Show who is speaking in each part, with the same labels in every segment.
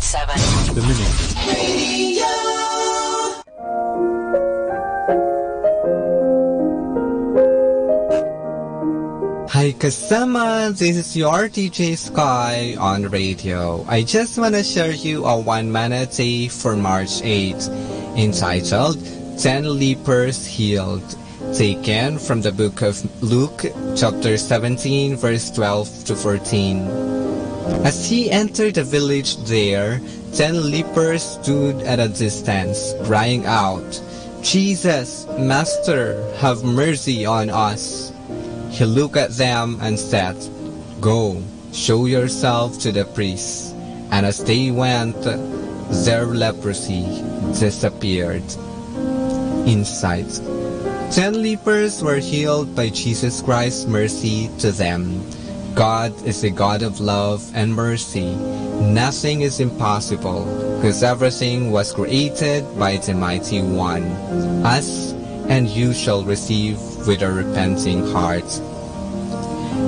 Speaker 1: The Minute. Hi kasama, this is your DJ Sky on the radio. I just want to share you a 1 manna day for March 8th, entitled 10 Lepers Healed, taken from the book of Luke, chapter 17, verse 12 to 14. As he entered the village there, 10 lepers stood at a distance, crying out, "Jesus, Master, have mercy on us." He looked at them and said, "Go, show yourself to the priests." And as they went, their leprosy disappeared. Insight: 10 lepers were healed by Jesus Christ's mercy to them. God is a God of love and mercy. Nothing is impossible, because everything was created by the Mighty One. Ask, and you shall receive with a repenting heart.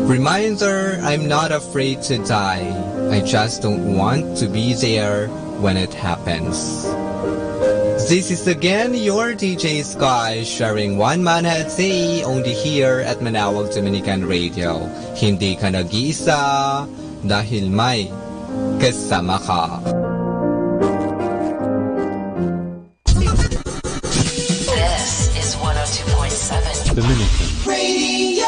Speaker 1: Reminder, I'm not afraid to die. I just don't want to be there when it happens. This is again your DJ Sky sharing 1 manna a day only here at Manawag Dominican Radio. Hindi ka nag-iisa dahil may kasama ka.
Speaker 2: This is 102.7
Speaker 1: The Minute.
Speaker 2: Radio.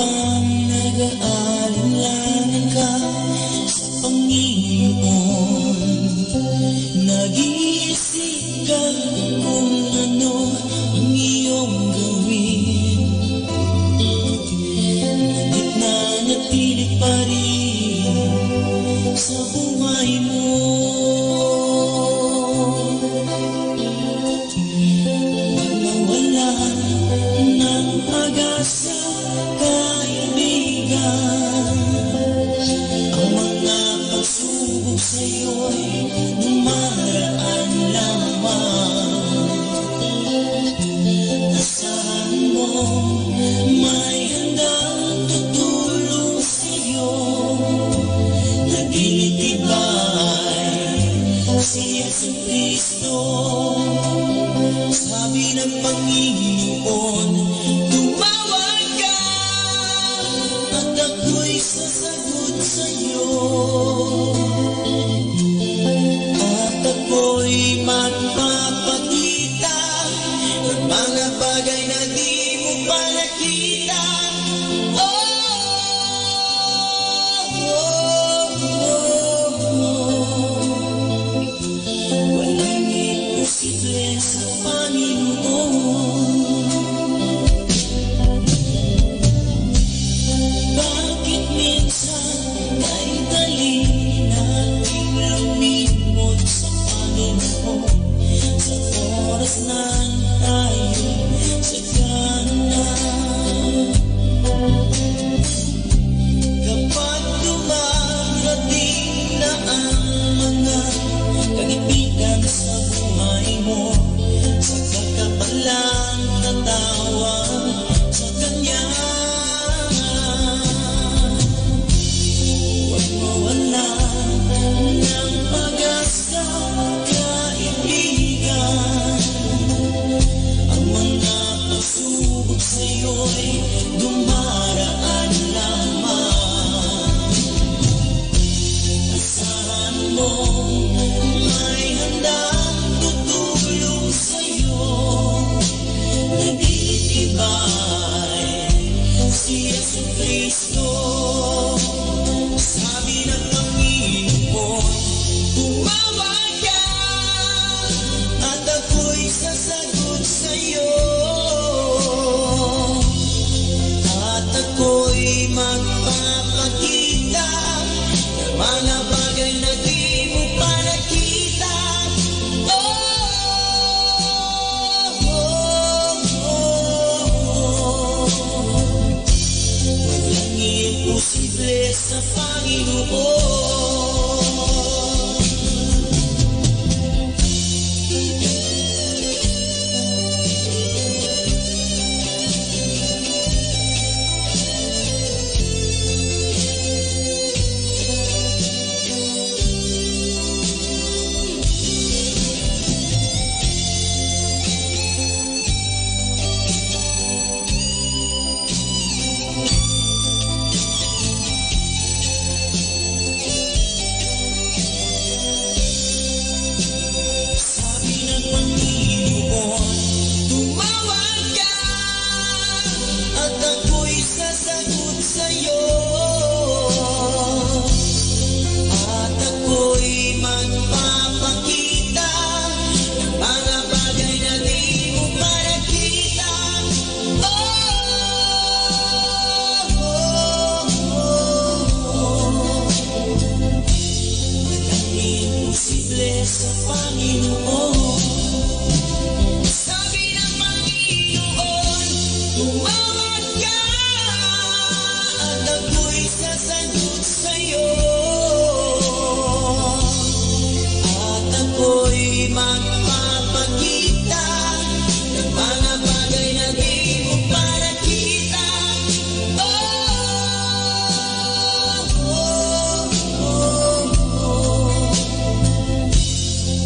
Speaker 3: bang nag-aalinlangan ka sa Panginoon? Nag-iisip ka kung ano ang iyong gawin, ngunit nanatili pa rin sa buhay mo. Huwag mawalan ng pag-asa, kaibigan. Ang mga pagsubok sa'yo'y dumaraan lamang. Asahan mo may handang tutulong sa'yo. Nagtitibay si Jesucristo. Sabi ng Panginoon, tumawag ka at ako'y sasagot sa'yo. At ako'y magpapakita ng mga bagay na di mo pa nakita. Walang imposible sa Panginoon. Bakit minsan ay dali nating lumimot sa Panginoon sa oras na tayo'y sagana? Kapag dumarating na ang mga kagipitan sa buhay mo, saka ka palang tatawag sa Kanya. Huwag mawalan ng pag-asa, kaibigan. Ang mga pagsubok sa'yo'y dumaraan lamang. Asahan mo may handang tutulong sa'yo. Nagtitibay si Jesucristo. Sabi ng Panginoon, tumawag ka at ako'y sasagot sa'yo. At ako'y magpapakita ng mga bagay na di mo pa nakita. Walang imposible sa Panginoon. Sabi ng Panginoon, tumawag ka at ako'y sasagot sa'yo. At ako'y magpapakita ng mga bagay na di mo pa nakita. Walang imposible sa Panginoon. Sabi ng Panginoon, tumawag ka at ako'y sasagot sa'yo. At ako'y magpapakita ng mga bagay na di mo pa nakita.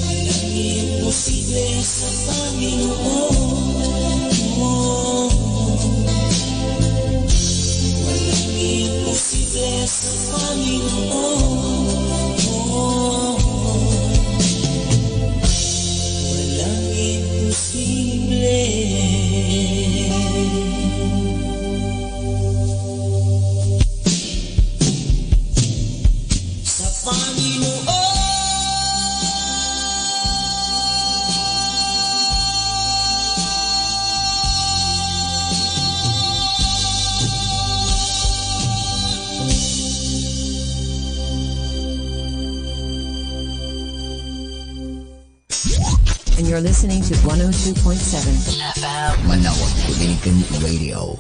Speaker 3: Walang imposible sa Panginoon. Walang imposible sa Panginoon. Walang imposible.
Speaker 4: and you're listening to 102.7
Speaker 2: FM.
Speaker 5: Manawag Dominican Radio.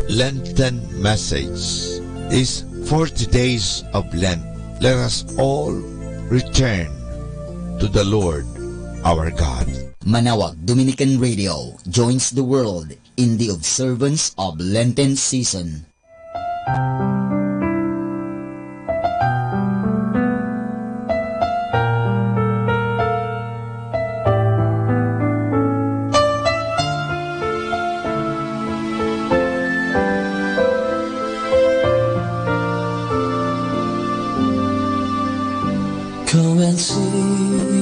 Speaker 6: Lenten message is 40 days of Lent. Let us all return to the Lord our God.
Speaker 5: Manawag Dominican Radio joins the world in the observance of Lenten season.
Speaker 3: Come and see,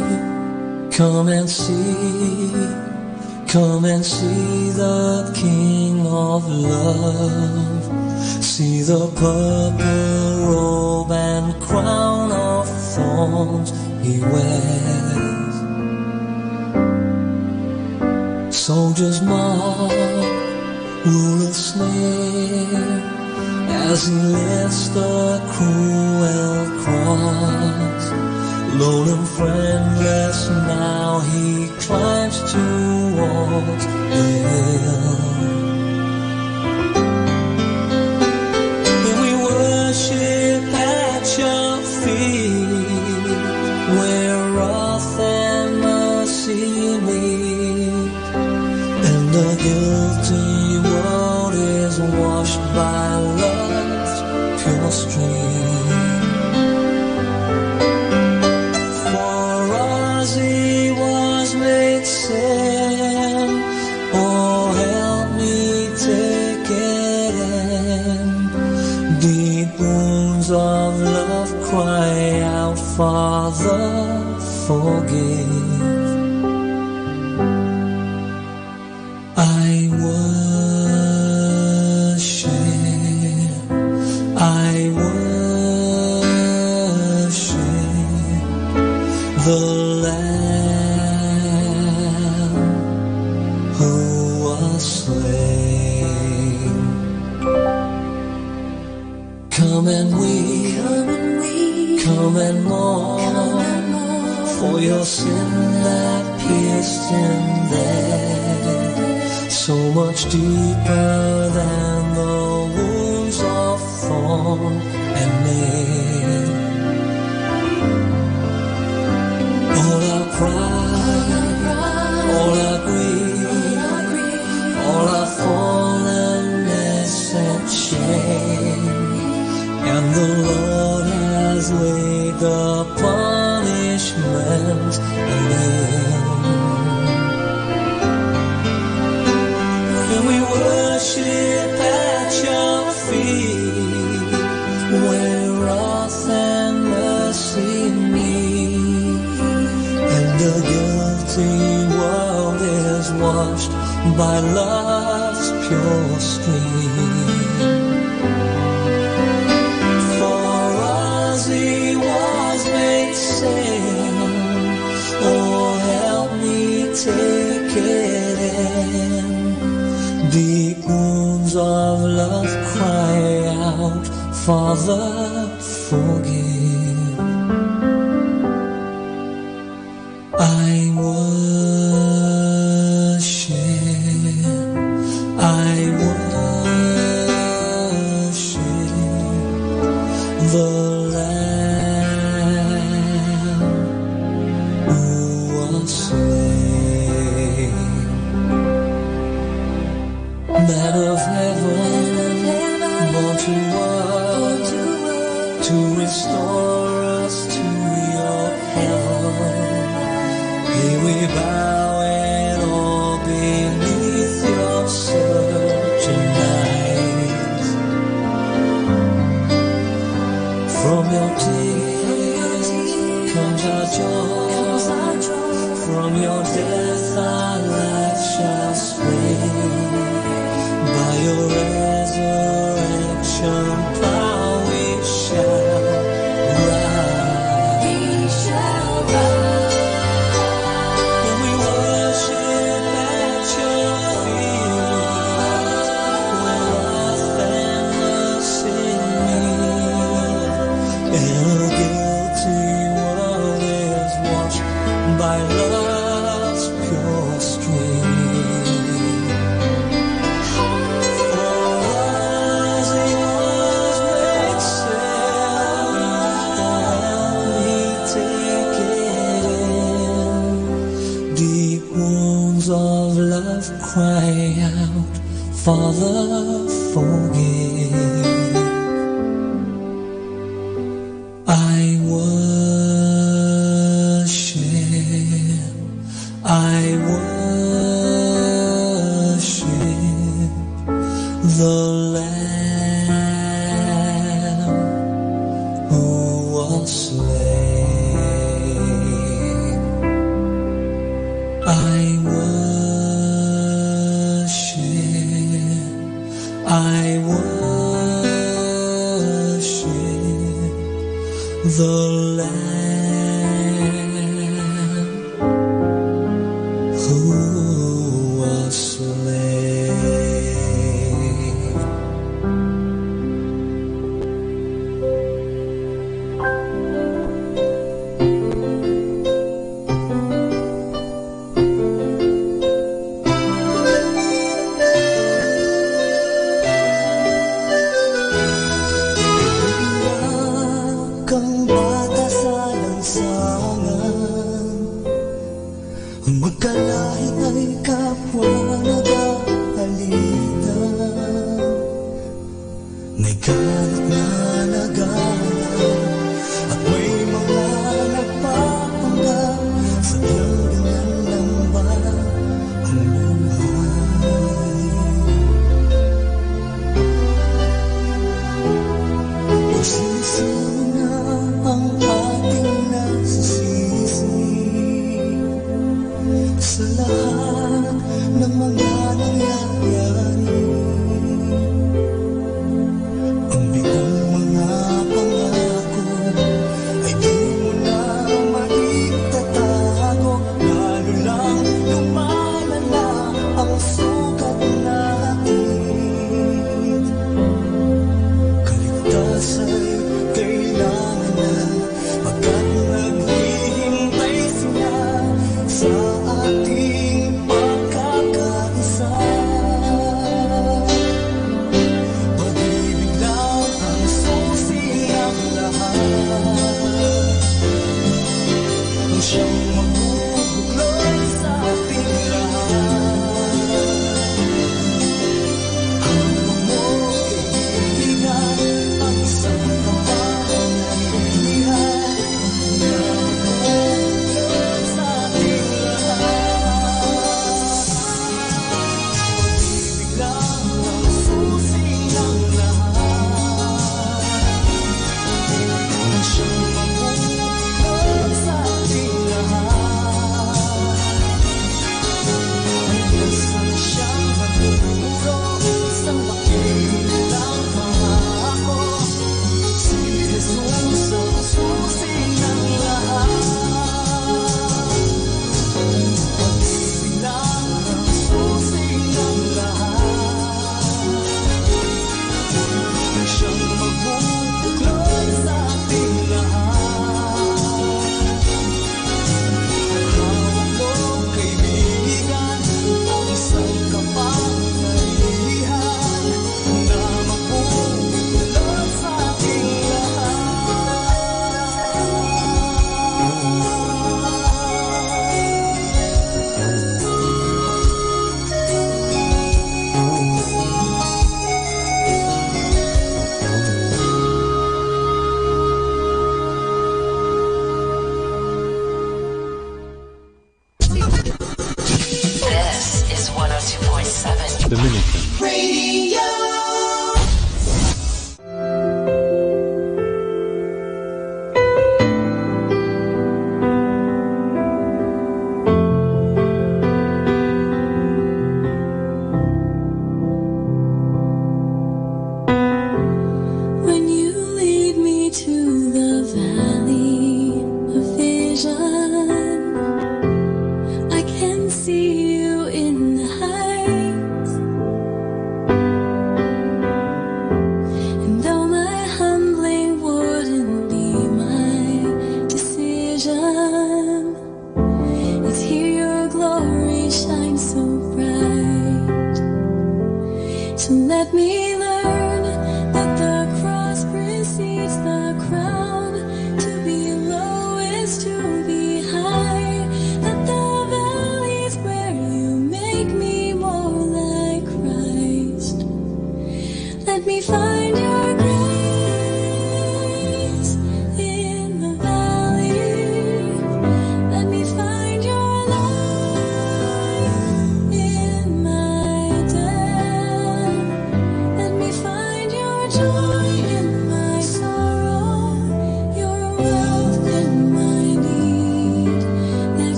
Speaker 3: come and see, come and see the King of Love. See the purple robe and crown of thorns he wears. Soldiers mark, rulers sneer as he lifts the cruel cross. Lone and friendless now he climbs towards the hill. And we worship at your feet, where wrath and mercy meet, and the guilty world is washed by love's pure stream. He was made sin. Oh, help me take it in. Deep wounds of love cry out, Father, forgive. I worship the Lamb who was slain. Come and weep, come and mourn, for your sin that pierced him there, so much deeper than the wounds of thorn and nail. All our pride, all our greed, all our fallenness and shame, and the Lord has laid the punishment on him. And we worship at your feet, where wrath and mercy meet, and the guilty world is washed by love's pure stream. For us he was made sin. Oh, help me take it in. Deep wounds of love cry out, Father, forgive. I worship the Lamb who was slain. Man of heaven, born to earth, to restore us to your heaven. Here we bow in awe beneath your searching eyes. From your tears comes our joy. From your death our life shall spring. By your resurrection power we shall rise. We shall rise. And we worship at your feet, where wrath and mercy meet, and a guilty world is washed by love. Father, forgive. I worship the Lamb who was slain. I worship the Lamb who was slain. Kang bata sa lansangan, magkalahit ay kapwa nag-aalitan. May kalat na nagalang at may mga nagpapanggap. Sadyang ganyan lang ba ang buhay? Kung sino na ang ating nasisisi sa lahat ng mga nangyayari, ang bigang mga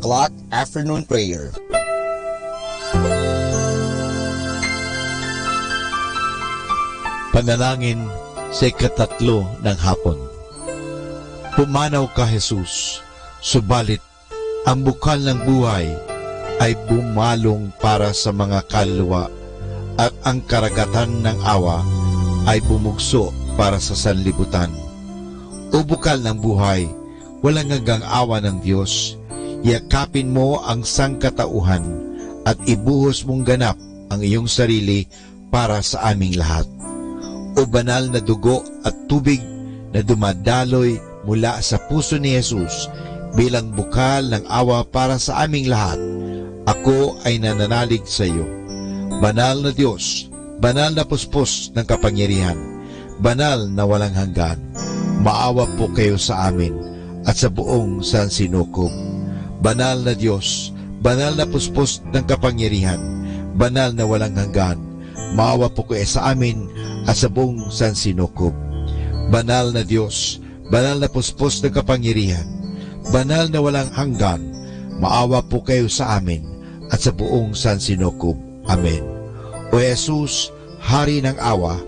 Speaker 5: o'clock afternoon prayer.
Speaker 6: Panalangin sa ikatatlo ng hapon. Pumanaw ka, Jesus, subalit ang bukal ng buhay ay bumalong para sa mga kaluluwa at ang karagatan ng awa ay bumugso para sa sanlibutan. O bukal ng buhay, walang hanggang awa ng Diyos, yakapin mo ang sangkatauhan at ibuhos mong ganap ang iyong sarili para sa aming lahat. O banal na dugo at tubig na dumadaloy mula sa puso ni Jesus bilang bukal ng awa para sa aming lahat, ako ay nananalig sa iyo. Banal na Diyos, banal na puspos ng kapangyarihan, banal na walang hanggan, maawa po kayo sa amin at sa buong sansinukob. Banal na Diyos, banal na puspos ng kapangyarihan, banal na walang hanggan, maawa po kayo sa amin at sa buong sansinukob. Banal na Diyos, banal na puspos ng kapangyarihan, banal na walang hanggan, maawa po kayo sa amin at sa buong sansinukob. Amen. O Jesus, Hari ng awa,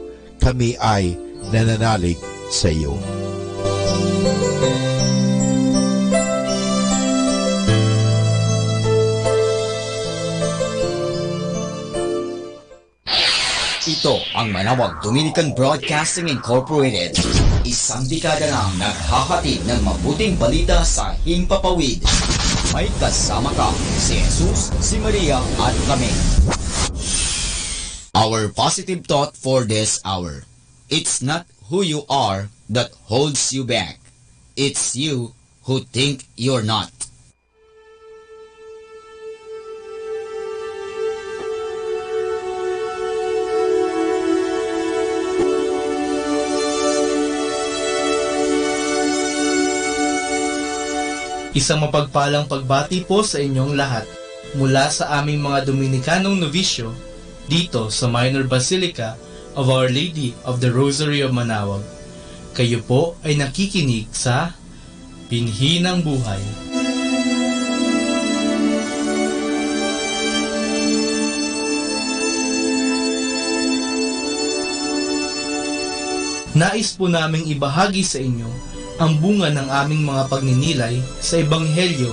Speaker 6: kami ay nananalig sa iyo.
Speaker 5: Ito ang Manawag Dominican Broadcasting Incorporated. Isang dekada nang naghahatid ng mabuting balita sa Himpapawid. May kasama ka, si Jesus, si Maria at kami. Our positive thought for this hour. It's not who you are that holds you back. It's you who think you're not.
Speaker 7: Isang mapagpalang pagbati po sa inyong lahat mula sa aming mga Dominikanong novisyo dito sa Minor Basilica of Our Lady of the Rosary of Manawag. Kayo po ay nakikinig sa Binhi ng Buhay. Nais po naming ibahagi sa inyo ang bunga ng aming mga pagninilay sa Ebanghelyo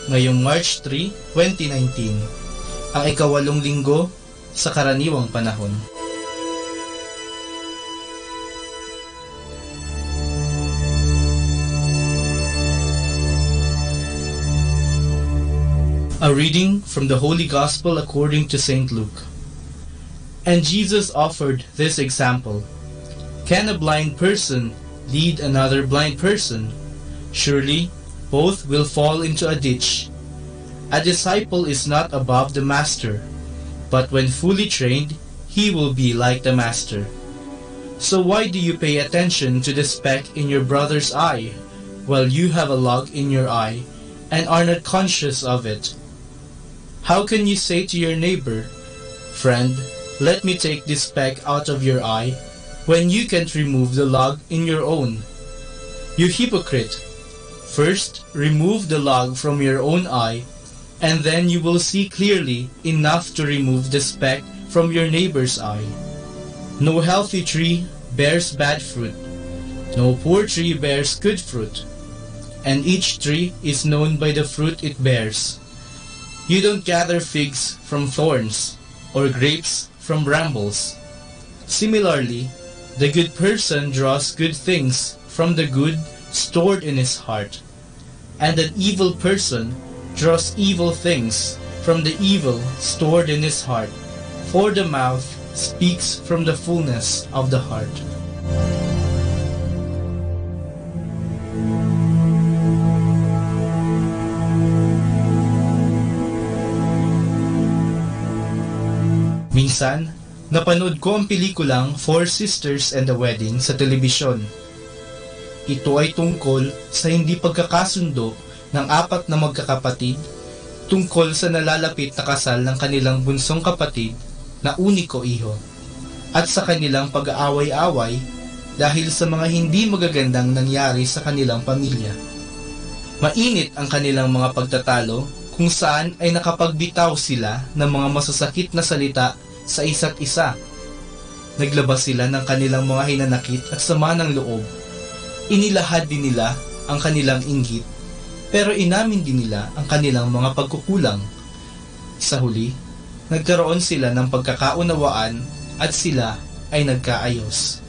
Speaker 7: ngayong March 3, 2019, ang ika-8 linggo sa karaniwang panahon. A reading from the Holy Gospel according to St. Luke. And Jesus offered this example. Can a blind person lead another blind person? Surely both will fall into a ditch. A disciple is not above the master, but when fully trained, he will be like the master. So why do you pay attention to the speck in your brother's eye, while you have a log in your eye, and are not conscious of it? How can you say to your neighbor, Friend, let me take this speck out of your eye, when you can't remove the log in your own? You hypocrite! First, remove the log from your own eye, and then you will see clearly enough to remove the speck from your neighbor's eye. No healthy tree bears bad fruit. No poor tree bears good fruit. And each tree is known by the fruit it bears. You don't gather figs from thorns, or grapes from brambles. Similarly, the good person draws good things from the good stored in his heart, and an evil person draws evil things from the evil stored in his heart, for the mouth speaks from the fullness of the heart. Minsan, napanood ko ang pelikulang Four Sisters and a Wedding sa telebisyon. Ito ay tungkol sa hindi pagkakasundo ng 4 na magkakapatid tungkol sa nalalapit na kasal ng kanilang bunsong kapatid na uniko iho, at sa kanilang pag-aaway-away dahil sa mga hindi magagandang nangyari sa kanilang pamilya. Mainit ang kanilang mga pagtatalo kung saan ay nakapagbitaw sila ng mga masasakit na salita sa isa't isa. Naglabas sila ng kanilang mga hinanakit at sama ng loob. Inilahad din nila ang kanilang inggit, pero inamin din nila ang kanilang mga pagkukulang. Sa huli, nagkaroon sila ng pagkakaunawaan at sila ay nagkaayos.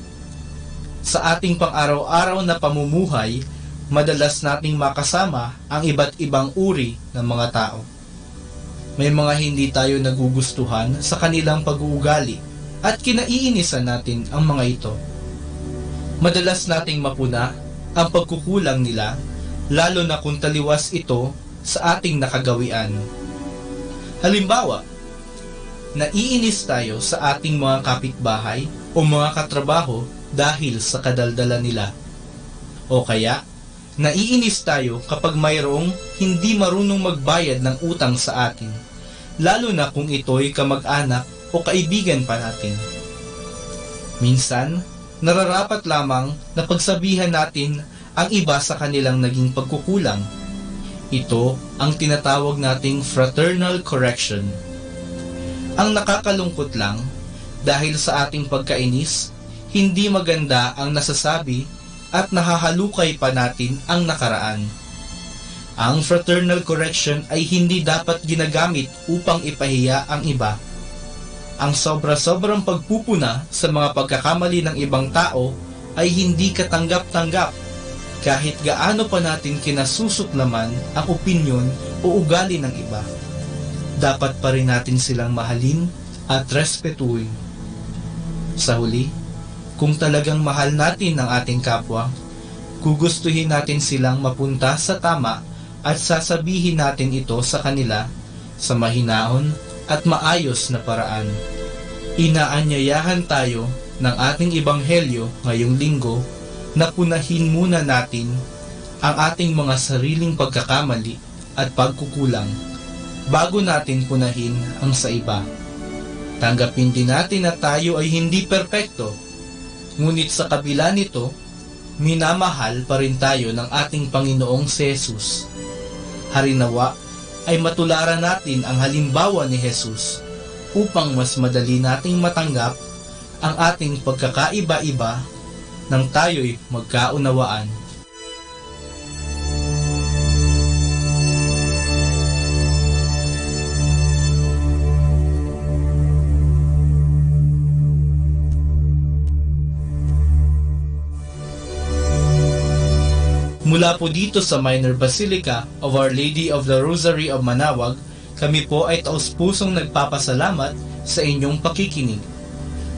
Speaker 7: Sa ating pang-araw-araw na pamumuhay, madalas nating makasama ang iba't ibang uri ng mga tao. May mga hindi tayo nagugustuhan sa kanilang pag-uugali at kinaiinisan natin ang mga ito. Madalas nating mapuna ang pagkukulang nila, lalo na kung taliwas ito sa ating nakagawian. Halimbawa, naiinis tayo sa ating mga kapitbahay o mga katrabaho dahil sa kadaldalan nila. O kaya, naiinis tayo kapag mayroong hindi marunong magbayad ng utang sa atin, lalo na kung ito'y kamag-anak o kaibigan pa natin. Minsan, nararapat lamang na pagsabihan natin ang iba sa kanilang naging pagkukulang. Ito ang tinatawag nating fraternal correction. Ang nakakalungkot lang, dahil sa ating pagkainis, hindi maganda ang nasasabi at nahahalukay pa natin ang nakaraan. Ang fraternal correction ay hindi dapat ginagamit upang ipahiya ang iba. Ang sobra-sobrang pagpupuna sa mga pagkakamali ng ibang tao ay hindi katanggap-tanggap kahit gaano pa natin kinasusuklaman ang opinyon o ugali ng iba. Dapat pa rin natin silang mahalin at respetuhin. Sa huli, kung talagang mahal natin ang ating kapwa, gugustuhin natin silang mapunta sa tama at sasabihin natin ito sa kanila sa mahinahon at maayos na paraan. Inaanyayahan tayo ng ating ebanghelyo ngayong linggo na punahin muna natin ang ating mga sariling pagkakamali at pagkukulang bago natin punahin ang sa iba. Tanggapin din natin na tayo ay hindi perpekto, ngunit sa kabila nito, minamahal pa rin tayo ng ating Panginoong si Jesus. Harinawa ay matularan natin ang halimbawa ni Jesus upang mas madali nating matanggap ang ating pagkakaiba-iba nang tayo'y magkaunawaan. Mula po dito sa Minor Basilica of Our Lady of the Rosary of Manaoag, kami po ay taus-pusong nagpapasalamat sa inyong pakikinig.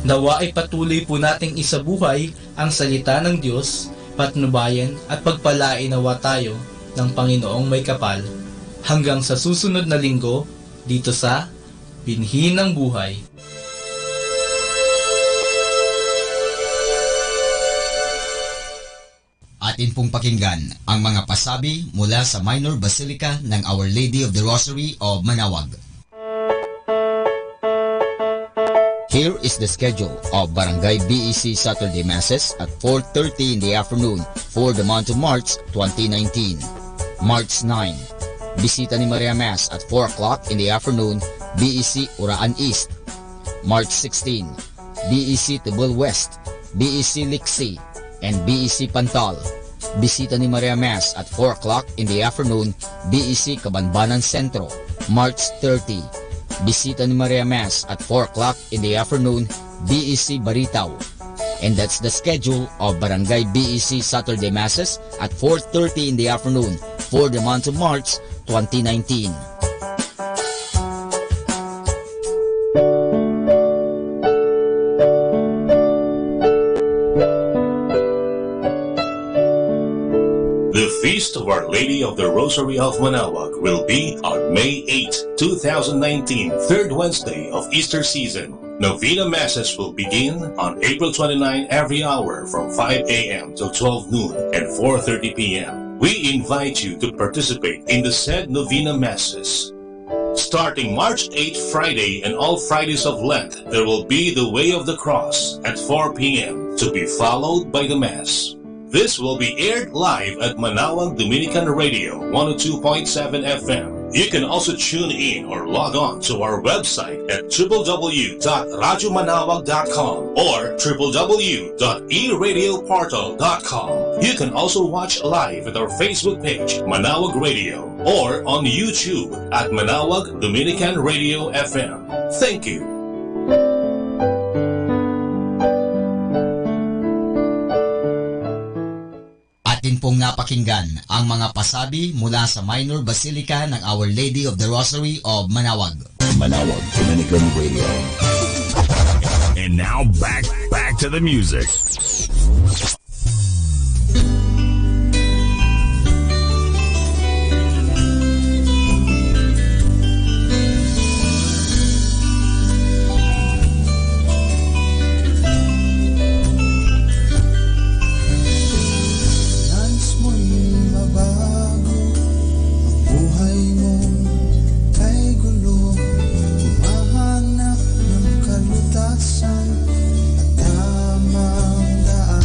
Speaker 7: Nawa ay patuloy po nating isabuhay ang salita ng Diyos, patnubayan at pagpalain nawa tayo ng Panginoong may kapal. Hanggang sa susunod na linggo, dito sa Binhi ng Buhay.
Speaker 5: Atin pong pakinggan ang mga pasabi mula sa Minor Basilica ng Our Lady of the Rosary of Manaoag. Here is the schedule of Barangay BEC Saturday Masses at 4:30 in the afternoon for the month of March 2019. March 9, Bisita ni Maria Mass at 4 o'clock in the afternoon, BEC Uraan East. March 16, BEC Tubul West, BEC Liksi, and BEC Pantal. Bisita ni Maria Mass at 4 o'clock in the afternoon, BEC Cabanbanan Centro. March 30, Bisita ni Maria Mass at 4 o'clock in the afternoon, BEC Baritao. And that's the schedule of Barangay BEC Saturday Masses at 4:30 in the afternoon for the month of March 2019.
Speaker 8: The Feast of Our Lady of the Rosary of Manaoag will be on May 8, 2019, third Wednesday of Easter season. Novena Masses will begin on April 29 every hour from 5 a.m. till 12 noon and 4:30 p.m. We invite you to participate in the said Novena Masses. Starting March 8 Friday and all Fridays of Lent, there will be the Way of the Cross at 4 p.m. to be followed by the Mass. This will be aired live at Manaoag Dominican Radio 102.7 FM You can also tune in or log on to our website at www.radyomanawag.com or www.eradioportal.com. You can also watch live at our Facebook page, Manawag Radio, or on YouTube at Manawag Dominican Radio FM. Thank you.
Speaker 5: Atin pong napakinggan ang mga pasabi mula sa Minor Basilica ng Our Lady of the Rosary of Manawag.
Speaker 9: Manawag Dominican Radio.
Speaker 10: And now back to the music.
Speaker 3: Kalutasan at tamang daan.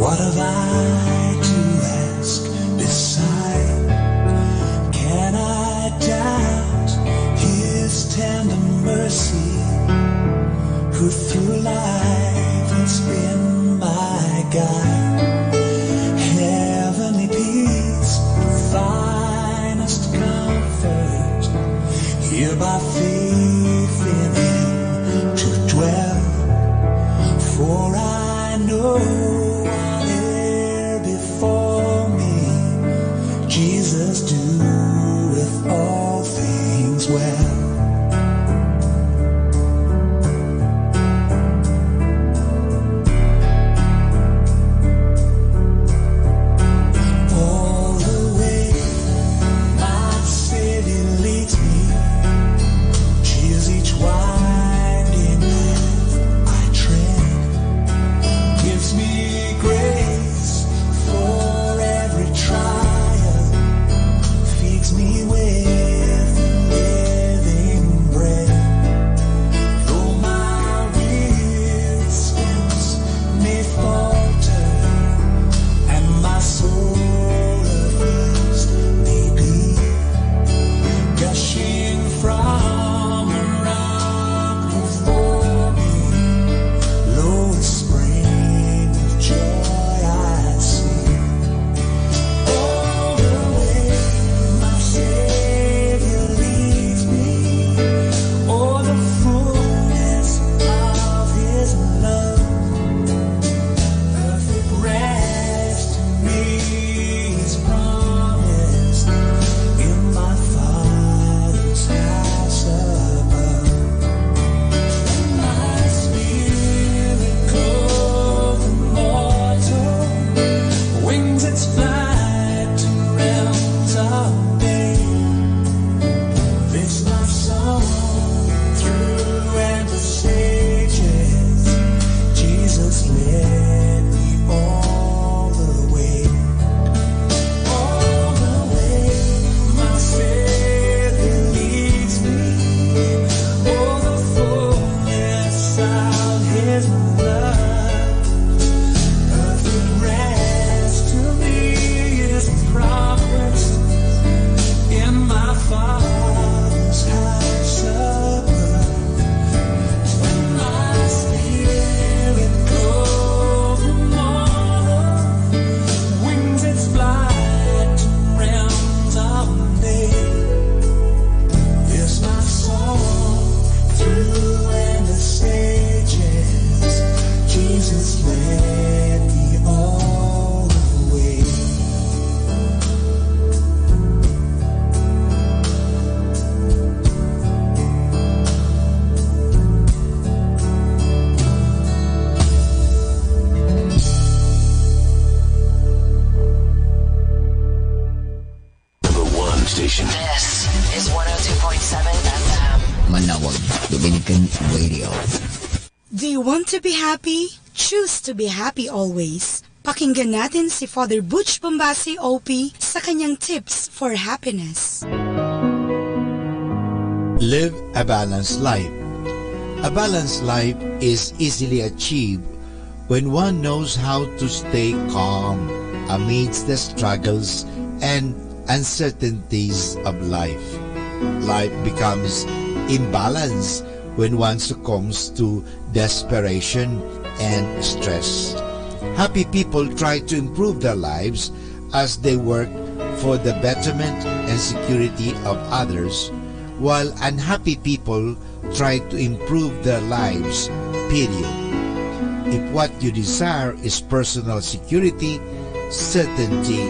Speaker 3: What have I to ask beside? Can I doubt His tender mercy, who through life has been my guide? Heavenly peace, finest comfort, here by faith in Him to dwell. For I know whate'er before me, Jesus doeth all things well. All the way my Savior leads me, cheers each winding path I tread, gives me grace for every trial, feeds me with living bread. Though my real steps may falter and my soul athirst may be, gushing from a rock before me, lowest spring of joy I see. All the way my Savior leads me, o'er the fullness of His love, perfect rest to me is promised in my Father's house above. My spirit clothed immortal, wings its flight to realms of day. This my song through endless ages, Jesus led me all the way. All the way my Savior leads me, o'er the fullness of His love, perfect rest to me is promised in my Father's house above. When my spirit goes immortal, wings its flight to realms of day. This my song through endless ages, Jesus led me all the way.
Speaker 8: Number one station.
Speaker 2: This is 102.7 FM.
Speaker 5: Manawag Dominican Radio.
Speaker 11: Do you want to be happy? Choose to be happy always. Pakinggan natin si Father Butch Bombasi OP sa kanyang tips for happiness.
Speaker 6: Live a balanced life. A balanced life is easily achieved when one knows how to stay calm amidst the struggles and uncertainties of life. Life becomes imbalanced when one succumbs to desperation and stress. Happy people try to improve their lives as they work for the betterment and security of others, while unhappy people try to improve their lives, period. If what you desire is personal security, certainty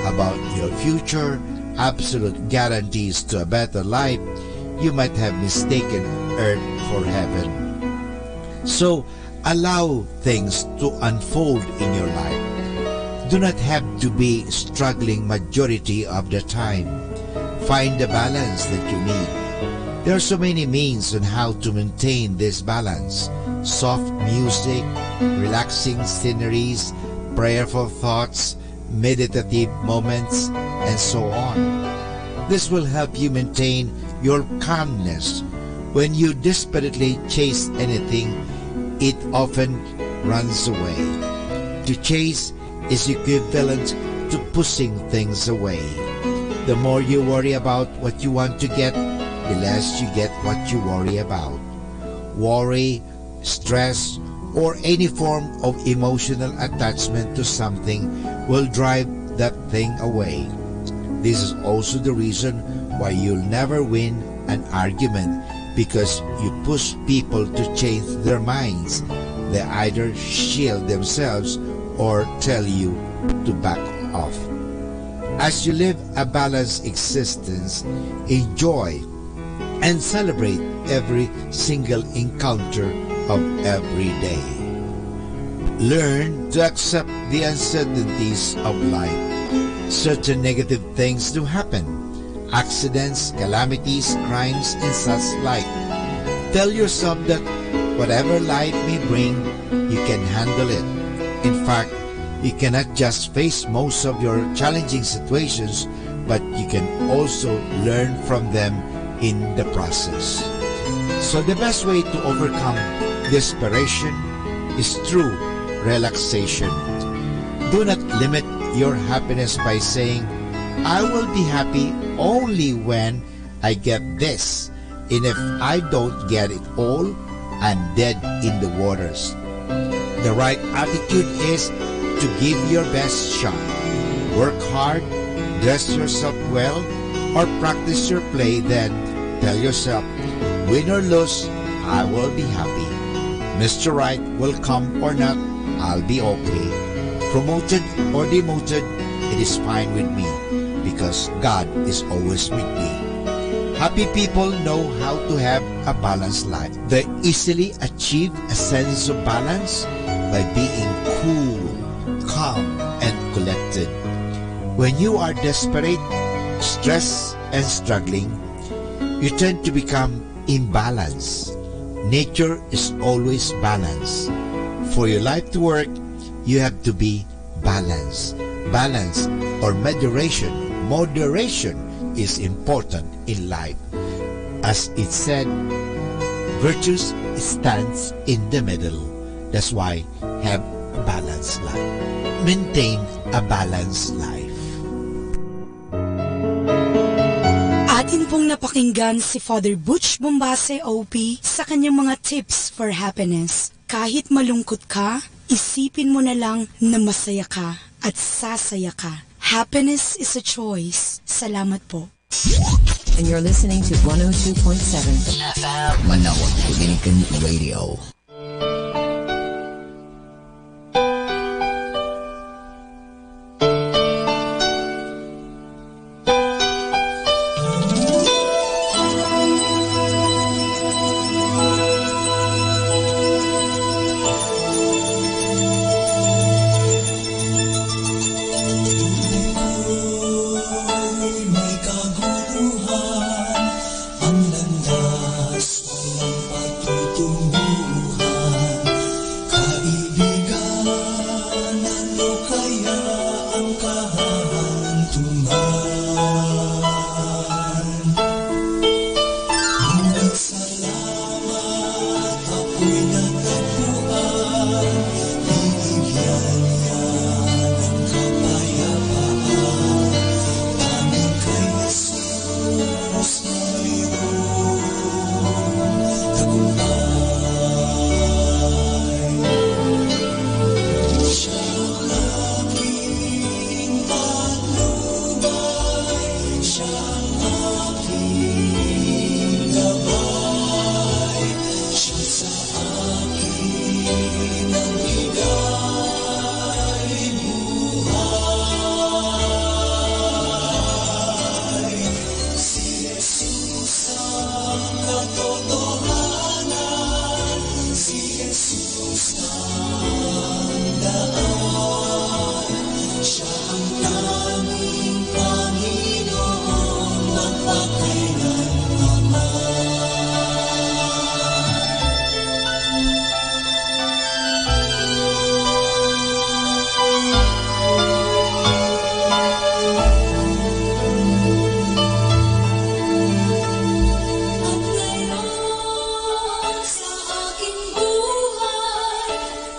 Speaker 6: about your future, absolute guarantees to a better life, you might have mistaken earth for heaven. So, allow things to unfold in your life. Do not have to be struggling majority of the time. Find the balance that you need. There are so many means on how to maintain this balance. Soft music, relaxing sceneries, prayerful thoughts, meditative moments, and so on. This will help you maintain your calmness. When you desperately chase anything, it often runs away. To chase is equivalent to pushing things away. The more you worry about what you want to get, the less you get what you worry about. Worry, stress, or any form of emotional attachment to something will drive that thing away. This is also the reason why you'll never win an argument, because you push people to change their minds. They either shield themselves or tell you to back off. As you live a balanced existence, enjoy and celebrate every single encounter of every day. Learn to accept the uncertainties of life. Certain negative things do happen. Accidents, calamities, crimes, and such like. Tell yourself that whatever life may bring, you can handle it. In fact, you cannot just face most of your challenging situations, but you can also learn from them in the process. So the best way to overcome desperation is through relaxation. Do not limit your happiness by saying, I will be happy only when I get this, and if I don't get it all, I'm dead in the waters. The right attitude is to give your best shot. Work hard, dress yourself well, or practice your play, then tell yourself, win or lose, I will be happy. Mr. Right will come or not, I'll be okay. Promoted or demoted, it is fine with me, because God is always with me. Happy people know how to have a balanced life. They easily achieve a sense of balance by being cool, calm, and collected. When you are desperate, stressed, and struggling, you tend to become imbalanced. Nature is always balanced. For your life to work, you have to be balanced. Balance or moderation. Moderation is important in life. As it said, virtue stands in the middle. That's why have a balanced life. Maintain a balanced life.
Speaker 11: Atin pong napakinggan si Father Butch Bombase OP sa kanyang mga tips for happiness. Kahit malungkot ka, isipin mo na lang na masaya ka at sasaya ka. Happiness is a choice. Salamat po.
Speaker 4: And you're listening to 102.7
Speaker 2: FM
Speaker 5: Manawag Dominican Radio.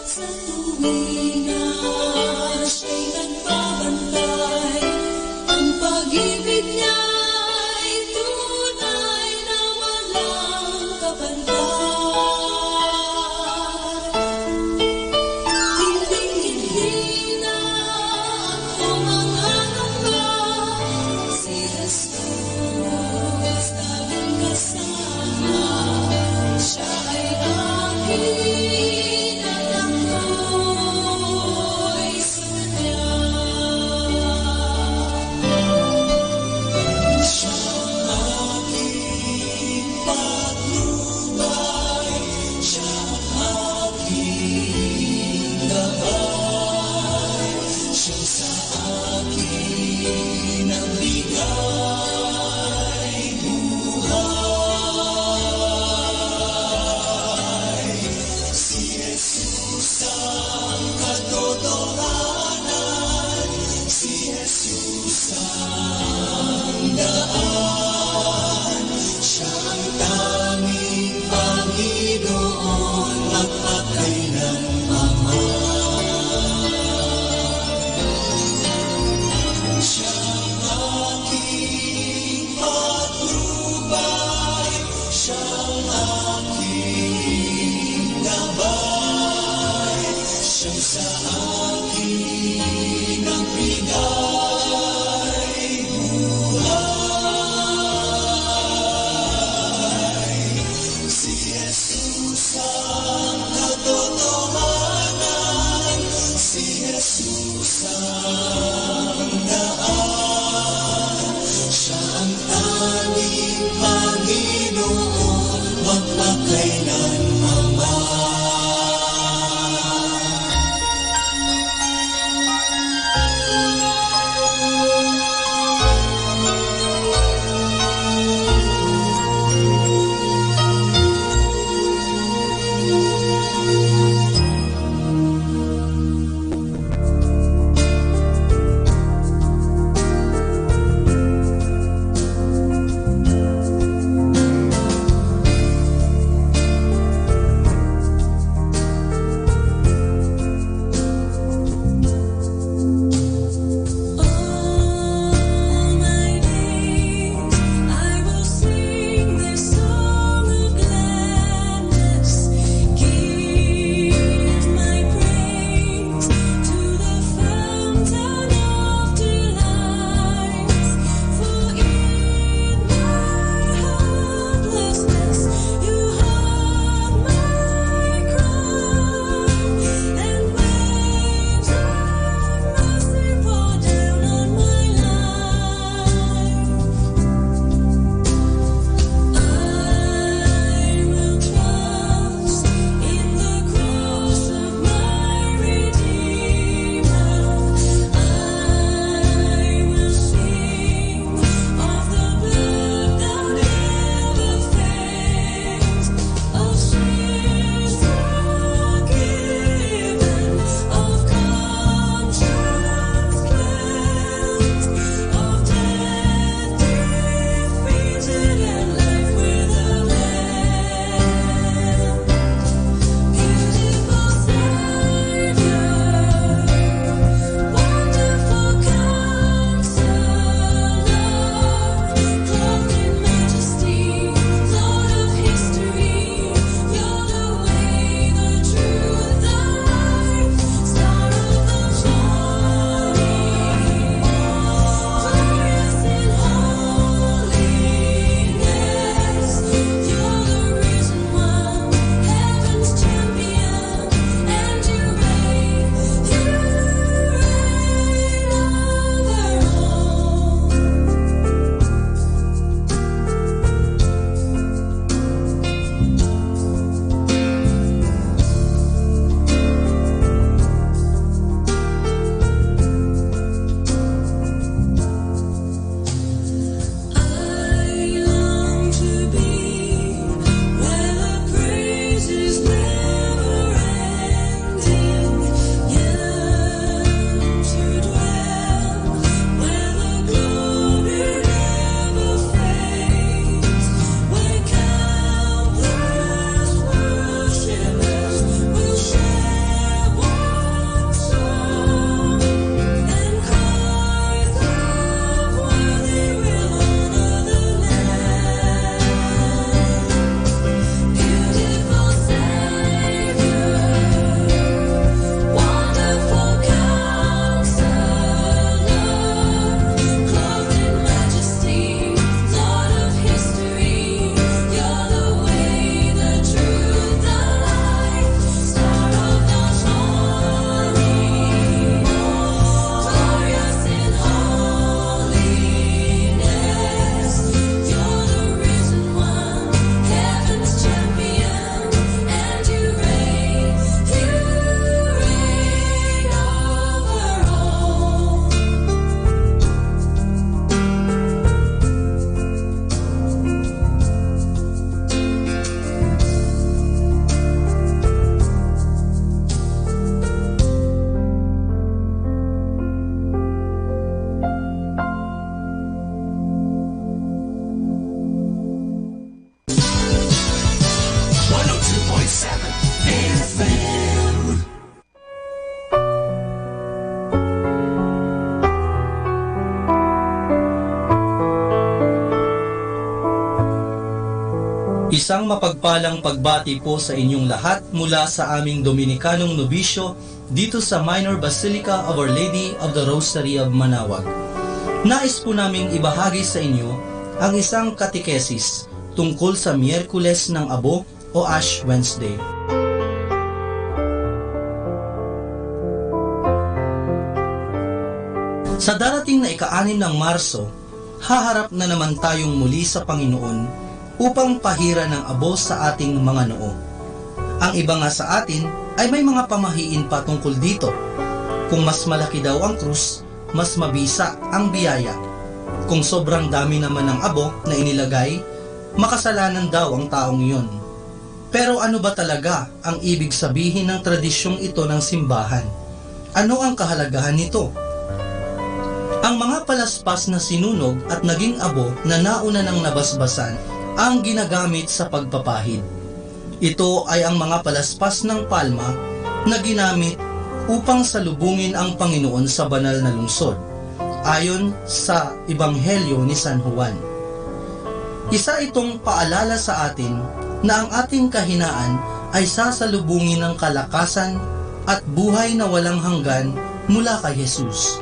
Speaker 3: Sa tuwing na siya'y
Speaker 12: Isang mapagpalang pagbati po sa inyong lahat mula sa aming Dominikanong nobisyo dito sa Minor Basilica of Our Lady of the Rosary of Manaoag. Nais po naming ibahagi sa inyo ang isang katekesis tungkol sa Miyerkules ng Abo o Ash Wednesday. Sa darating na ika-6 ng Marso, haharap na naman tayong muli sa Panginoon upang pahira ng abo sa ating mga noo. Ang iba nga sa atin ay may mga pamahiin pa tungkol dito. Kung mas malaki daw ang krus, mas mabisa ang biyaya. Kung sobrang dami naman ng abo na inilagay, makasalanan daw ang taong iyon. Pero ano ba talaga ang ibig sabihin ng tradisyong ito ng simbahan? Ano ang kahalagahan nito? Ang mga palaspas na sinunog at naging abo na nauna ng nabasbasan ang ginagamit sa pagpapahid. Ito ay ang mga palaspas ng palma na ginamit upang salubungin ang Panginoon sa banal na lungsod, ayon sa Ebanghelyo ni San Juan. Isa itong paalala sa atin na ang ating kahinaan ay sasalubungin ng kalakasan at buhay na walang hanggan mula kay Jesus.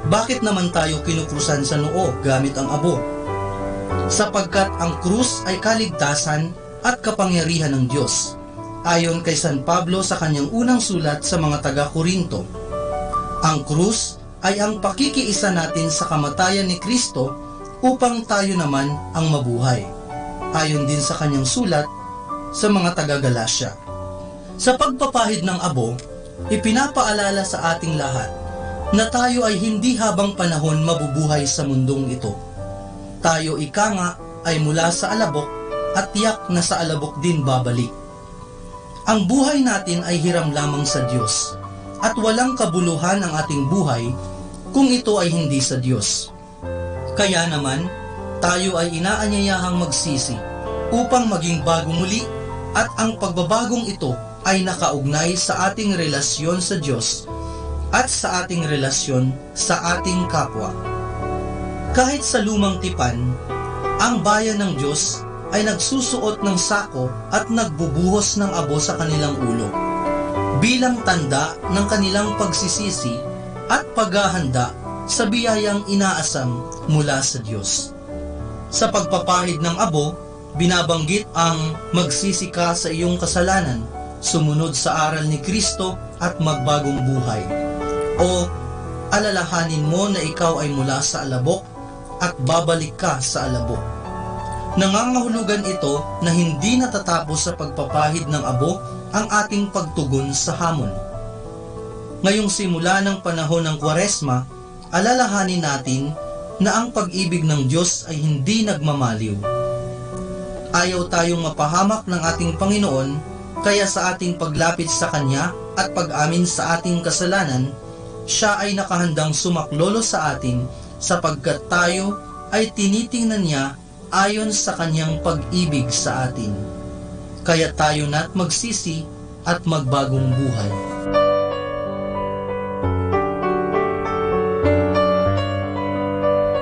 Speaker 12: Bakit naman tayo kinukrusan sa noo gamit ang abo? Sapagkat ang krus ay kaligtasan at kapangyarihan ng Diyos, ayon kay San Pablo sa kanyang unang sulat sa mga taga-Korinto. Ang krus ay ang pakikiisa natin sa kamatayan ni Kristo upang tayo naman ang mabuhay, ayon din sa kanyang sulat sa mga taga-Galasya. Sa pagpapahid ng abo, ipinapaalala sa ating lahat na tayo ay hindi habang panahon mabubuhay sa mundong ito. Tayo ika nga ay mula sa alabok at tiyak na sa alabok din babalik. Ang buhay natin ay hiram lamang sa Diyos at walang kabuluhan ang ating buhay kung ito ay hindi sa Diyos. Kaya naman, tayo ay inaanyayahang magsisi upang maging bago muli at ang pagbabagong ito ay nakaugnay sa ating relasyon sa Diyos at sa ating relasyon sa ating kapwa. Kahit sa lumang tipan, ang bayan ng Diyos ay nagsusuot ng sako at nagbubuhos ng abo sa kanilang ulo, bilang tanda ng kanilang pagsisisi at paghahanda sa biyayang inaasam mula sa Diyos. Sa pagpapahid ng abo, binabanggit ang magsisi ka sa iyong kasalanan, sumunod sa aral ni Kristo at magbagong buhay. O alalahanin mo na ikaw ay mula sa alabok at babalik ka sa alabok. Nangangahulugan ito na hindi natatapos sa pagpapahid ng abo ang ating pagtugon sa hamon. Ngayong simula ng panahon ng Kwaresma, alalahanin natin na ang pag-ibig ng Diyos ay hindi nagmamaliw. Ayaw tayong mapahamak ng ating Panginoon, kaya sa ating paglapit sa Kanya at pag-amin sa ating kasalanan, Siya ay nakahandang sumaklolo sa atin sapagkat tayo ay tinitingnan niya ayon sa kanyang pag-ibig sa atin. Kaya tayo na't magsisi at magbagong buhay.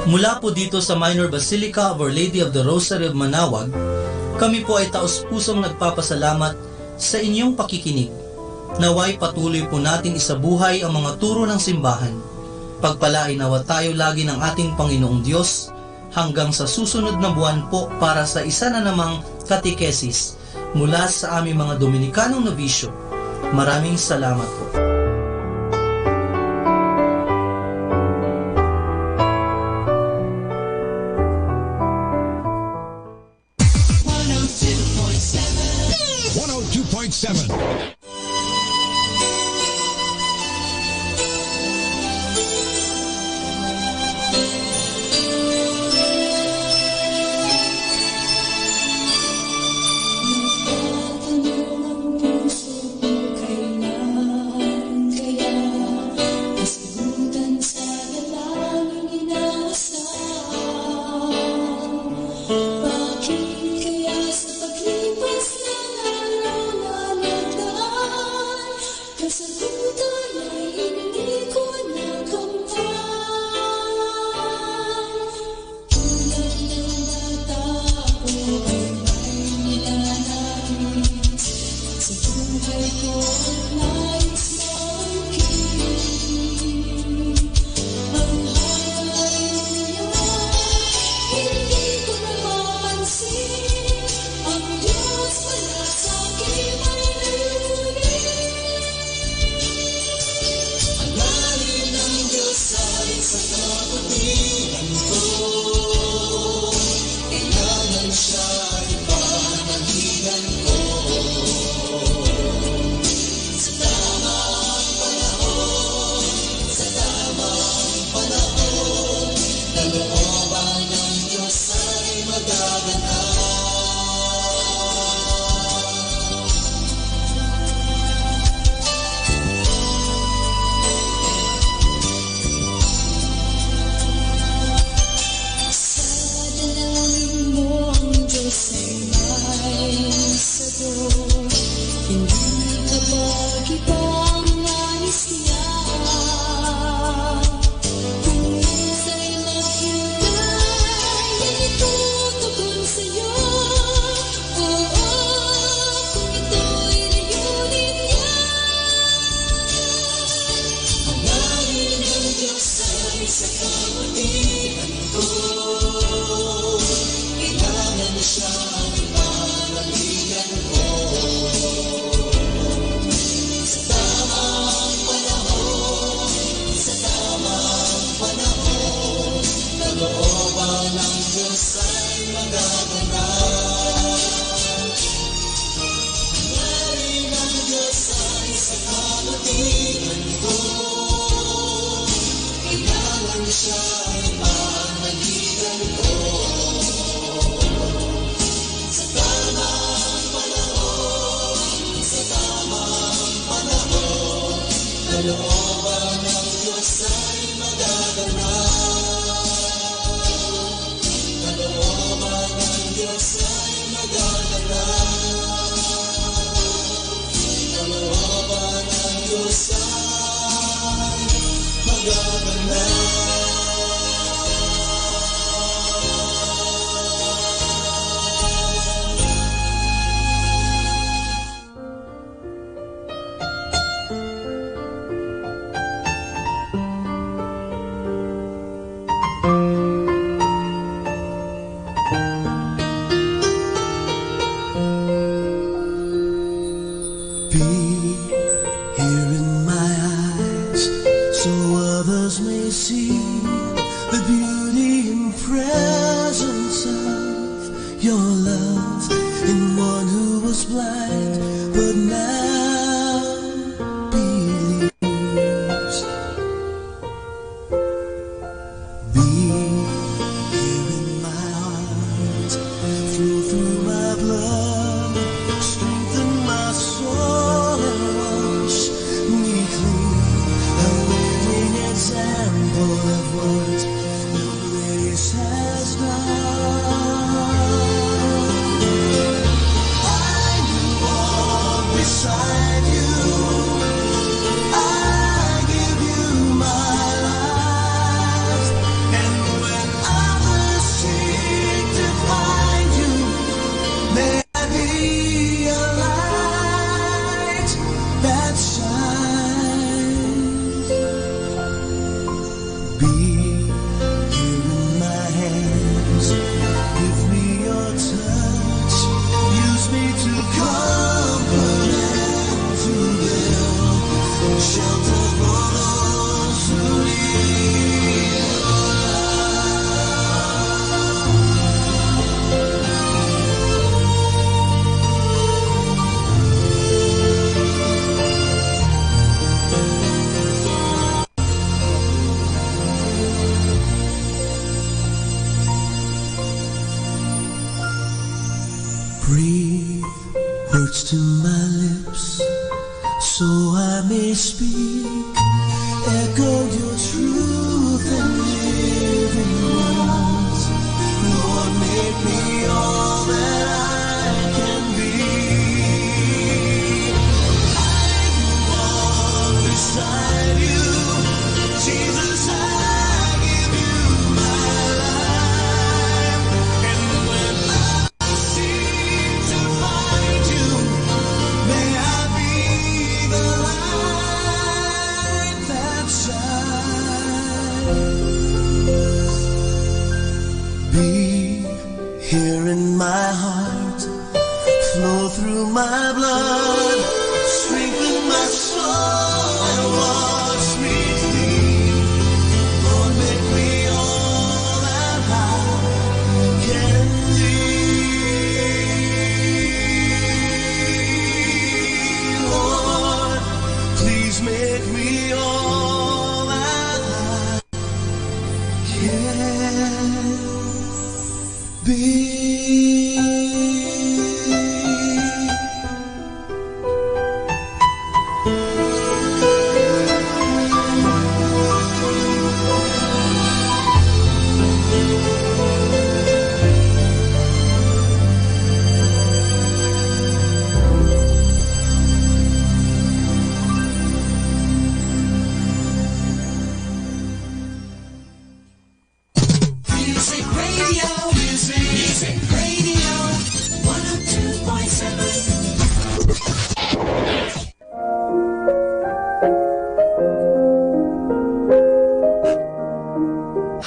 Speaker 12: Mula po dito sa Minor Basilica of Our Lady of the Rosary of Manaoag, kami po ay taos-pusong nagpapasalamat sa inyong pakikinig. Naway patuloy po natin isabuhay ang mga turo ng simbahan. Pagpalain nawa tayo lagi ng ating Panginoong Diyos hanggang sa susunod na buwan po para sa isa na namang katekesis mula sa aming mga Dominikanong nobisyo. Maraming salamat po.
Speaker 3: Kailan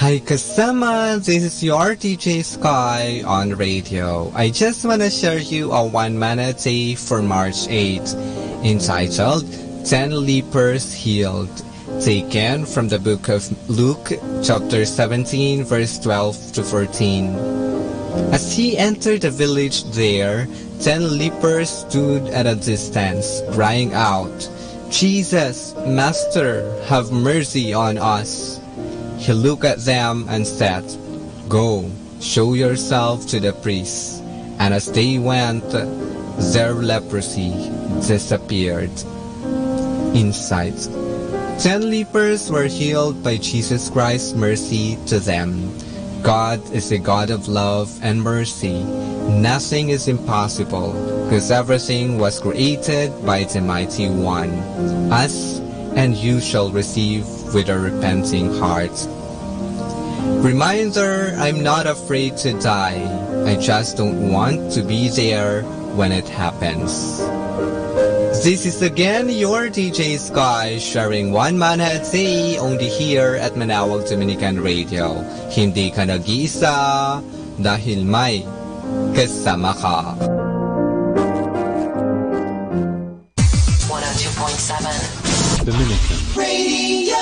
Speaker 1: Hi kasama, this is your DJ Sky on radio. I just want to share you a 1 minute say for March 8th entitled 10 Lepers Healed, taken from the book of Luke chapter 17 verse 12 to 14. As he entered the village there, 10 lepers stood at a distance, crying out, "Jesus, Master, have mercy on us." He looked at them and said, "Go, show yourself to the priests." And as they went, their leprosy disappeared. Insight: 10 lepers were healed by Jesus Christ's mercy to them. God is a God of love and mercy. Nothing is impossible, because everything was created by the Mighty One. Us and you shall receive with a repenting heart. Reminder, I'm not afraid to die. I just don't want to be there when it happens. This is again your DJ Sky sharing 1 man a day only here at Manawag Dominican Radio. Hindi ka nag-iisa dahil may kasama ka.
Speaker 2: 102.7
Speaker 3: Dominican
Speaker 2: Radio.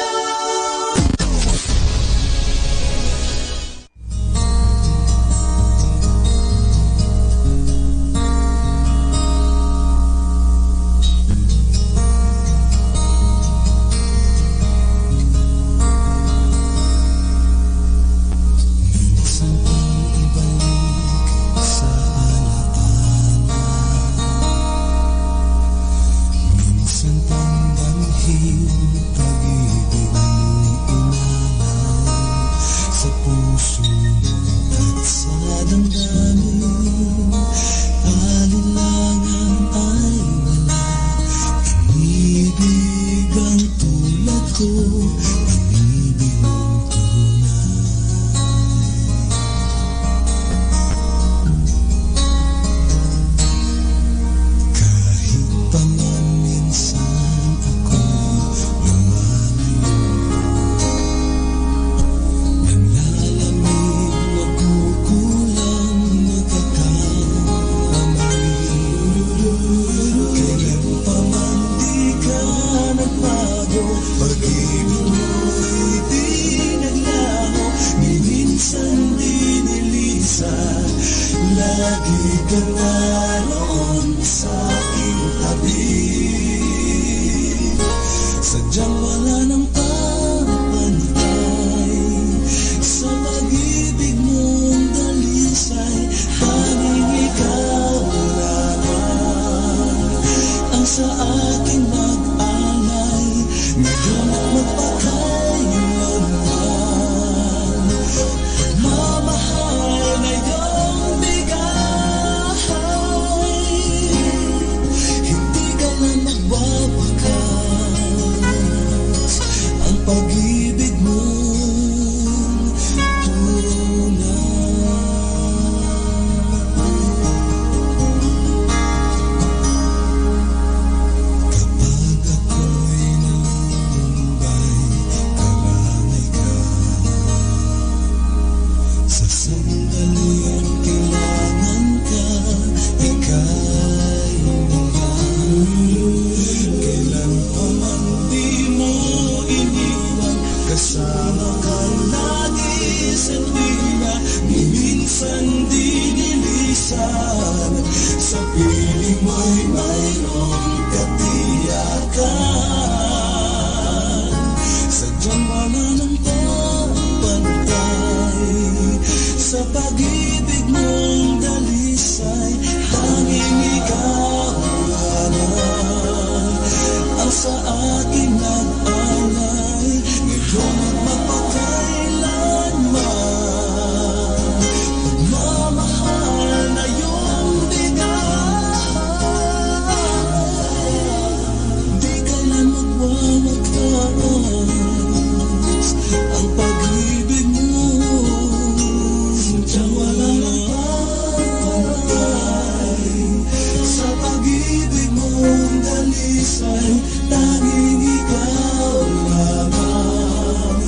Speaker 3: Tanging ikaw lamang.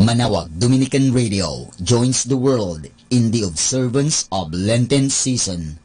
Speaker 5: Manawag Dominican Radio joins the world in the observance of Lenten season.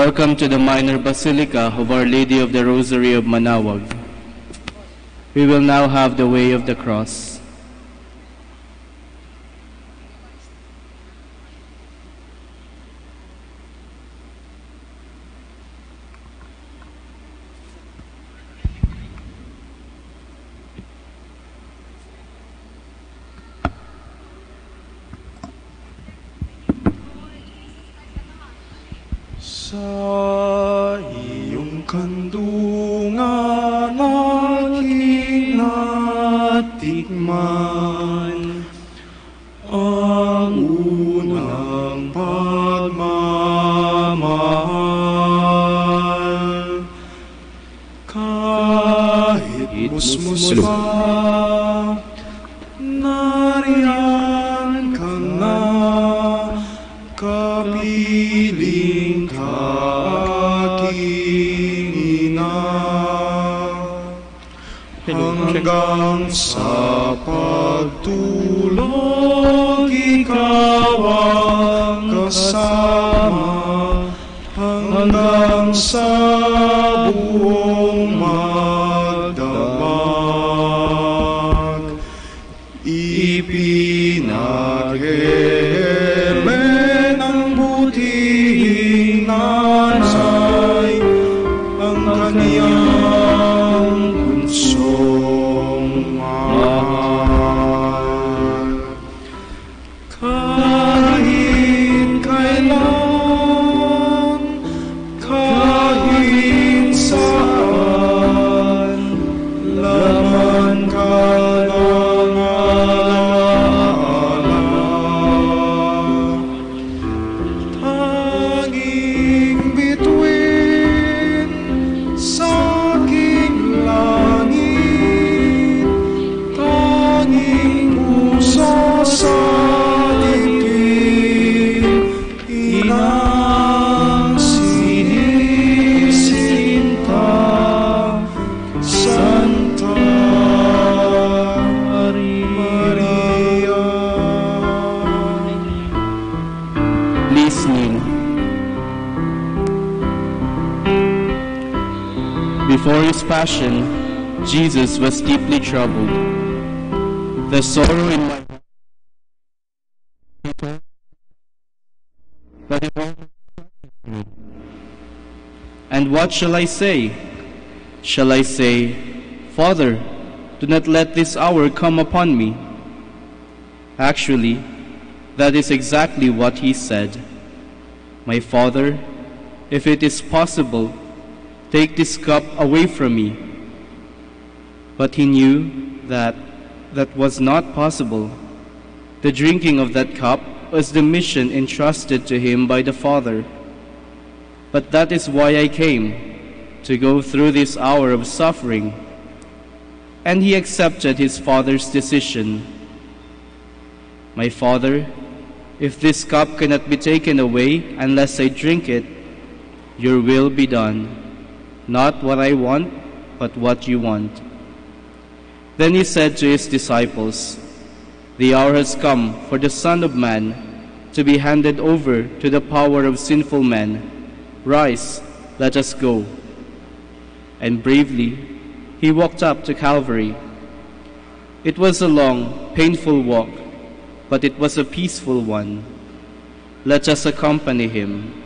Speaker 13: Welcome to the Minor Basilica of Our Lady of the Rosary of Manaoag. We will now have the Way of the Cross.
Speaker 14: Sa iyong kandungan aking natikman ang unang pagmamahal. Kahit musmus pa, nariyan ka na, kapiling aking ina, hanggang sa pagtulog ikaw ang kasama, hanggang sa buong magdamag, ipinag-ele ng butihing nanay ang kaniyang punsong mahal. Kahit kailan, kahit saan, laman ka ng alaala. Tanging bituin sa aking langit, tanging puso sa dibdib, inang sinisinta, Santa Maria.
Speaker 13: Please kneel. Before his passion, Jesus was deeply troubled. The sorrow in my heart, but it won't me. And what shall I say? Shall I say, Father, do not let this hour come upon me? Actually, that is exactly what he said. My Father, if it is possible, take this cup away from me. But he knew that that was not possible. The drinking of that cup was the mission entrusted to him by the Father. But that is why I came, to go through this hour of suffering. And he accepted his Father's decision. My Father, if this cup cannot be taken away unless I drink it, your will be done. Not what I want, but what you want. Then he said to his disciples, the hour has come for the Son of Man to be handed over to the power of sinful men. Rise, let us go. And bravely he walked up to Calvary. It was a long, painful walk, but it was a peaceful one. Let us accompany him.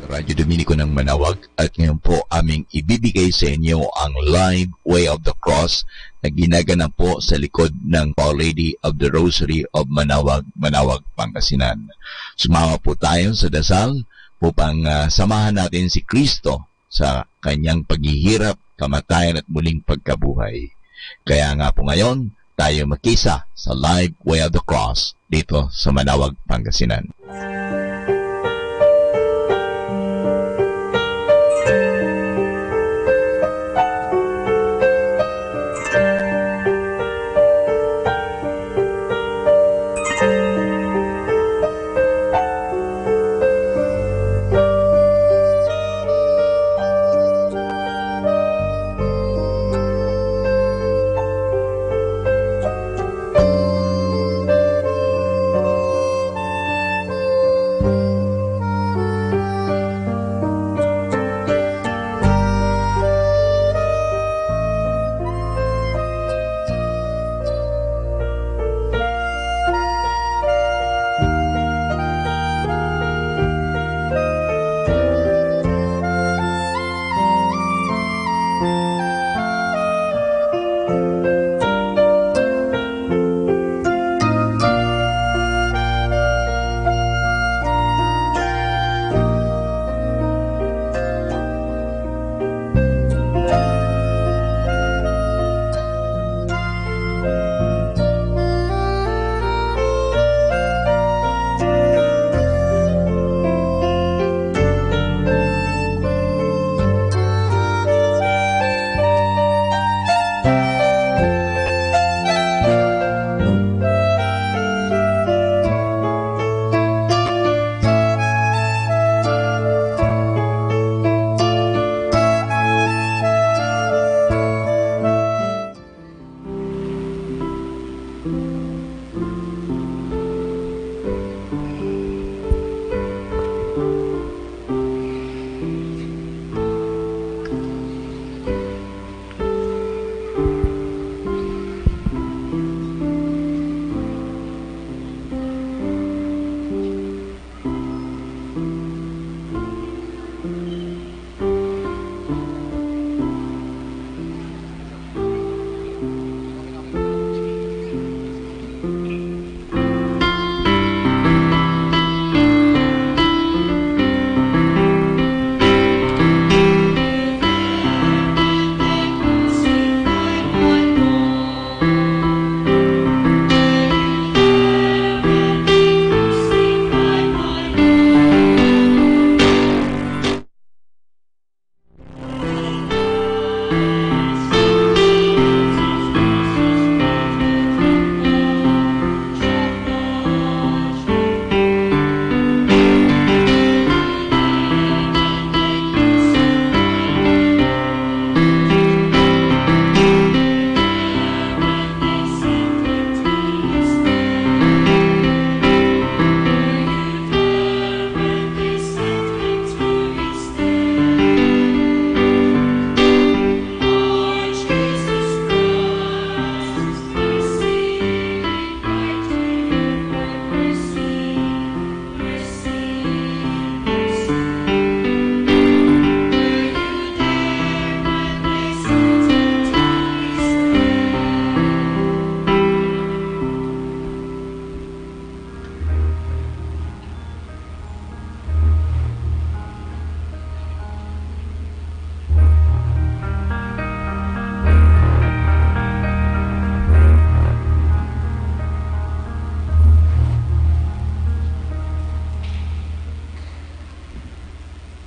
Speaker 6: Radyo Dominico ng Manaoag at ngayon po aming ibibigay sa inyo ang live Way of the Cross na ginaganap po sa likod ng Our Lady of the Rosary of Manaoag, Manaoag, Pangasinan. Sumama po tayo sa dasal upang samahan natin si Kristo sa kanyang paghihirap, kamatayan at muling pagkabuhay. Kaya nga po ngayon, tayo makisa sa live Way of the Cross dito sa Manaoag, Pangasinan.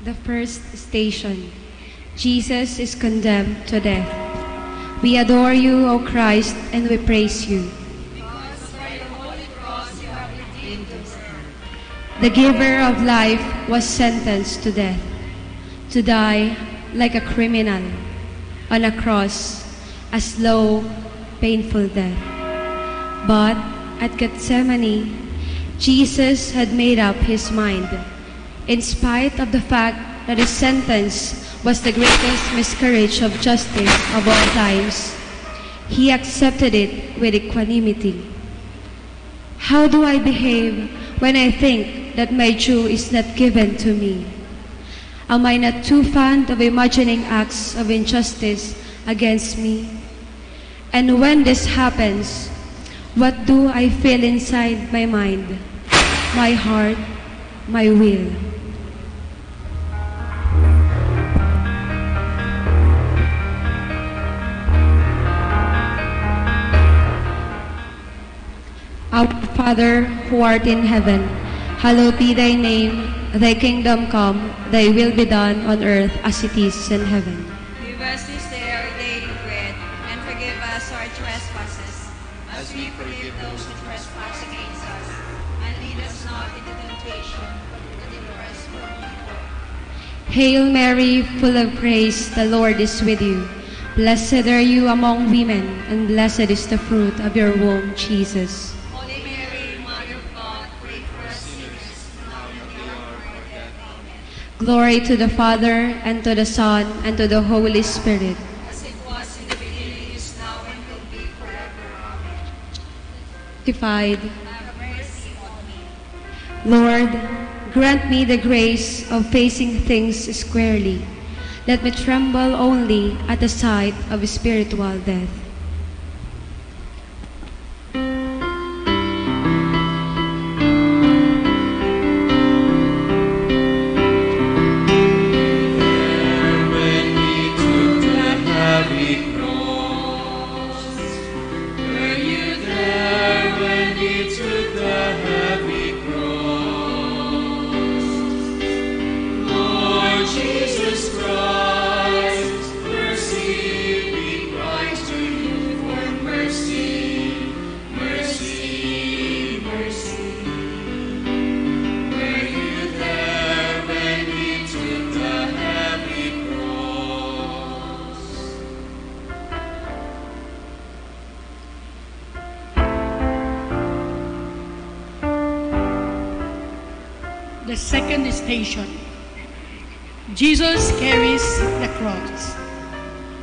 Speaker 15: The first station. Jesus is condemned to death. We adore you, O Christ, and we praise you. The giver of life was sentenced to death, to die like a criminal on a cross, a slow, painful death. But at Gethsemane, Jesus had made up his mind. In spite of the fact that his sentence was the greatest miscarriage of justice of all times, he accepted it with equanimity. How do I behave when I think that my due is not given to me? Am I not too fond of imagining acts of injustice against me? And when this happens, what do I feel inside my mind, my heart, my will? Our Father, who art in heaven, hallowed be thy name. Thy kingdom come, thy will be done on earth as it is in heaven.
Speaker 16: Give us this day our daily bread, and forgive us our trespasses, as we forgive those who trespass against us. And lead us not into temptation, but deliver us from evil.
Speaker 15: Hail Mary, full of grace, the Lord is with you. Blessed are you among women, and blessed is the fruit of your womb, Jesus. Glory to the Father, and to the Son, and to the Holy Spirit.
Speaker 16: As it was in the beginning, is now, and will be forever. Amen.
Speaker 15: Sanctified.
Speaker 16: Have mercy on me.
Speaker 15: Lord, grant me the grace of facing things squarely. Let me tremble only at the sight of spiritual death.
Speaker 17: The second station. Jesus carries the cross.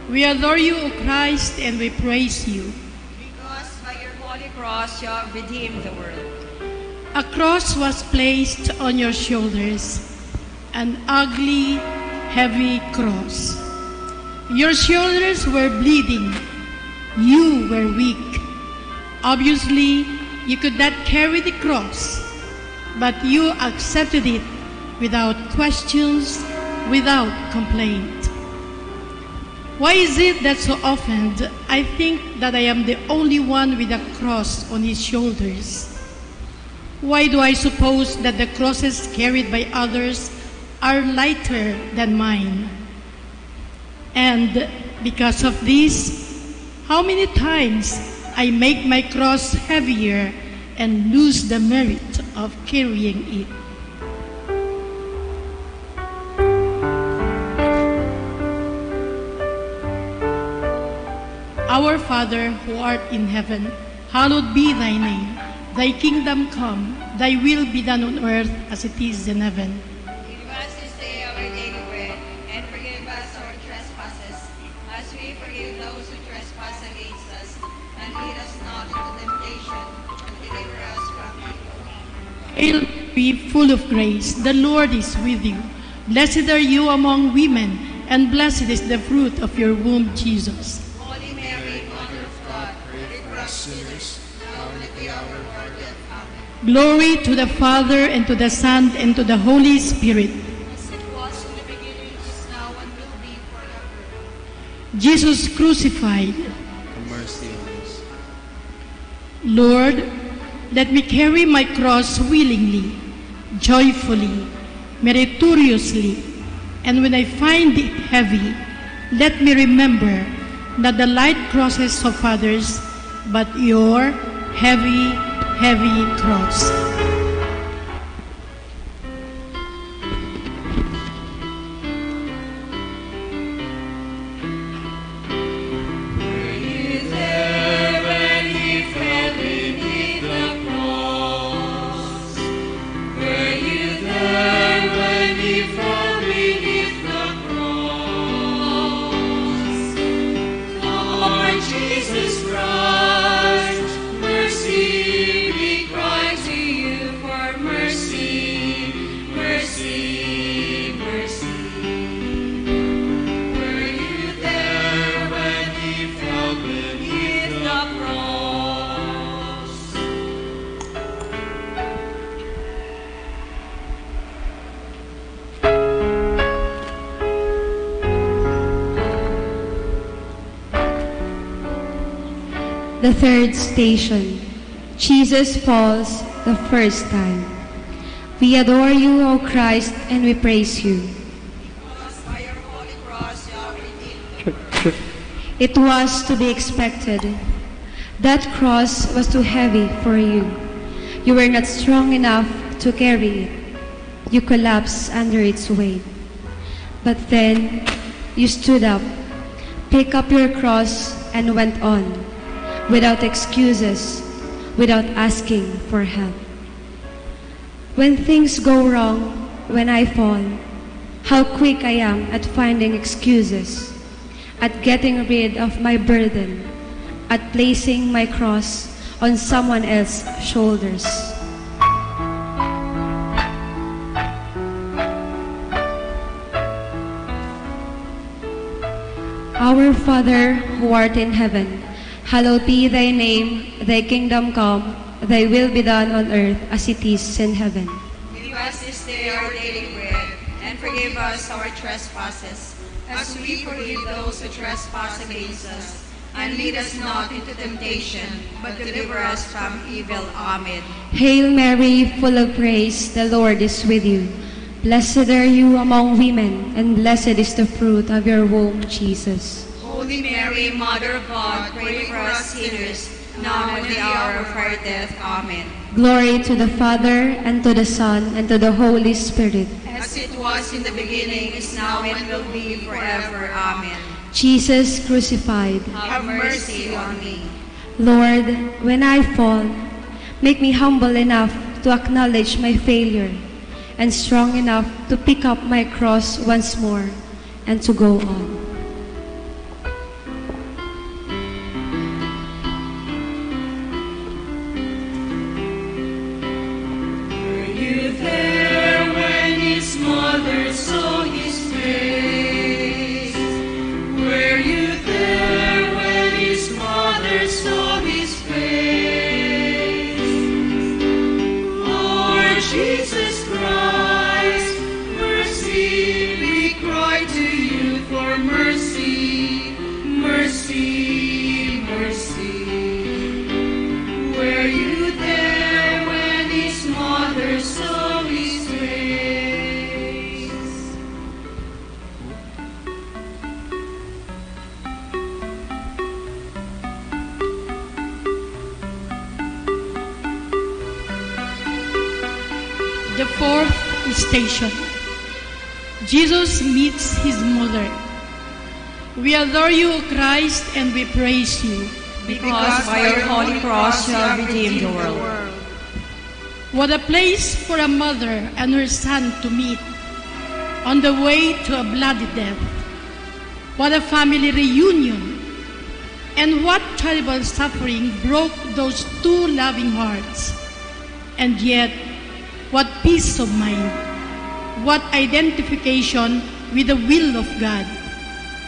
Speaker 17: We adore you, O Christ, and we praise you.
Speaker 16: Because by your holy cross you have redeemed the world.
Speaker 17: A cross was placed on your shoulders, an ugly, heavy cross. Your shoulders were bleeding. You were weak. Obviously, you could not carry the cross, but you accepted it without questions, without complaint. Why is it that so often I think that I am the only one with a cross on his shoulders? Why do I suppose that the crosses carried by others are lighter than mine? And because of this, how many times I make my cross heavier and lose the merit of carrying it. Our Father, who art in heaven, hallowed be thy name. Thy kingdom come, thy will be done on earth as it is in heaven.
Speaker 16: Give us this day our daily bread, and forgive us our trespasses, as we forgive those who trespass against us. And lead us not into temptation, but deliver us from evil.
Speaker 17: Hail Mary, full of grace, the Lord is with you. Blessed are you among women, and blessed is the fruit of your womb, Jesus.
Speaker 16: Holy Mary, Mother of God, pray for us sinners, now and at the hour of our death. Amen.
Speaker 17: Glory to the Father, and to the Son, and to the Holy Spirit.
Speaker 16: As it was in the beginning, is now, and will be forever.
Speaker 17: Jesus crucified.
Speaker 18: Have mercy on us.
Speaker 17: Lord, let me carry my cross willingly, joyfully, meritoriously, And when I find it heavy, let me remember not the light crosses of others, but your heavy, heavy cross.
Speaker 15: The third station. Jesus falls the first time. We adore you, O Christ, and we praise you. It was to be expected. That cross was too heavy for you. You were not strong enough to carry it. You collapsed under its weight. But then you stood up, picked up your cross, and went on, without excuses, without asking for help. When things go wrong, when I fall, how quick I am at finding excuses, at getting rid of my burden, at placing my cross on someone else's shoulders. Our Father, who art in heaven, hallowed be thy name, thy kingdom come, thy will be done on earth as it is in heaven.
Speaker 16: Give us this day our daily bread, and forgive us our trespasses, as we forgive those who trespass against us. And lead us not into temptation, but deliver us from evil. Amen.
Speaker 15: Hail Mary, full of grace, the Lord is with you. Blessed are you among women, and blessed is the fruit of your womb, Jesus.
Speaker 16: Holy Mary, Mother of God, pray for us sinners, now and at the hour of our death. Amen.
Speaker 15: Glory to the Father, and to the Son, and to the Holy Spirit.
Speaker 16: As it was in the beginning, is now, and will be forever. Amen.
Speaker 15: Jesus crucified,
Speaker 16: have mercy on me.
Speaker 15: Lord, when I fall, make me humble enough to acknowledge my failure, and strong enough to pick up my cross once more and to go on.
Speaker 3: Were you there when his mother saw his face? Were you there when his mother saw his face? Lord Jesus Christ, mercy, we cry to you for mercy, mercy, mercy. Were you there when his mother saw his face?
Speaker 17: The fourth station. Jesus meets his mother. We adore you, O Christ, and we praise you.
Speaker 16: Because by your holy cross you have redeemed the world.
Speaker 17: What a place for a mother and her son to meet on the way to a bloody death. What a family reunion. And what terrible suffering broke those two loving hearts. And yet, what peace of mind. What identification with the will of God.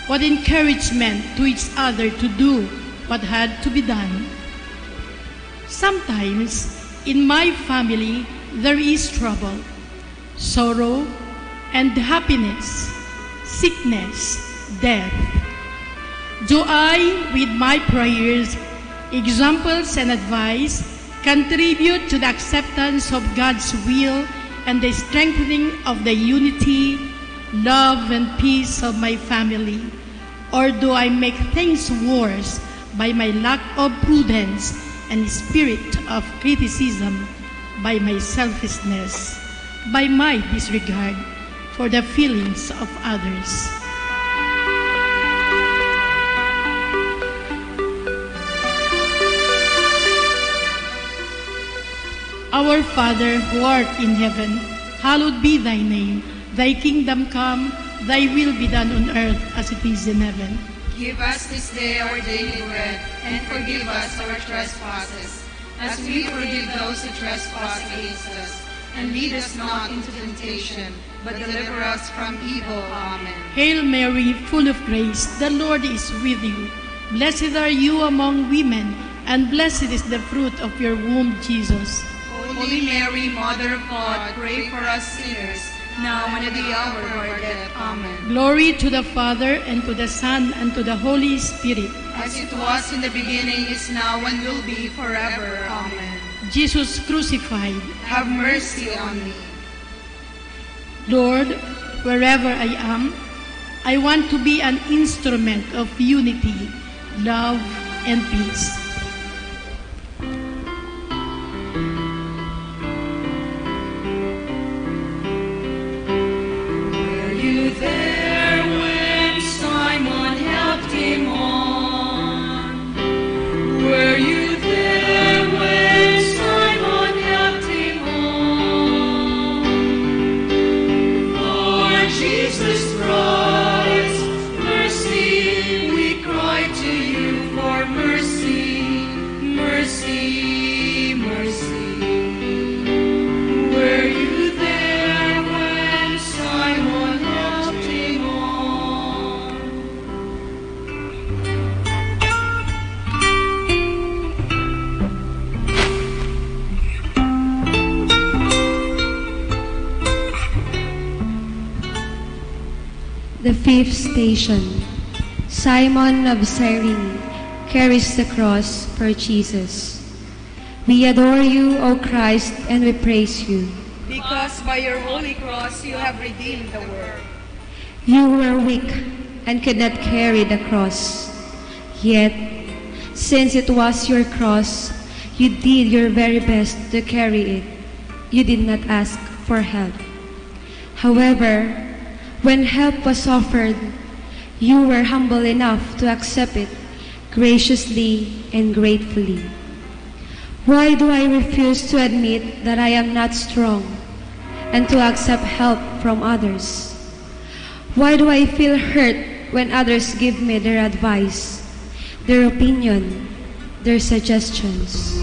Speaker 17: What encouragement to each other to do what had to be done. Sometimes, in my family, there is trouble, sorrow, and happiness, sickness, death. Do I, with my prayers, examples, and advice, contribute to the acceptance of God's will and the strengthening of the unity love and peace of my family? Or do I make things worse by my lack of prudence and spirit of criticism, by my selfishness, by my disregard for the feelings of others? Our Father, who art in heaven, hallowed be thy name. Thy kingdom come, thy will be done on earth as it is in heaven.
Speaker 16: Give us this day our daily bread, and forgive us our trespasses, as we forgive those who trespass against us. And lead us not into temptation, but deliver us from evil. Amen.
Speaker 17: Hail Mary, full of grace, the Lord is with you. Blessed are you among women, and blessed is the fruit of your womb, Jesus.
Speaker 16: Holy Mary, Mother of God, pray for us sinners, now and at the hour of our death. Amen.
Speaker 17: Glory to the Father, and to the Son, and to the Holy Spirit.
Speaker 16: As it was in the beginning, is now, and will be forever. Amen.
Speaker 17: Jesus crucified,
Speaker 16: have mercy on me.
Speaker 17: Lord, wherever I am, I want to be an instrument of unity, love, and peace.
Speaker 15: The fifth station. Simon of Cyrene carries the cross for Jesus. We adore you, O Christ, and we praise you.
Speaker 16: Because by your holy cross you have redeemed the world.
Speaker 15: You were weak and could not carry the cross. Yet, since it was your cross, you did your very best to carry it. You did not ask for help. However, when help was offered, you were humble enough to accept it graciously and gratefully. Why do I refuse to admit that I am not strong and to accept help from others? Why do I feel hurt when others give me their advice, their opinion, their suggestions?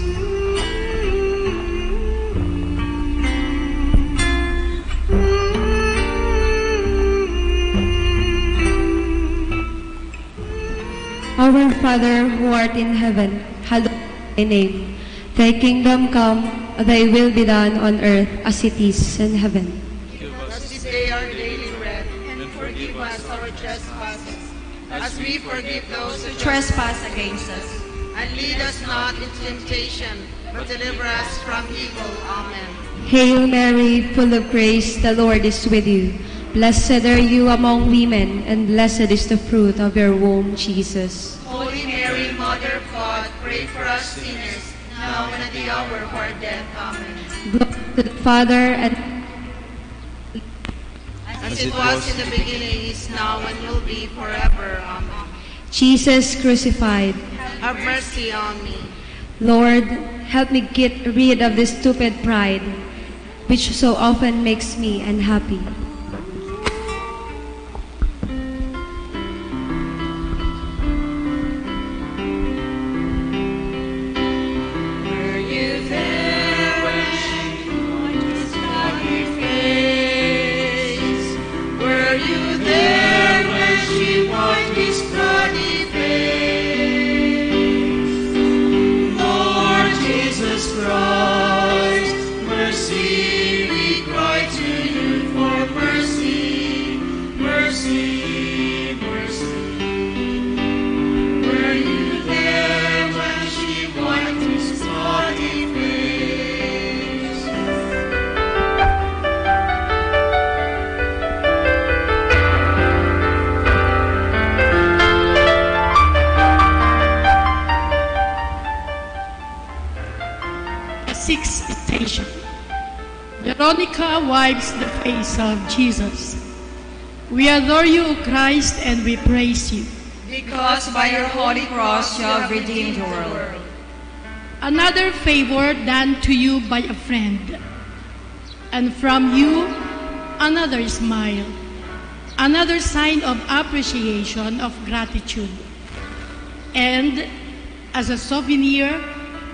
Speaker 15: Our Father who art in heaven, hallowed be thy name. Thy kingdom come, thy will be done on earth as it is in heaven.
Speaker 16: Give us this day our daily bread, and forgive us our trespasses, as we forgive those who trespass against us. And lead us not into temptation, but deliver us from evil. Amen.
Speaker 15: Hail Mary, full of grace, the Lord is with you. Blessed are you among women, and blessed is the fruit of your womb, Jesus.
Speaker 16: Holy Mary, Mother of God, pray for us sinners, now and at the hour of our death. Amen.
Speaker 15: Glory to the Father, and
Speaker 16: as it was in the beginning, is now, and will be forever. Amen.
Speaker 15: Jesus crucified.
Speaker 16: Have mercy on me.
Speaker 15: Lord, help me get rid of this stupid pride, which so often makes me unhappy.
Speaker 17: Veronica wipes the face of Jesus. We adore you, O Christ, and we praise you.
Speaker 16: Because by your holy cross you have redeemed the world.
Speaker 17: Another favor done to you by a friend, and from you, another smile, another sign of appreciation, of gratitude. And as a souvenir,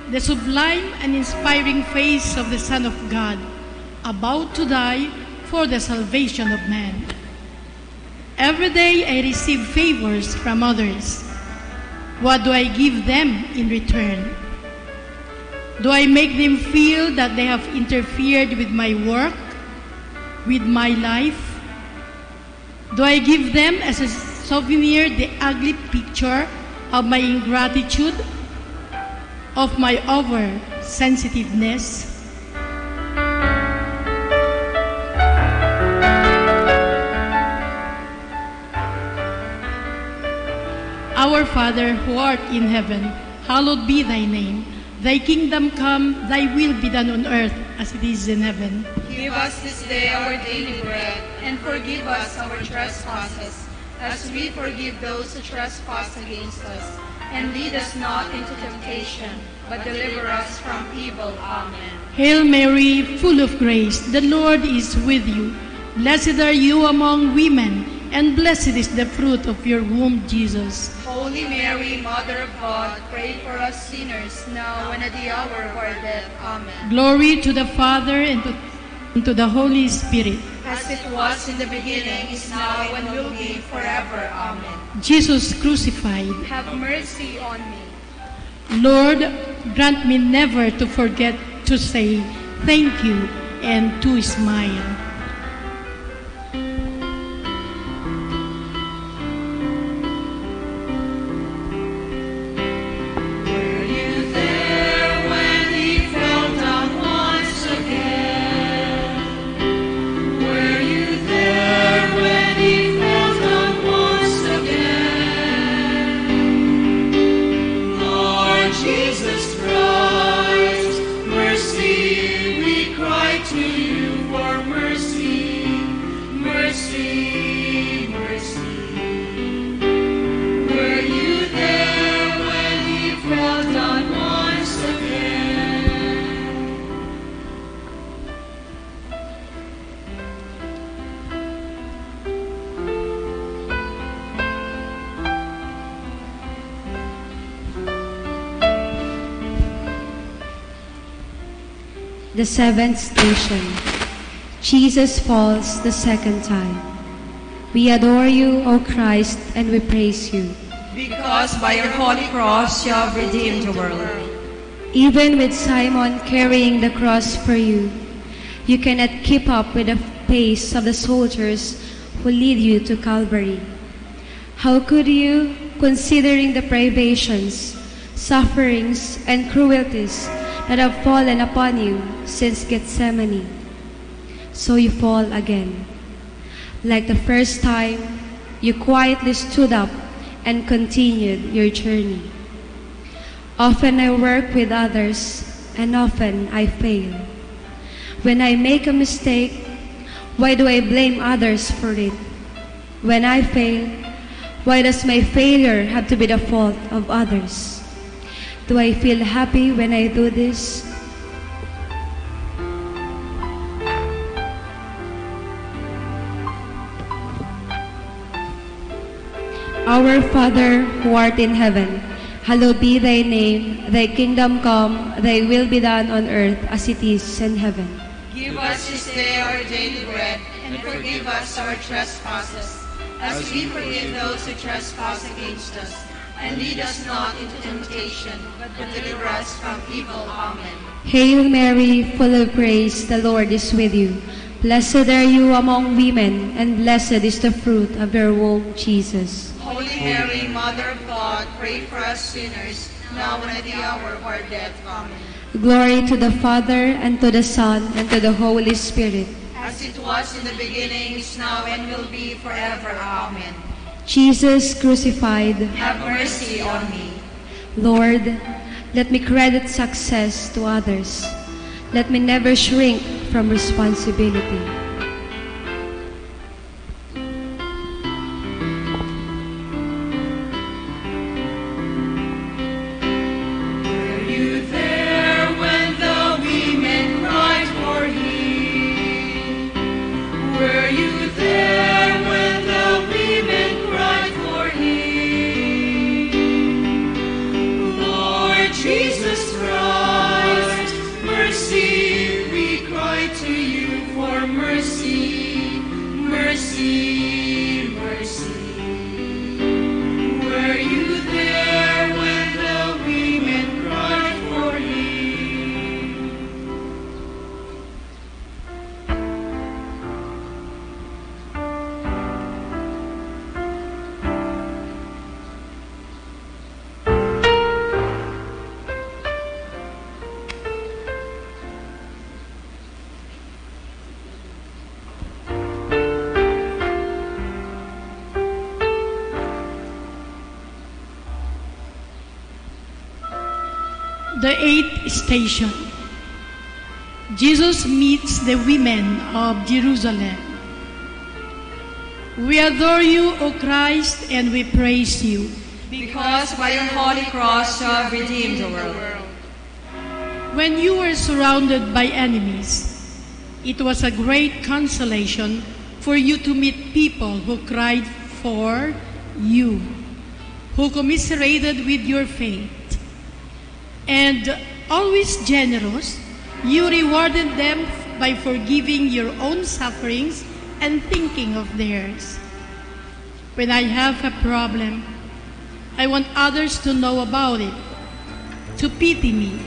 Speaker 17: the sublime and inspiring face of the Son of God, about to die for the salvation of man. Every day I receive favors from others. What do I give them in return? Do I make them feel that they have interfered with my work, with my life? Do I give them as a souvenir the ugly picture of my ingratitude, of my oversensitiveness? Our Father, who art in heaven, hallowed be thy name. Thy kingdom come, thy will be done on earth as it is in heaven.
Speaker 16: Give us this day our daily bread, and forgive us our trespasses, as we forgive those who trespass against us. And lead us not into temptation, but deliver us from evil. Amen.
Speaker 17: Hail Mary, full of grace, the Lord is with you. Blessed are you among women, and blessed is the fruit of your womb, Jesus.
Speaker 16: Holy Mary, Mother of God, pray for us sinners, now and at the hour of our death. Amen.
Speaker 17: Glory to the Father, and to the Holy Spirit.
Speaker 16: As it was in the beginning, is now, and will be forever. Amen.
Speaker 17: Jesus crucified.
Speaker 16: Have mercy on me.
Speaker 17: Lord, grant me never to forget to say thank you and to smile.
Speaker 15: The seventh station. Jesus falls the second time. We adore you, O Christ, and we praise you.
Speaker 16: Because by your holy cross you have redeemed the world.
Speaker 15: Even with Simon carrying the cross for you, you cannot keep up with the pace of the soldiers who lead you to Calvary. How could you, considering the privations, sufferings, and cruelties that have fallen upon you since Gethsemane? So you fall again. Like the first time, you quietly stood up and continued your journey. Often I work with others, and often I fail. When I make a mistake, why do I blame others for it? When I fail, why does my failure have to be the fault of others? Do I feel happy when I do this? Our Father, who art in heaven, hallowed be thy name. Thy kingdom come, thy will be done on earth as it is in heaven.
Speaker 16: Give us this day our daily bread, and forgive us our trespasses, as we forgive those who trespass against us. And lead us not into temptation, but deliver us from evil. Amen.
Speaker 15: Hail Mary, full of grace, the Lord is with you. Blessed are you among women, and blessed is the fruit of your womb, Jesus.
Speaker 16: Holy Mary, Mother of God, pray for us sinners, now and at the hour of our death. Amen.
Speaker 15: Glory to the Father, and to the Son, and to the Holy Spirit.
Speaker 16: As it was in the beginning, is now, and will be forever. Amen.
Speaker 15: Jesus crucified,
Speaker 16: have mercy on me.
Speaker 15: Lord, let me credit success to others. Let me never shrink from responsibility.
Speaker 17: The eighth station. Jesus meets the women of Jerusalem. We adore you, O Christ, and we praise you.
Speaker 16: Because by your holy cross you have redeemed the world.
Speaker 17: When you were surrounded by enemies, it was a great consolation for you to meet people who cried for you, who commiserated with your fate. And always generous, you rewarded them by forgiving your own sufferings and thinking of theirs. When I have a problem, I want others to know about it, to pity me.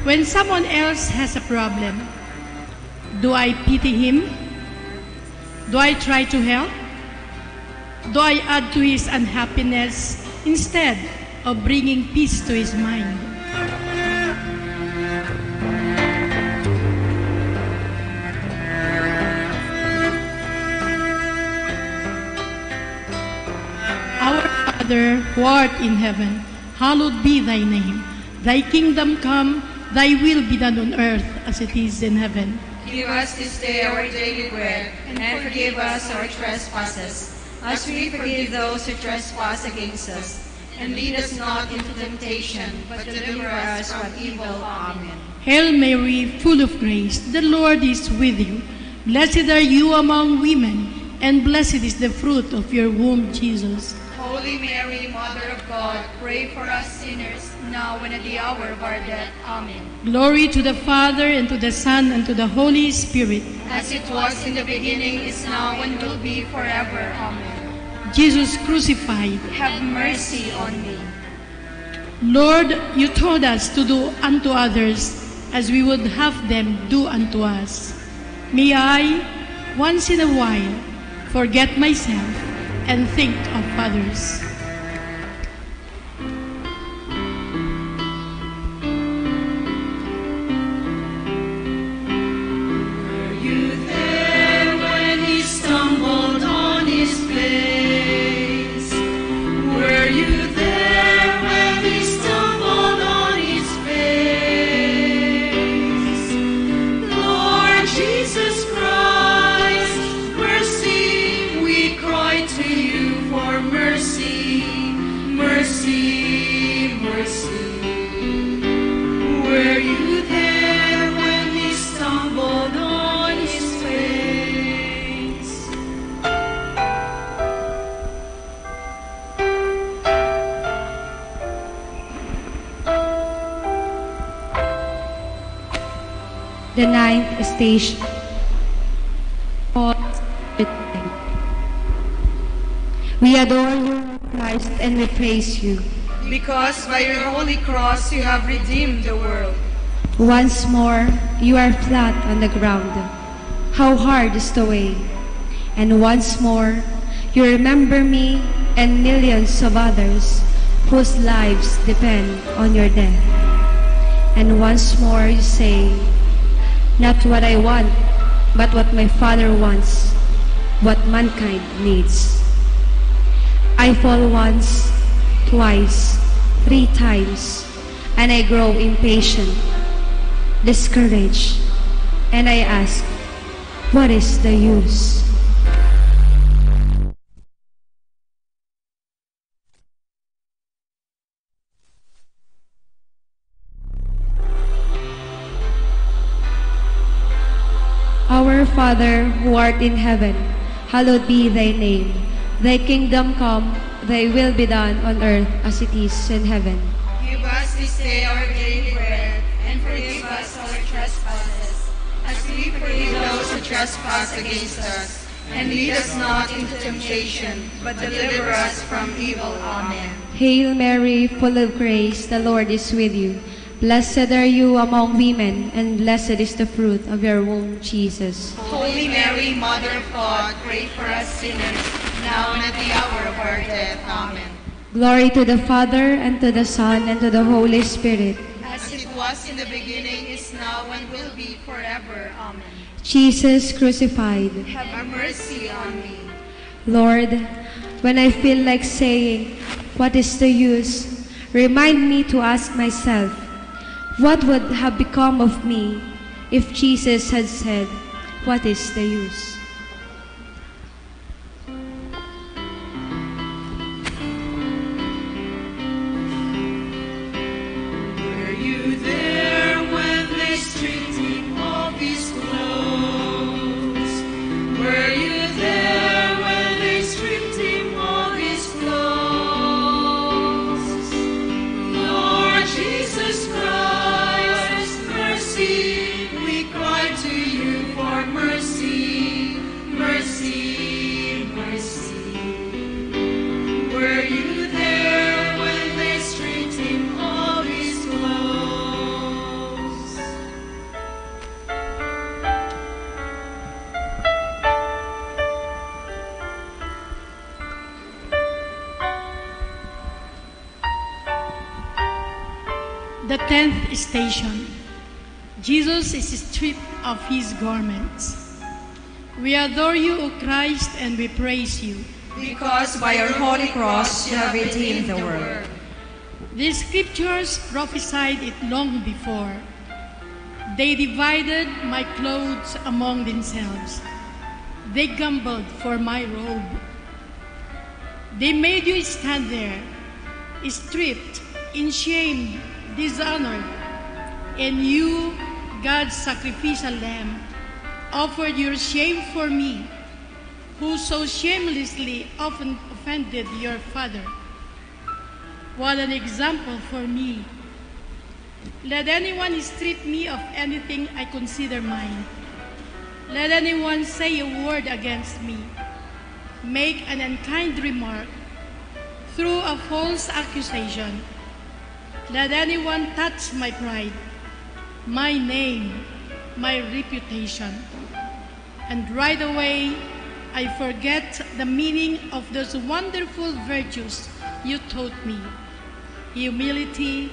Speaker 17: When someone else has a problem, do I pity him? Do I try to help? Do I add to his unhappiness instead of bringing peace to his mind? Our Father, who art in heaven, hallowed be thy name. Thy kingdom come, thy will be done on earth as it is in heaven.
Speaker 16: Give us this day our daily bread, and forgive us our trespasses, as we forgive those who trespass against us. And lead us not into temptation, but deliver us from evil. Amen.
Speaker 17: Hail Mary, full of grace, the Lord is with you. Blessed are you among women, and blessed is the fruit of your womb, Jesus.
Speaker 16: Holy Mary, Mother of God, pray for us sinners, now and at the hour of our death. Amen.
Speaker 17: Glory to the Father, and to the Son, and to the Holy Spirit.
Speaker 16: As it was in the beginning, is now, and will be forever. Amen.
Speaker 17: Jesus crucified,
Speaker 16: have mercy on me.
Speaker 17: Lord, you told us to do unto others as we would have them do unto us. May I, once in a while, forget myself and think of others.
Speaker 3: Were you there when he stumbled on his face? Were you there when he stumbled on his face? Lord Jesus Christ, mercy, we cry to you for mercy, mercy, mercy. Were you there when he stumbled on his face?
Speaker 15: The ninth station. We adore you, Christ, and we praise you.
Speaker 16: Because by your holy cross you have redeemed the world.
Speaker 15: Once more, you are flat on the ground. How hard is the way. And once more, you remember me and millions of others whose lives depend on your death. And once more you say, not what I want, but what my Father wants, what mankind needs. I fall once, twice, 3 times, and I grow impatient. discouraged, and I ask, what is the use? Our Father, who art in heaven, hallowed be thy name. Thy kingdom come, thy will be done on earth as it is in heaven.
Speaker 16: Give us this day our daily bread, and forgive us our trespasses, as we forgive those who trespass against us. And lead us not into temptation, but deliver us from evil. Amen.
Speaker 15: Hail Mary, full of grace, the Lord is with you. Blessed are you among women, and blessed is the fruit of your womb, Jesus.
Speaker 16: Holy Mary, Mother of God, pray for us sinners, now and at the hour of our death. Amen.
Speaker 15: Glory to the Father, and to the Son, and to the Holy Spirit.
Speaker 16: As it was in the beginning, is now, and will be forever. Amen.
Speaker 15: Jesus crucified.
Speaker 16: Have mercy on me.
Speaker 15: Lord, when I feel like saying, what is the use? Remind me to ask myself, what would have become of me if Jesus had said, what is the use?
Speaker 3: Were you there when they stripped him of his clothes? Were you there when they stripped him of his clothes? Lord Jesus Christ, mercy, we cry to you for mercy, mercy, mercy. Were you there when they stripped him of his clothes?
Speaker 17: The 10th station. Jesus is stripped of his garments. We adore you, O Christ, and we praise you.
Speaker 16: Because by your holy cross you have redeemed the world.
Speaker 17: The scriptures prophesied it long before. They divided my clothes among themselves. They gambled for my robe. They made you stand there, stripped, in shame, dishonored. And you, God's sacrificial lamb, offered your shame for me, who so shamelessly often offended your Father. What an example for me. Let anyone strip me of anything I consider mine. Let anyone say a word against me, make an unkind remark, through a false accusation. Let anyone touch my pride, my name, my reputation. And right away, I forget the meaning of those wonderful virtues you taught me: humility,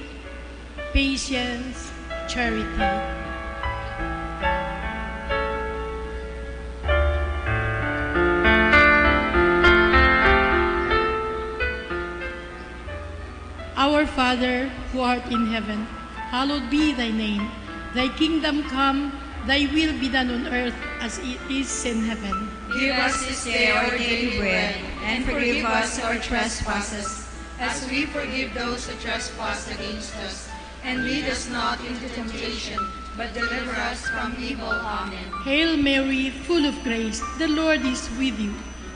Speaker 17: patience, charity. Our Father, who art in heaven, hallowed be thy name. Thy kingdom come, thy will be done on earth as it is in heaven.
Speaker 16: Give us this day our daily bread, and forgive us our trespasses, as we forgive those who trespass against us. And lead us not into temptation, but deliver us from evil. Amen.
Speaker 17: Hail Mary, full of grace, the Lord is with you.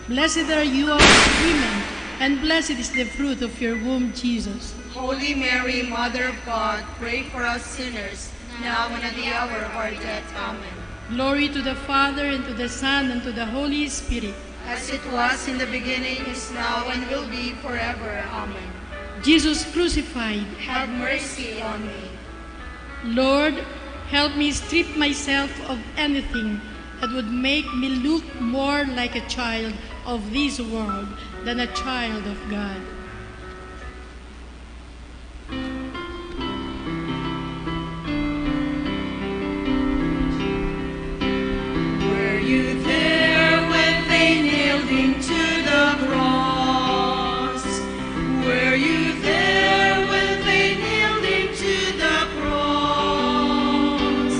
Speaker 17: Blessed are you among women, and blessed is the fruit of your womb, Jesus.
Speaker 16: Holy Mary, Mother of God, pray for us sinners, now and at the hour of our death. Amen.
Speaker 17: Glory to the Father, and to the Son, and to the Holy Spirit.
Speaker 16: As it was in the beginning, is now, and will be forever. Amen.
Speaker 17: Jesus crucified,
Speaker 16: have mercy on me.
Speaker 17: Lord, help me strip myself of anything that would make me look more like a child of this world than a child of God.
Speaker 3: Were you there when they nailed him to the cross? Were you there when they nailed him to the cross?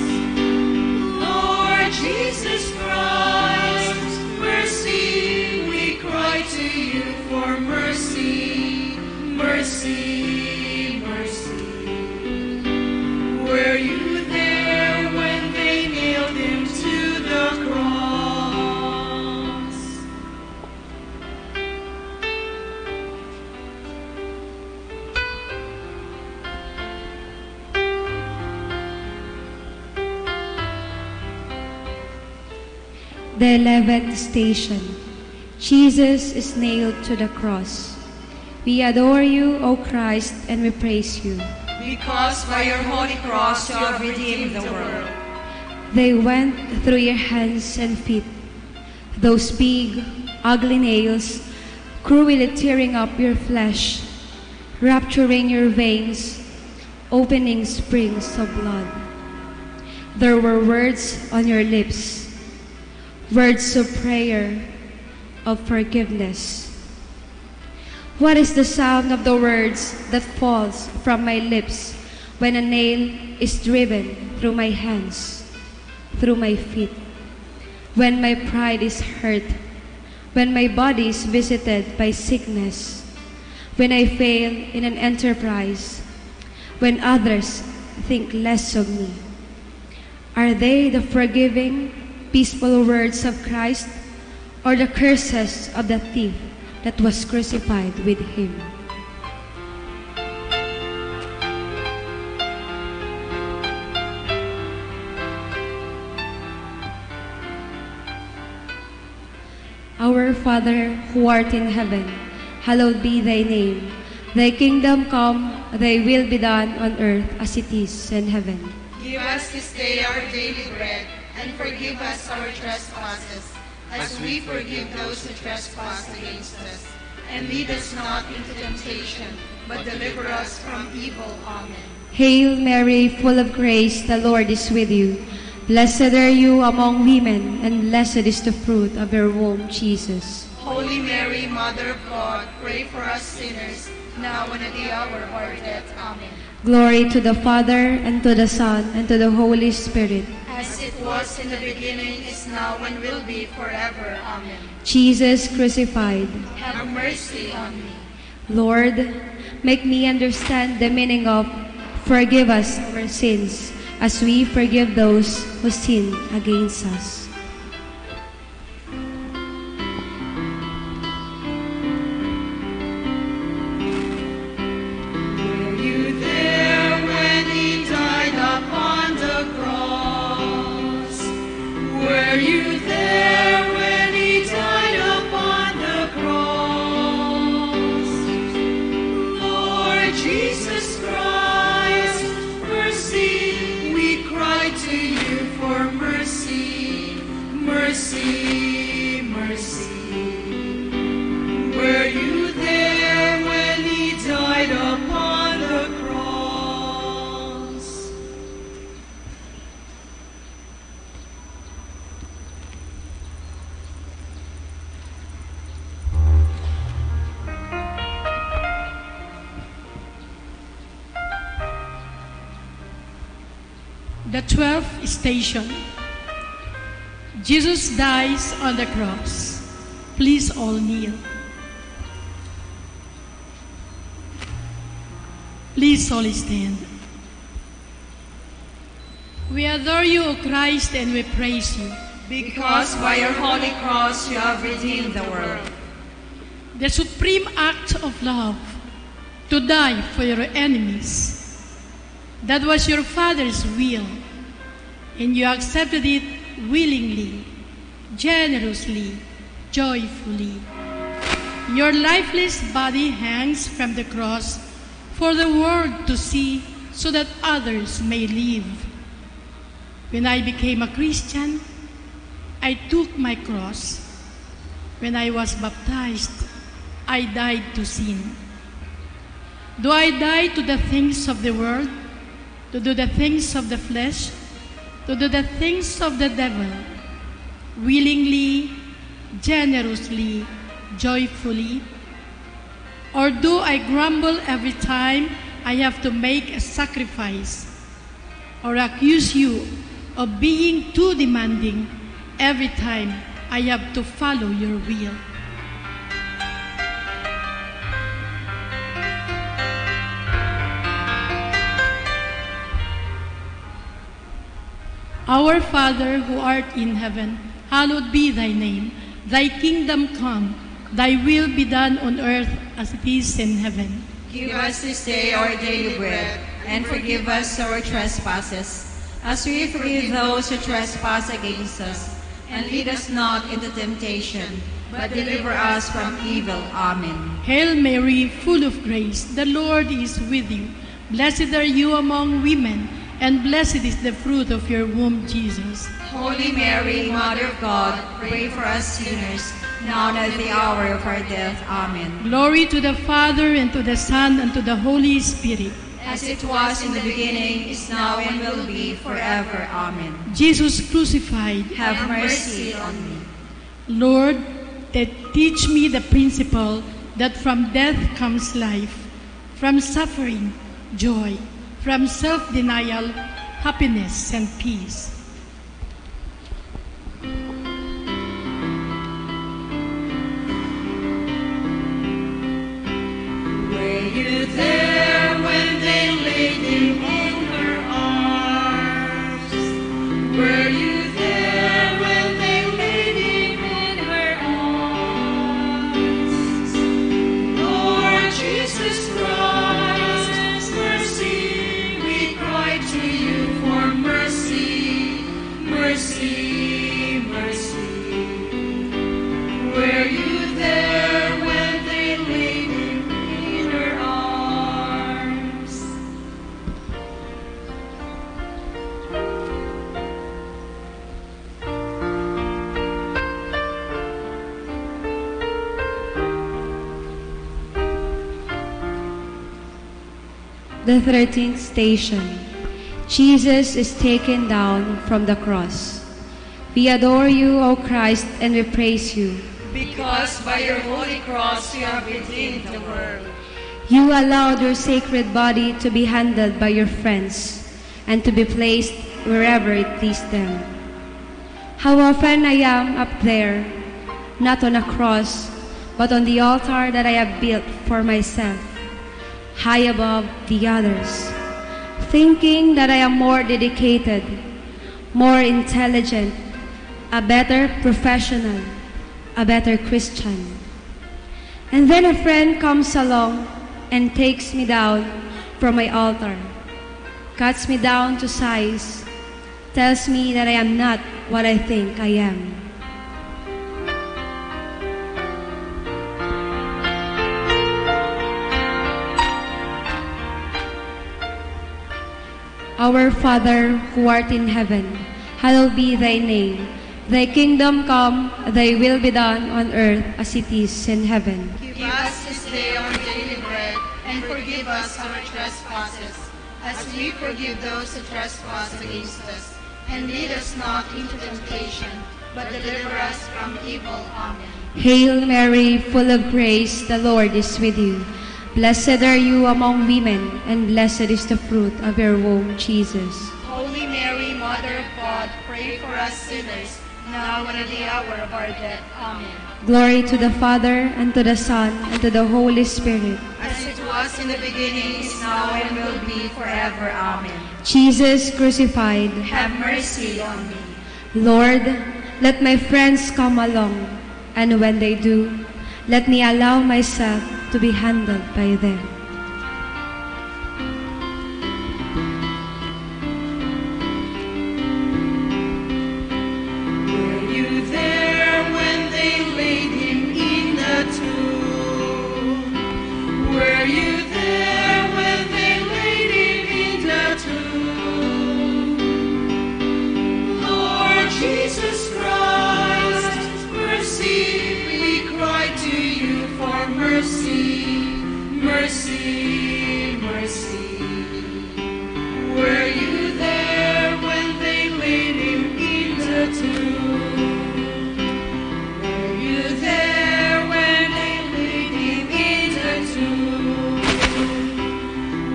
Speaker 15: The 11th station. Jesus is nailed to the cross. We adore you, O Christ, and we praise you.
Speaker 16: Because by your holy cross you have redeemed the world.
Speaker 15: They went through your hands and feet, those big, ugly nails, cruelly tearing up your flesh, rupturing your veins, opening springs of blood. There were words on your lips, words of prayer, of forgiveness. What is the sound of the words that falls from my lips when a nail is driven through my hands, through my feet? When my pride is hurt, when my body is visited by sickness, when I fail in an enterprise, when others think less of me? Are they the forgiving, peaceful words of Christ, or the curses of the thief that was crucified with him? Our Father, who art in heaven, hallowed be thy name. Thy kingdom come, thy will be done on earth as it is in heaven.
Speaker 16: Give us this day our daily bread, and forgive us our trespasses, as we forgive those who trespass against us. And lead us not into temptation, but deliver us from evil. Amen.
Speaker 15: Hail Mary, full of grace, the Lord is with you. Blessed are you among women, and blessed is the fruit of your womb, Jesus.
Speaker 16: Holy Mary, Mother of God, pray for us sinners, now and at the hour of our death. Amen.
Speaker 15: Glory to the Father, and to the Son, and to the Holy Spirit.
Speaker 16: As it was in the beginning, is now, and will be forever. Amen.
Speaker 15: Jesus crucified.
Speaker 16: Have mercy on me.
Speaker 15: Lord, make me understand the meaning of forgive us our sins, as we forgive those who sin against us.
Speaker 3: Were you there when he died upon the cross? Were you there when he died upon the cross? Lord Jesus Christ, mercy, we cry to you for mercy, mercy, mercy. Were you there when he died upon the cross?
Speaker 17: The 12th station. Jesus dies on the cross. Please all kneel. Please all stand. We adore you, O Christ, and we praise you.
Speaker 16: Because by your holy cross you have redeemed the world.
Speaker 17: The supreme act of love, to die for your enemies. That was your Father's will, and you accepted it willingly, generously, joyfully. Your lifeless body hangs from the cross for the world to see, so that others may live. When I became a Christian, I took my cross. When I was baptized, I died to sin. Do I die to the things of the world, to do the things of the flesh, to do the things of the devil, willingly, generously, joyfully? Or do I grumble every time I have to make a sacrifice, or accuse you of being too demanding every time I have to follow your will? Our Father who art in heaven, hallowed be thy name. Thy kingdom come, thy will be done on earth as it is in heaven.
Speaker 16: Give us this day our daily bread, and forgive us our trespasses, as we forgive those who trespass against us. and lead us not into temptation, but deliver us from evil. Amen.
Speaker 17: Hail Mary, full of grace, the Lord is with you. Blessed are you among women, and blessed is the fruit of your womb, Jesus.
Speaker 16: Holy Mary, Mother of God, pray for us sinners, now and at the hour of our death. Amen.
Speaker 17: Glory to the Father, and to the Son, and to the Holy Spirit.
Speaker 16: As it was in the beginning, is now, and will be forever. Amen.
Speaker 17: Jesus crucified,
Speaker 16: Have mercy on me.
Speaker 17: Lord, that teach me the principle that from death comes life, from suffering, joy, from self-denial, happiness and peace.
Speaker 3: Were you there when they laid him in her arms? Were you there when they laid him in her arms? Lord Jesus Christ, mercy, we cry to you for mercy, mercy, mercy. Were you there when they laid him in her arms?
Speaker 15: The 13th station. Jesus is taken down from the cross. We adore you, O Christ, and we praise you.
Speaker 16: Because by your holy cross you have redeemed the world.
Speaker 15: You allowed your sacred body to be handled by your friends and to be placed wherever it pleased them. How often I am up there, not on a cross, but on the altar that I have built for myself, high above the others, thinking that I am more dedicated, more intelligent, a better professional, a better Christian. And then a friend comes along and takes me down from my altar, cuts me down to size, tells me that I am not what I think I am. Our Father, who art in heaven, hallowed be thy name. Thy kingdom come, thy will be done on earth as it is in heaven.
Speaker 16: Give us this day our daily bread, and forgive us our trespasses, as we forgive those who trespass against us. And lead us not into temptation, but deliver us from evil. Amen.
Speaker 15: Hail Mary, full of grace, the Lord is with you. Blessed are you among women, and blessed is the fruit of your womb, Jesus.
Speaker 16: Holy Mary, Mother of God, pray for us sinners, now and at the hour of our death. Amen.
Speaker 15: Glory to the Father, and to the Son, and to the Holy Spirit.
Speaker 16: As it was in the beginning, is now, and will be forever. Amen.
Speaker 15: Jesus crucified,
Speaker 16: Have mercy on me.
Speaker 15: Lord, let my friends come along, and when they do, let me allow myself to be handled by them.
Speaker 3: Were you there when they laid him in the tomb? Were you there when they laid him in the tomb? Lord Jesus Christ, mercy, we cry to you for mercy, mercy, mercy. Were you there when they laid him in the tomb? Were you there when they laid him in the tomb?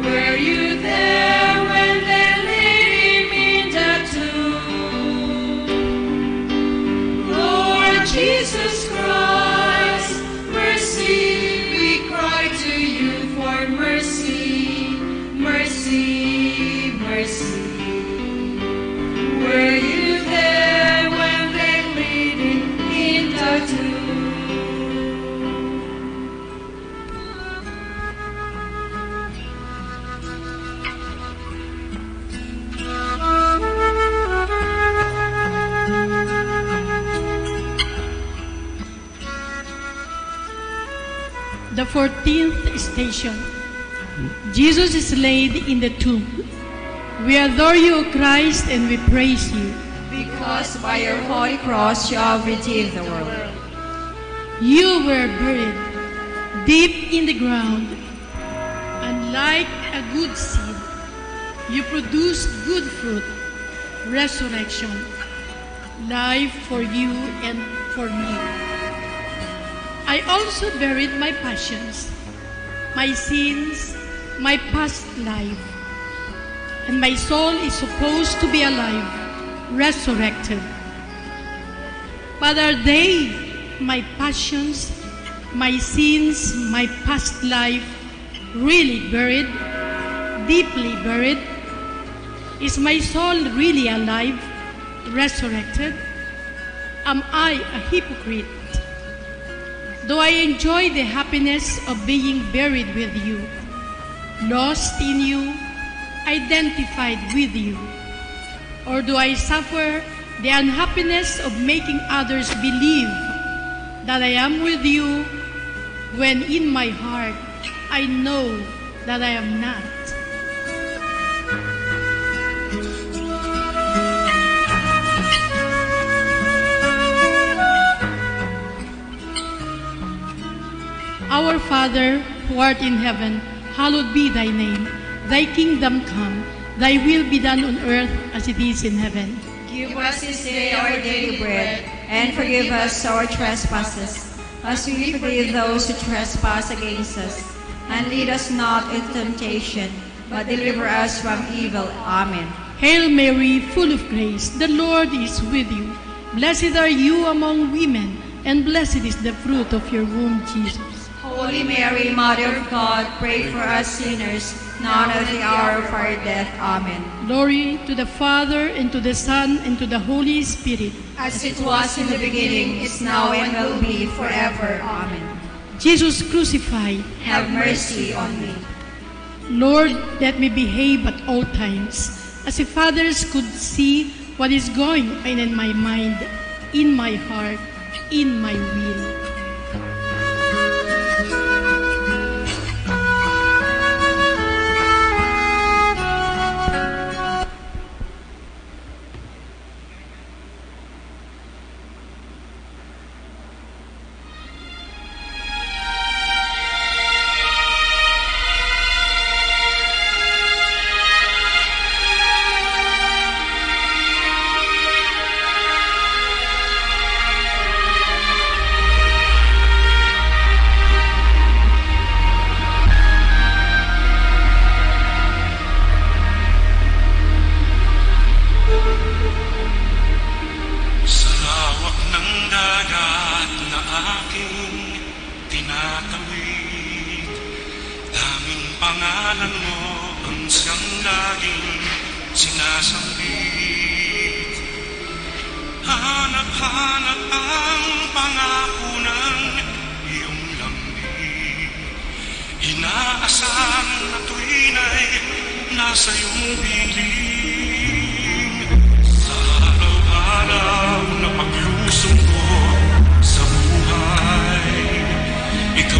Speaker 3: Were you there when they laid him in the tomb? Lord Jesus Christ, mercy, we cry
Speaker 17: The 14th station. Jesus is laid in the tomb. We adore you, O Christ, and we praise you.
Speaker 16: Because by your holy cross you have redeemed the world.
Speaker 17: You were buried deep in the ground, and like a good seed, you produced good fruit, resurrection, life for you and for me. I also buried my passions, my sins, my past life, and my soul is supposed to be alive, resurrected. But are they, my passions, my sins, my past life, really buried, deeply buried? Is my soul really alive, resurrected? Am I a hypocrite? Do I enjoy the happiness of being buried with you, lost in you, identified with you? Or do I suffer the unhappiness of making others believe that I am with you when in my heart I know that I am not? Our Father, who art in heaven, hallowed be thy name. Thy kingdom come, thy will be done on earth as it is in heaven.
Speaker 16: Give us this day our daily bread, and forgive us our trespasses, as we forgive those who trespass against us. And lead us not into temptation, but deliver us from evil. Amen.
Speaker 17: Hail Mary, full of grace, the Lord is with you. Blessed are you among women, and blessed is the fruit of your womb, Jesus.
Speaker 16: Holy Mary, Mother of God, pray for us sinners, now and at the hour of our death. Amen.
Speaker 17: Glory to the Father, and to the Son, and to the Holy Spirit.
Speaker 16: As it was in the beginning, is now, and will be forever. Amen.
Speaker 17: Jesus crucified,
Speaker 16: have mercy on me.
Speaker 17: Lord, let me behave at all times, as if others could see what is going on in my mind, in my heart, in my will.
Speaker 14: Hanap-hanap ang pangako ng iyong lambing. Inaasam na tuwina'y nasa iyong piling. Sa araw-araw na paglusong ko sa buhay, ikaw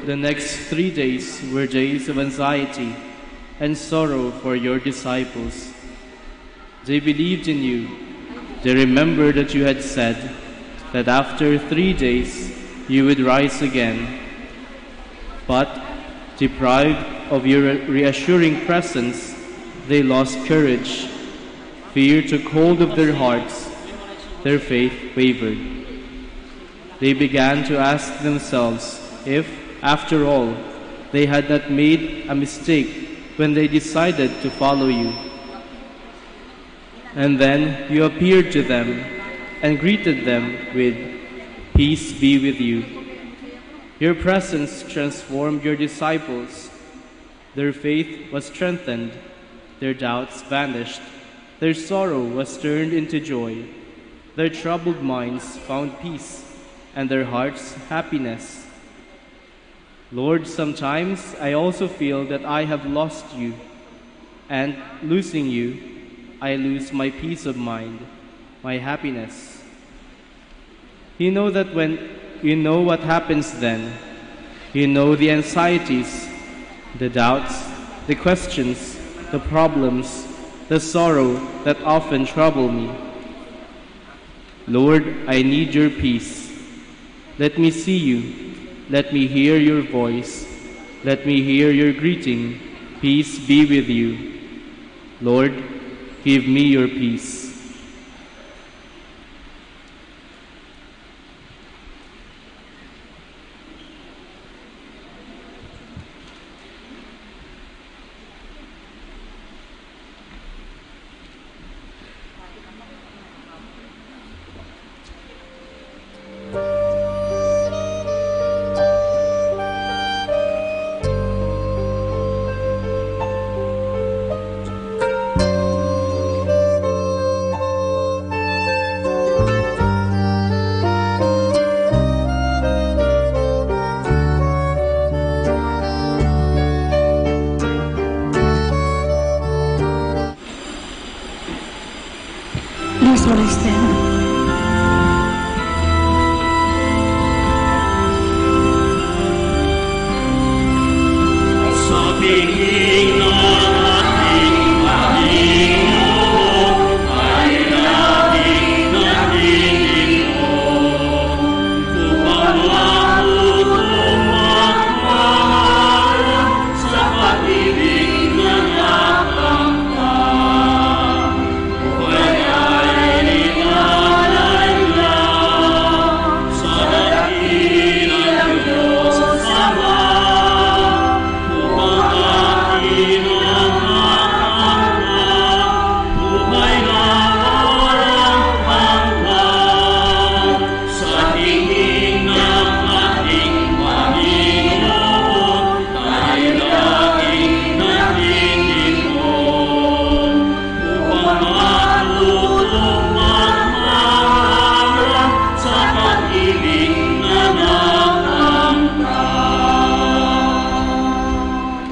Speaker 13: the next 3 days were days of anxiety and sorrow for your disciples. They believed in you. They remembered that you had said that after 3 days you would rise again. But, deprived of your reassuring presence, they lost courage. Fear took hold of their hearts. Their faith wavered. They began to ask themselves if, after all, they had not made a mistake when they decided to follow you. And then you appeared to them and greeted them with, "Peace be with you." Your presence transformed your disciples. Their faith was strengthened, their doubts vanished, their sorrow was turned into joy, their troubled minds found peace, and their hearts happiness. Lord, sometimes I also feel that I have lost you, and losing you, I lose my peace of mind, my happiness. You know that when you know what happens then, you know the anxieties, the doubts, the questions, the problems, the sorrow that often trouble me. Lord, I need your peace. Let me see you. Let me hear your voice. Let me hear your greeting. Peace be with you. Lord, give me your peace.
Speaker 17: Please will stand.
Speaker 3: Sa pingin ng ating Panginoon ay laging naglilingkod upang matutong magmahal sa pag-ibig na nakangkang. Buhay ay ialay lang sa dakilang Diyos Ama.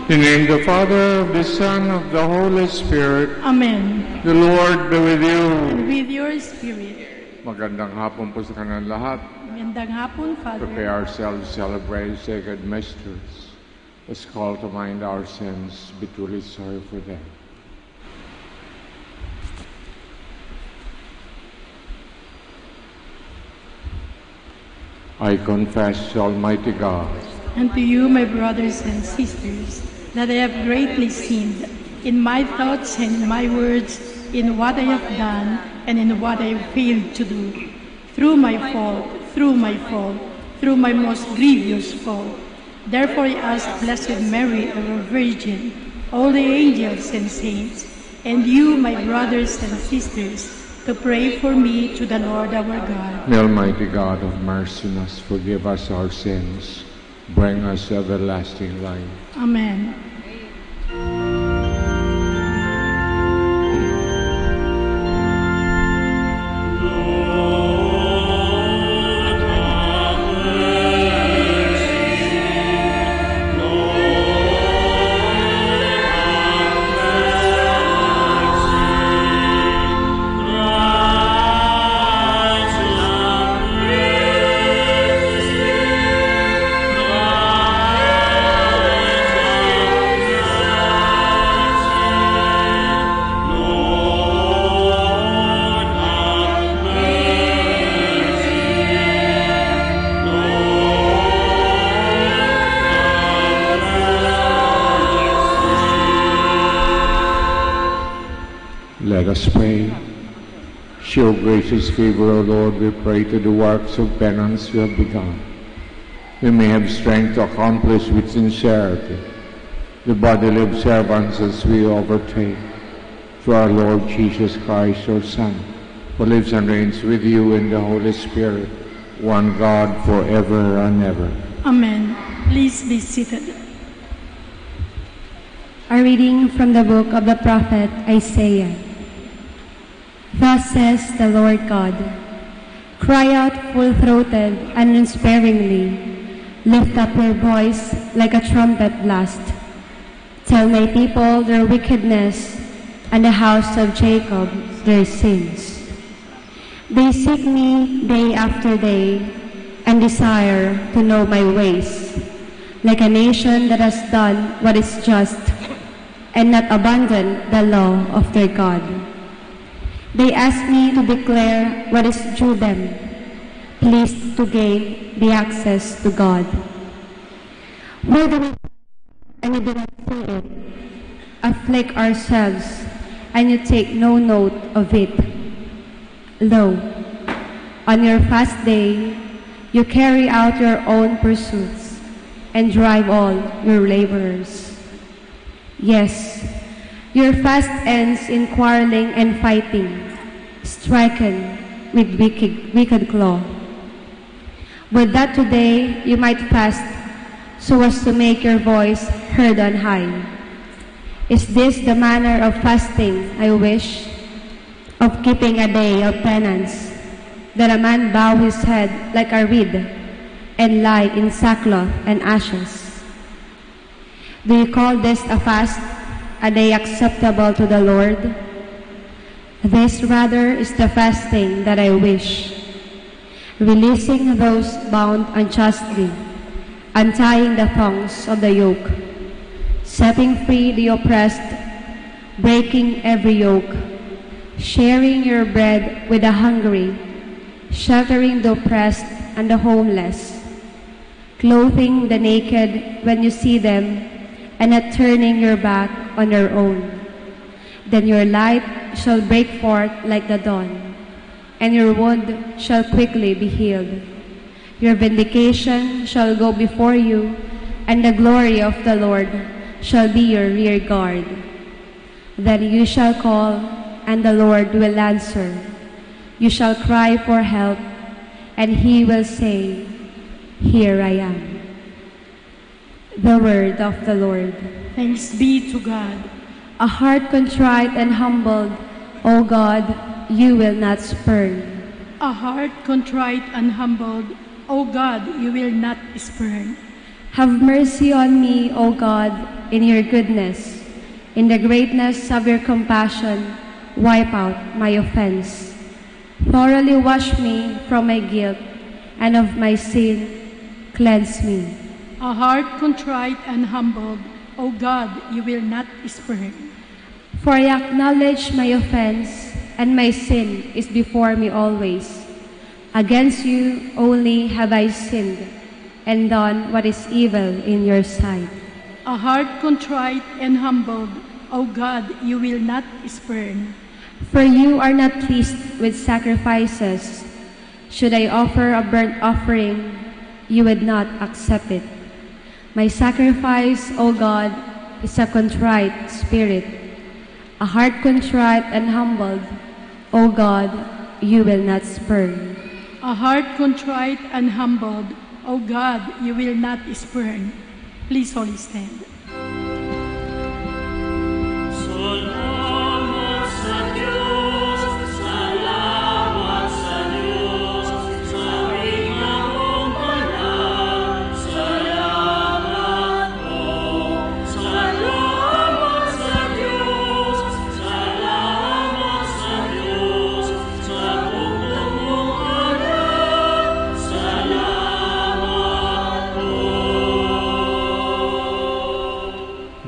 Speaker 19: In the name of the Father, of the Son, of the Holy Spirit.
Speaker 17: Amen.
Speaker 19: The Lord be with you.
Speaker 17: And with your spirit.
Speaker 19: Magandang hapon po sa kanilang lahat.
Speaker 17: Magandang hapon, Father.
Speaker 19: Prepare ourselves to celebrate sacred mysteries. Let's call to mind our sins, be truly sorry for them. I confess to Almighty God
Speaker 17: And to you, my brothers and sisters, that I have greatly sinned in my thoughts and in my words, in what I have done and in what I have failed to do. Through my fault, through my most grievous fault. Therefore I ask Blessed Mary, our Virgin, all the angels and saints, and you, my brothers and sisters, to pray for me to the Lord our God.
Speaker 19: May Almighty God of merciness forgive us our sins, bring us everlasting life.
Speaker 17: Amen.
Speaker 3: Lord,
Speaker 19: Let us pray. Show gracious favor, O Lord, we pray, to the works of penance we have begun. We may have strength to accomplish with sincerity the bodily observances we overtake. Through our Lord Jesus Christ, your Son, who lives and reigns with you in the Holy Spirit, one God, forever and ever.
Speaker 17: Amen. Please be seated.
Speaker 15: A reading from the book of the prophet Isaiah. Thus says the Lord God, cry out full-throated and unsparingly, lift up your voice like a trumpet blast. Tell my people their wickedness, and the house of Jacob their sins. They seek me day after day, and desire to know my ways, like a nation that has done what is just, and not abandoned the law of their God. They ask me to declare what is due them, pleased to gain the access to God. Where do we and you do not see it? Afflict ourselves, and you take no note of it. Lo, on your fast day, you carry out your own pursuits, and drive all your laborers. Yes, your fast ends in quarreling and fighting, stricken with wicked claw. Would that today you might fast so as to make your voice heard on high. Is this the manner of fasting I wish, of keeping a day of penance, that a man bow his head like a reed and lie in sackcloth and ashes? Do you call this a fast, a day acceptable to the Lord? This rather is the fasting that I wish, releasing those bound unjustly, untying the thongs of the yoke, setting free the oppressed, breaking every yoke, sharing your bread with the hungry, sheltering the oppressed and the homeless, clothing the naked when you see them, and not turning your back on your own. Then your light shall break forth like the dawn, and your wound shall quickly be healed. Your vindication shall go before you, and the glory of the Lord shall be your rear guard. Then you shall call, and the Lord will answer. You shall cry for help, and he will say, Here I am. The word of the Lord.
Speaker 17: Thanks be to God.
Speaker 15: A heart contrite and humbled, O God, you will not spurn.
Speaker 17: A heart contrite and humbled, O God, you will not spurn.
Speaker 15: Have mercy on me, O God, in your goodness. In the greatness of your compassion, wipe out my offense. Thoroughly wash me from my guilt, and of my sin cleanse me.
Speaker 17: A heart contrite and humbled, O God, you will not spurn.
Speaker 15: For I acknowledge my offense, and my sin is before me always. Against you only have I sinned, and done what is evil in your sight.
Speaker 17: A heart contrite and humbled, O God, you will not spurn.
Speaker 15: For you are not pleased with sacrifices. Should I offer a burnt offering, you would not accept it. My sacrifice, O God, is a contrite spirit. A heart contrite and humbled, O God, you will not spurn.
Speaker 17: A heart contrite and humbled, O God, you will not spurn. Please all stand.
Speaker 3: Salamat sa Diyos, salamat sa Diyos, sa ringaong panahon, salamat po. Salamat sa Diyos, salamat sa Diyos, sa bugtong mong anak, salamat po.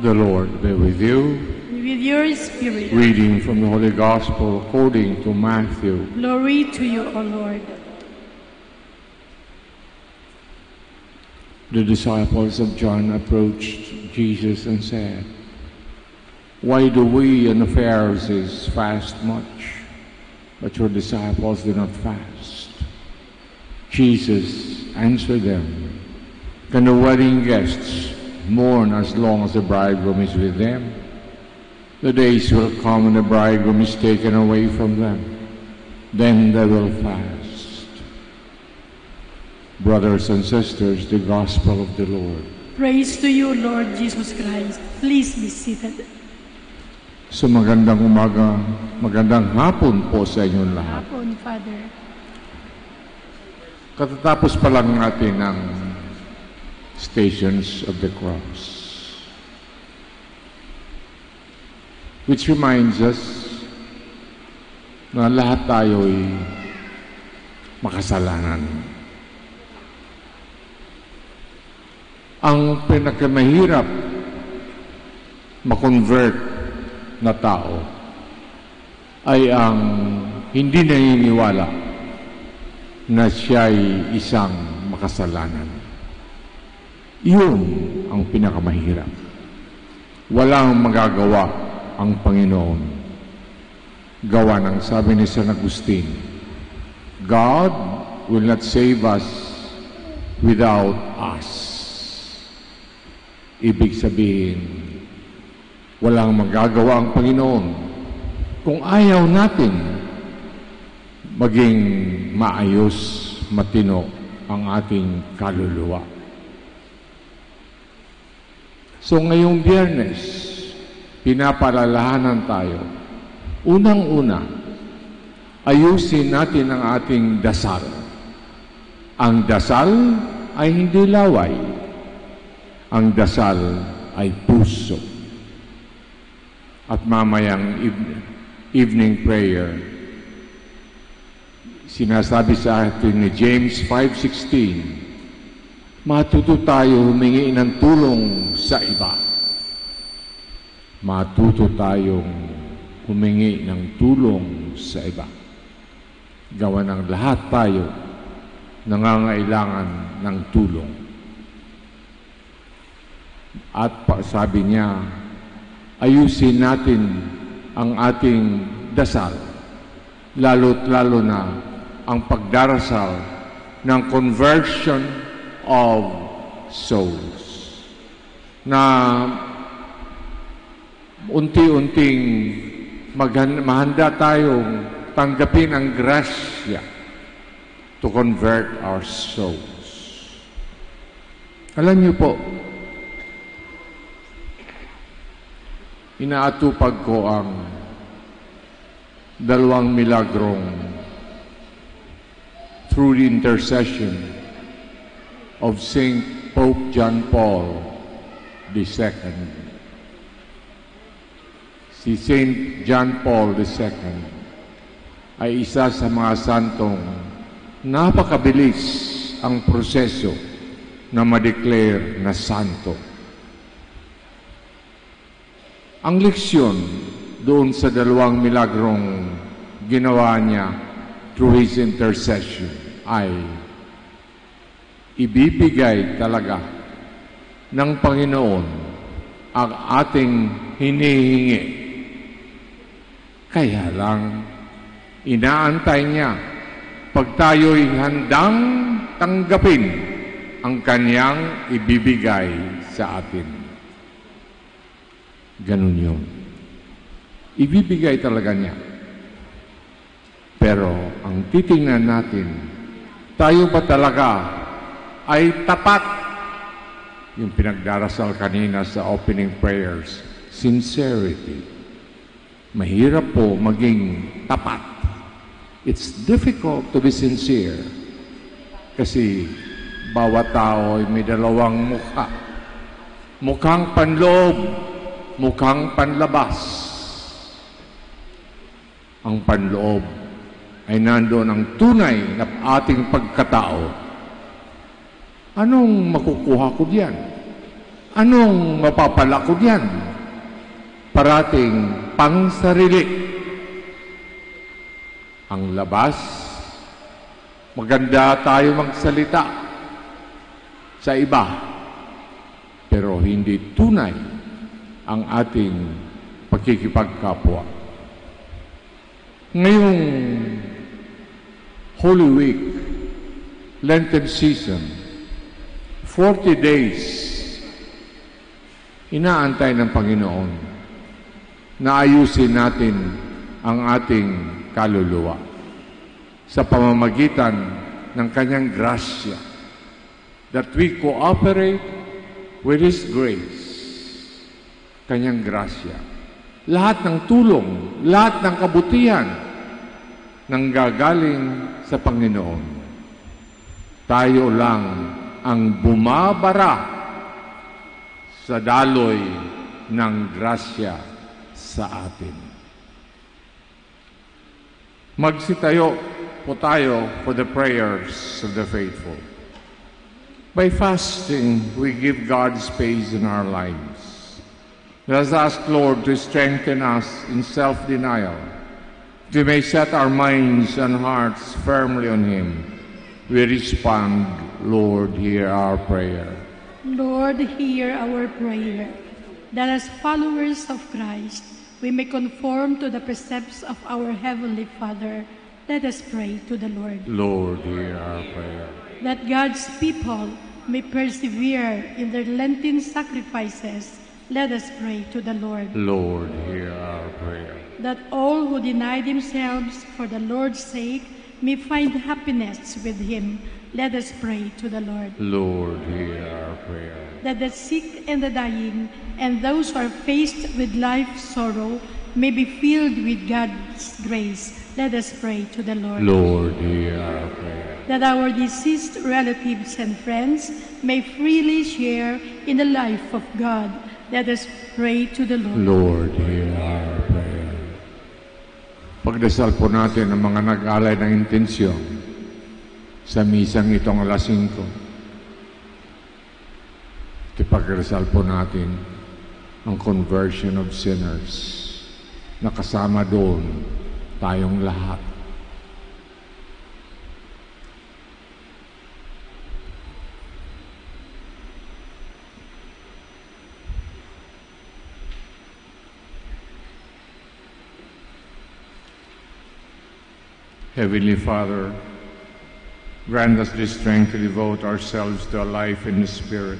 Speaker 19: The Lord be with you.
Speaker 17: With your spirit.
Speaker 19: Reading from the Holy Gospel according to Matthew.
Speaker 17: Glory to you, O Lord.
Speaker 19: The disciples of John approached Jesus and said, Why do we and the Pharisees fast much, but your disciples do not fast? Jesus answered them, can the wedding guests mourn as long as the bridegroom is with them? The days will come when the bridegroom is taken away from them. Then they will fast. Brothers and sisters, the gospel of the Lord.
Speaker 17: Praise to you, Lord Jesus Christ. Please be seated.
Speaker 19: So magandang umaga, magandang hapon po sa inyong lahat.
Speaker 17: Hapon, Father.
Speaker 19: Katatapos pa lang natin ng Stations of the Cross, which reminds us na lahat tayo'y makasalanan. Ang pinakamahirap makonvert na tao ay ang hindi naniniwala na siya'y isang makasalanan. Yun ang pinakamahirap. Walang magagawa ang Panginoon. Gawa ng sabi ni San Agustin, God will not save us without us. Ibig sabihin, walang magagawa ang Panginoon kung ayaw natin maging maayos, matino ang ating kaluluwa. So ngayong Biyernes, pinapaalalahanan tayo, unang-una, ayusin natin ang ating dasal. Ang dasal ay hindi laway. Ang dasal ay puso. At mamayang evening prayer, sinasabi sa atin ni James 5:16, matuto tayo humingi ng tulong sa iba. Matuto tayong humingi ng tulong sa iba. Gawa ng lahat tayo nangangailangan ng tulong. At sabi niya, ayusin natin ang ating dasal, lalo't-lalo na ang pagdarasal ng conversion of souls, na unti-unting mahanda tayong tanggapin ang grasya to convert our souls. Alam niyo po, inaatupag ko ang dalawang milagrong through the intercession of Saint Pope John Paul II. Si Saint John Paul II ay isa sa mga santong napakabilis ang proseso na ma-declare na santo. Ang leksyon doon sa dalawang milagrong ginawa niya through his intercession ay ibibigay talaga ng Panginoon ang ating hinihingi. Kaya lang, inaantay niya pag tayo'y handang tanggapin ang kanyang ibibigay sa atin. Ganun yun. Ibibigay talaga niya. Pero ang titingnan natin, tayo ba talaga ay tapat? Yung pinagdarasal kanina sa opening prayers, sincerity. Mahirap po maging tapat. It's difficult to be sincere. Kasi bawat tao ay may dalawang mukha. Mukhang panloob, mukhang panlabas. Ang panloob ay nandoon ang tunay na ating pagkatao. Anong makukuha ko diyan? Anong mapapala ko diyan? Parating pangsarili. Ang labas, maganda tayo magsalita sa iba, pero hindi tunay ang ating pakikipagkapwa. Ngayong Holy Week, Lenten season, 40 days, inaantay ng Panginoon na ayusin natin ang ating kaluluwa sa pamamagitan ng Kanyang grasya, that we cooperate with His grace. Kanyang grasya. Lahat ng tulong, lahat ng kabutihan nanggagaling sa Panginoon. Tayo lang ang bumabara sa daloy ng grasya sa atin. Magsitayo po tayo for the prayers of the faithful. By fasting, we give God space in our lives. Let us ask Lord to strengthen us in self-denial. We may set our minds and hearts firmly on Him. We respond, Lord, hear our prayer.
Speaker 17: Lord, hear our prayer, that as followers of Christ, we may conform to the precepts of our Heavenly Father. Let us pray to the Lord.
Speaker 19: Lord, hear our prayer.
Speaker 17: That God's people may persevere in their Lenten sacrifices. Let us pray to the Lord.
Speaker 19: Lord, hear our prayer.
Speaker 17: That all who deny themselves for the Lord's sake may find happiness with Him. Let us pray to the Lord.
Speaker 19: Lord, hear our prayer.
Speaker 17: That the sick and the dying and those who are faced with life's sorrow may be filled with God's grace. Let us pray to the Lord.
Speaker 19: Lord, hear our prayer.
Speaker 17: That our deceased relatives and friends may freely share in the life of God. Let us pray to the Lord.
Speaker 19: Lord, hear our prayer. Pagdasal po natin ang mga nag-alay ng intensyon sa misang itong alas 5. Ipagdasal po natin ang conversion of sinners. Nakasama doon tayong lahat. Heavenly Father, grant us the strength to devote ourselves to a life in the Spirit.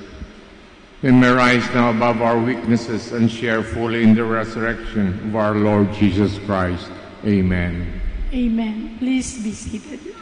Speaker 19: We may rise now above our weaknesses and share fully in the resurrection of our Lord Jesus Christ. Amen.
Speaker 17: Amen. Please be seated.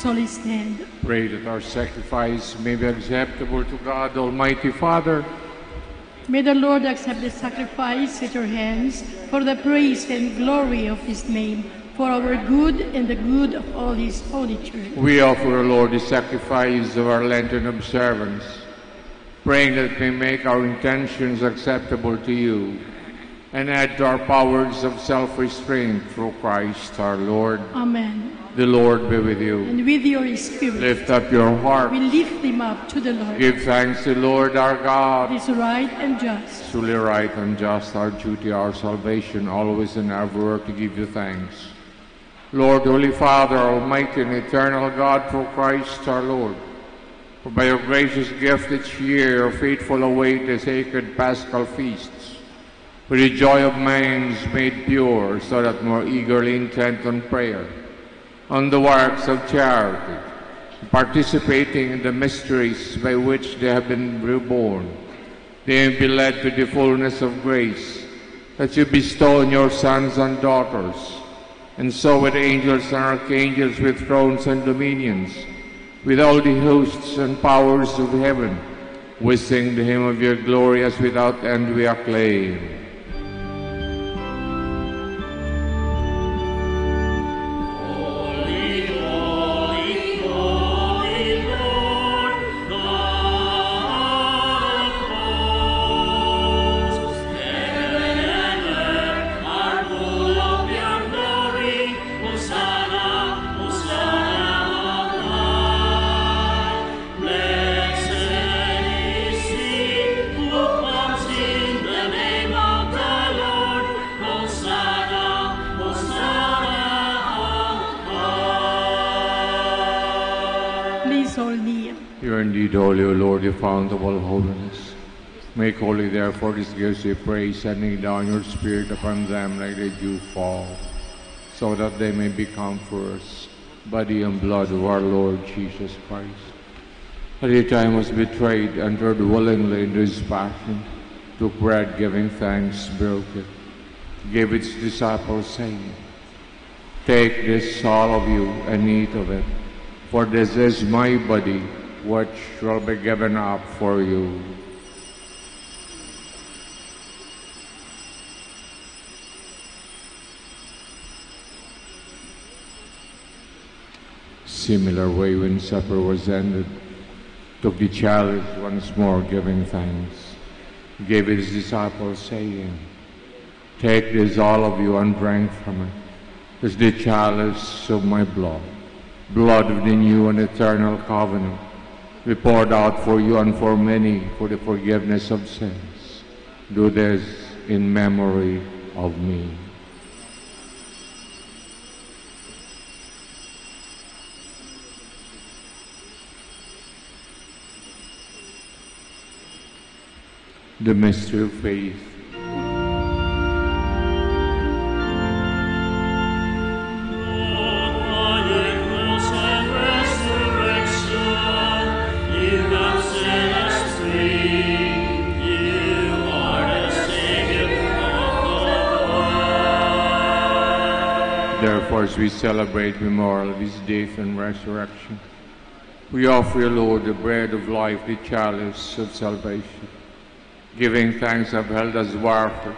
Speaker 17: Please stand.
Speaker 19: Pray that our sacrifice may be acceptable to God, Almighty Father.
Speaker 17: May the Lord accept the sacrifice at your hands for the praise and glory of His name, for our good and the good of all His holy church.
Speaker 19: We offer, Lord, the sacrifice of our Lenten observance, praying that it may make our intentions acceptable to you and add to our powers of self-restraint through Christ our Lord.
Speaker 17: Amen.
Speaker 19: The Lord be with you.
Speaker 17: And with your spirit.
Speaker 19: Lift up your heart.
Speaker 17: We lift them up to the Lord.
Speaker 19: Give thanks to the Lord our God.
Speaker 17: It is right and just.
Speaker 19: Truly right and just, our duty, our salvation, always and everywhere to give you thanks. Lord, Holy Father, Almighty and eternal God, through Christ our Lord, for by your gracious gift each year your faithful await the sacred Paschal feasts, with the joy of minds made pure, so that more eagerly intent on prayer, on the works of charity, participating in the mysteries by which they have been reborn, they may be led to the fullness of grace that you bestow on your sons and daughters, and so with angels and archangels, with thrones and dominions, with all the hosts and powers of heaven, we sing the hymn of your glory as without end we acclaim. You are indeed holy, O Lord, the fount of all holiness. Make holy, therefore, these gifts, we pray, sending down your Spirit upon them like the dew fall, so that they may become for us body and blood of our Lord Jesus Christ. At the time was betrayed, entered willingly into his passion, took bread, giving thanks, broke it, gave its disciples, saying, Take this, all of you, and eat of it, for this is my body, which shall be given up for you. Similar way, when supper was ended, took the chalice once more, giving thanks, gave it his disciples, saying, Take this, all of you, and drink from it. This is the chalice of my blood, blood of the new and eternal covenant, be poured out for you and for many for the forgiveness of sins. Do this in memory of me. The mystery of faith. Therefore, as we celebrate the memorial of his death and resurrection, we offer you, Lord, the bread of life, the chalice of salvation, giving thanks have held us worthy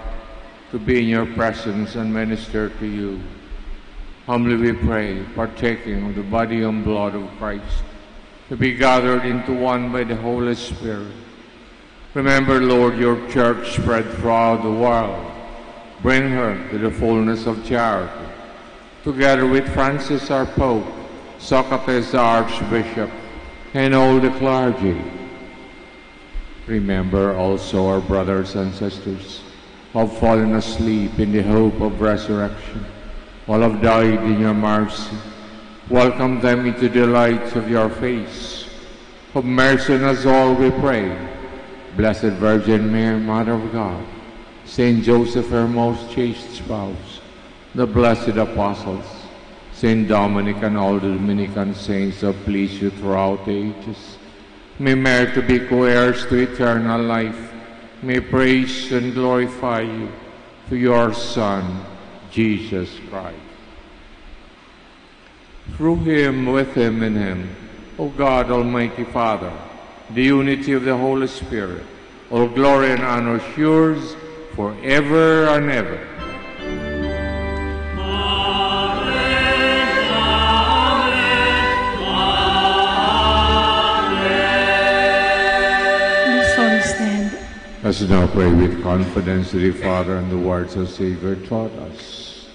Speaker 19: to be in your presence and minister to you. Humbly we pray, partaking of the body and blood of Christ, to be gathered into one by the Holy Spirit. Remember, Lord, your church spread throughout the world. Bring her to the fullness of charity, together with Francis our Pope, Socrates our Archbishop, and all the clergy. Remember also our brothers and sisters who have fallen asleep in the hope of resurrection, all have died in your mercy. Welcome them into the light of your face. Have mercy on us all, we pray. Blessed Virgin Mary, Mother of God, Saint Joseph, her most chaste spouse, the blessed apostles, Saint Dominic and all the Dominican saints who please you throughout the ages, may merit to be co-heirs to eternal life, may praise and glorify you through your Son, Jesus Christ. Through him, with him, in him, O God, Almighty Father, the unity of the Holy Spirit, all glory and honor is yours forever and ever. Let us now pray with confidence to the Father and the words our Savior taught us.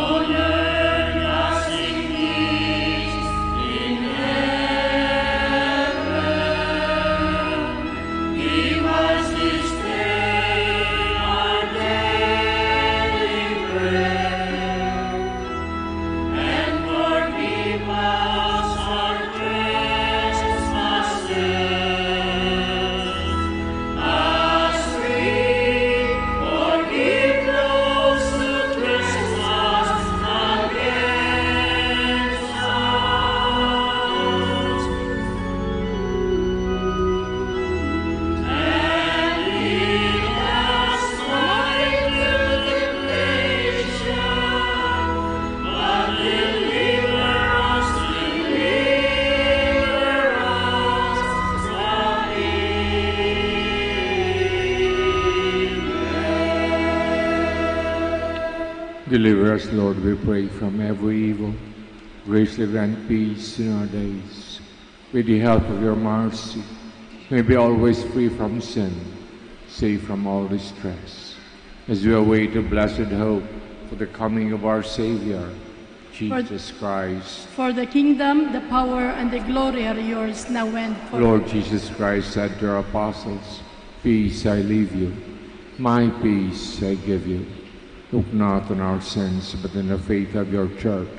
Speaker 3: Oh, no.
Speaker 19: Deliver us, Lord, we pray, from every evil. Graciously grant peace in our days. With the help of your mercy, may be always free from sin, safe from all distress, as we await the blessed hope for the coming of our Savior, Jesus Christ.
Speaker 17: For the kingdom, the power, and the glory are yours now and forever.
Speaker 19: Lord Jesus Christ said to your apostles, Peace I leave you, my peace I give you. Look not on our sins, but in the faith of your church,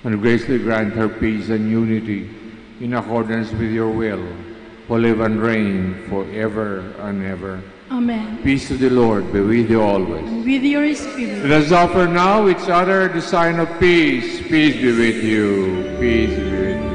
Speaker 19: and graciously grant her peace and unity in accordance with your will, who live and reign forever and ever.
Speaker 17: Amen.
Speaker 19: Peace of the Lord be with you always.
Speaker 17: And with your spirit.
Speaker 19: Let us offer now each other the sign of peace. Peace be with you. Peace be with you.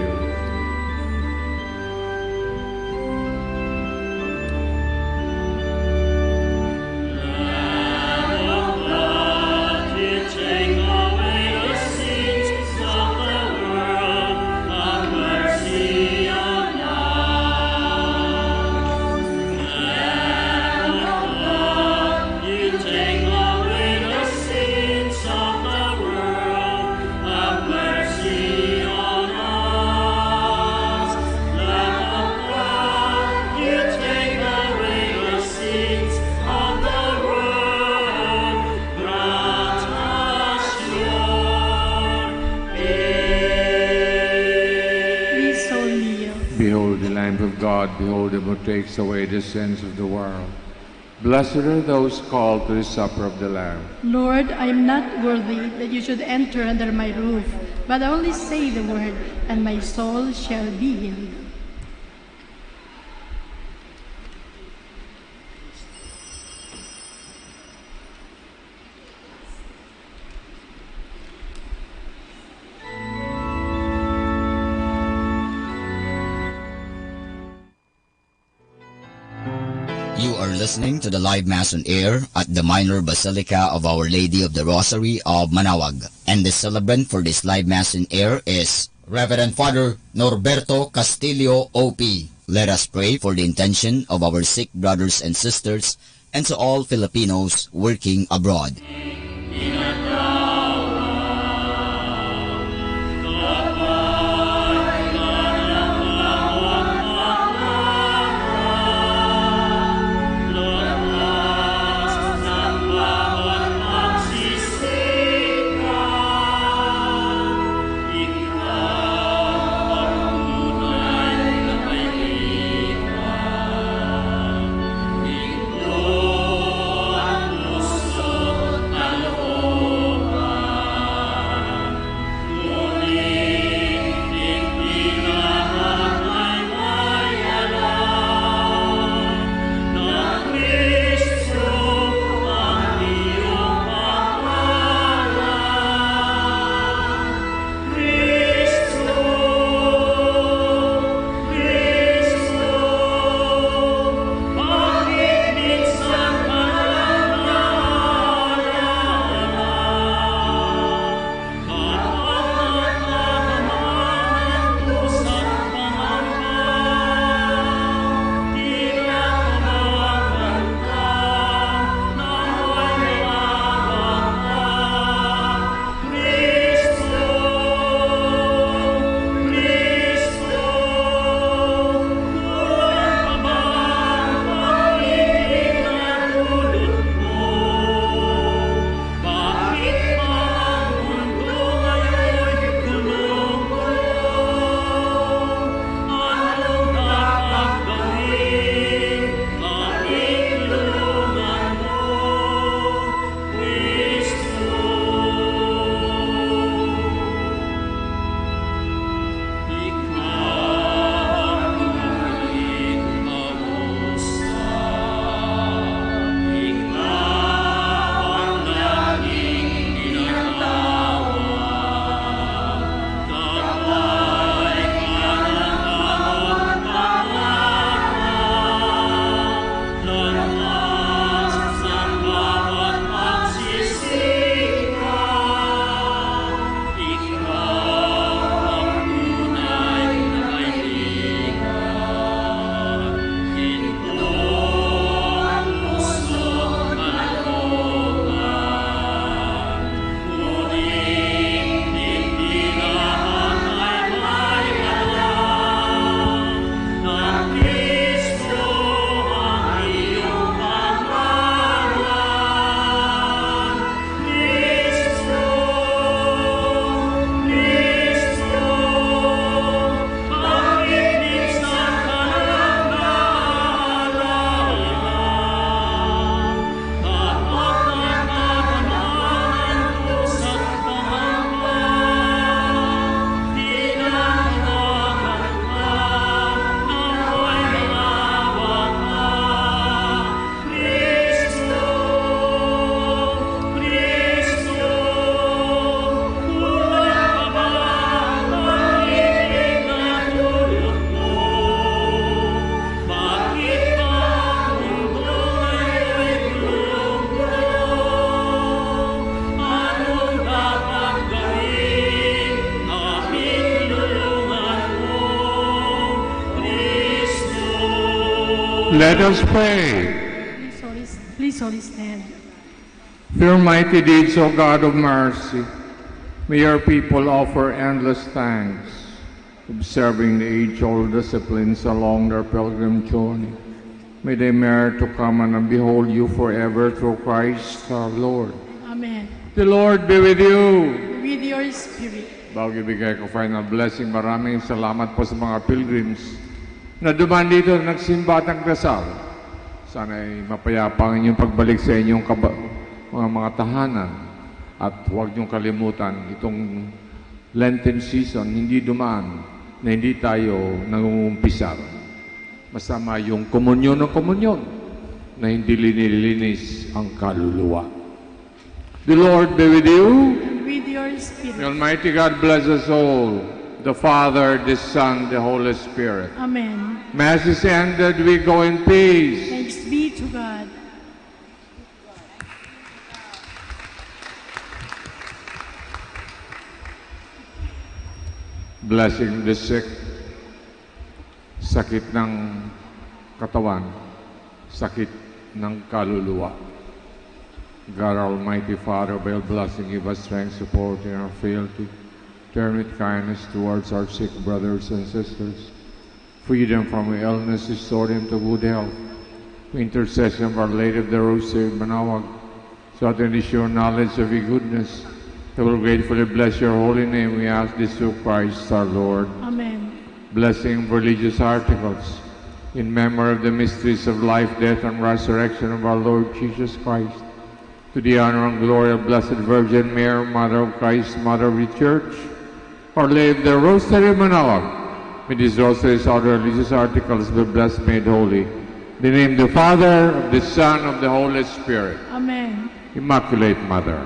Speaker 19: Behold him who takes away the sins of the world. Blessed are those called to the supper of the Lamb.
Speaker 17: Lord, I am not worthy that you should enter under my roof, but only say the word, and my soul shall be healed.
Speaker 5: You are listening to the live Mass on air at the Minor Basilica of Our Lady of the Rosary of Manaoag. And the celebrant for this live Mass on air is Reverend Father Norberto Castillo, O.P. Let us pray for the intention of our sick brothers and sisters and to all Filipinos working abroad.
Speaker 19: Let us pray.
Speaker 17: Please all stand.
Speaker 19: For your mighty deeds, O God of mercy, may your people offer endless thanks, observing the age-old disciplines along their pilgrim journey. May they merit to come and behold you forever through Christ our Lord.
Speaker 17: Amen.
Speaker 19: The Lord be with you.
Speaker 17: With your spirit.
Speaker 19: Bago ibigay ko final blessing, maraming salamat po sa mga pilgrims na dumaan dito na nagsimba at nagdasal. Sana ay mapayapa ang inyong pagbalik sa inyong mga tahanan. At huwag niyong kalimutan itong Lenten season, hindi dumaan na hindi tayo nangungumpisar. Masama yung komunyon ng komunyon na hindi linilinis ang kaluluwa. The Lord be with you.
Speaker 17: With your spirit.
Speaker 19: The Almighty God bless us all, the Father, the Son, the Holy Spirit.
Speaker 17: Amen.
Speaker 19: Mass is ended. We go in peace.
Speaker 17: Thanks be to God.
Speaker 19: Blessing the sick, sakit ng katawan, sakit ng kaluluwa. God Almighty Father, by your blessing, give us strength, support in our frailty. Turn with kindness towards our sick brothers and sisters. Free them from illness, restore them to good health. Through intercession of Our Lady of the Rosary of Manawag, so that in the sure knowledge of your goodness, they will gratefully bless your holy name. We ask this through Christ our Lord.
Speaker 17: Amen.
Speaker 19: Blessing of religious articles in memory of the mysteries of life, death, and resurrection of our Lord Jesus Christ. To the honor and glory of Blessed Virgin Mary, Mother of Christ, Mother of the Church, Our Lady of the Rosary of Manawag, may these rosaries, other religious articles be blessed, made holy. In the name of the Father, of the Son, of the Holy Spirit.
Speaker 17: Amen.
Speaker 19: Immaculate Mother.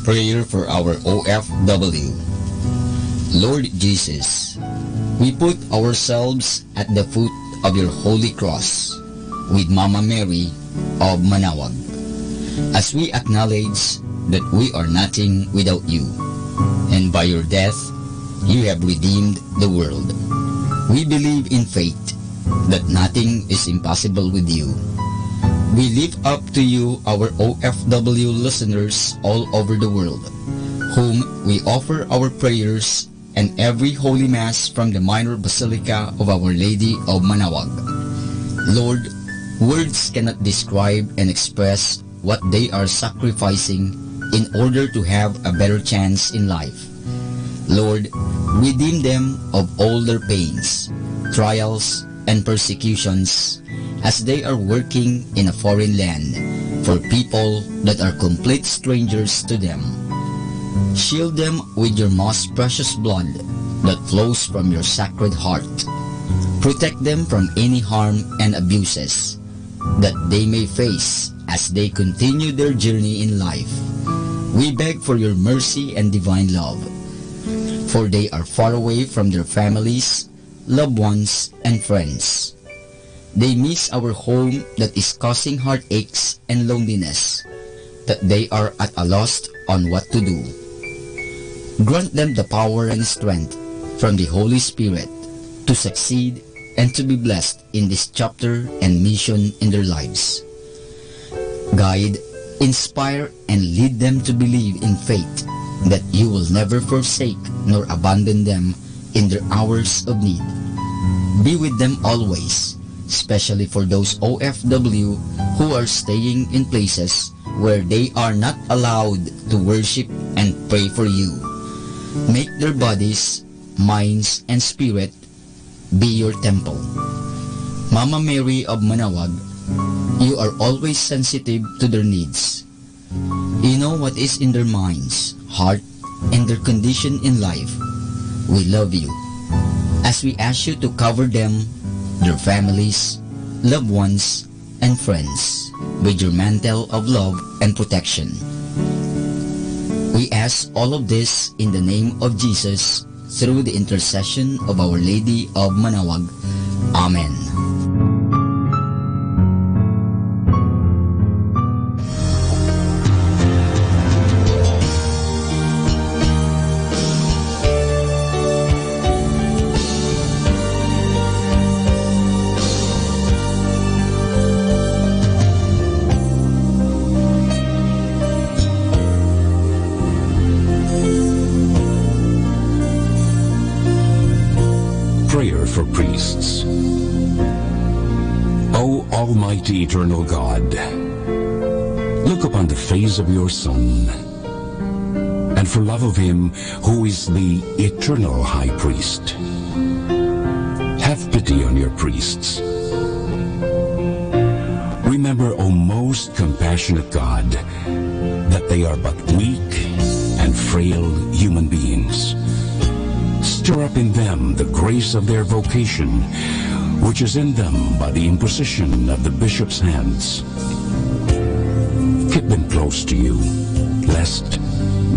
Speaker 5: Prayer for our OFW. Lord Jesus, we put ourselves at the foot of your holy cross with Mama Mary of Manawag, as we acknowledge that we are nothing without you, and by your death, you have redeemed the world. We believe in faith that nothing is impossible with you. We lift up to you our OFW listeners all over the world, whom we offer our prayers and every Holy Mass from the Minor Basilica of Our Lady of Manawag. Lord, words cannot describe and express what they are sacrificing in order to have a better chance in life. Lord, redeem them of all their pains, trials, and persecutions as they are working in a foreign land for people that are complete strangers to them. Shield them with your most precious blood that flows from your sacred heart. Protect them from any harm and abuses that they may face as they continue their journey in life. We beg for your mercy and divine love, for they are far away from their families, loved ones, and friends. They miss our home that is causing heartaches and loneliness, that they are at a loss on what to do. Grant them the power and strength from the Holy Spirit to succeed and to be blessed in this chapter and mission in their lives. Guide, inspire, and lead them to believe in faith that you will never forsake nor abandon them in their hours of need. Be with them always, especially for those OFW who are staying in places where they are not allowed to worship and pray for you. Make their bodies, minds, and spirit be your temple. Mama Mary of Manawag, you are always sensitive to their needs. You know what is in their minds, heart, and their condition in life. We love you, as we ask you to cover them, their families, loved ones, and friends with your mantle of love and protection. We ask all of this in the name of Jesus, through the intercession of Our Lady of Manawag. Amen.
Speaker 10: Prayer for priests. O Almighty Eternal God, look upon the face of your Son, and for love of him who is the eternal High Priest, have pity on your priests. Remember, O most compassionate God, that they are but weak and frail human beings. Stir up in them the grace of their vocation, which is in them by the imposition of the bishop's hands. Keep them close to you, lest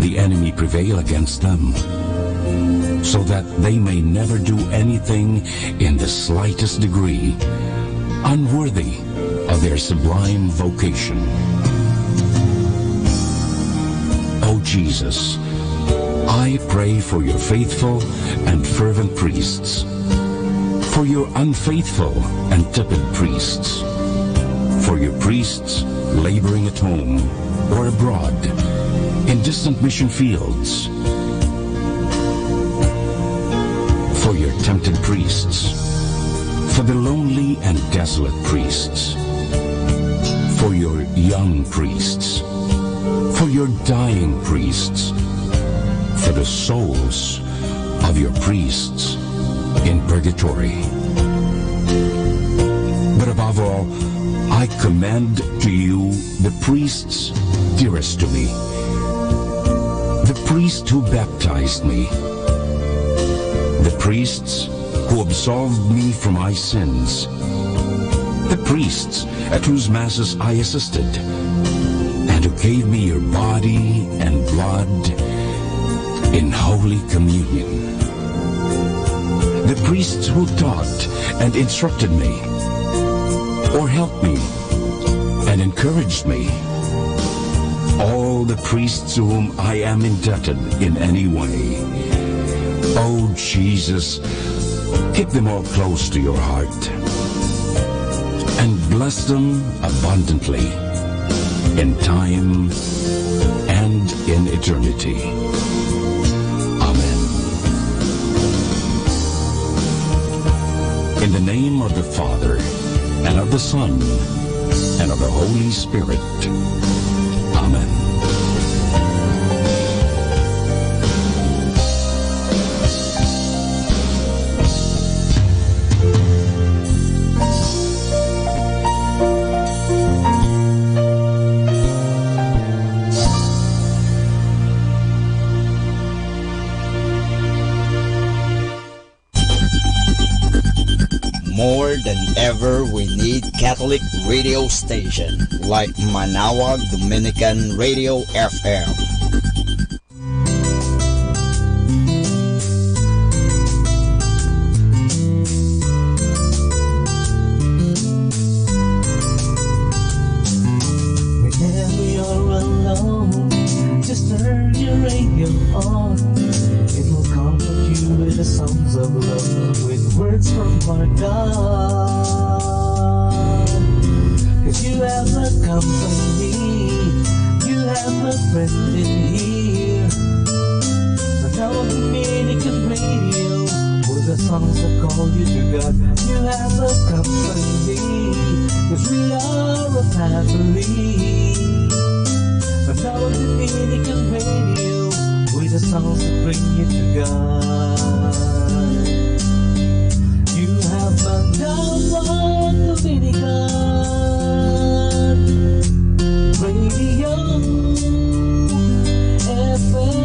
Speaker 10: the enemy prevail against them, so that they may never do anything in the slightest degree unworthy of their sublime vocation. O Jesus, I pray for your faithful and fervent priests, for your unfaithful and tepid priests, for your priests laboring at home or abroad in distant mission fields, for your tempted priests, for the lonely and desolate priests, for your young priests, for your dying priests, for the souls of your priests in purgatory. But above all, I commend to you the priests dearest to me, the priest who baptized me, the priests who absolved me from my sins, the priests at whose masses I assisted, and who gave me your body and blood in Holy Communion. The priests who taught and instructed me, or helped me and encouraged me. All the priests to whom I am indebted in any way. Oh Jesus, keep them all close to your heart and bless them abundantly in time and in eternity. In the name of the Father, and of the Son, and of the Holy Spirit. Amen.
Speaker 5: ever we need Catholic radio station like Manawag Dominican Radio FM.
Speaker 20: Whenever you're alone, just turn your radio on. It will comfort you with the songs of love, with words from our God. 'Cause you have a company, you have a friend in here. Now Dominican Radio, with the songs that call you to God. You have a company, 'cause we are a family. Now Dominican Radio, with the songs that bring you to God. You have Manawag Dominican Radio FM.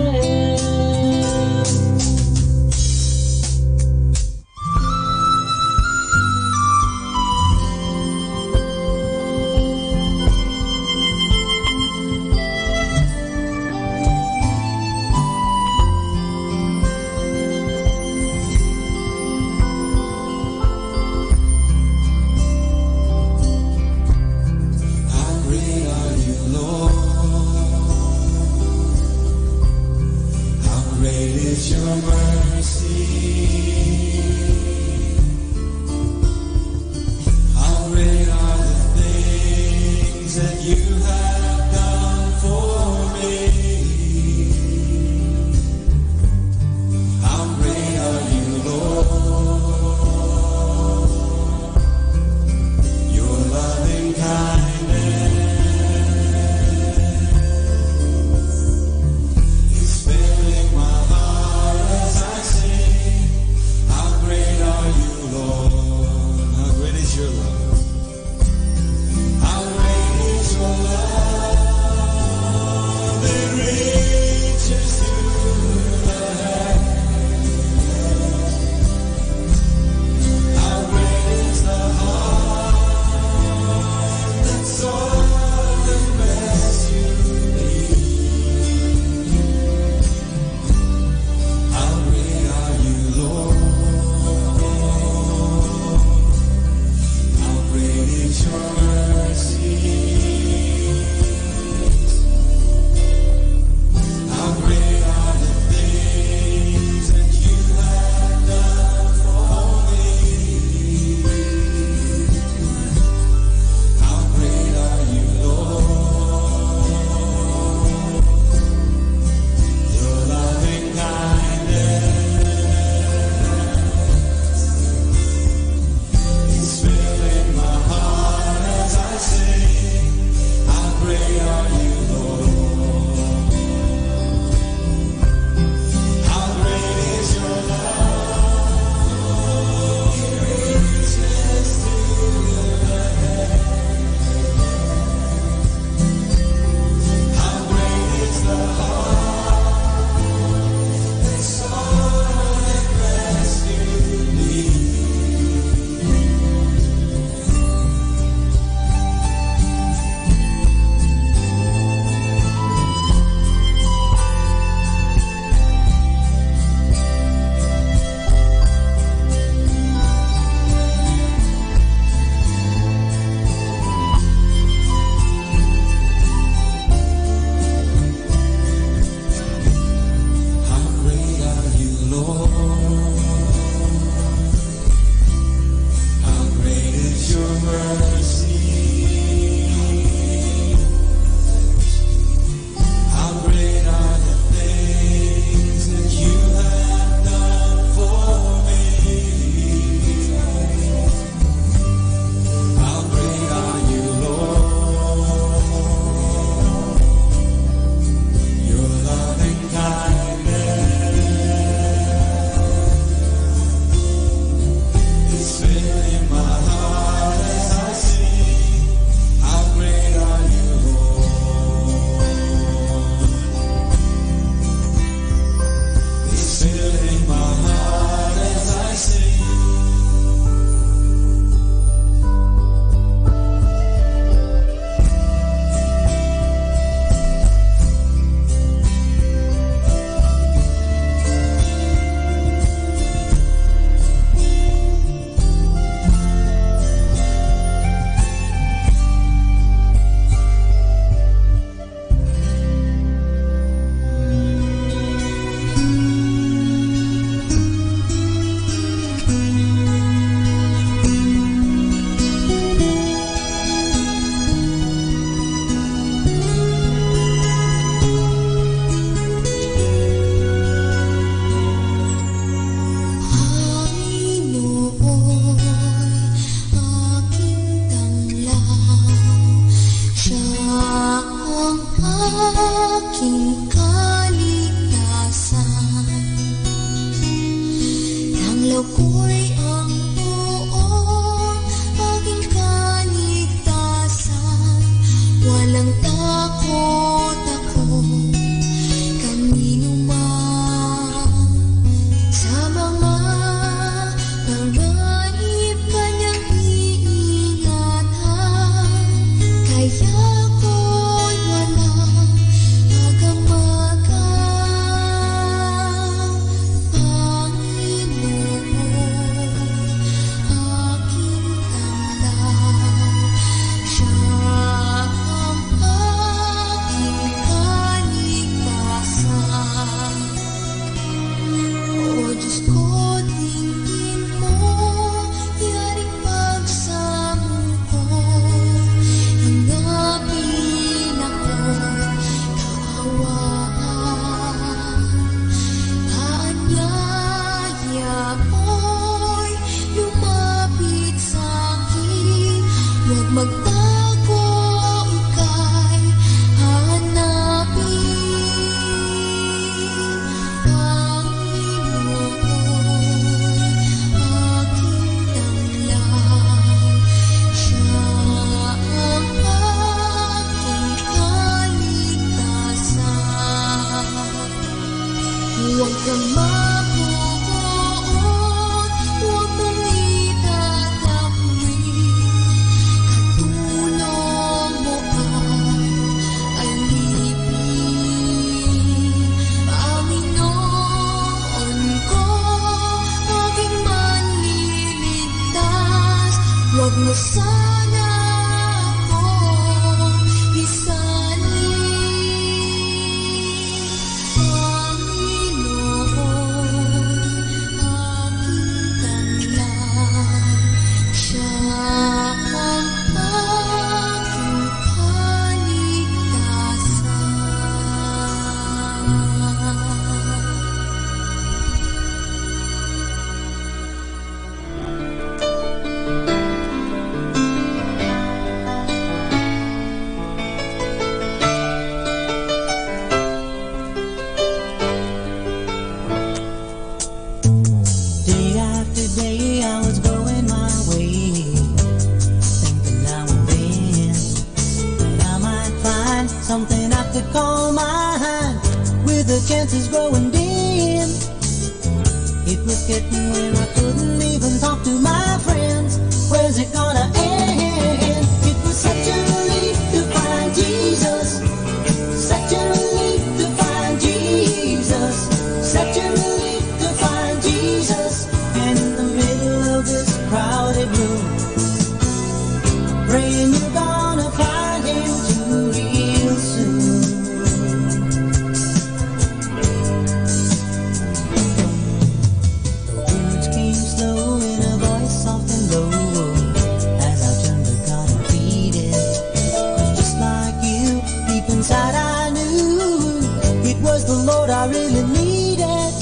Speaker 3: walang takot ako kanino man. Sa mga panganib kanyang iingatan, kaya ko'y walang agam-agam. Panginoon, aking tamlaw, siya ang aking kaligtasan. O Diyos ko, tingin mo, yaring pagsamo ko, hanapin ako't kaawaan. Kaanyaya mo'y lumapit sa'kin, huwag magtago, ika'y hanapin. Panginoon, aking tamlaw, siya ang aking kaligtasan. Huwag kang mabubuot, huwag mong itatangwin, katulong mo ay alipin. Panginoon ko, aking manliligtas, huwag mo sana akong isalin. Panginoon, aking tamlaw, siya ang aking
Speaker 20: Day after day I was going my way, thinking now and then that I might find something I could call mine, with the chances growing dim. It was getting where I couldn't even talk to my friends. Where's it gonna end? It was such a relief to find Jesus, such a relief to find Jesus, such a relief to find Jesus. And in the middle of this crowded room, praying you're gonna find him too real soon. The words came slow in a voice soft and low, as I turned to God and pleaded. 'Cause just like you, deep inside I knew it was the Lord I really needed.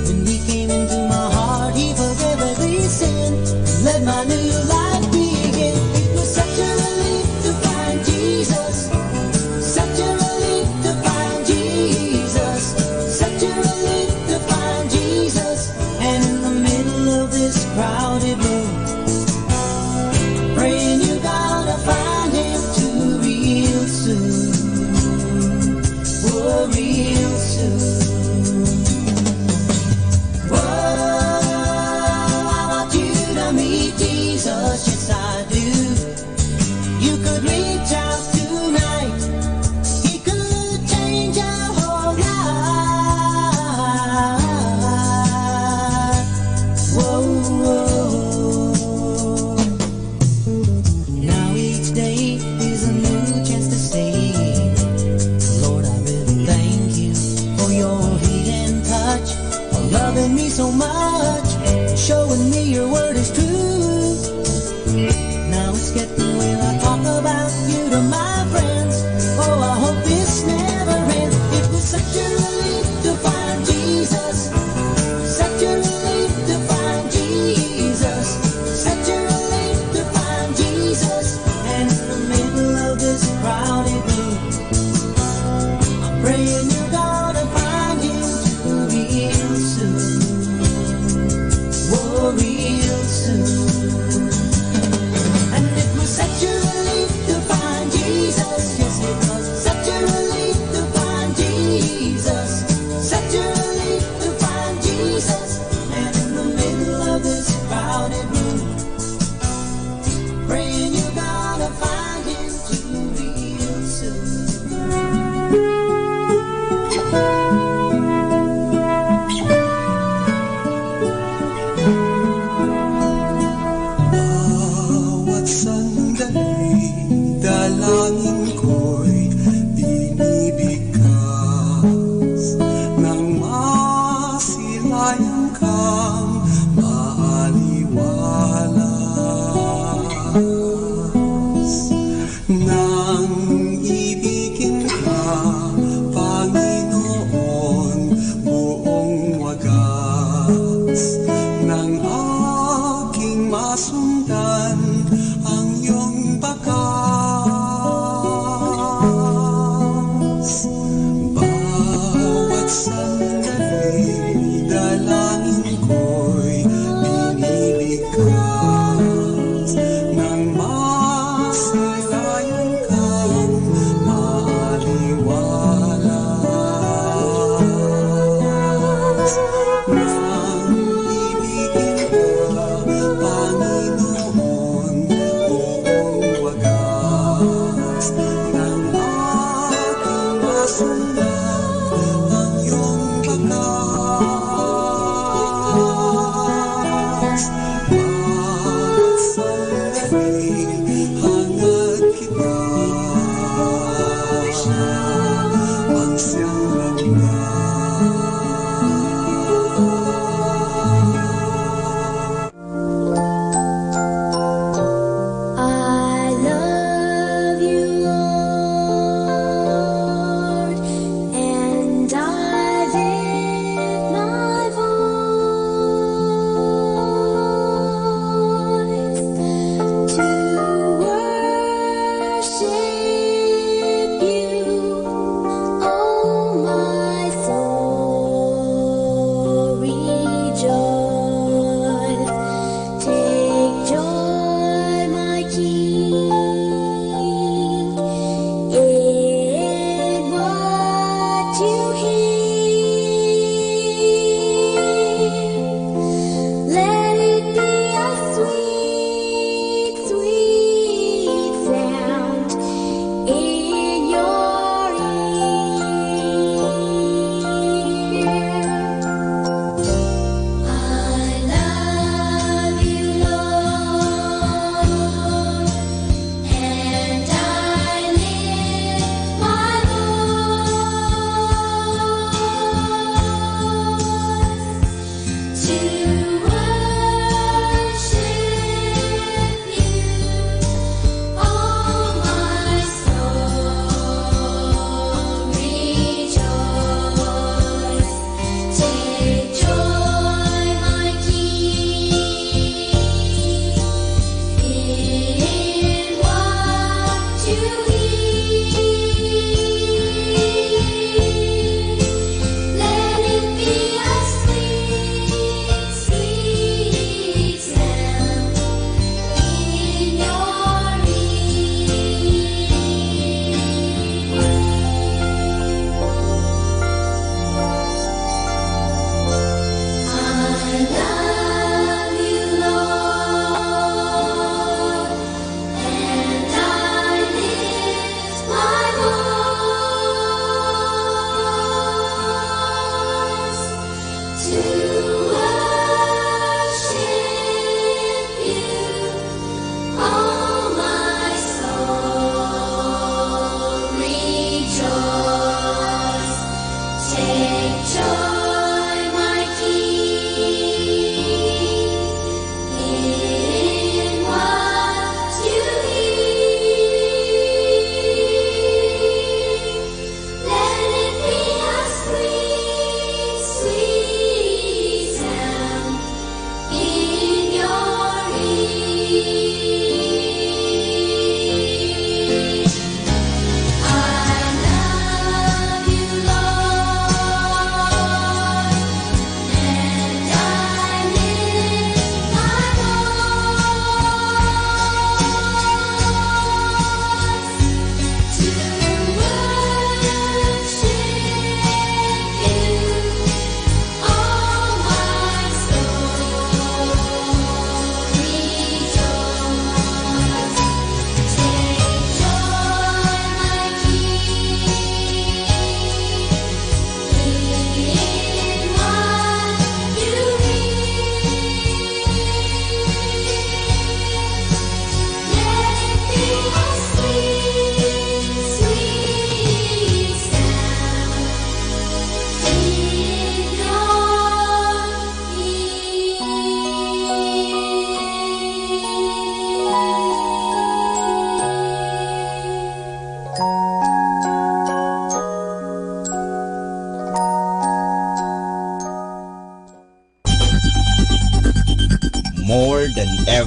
Speaker 20: When he came into my heart, he forgave every sin and let my new life begin. It was such a relief to find Jesus, such a relief to find Jesus, such a relief to find Jesus. And in the middle of this crowded room, praying you're gonna find him too real soon, oh, real soon. Whoa, I want you to meet Jesus, yes I do. You could reach out tonight, he could change your whole life. Whoa, whoa. Now each day is a new chance to say, Lord, I really thank you for your healing touch, for loving me so much, showing me your word is true. Now it's getting where I talk about you to my friends. Oh, I hope this never ends. It was such a relief to find Jesus, such a relief to find Jesus, such a relief to find Jesus. And in the middle of this crowded room, I'm praying you're gonna find him too real soon, oh, real soon. And it was such a relief to find Jesus.
Speaker 21: sandali, dalangin ko'y binibigkas nang masilayan kang maaliwalas. Nang ibigin ka, Panginoon, buong wagas, nang aking masundan ang iyong bakas. Bawat sandali, dalangin ko'y binibigkas nang masilayan kang maaliwalas. Nang ibigin ka, Panginoon, buong wagas, nang aking masundan ang iyong bakas. Bawat sandali, hangad kita, ang siyang
Speaker 3: I love you, Lord, and I lift my voice to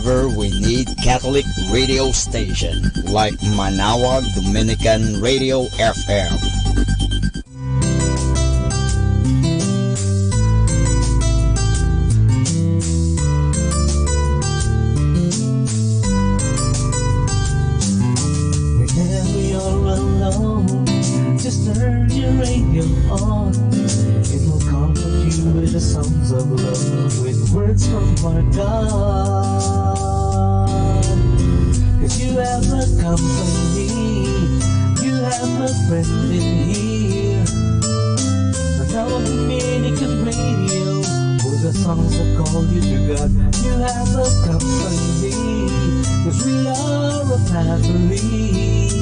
Speaker 5: whenever we need Catholic radio station like Manawag Dominican Radio FM.
Speaker 20: Whenever you're alone, just turn your radio on. It will comfort you with the songs of love, with words from our God. 'Cause you have a company, you have a friend in here. Manawag Dominican Radio, with the songs that call you to God. You have a company, 'cause we are a family.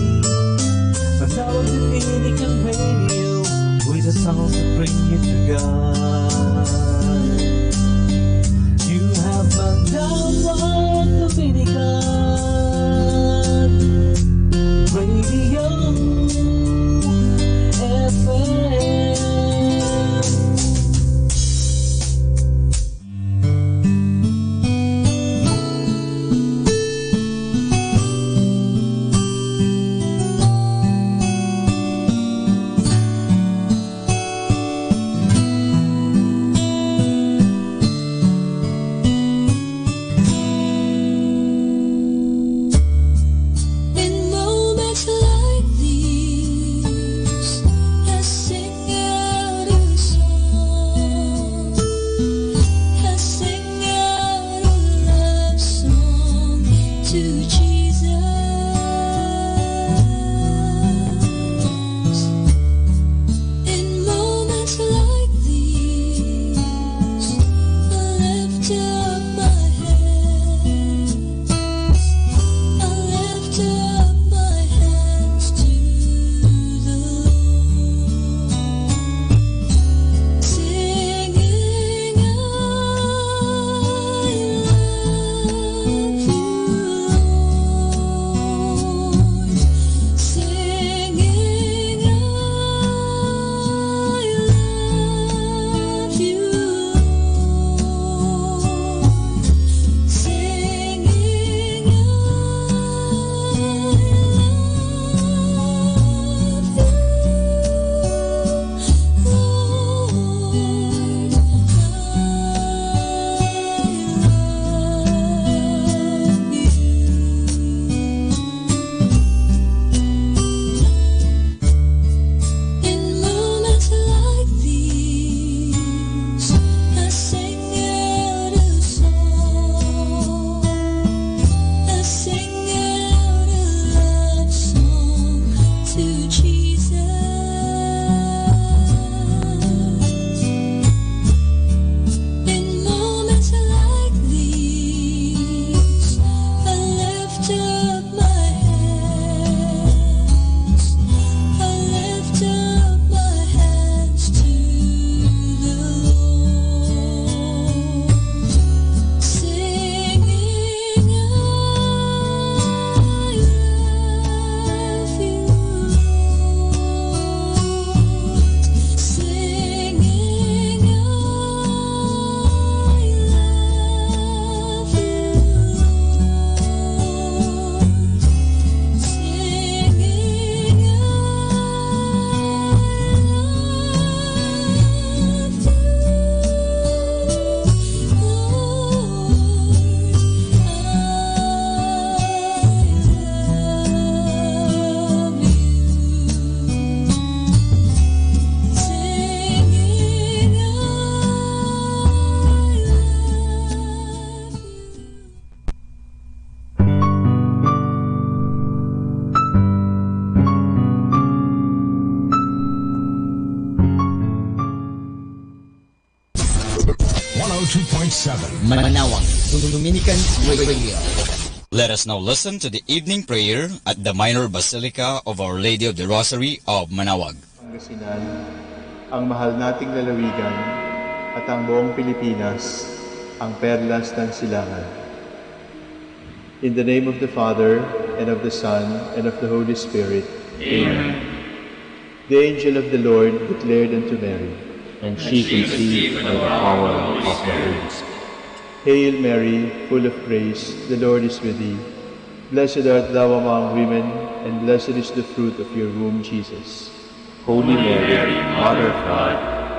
Speaker 20: Manawag Dominican Radio, with the songs that bring you to God. You have Manawag Dominican Radio FM.
Speaker 5: Manawag Dominican Radio. Let us now listen to the evening prayer at the Minor Basilica of Our Lady of the Rosary of Manawag.
Speaker 7: Pangasinan, ang mahal nating lalawigan at ang buong Pilipinas, ang perlas ng silangan. In the name of the Father, and of the Son, and of the Holy Spirit. Amen. The angel of the Lord declared unto Mary,
Speaker 19: and she conceived by the power of the Holy Spirit.
Speaker 7: Hail Mary, full of grace, the Lord is with thee. Blessed art thou among women, and blessed is the fruit of your womb, Jesus.
Speaker 9: Holy Mary, Mother of God,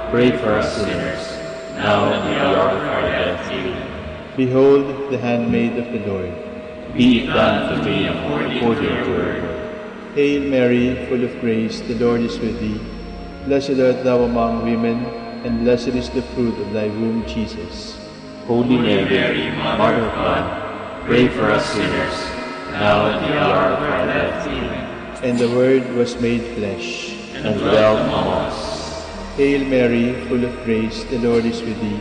Speaker 9: pray for us sinners, now and at the hour of our death. Amen.
Speaker 7: Behold the handmaid of the Lord.
Speaker 9: Be it done to me according to your word.
Speaker 7: Hail Mary, full of grace, the Lord is with thee. Blessed art thou among women, and blessed is the fruit of thy womb, Jesus.
Speaker 9: Holy Mary, Mother of God, pray for us sinners, now and at the hour of our death. Amen.
Speaker 7: And the Word was made flesh,
Speaker 9: and dwelt among us.
Speaker 7: Hail Mary, full of grace, the Lord is with thee.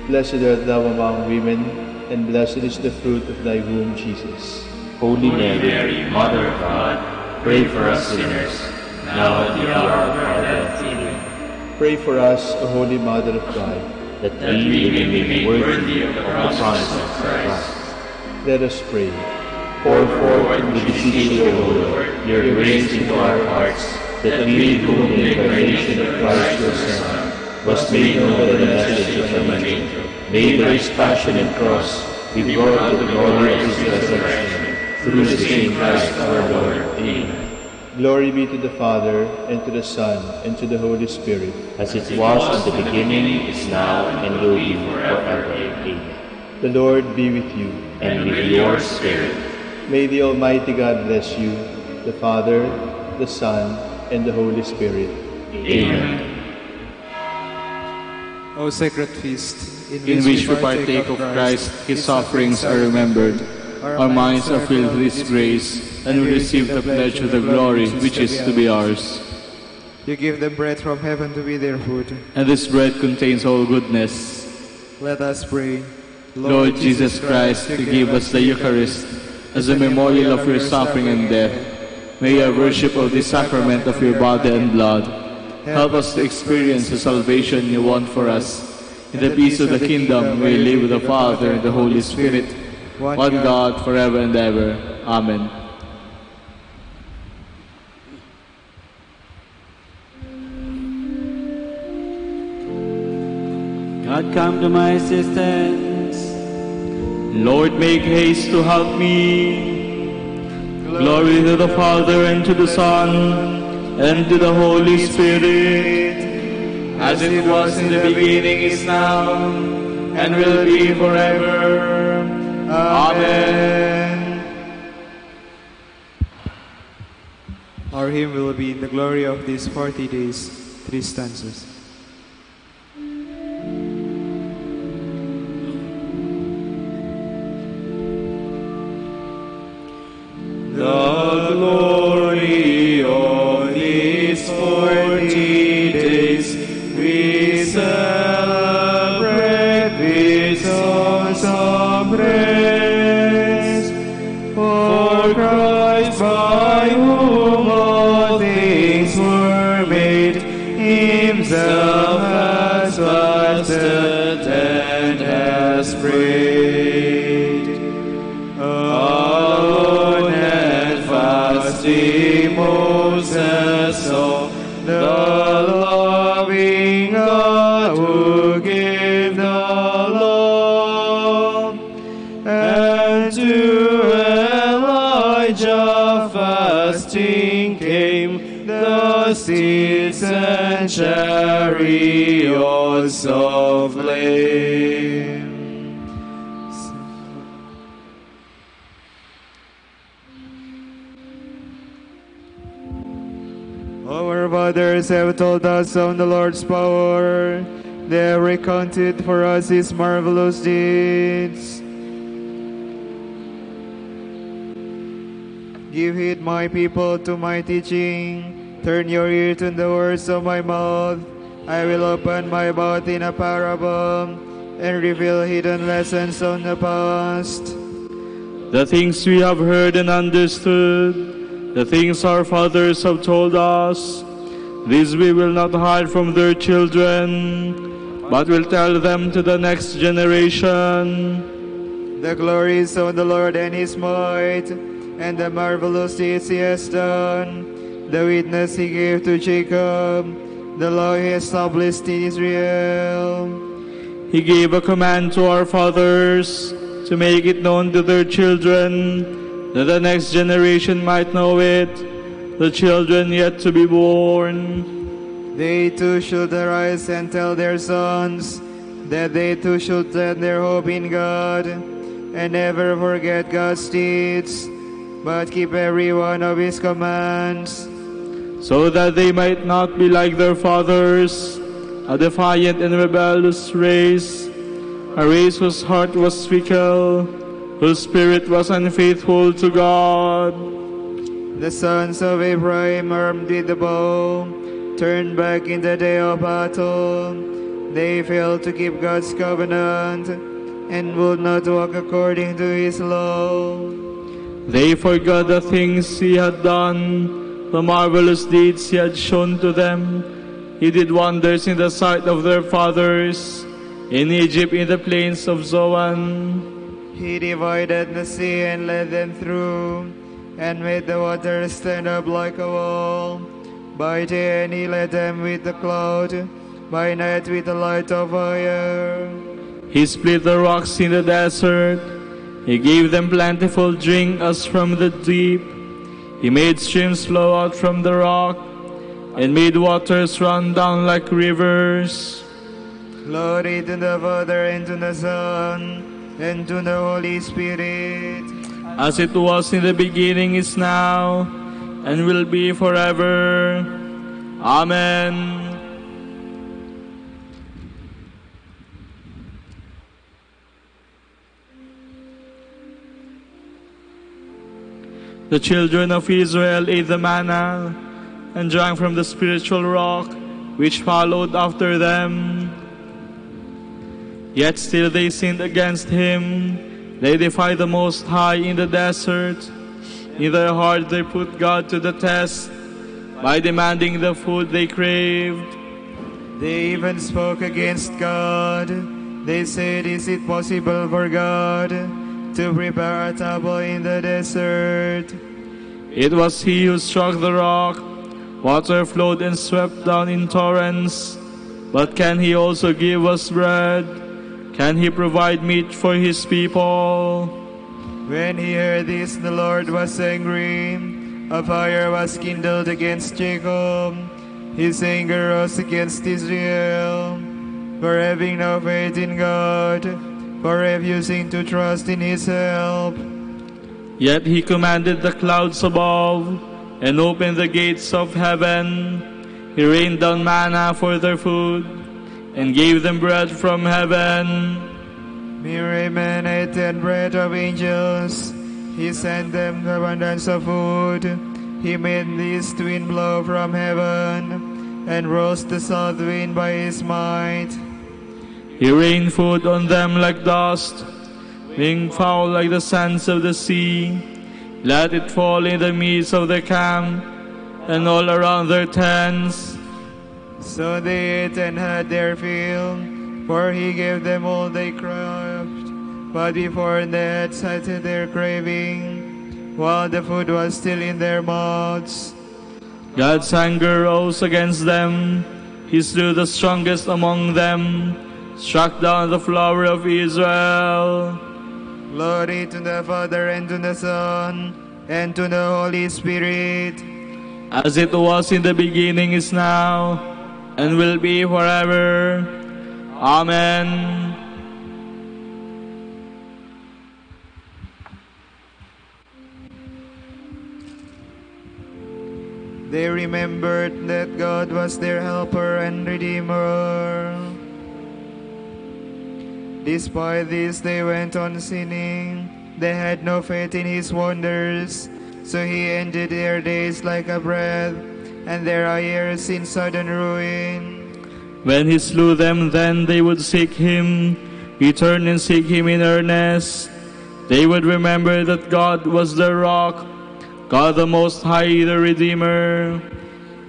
Speaker 7: Blessed art thou among women, and blessed is the fruit of thy womb, Jesus.
Speaker 9: Holy Mary, Mother of God, pray for us sinners, now at the hour of our death. Amen.
Speaker 7: Pray for us, O Holy Mother of God,
Speaker 9: that we may be made worthy of the promise of Christ.
Speaker 7: Let us pray.
Speaker 9: Pour forth, we beseech you, O Lord, your grace into our hearts, that we, through the incarnation of Christ your Son, was made known by the message of an angel, made by his passion and cross, be brought to the glory of his resurrection, through the same Christ our Lord. Amen.
Speaker 7: Glory be to the Father, and to the Son, and to the Holy Spirit.
Speaker 9: As it was in the beginning, is now, and will be forever. Amen.
Speaker 7: The Lord be with you.
Speaker 9: And with your spirit.
Speaker 7: May the Almighty God bless you, the Father, the Son, and the Holy Spirit.
Speaker 9: Amen.
Speaker 22: O sacred feast, in which we partake of Christ, his sufferings are remembered. Our minds are filled with his grace, and we receive the pledge of the glory which is to be ours.
Speaker 23: You give them bread from heaven to be their food.
Speaker 22: And this bread contains all goodness.
Speaker 23: Let us pray.
Speaker 22: Lord Jesus Christ, you give us the Eucharist as a memorial of your suffering and death. May our worship of this sacrament of your body and blood help us to experience the salvation you want for us. In the peace of the kingdom, we live with the Father and the Holy Spirit, one God, forever and ever. Amen.
Speaker 24: God, come to my assistance.
Speaker 22: Lord, make haste to help me. Glory to the Father, and to the Son, and to the Holy Spirit, as it was in the beginning, is now, and will be forever. Amen.
Speaker 23: Our hymn will be in the glory of these 40 days, 3 stanzas.
Speaker 22: The glory of these 40 days we celebrate with songs of praise. For Christ, by whom all things were made, himself has fasted and has prayed. Moses saw the loving God who gave the law, and to Elijah fasting came the steeds and chariots of flame.
Speaker 23: Our fathers have told us of the Lord's power. They have recounted for us his marvelous deeds. Give heed, my people, to my teaching. Turn your ear to the words of my mouth. I will open my mouth in a parable and reveal hidden lessons on the past.
Speaker 22: The things we have heard and understood, the things our fathers have told us, these we will not hide from their children, but will tell them to the next generation.
Speaker 23: The glories of the Lord and his might, and the marvelous deeds he has done, the witness he gave to Jacob, the law he established in Israel.
Speaker 22: He gave a command to our fathers to make it known to their children, that the next generation might know it, the children yet to be born.
Speaker 23: They too should arise and tell their sons that they too should set their hope in God and never forget God's deeds, but keep every one of His commands,
Speaker 22: so that they might not be like their fathers, a defiant and rebellious race, a race whose heart was fickle, whose spirit was unfaithful to God.
Speaker 23: The sons of Abraham armed with the bow turned back in the day of battle. They failed to keep God's covenant and would not walk according to His law.
Speaker 22: They forgot the things He had done, the marvelous deeds He had shown to them. He did wonders in the sight of their fathers, in Egypt in the plains of Zoan.
Speaker 23: He divided the sea and led them through, and made the waters stand up like a wall. By day and He led them with the cloud, by night with the light of fire.
Speaker 22: He split the rocks in the desert. He gave them plentiful drink as from the deep. He made streams flow out from the rock, and made waters run down like rivers.
Speaker 23: Glory to the Father, and to the Son, and to the Holy Spirit,
Speaker 22: as it was in the beginning, is now, and will be forever. Amen. The children of Israel ate the manna and drank from the spiritual rock which followed after them. Yet still they sinned against Him. They defied the Most High in the desert. In their heart they put God to the test by demanding the food they craved.
Speaker 23: They even spoke against God. They said, "Is it possible for God to prepare a table in the desert?"
Speaker 22: It was He who struck the rock. Water flowed and swept down in torrents. But can He also give us bread? Can He provide meat for His people?
Speaker 23: When He heard this, the Lord was angry. A fire was kindled against Jacob. His anger rose against Israel, for having no faith in God, for refusing to trust in His help.
Speaker 22: Yet He commanded the clouds above and opened the gates of heaven. He rained down manna for their food and gave them bread from heaven.
Speaker 23: Mere men ate and bread of angels. He sent them abundance of food. He made the east wind blow from heaven and rose the south wind by His might.
Speaker 22: He rained food on them like dust, winged fowl like the sands of the sea. Let it fall in the midst of the camp and all around their tents.
Speaker 23: So they ate and had their fill, for He gave them all they craved. But before they had sated their craving, while the food was still in their mouths,
Speaker 22: God's anger rose against them. He slew the strongest among them, struck down the flower of Israel.
Speaker 23: Glory to the Father, and to the Son, and to the Holy Spirit,
Speaker 22: as it was in the beginning, is now, and will be forever. Amen.
Speaker 23: They remembered that God was their helper and redeemer. Despite this, they went on sinning. They had no faith in His wonders, so He ended their days like a breath, and their years in sudden ruin.
Speaker 22: When He slew them, then they would seek Him, return and seek Him in earnest. They would remember that God was their rock, God the Most High, the Redeemer.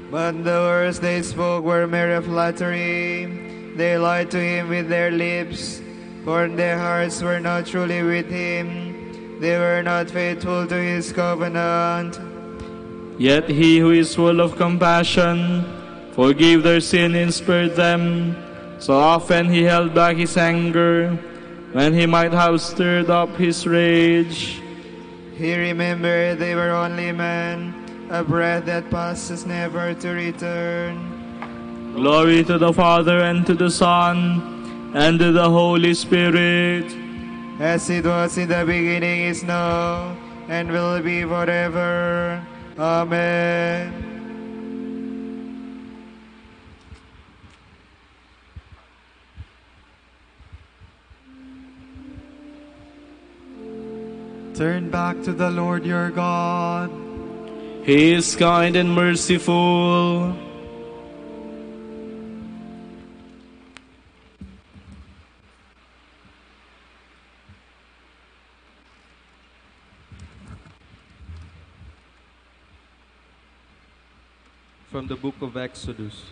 Speaker 23: But the words they spoke were mere flattery. They lied to Him with their lips, for their hearts were not truly with Him. They were not faithful to His covenant.
Speaker 22: Yet He who is full of compassion forgave their sin and spared them So often he held back his anger when he might have stirred up his rage.
Speaker 23: He remembered they were only men, a breath that passes never to return.
Speaker 22: Glory to the Father, and to the Son, and to the Holy Spirit.
Speaker 23: As it was in the beginning, is now, and will be forever. Amen.
Speaker 4: Turn back to the Lord your God.
Speaker 22: He is kind and merciful.
Speaker 8: From the book of Exodus.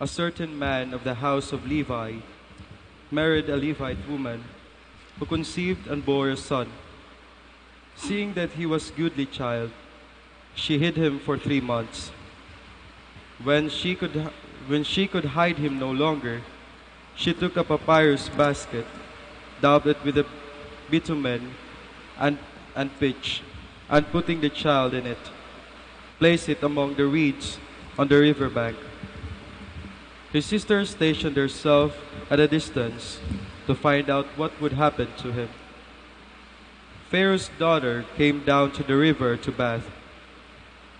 Speaker 8: A certain man of the house of Levi married a Levite woman who conceived and bore a son. Seeing that he was a goodly child, she hid him for 3 months. When she could hide him no longer, she took a papyrus basket, daubed it with a bitumen and pitch, and putting the child in it, placed it among the reeds on the river bank. His sister stationed herself at a distance to find out what would happen to him. Pharaoh's daughter came down to the river to bathe,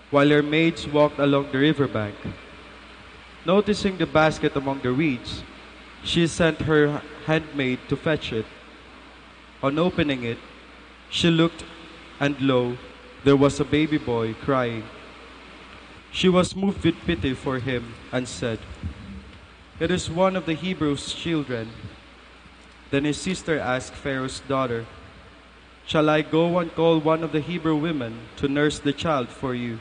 Speaker 8: while her maids walked along the river bank. Noticing the basket among the reeds, she sent her handmaid to fetch it. On opening it, she looked, and lo, there was a baby boy crying. She was moved with pity for him and said, "It is one of the Hebrews' children." Then his sister asked Pharaoh's daughter, "Shall I go and call one of the Hebrew women to nurse the child for you?"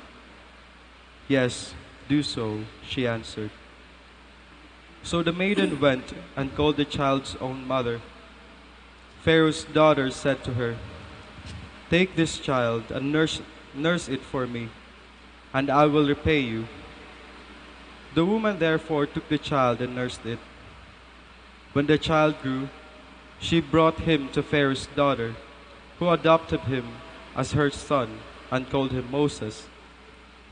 Speaker 8: "Yes, do so," she answered. So the maiden went and called the child's own mother. Pharaoh's daughter said to her, "Take this child and nurse it for me, and I will repay you." The woman therefore took the child and nursed it. When the child grew, she brought him to Pharaoh's daughter, who adopted him as her son and called him Moses.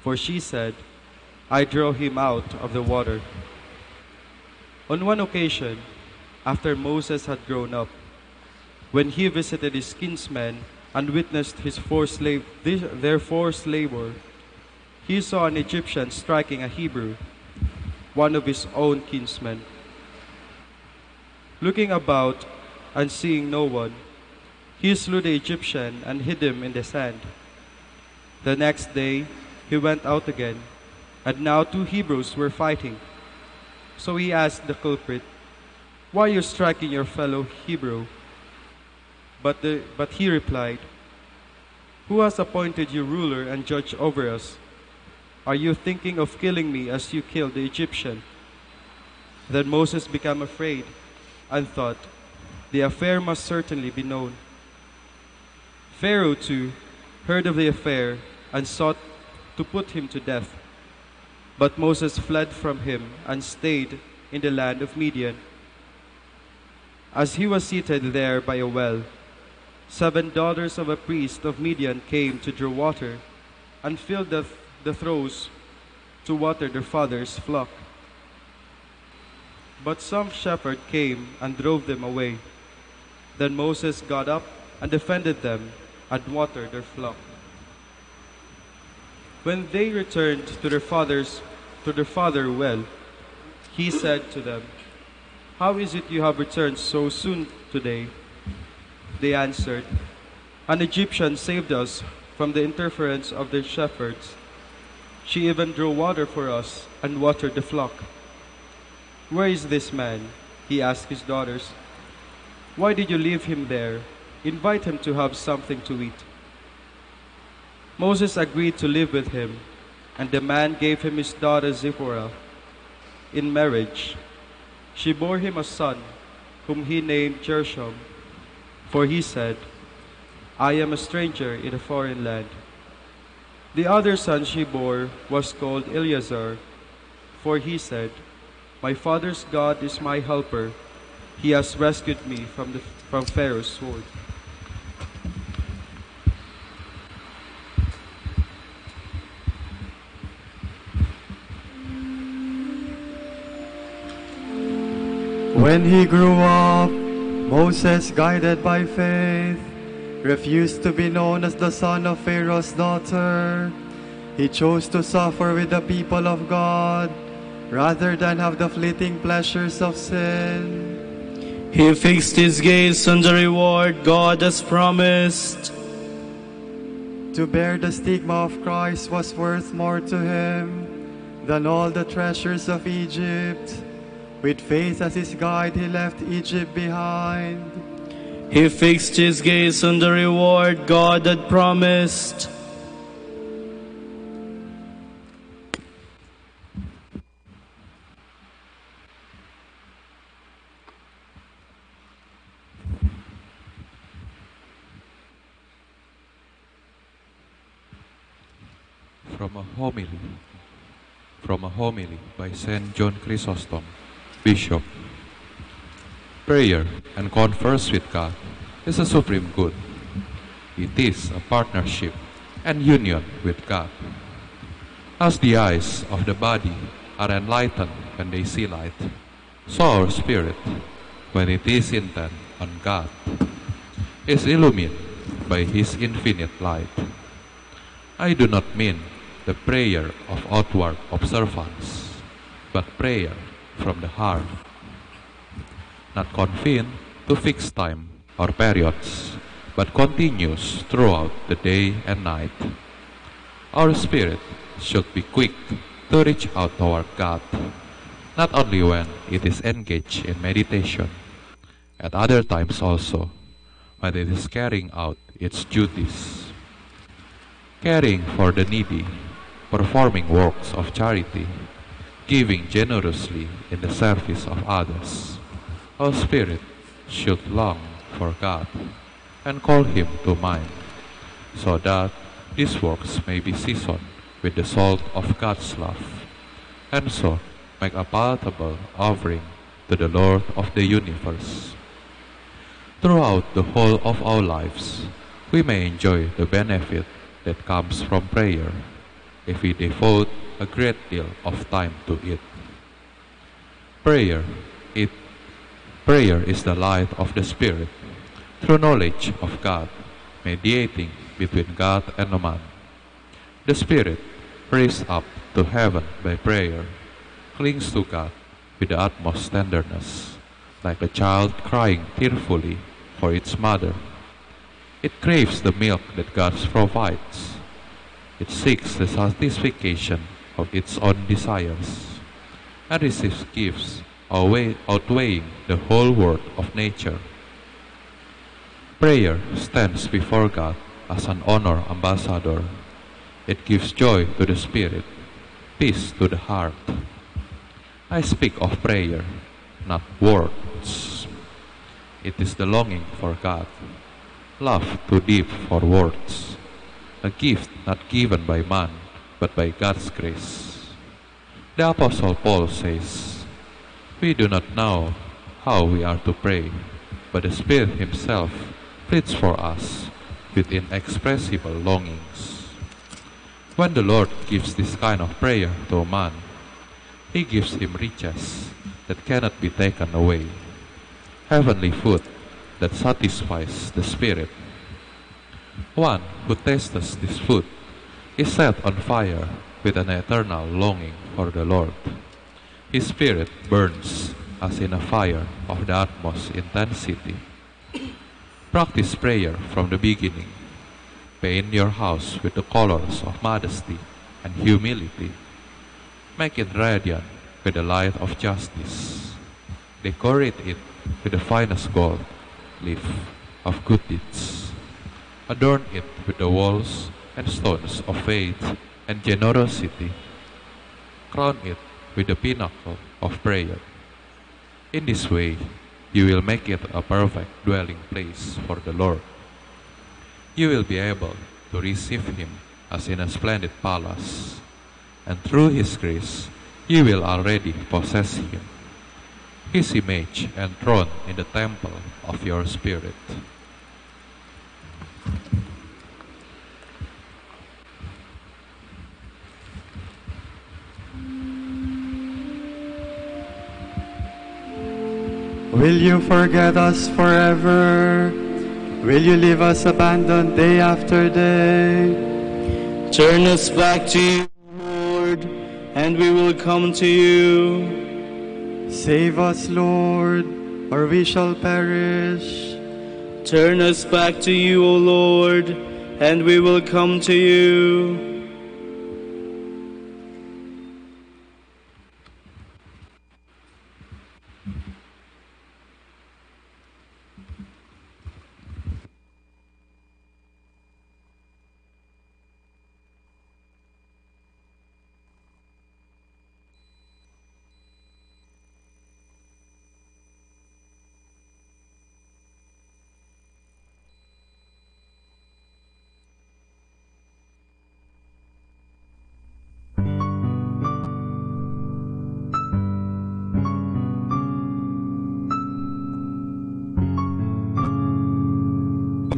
Speaker 8: For she said, "I drew him out of the water." On one occasion, after Moses had grown up, when he visited his kinsmen and witnessed their forced labor, he saw an Egyptian striking a Hebrew, one of his own kinsmen. Looking about and seeing no one, he slew the Egyptian and hid him in the sand. The next day he went out again, and now 2 Hebrews were fighting. So he asked the culprit, "Why are you striking your fellow Hebrew?" But he replied, "Who has appointed you ruler and judge over us? Are you thinking of killing me as you killed the Egyptian?" Then Moses became afraid and thought, "The affair must certainly be known." Pharaoh too heard of the affair and sought to put him to death. But Moses fled from him and stayed in the land of Midian. As he was seated there by a well, 7 daughters of a priest of Midian came to draw water and filled the troughs to water their father's flock. But some shepherd came and drove them away. Then Moses got up and defended them and watered their flock. When they returned to their father well, he said to them, "How is it you have returned so soon today?" They answered, "An Egyptian saved us from the interference of the shepherds. She even drew water for us and watered the flock." "Where is this man?" he asked his daughters. "Why did you leave him there? Invite him to have something to eat." Moses agreed to live with him, and the man gave him his daughter Zipporah in marriage. She bore him a son, whom he named Gershom, for he said, "I am a stranger in a foreign land." The other son she bore was called Eleazar, For he said, "My father's God is my helper. He has rescued me from Pharaoh's sword."
Speaker 4: When he grew up, Moses, guided by faith, refused to be known as the son of Pharaoh's daughter. He chose to suffer with the people of God rather than have the fleeting pleasures of sin.
Speaker 24: He fixed his gaze on the reward God has promised.
Speaker 4: To bear the stigma of Christ was worth more to him than all the treasures of Egypt. With faith as his guide, he left Egypt behind.
Speaker 24: He fixed his gaze on the reward God had promised.
Speaker 1: From a homily by St. John Chrysostom, Bishop. Prayer and converse with God is a supreme good. It is a partnership and union with God. As the eyes of the body are enlightened when they see light, so our spirit, when it is intent on God, is illumined by His infinite light. I do not mean the prayer of outward observance, but prayer from the heart, not confined to fixed time or periods, but continuous throughout the day and night. Our spirit should be quick to reach out toward God, not only when it is engaged in meditation, at other times also, when it is carrying out its duties. Caring for the needy, performing works of charity, giving generously in the service of others, our spirit should long for God and call Him to mind, so that these works may be seasoned with the salt of God's love, and so make a palatable offering to the Lord of the universe. Throughout the whole of our lives, we may enjoy the benefit that comes from prayer if we devote a great deal of time to it. Prayer is the light of the Spirit, through knowledge of God, mediating between God and man. The Spirit, raised up to heaven by prayer, clings to God with the utmost tenderness, like a child crying tearfully for its mother. It craves the milk that God provides. It seeks the satisfaction of its own desires, and receives gifts outweighing the whole world of nature. Prayer stands before God as an honor ambassador. It gives joy to the spirit, peace to the heart. I speak of prayer, not words. It is the longing for God, love too deep for words, a gift not given by man, but by God's grace. The Apostle Paul says, "We do not know how we are to pray, but the Spirit Himself pleads for us with inexpressible longings." When the Lord gives this kind of prayer to a man, He gives him riches that cannot be taken away, heavenly food that satisfies the spirit. One who tastes this food is set on fire with an eternal longing for the Lord. His spirit burns as in a fire of the utmost intensity. Practice prayer from the beginning. Paint your house with the colors of modesty and humility. Make it radiant with the light of justice. Decorate it with the finest gold leaf of good deeds. Adorn it with the walls and stones of faith and generosity. Crown it with the pinnacle of prayer. In this way, you will make it a perfect dwelling place for the Lord. You will be able to receive Him as in a splendid palace, and through His grace, You will already possess him, his image enthroned in the temple of your spirit.
Speaker 4: Will you forget us forever? Will you leave us abandoned day after day?
Speaker 24: Turn us back to you, Lord, and we will come to you.
Speaker 4: Save us, Lord, or we shall perish.
Speaker 24: Turn us back to you, O Lord, and we will come to you.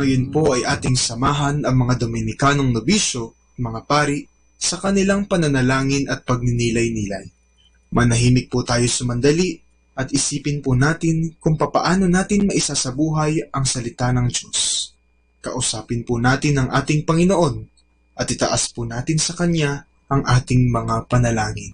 Speaker 2: Ngayon po ay ating samahan ang mga Dominikanong nobisyo, mga pari, sa kanilang pananalangin at pagninilay-nilay. Manahimik po tayo sumandali at isipin po natin kung papaano natin maisasabuhay ang salita ng Diyos. Kausapin po natin ang ating Panginoon at itaas po natin sa Kanya ang ating mga panalangin.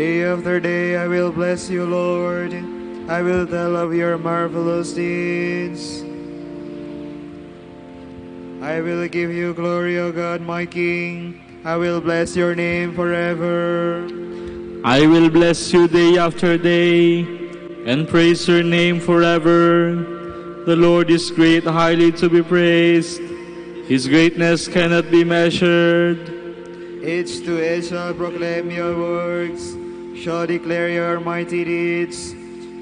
Speaker 23: Day after day I will bless you, Lord. I will tell of your marvelous deeds. I will give you glory, O God, my King. I will bless your name forever.
Speaker 24: I will bless you day after day and praise your name forever. The Lord is great, highly to be praised. His greatness cannot be measured.
Speaker 23: Age to age shall proclaim your works, shall declare your mighty deeds,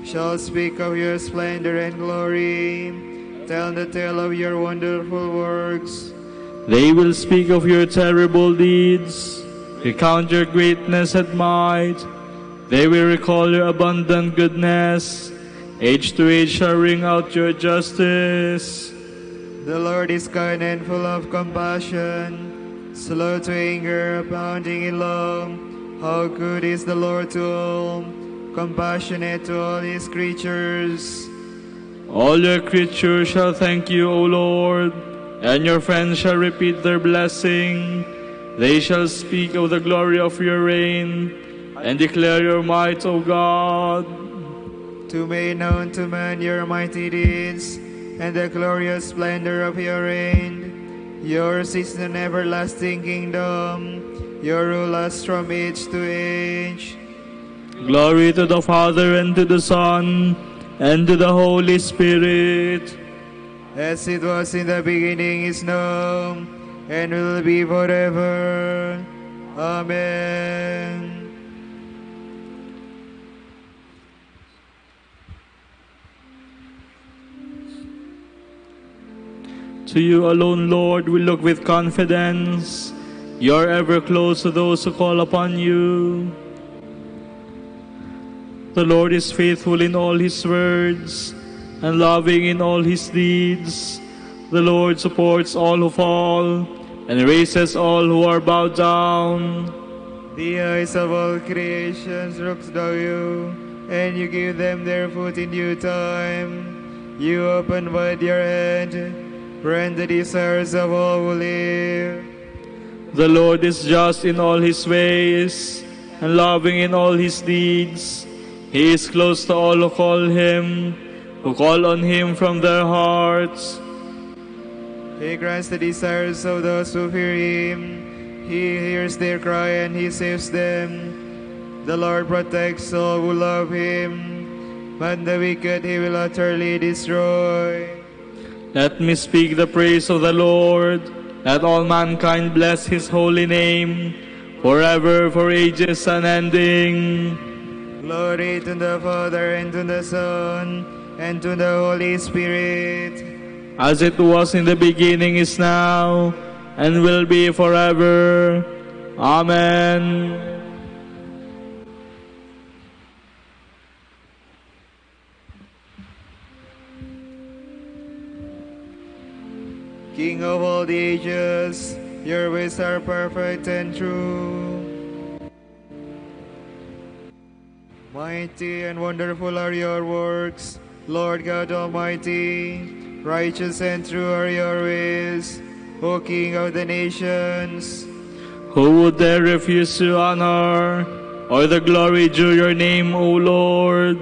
Speaker 23: shall speak of your splendor and glory, tell the tale of your wonderful works.
Speaker 24: They will speak of your terrible deeds, recount your greatness and might. They will recall your abundant goodness. Age to age shall ring out your justice.
Speaker 23: The Lord is kind and full of compassion, slow to anger, abounding in love. How good is the Lord to all, compassionate to all his creatures.
Speaker 24: All your creatures shall thank you, O Lord, and your friends shall repeat their blessing. They shall speak of the glory of your reign and declare your might, O God.
Speaker 23: To make known to man your mighty deeds and the glorious splendor of your reign. Yours is an everlasting kingdom. Your rule lasts from age to age.
Speaker 24: Glory to the Father, and to the Son, and to the Holy Spirit.
Speaker 23: As it was in the beginning, is now, and will be forever. Amen.
Speaker 24: To you alone, Lord, we look with confidence. You are ever close to those who call upon you. The Lord is faithful in all his words and loving in all his deeds. The Lord supports all who fall and raises all who are bowed down.
Speaker 23: The eyes of all creation look to you, and you give them their food in due time. You open wide your hand, grant the desires of all who live.
Speaker 24: The Lord is just in all his ways and loving in all his deeds. He is close to all who call on him from their hearts.
Speaker 23: He grants the desires of those who fear him. He hears their cry and he saves them. The Lord protects all who love him, but the wicked he will utterly destroy.
Speaker 24: Let me speak the praise of the Lord. Let all mankind bless his holy name, forever, for ages unending.
Speaker 23: Glory to the Father, and to the Son, and to the Holy Spirit.
Speaker 24: As it was in the beginning, is now, and will be forever. Amen.
Speaker 23: King of all the ages, your ways are perfect and true. Mighty and wonderful are your works, Lord God Almighty. Righteous and true are your ways, O King of the nations.
Speaker 24: Who would dare refuse you honor, or the glory due your name, O Lord?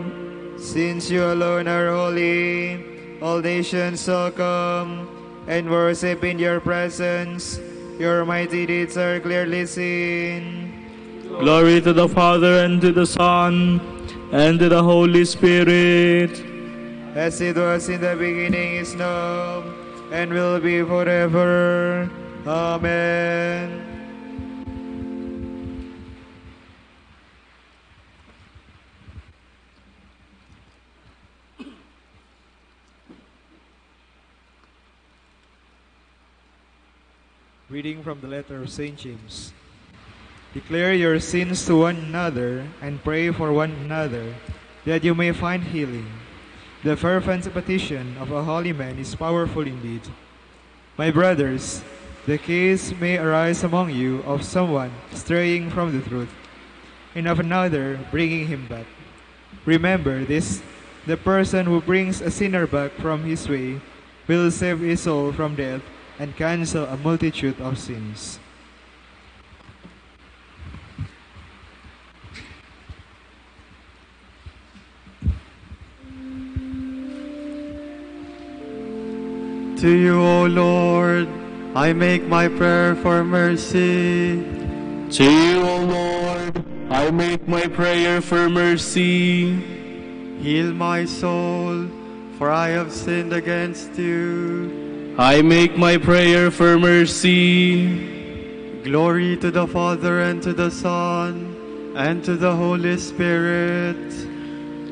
Speaker 23: Since you alone are holy, all nations shall come and worship in your presence. Your mighty deeds are clearly seen.
Speaker 24: Glory to the Father, and to the Son, and to the Holy Spirit.
Speaker 23: As it was in the beginning, is now, and will be forever. Amen. Reading from the letter of St. James. Declare your sins to one another and pray for one another, that you may find healing. The fervent petition of a holy man is powerful indeed. My brothers, the case may arise among you of someone straying from the truth, and of another bringing him back. Remember this, the person who brings a sinner back from his way will save his soul from death and cancel a multitude of sins.
Speaker 4: To you, O Lord, I make my prayer for mercy.
Speaker 24: To you, O Lord, I make my prayer for mercy.
Speaker 4: Heal my soul, for I have sinned against you.
Speaker 24: I make my prayer for mercy.
Speaker 4: Glory to the Father, and to the Son, and to the Holy Spirit.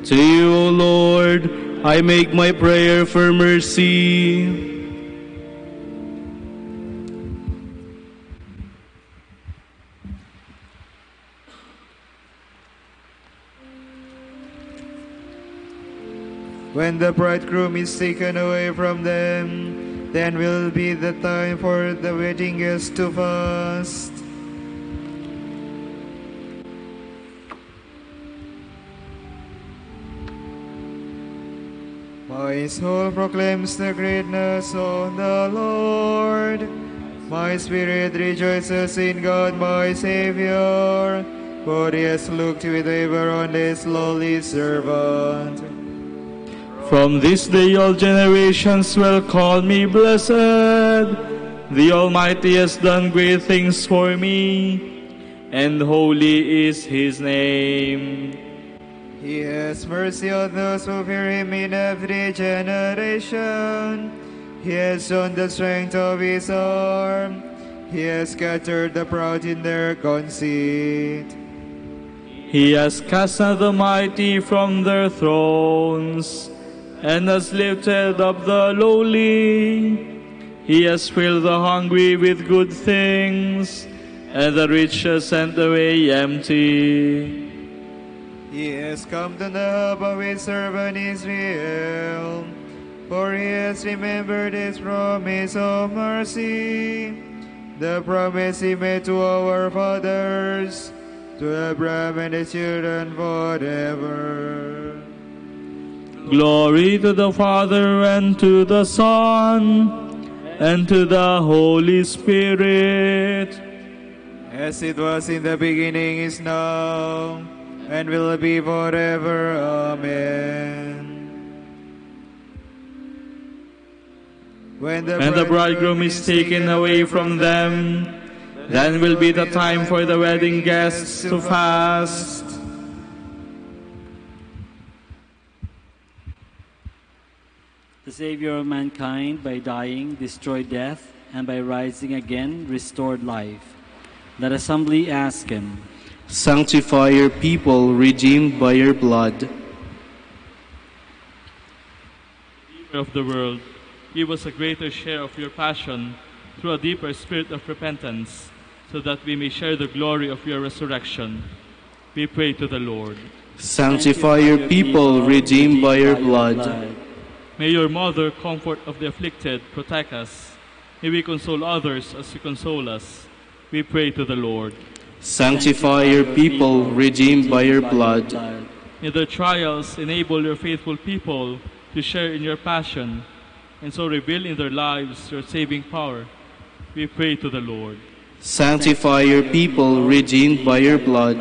Speaker 24: To you, O Lord, I make my prayer for mercy.
Speaker 23: When the bridegroom is taken away from them, then will be the time for the wedding guests to fast. My soul proclaims the greatness of the Lord. My spirit rejoices in God my Savior, for he has looked with favor on his lowly servant.
Speaker 24: From this day all generations will call me blessed. The Almighty has done great things for me, and holy is his name.
Speaker 23: He has mercy on those who fear him in every generation. He has shown the strength of his arm. He has scattered the proud in their conceit.
Speaker 24: He has cast out the mighty from their thrones, and has lifted up the lowly. He has filled the hungry with good things, and the rich has sent away empty.
Speaker 23: He has come to the help of his servant Israel, for he has remembered his promise of mercy, the promise he made to our fathers, to Abraham and his children forever.
Speaker 24: Glory to the Father, and to the Son, and to the Holy Spirit.
Speaker 23: As it was in the beginning, is now, and will be forever. Amen. When the
Speaker 24: bridegroom is taken away from them, then will be the time for the wedding guests to fast.
Speaker 6: The Savior of mankind, by dying, destroyed death, and by rising again, restored life. Let us humbly ask him.
Speaker 13: Sanctify your people, redeemed by your blood.
Speaker 24: Of the world, give us a greater share of your passion through a deeper spirit of repentance, so that we may share the glory of your resurrection. We pray to the Lord.
Speaker 13: Sanctify your people, redeemed by your blood.
Speaker 24: May your Mother, comfort of the afflicted, protect us. May we console others as you console us. We pray to the Lord.
Speaker 13: Sanctify your people, redeemed by your blood.
Speaker 24: May their trials enable your faithful people to share in your passion, and so reveal in their lives your saving power. We pray to the Lord.
Speaker 13: Sanctify your people, redeemed by your blood.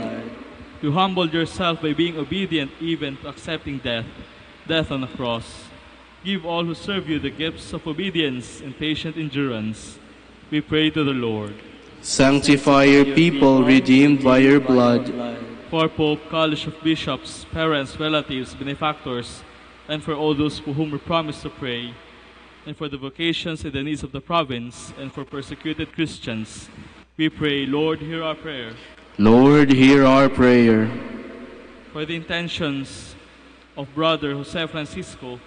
Speaker 24: You humbled yourself by being obedient even to accepting death on the cross. Give all who serve you the gifts of obedience and patient endurance. We pray to the Lord.
Speaker 13: Sanctify your people, redeemed by your blood.
Speaker 24: For Pope, College of Bishops, parents, relatives, benefactors, and for all those for whom we promise to pray, and for the vocations and the needs of the province, and for persecuted Christians, we pray, Lord, hear our prayer.
Speaker 13: Lord, hear our prayer.
Speaker 24: For the intentions of Brother Jose Francisco,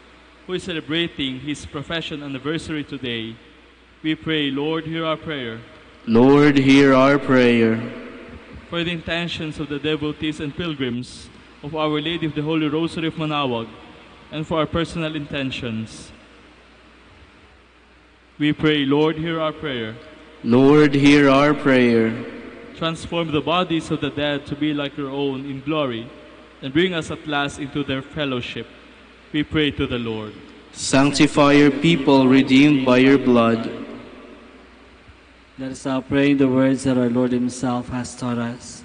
Speaker 24: who is celebrating his profession anniversary today, we pray, Lord, hear our prayer.
Speaker 13: Lord, hear our prayer.
Speaker 24: For the intentions of the devotees and pilgrims of Our Lady of the Holy Rosary of Manaoag, and for our personal intentions, we pray, Lord, hear our prayer.
Speaker 13: Lord, hear our prayer.
Speaker 24: Transform the bodies of the dead to be like your own in glory, and bring us at last into their fellowship. We pray to the Lord.
Speaker 13: Sanctify your people, redeemed by your blood.
Speaker 6: Let us now pray the words that our Lord himself has taught us.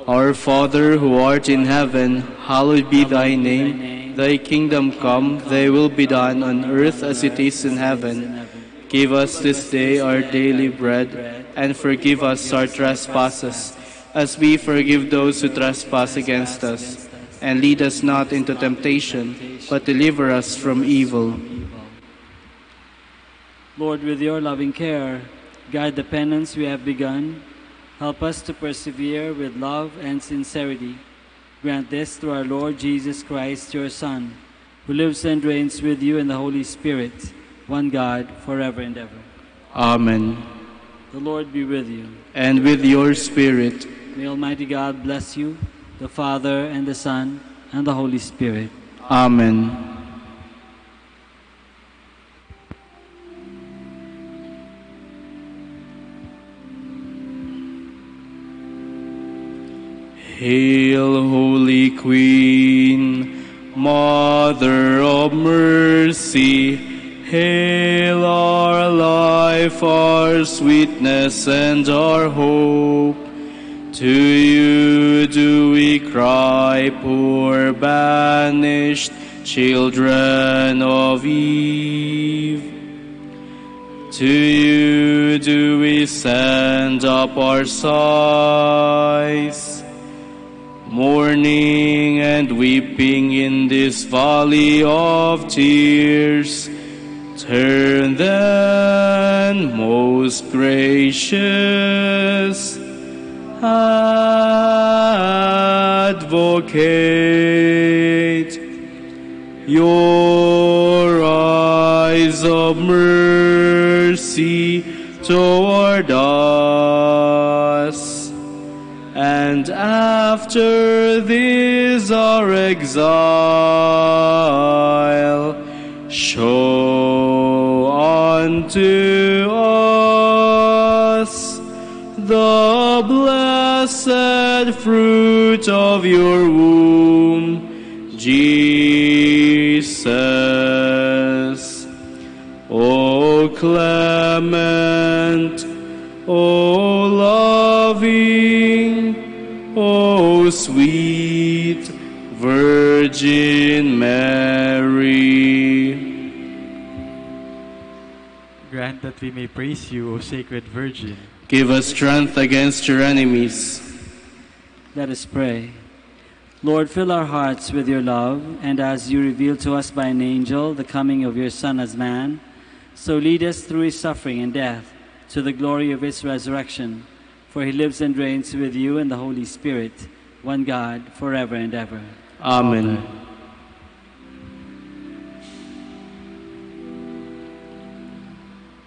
Speaker 13: Our Father, who art in heaven, hallowed be thy name. Thy kingdom come, thy will be done on earth as it is in heaven. Give us this day our daily bread, and forgive us our trespasses, as we forgive those who trespass against us. And lead us not into temptation, but deliver us from evil.
Speaker 6: Lord, with your loving care, guide the penance we have begun. Help us to persevere with love and sincerity. Grant this through our Lord Jesus Christ, your Son, who lives and reigns with you in the Holy Spirit, one God, forever and ever.
Speaker 13: Amen.
Speaker 6: The Lord be with you.
Speaker 13: And with your spirit.
Speaker 6: May Almighty God bless you, the Father, and the Son, and the Holy Spirit.
Speaker 13: Amen. Hail, Holy Queen, Mother of Mercy. Hail our life, our sweetness, and our hope. To you do we cry, poor banished children of Eve. To you do we send up our sighs, mourning and weeping in this valley of tears. Turn then, most gracious Advocate, your eyes of mercy toward us, and after this our exile, show unto us the blessed fruit of your womb, Jesus. O clement, O loving, O sweet Virgin Mary.
Speaker 23: Grant that we may praise you, O Sacred Virgin.
Speaker 13: Give us strength against your enemies.
Speaker 6: Let us pray. Lord, fill our hearts with your love, and as you reveal to us by an angel the coming of your Son as man, so lead us through his suffering and death to the glory of his resurrection. For he lives and reigns with you in the Holy Spirit, one God, forever and ever.
Speaker 13: Amen.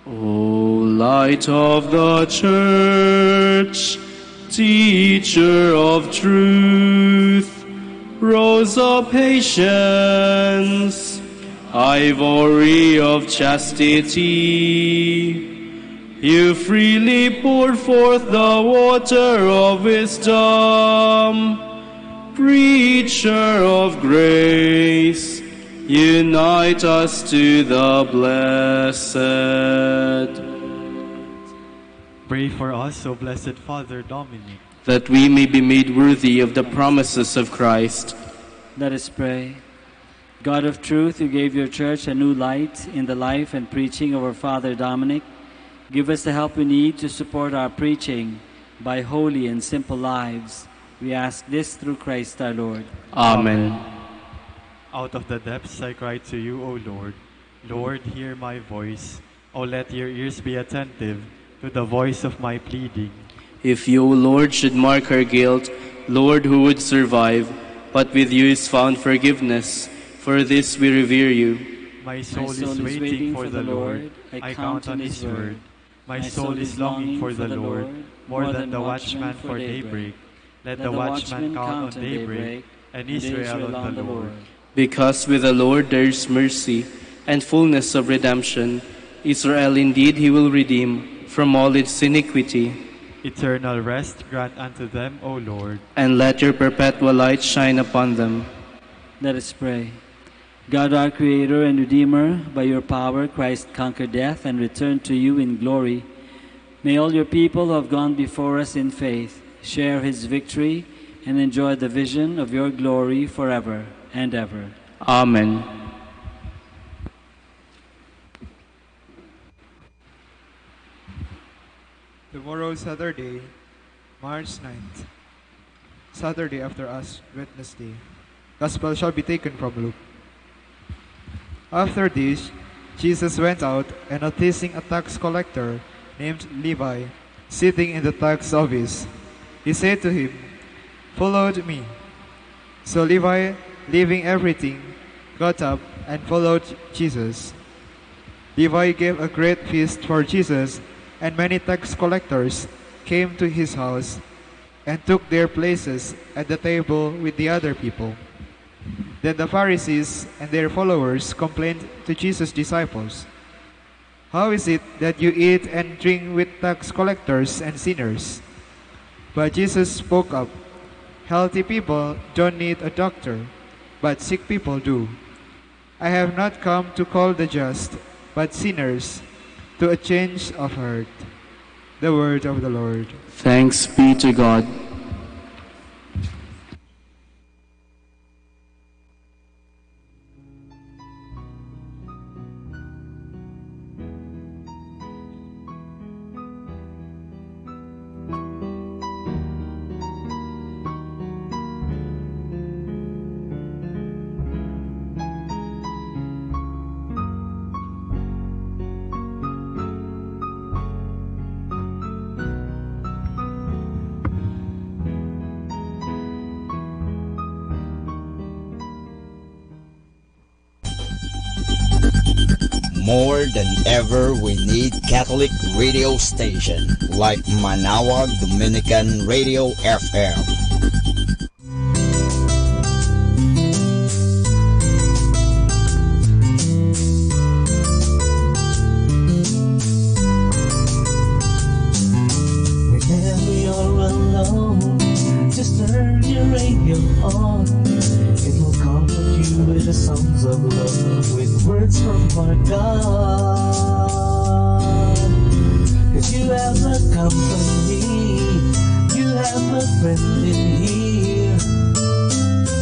Speaker 13: O light of the Church, teacher of truth, rose of patience, ivory of chastity, you freely poured forth the water of wisdom. Preacher of grace, unite us to the blessed.
Speaker 23: Pray for us, O Blessed Father Dominic,
Speaker 13: that we may be made worthy of the promises of Christ.
Speaker 6: Let us pray. God of truth, who gave your church a new light in the life and preaching of our Father Dominic, give us the help we need to support our preaching by holy and simple lives. We ask this through Christ our Lord.
Speaker 13: Amen.
Speaker 23: out of the depths I cry to you, O Lord. Lord, hear my voice. O let your ears be attentive to the voice of my pleading.
Speaker 13: If you, O Lord, should mark our guilt, Lord, who would survive? But with you is found forgiveness. For this we revere you.
Speaker 23: My soul is waiting for the Lord. I count on his word. My soul is longing for the Lord, more than the watchman for daybreak. Let the watchman count on daybreak, and Israel on the Lord.
Speaker 13: Because with the Lord there is mercy, and fullness of redemption. Israel indeed he will redeem from all its iniquity.
Speaker 23: Eternal rest grant unto them, O Lord.
Speaker 13: And let your perpetual light shine upon them.
Speaker 6: Let us pray. God, our Creator and Redeemer, by your power Christ conquered death and returned to you in glory. May all your people who have gone before us in faith share his victory and enjoy the vision of your glory forever and ever.
Speaker 13: Amen.
Speaker 23: Tomorrow, Saturday, March 9th, Saturday after Ash Wednesday. Gospel shall be taken from Luke. After this, Jesus went out, and noticing a tax collector named Levi sitting in the tax office, he said to him, "Follow me." So Levi, leaving everything, got up and followed Jesus. Levi gave a great feast for Jesus, and many tax collectors came to his house and took their places at the table with the other people. Then the Pharisees and their followers complained to Jesus' disciples, "How is it that you eat and drink with tax collectors and sinners?" But Jesus spoke up, "Healthy people don't need a doctor, but sick people do. I have not come to call the just, but sinners to a change of heart." The word of the Lord.
Speaker 13: Thanks be to God.
Speaker 5: More than ever, we need Catholic radio station like Manawag Dominican Radio FM.
Speaker 21: Whenever you're alone, just turn your radio on. It will comfort you with the songs of love, with words from our God. 'Cause you have a company, you have a friend in here.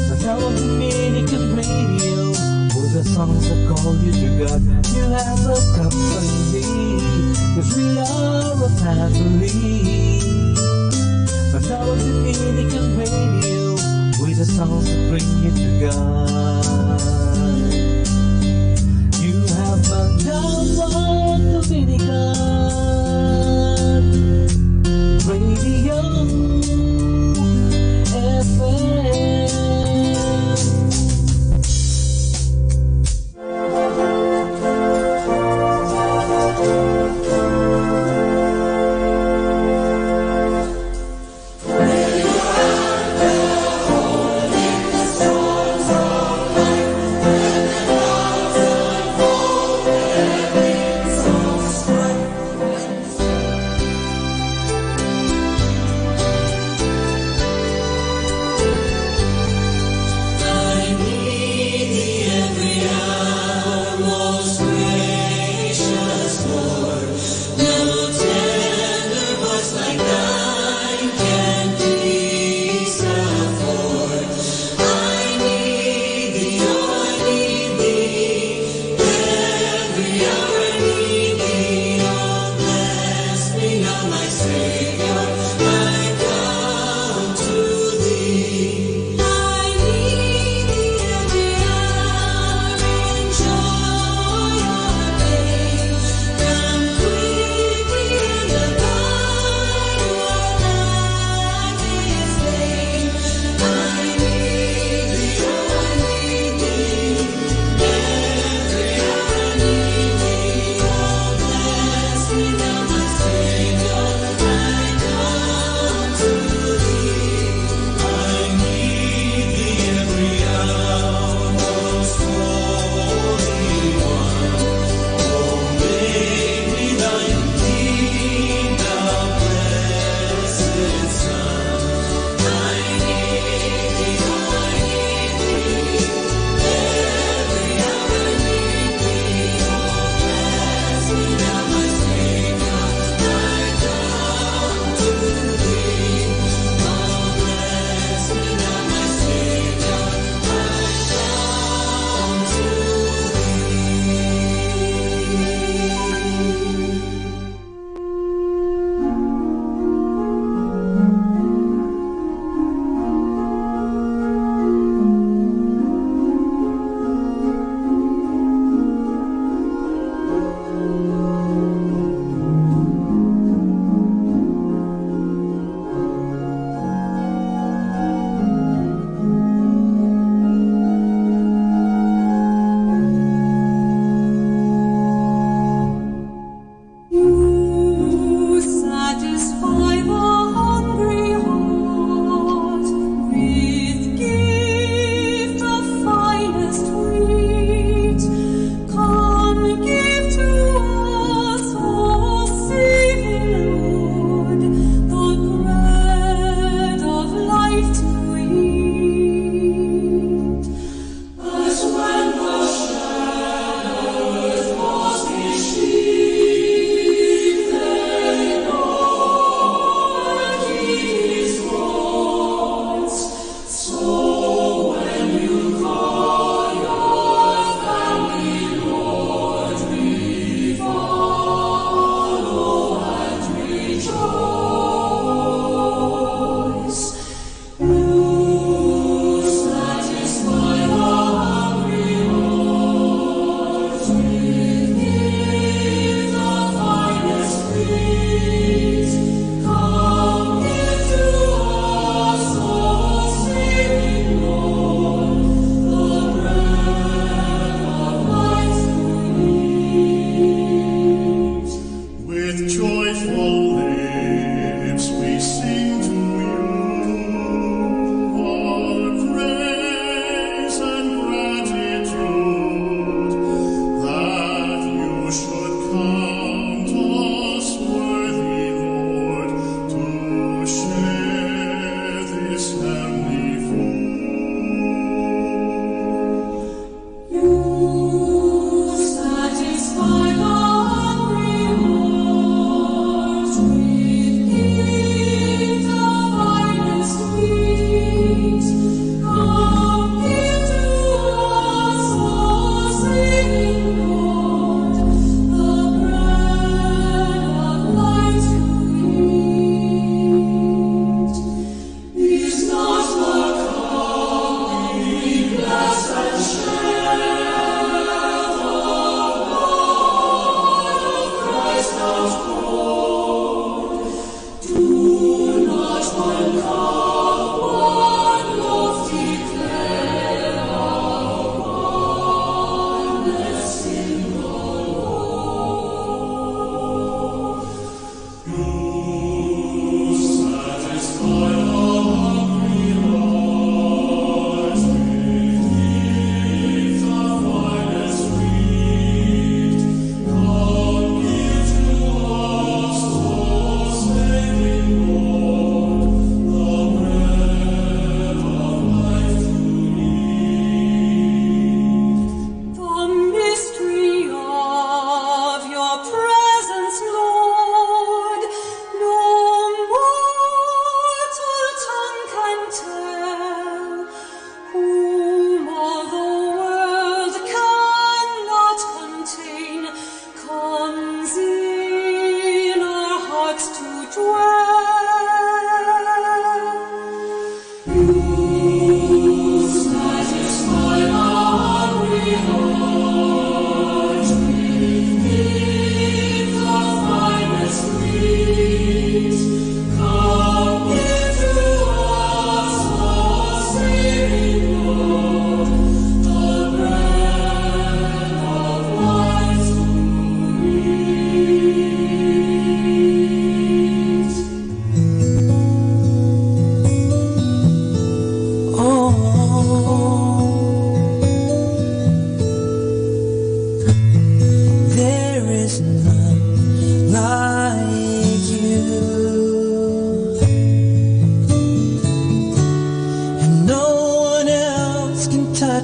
Speaker 21: Manawag Dominican Radio, with the songs that call you to God. You have a company, 'cause we are a family. Manawag Dominican Radio, with the songs that bring you to God. You have Manawag Dominican Radio FM.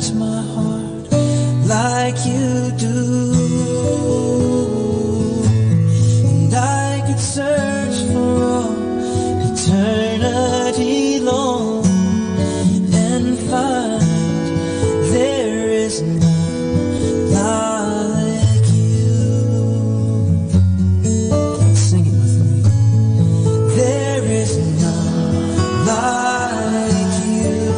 Speaker 20: touch my heart like you do. And I could search for all eternity long and find there is none like you. Sing it with me. There is none like you.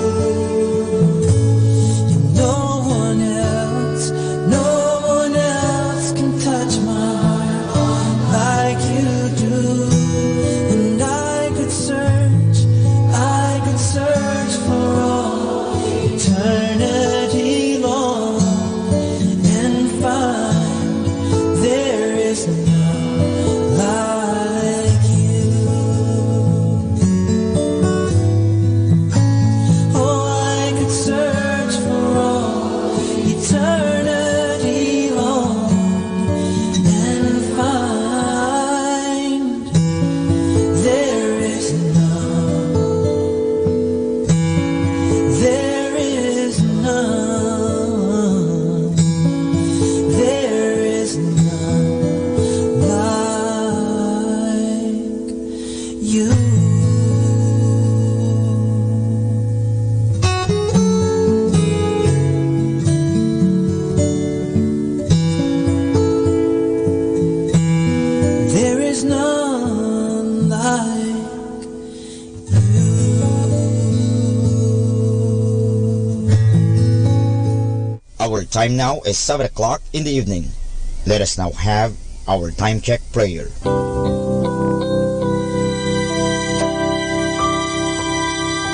Speaker 20: And no one else can touch my heart like you do. And I could search for all eternity long and find there is none like you. Oh, I could search for all eternity long and find there is none. There is none. There is none like you. There is none like
Speaker 5: Our time now is 7 o'clock in the evening. Let us now have our time check prayer.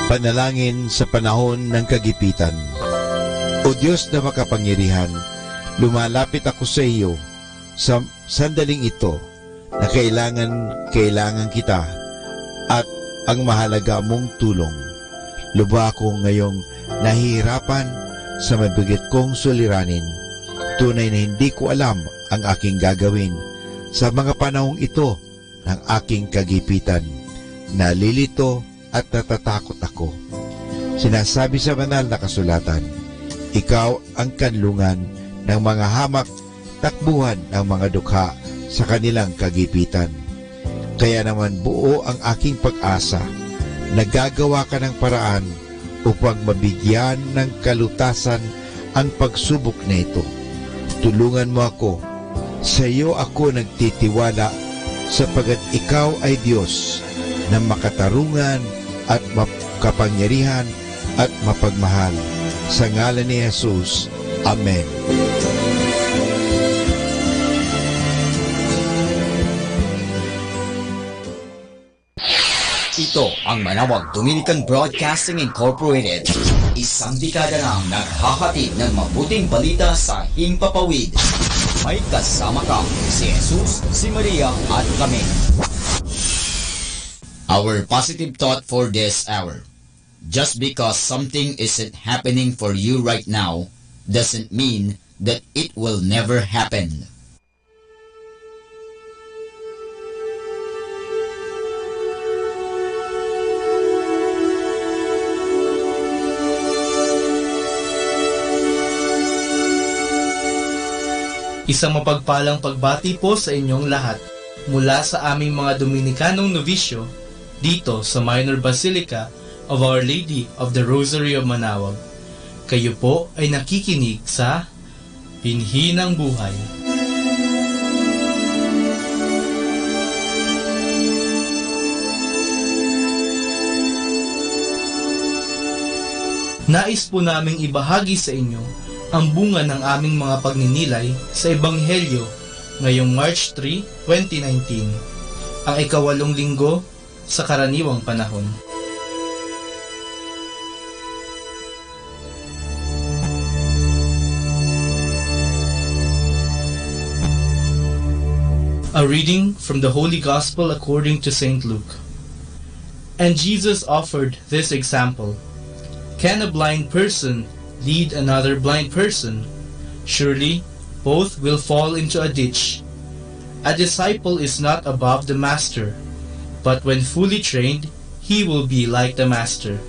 Speaker 11: Panalangin sa panahon ng kagipitan. O Diyos na makapangyarihan, lumalapit ako sa iyo sa sandaling ito na kailangan kita at ang mahalaga mong tulong. Lubha akong ngayong nahihirapan sa mabigat kong suliranin. Tunay na hindi ko alam ang aking gagawin sa mga panahong ito ng aking kagipitan. Nalilito at natatakot ako. Sinasabi sa banal na kasulatan, ikaw ang kanlungan ng mga hamak, takbuhan ng mga dukha sa kanilang kagipitan. Kaya naman buo ang aking pag-asa. Nagagawa ka ng paraan upang mabigyan ng kalutasan ang pagsubok na ito. Tulungan mo ako. Sa iyo ako nagtitiwala sapagat ikaw ay Diyos na makatarungan at makapangyarihan at mapagmahal. Sa ngalan ni Jesus. Amen.
Speaker 5: Ito ang Manawag Dominican Broadcasting Incorporated. Isang dekada nang naghahatid ng mabuting balita sa Himpapawid. May kasama ka, si Jesus, si Maria at kami. Our positive thought for this hour. Just because something isn't happening for you right now doesn't mean that it will never happen.
Speaker 12: Isang mapagpalang pagbati po sa inyong lahat mula sa aming mga Dominikanong Novisyo dito sa Minor Basilica of Our Lady of the Rosary of Manawag. Kayo po ay nakikinig sa Binhi ng Buhay. Nais po naming ibahagi sa inyo ang bunga ng aming mga pagninilay sa Ebanghelyo ngayong March 3, 2019, ang ika-8 linggo sa karaniwang panahon. A reading from the Holy Gospel according to St. Luke. And Jesus offered this example. Can a blind person lead another blind person? Surely both will fall into a ditch. A disciple is not above the master, but when fully trained, he will be like the master.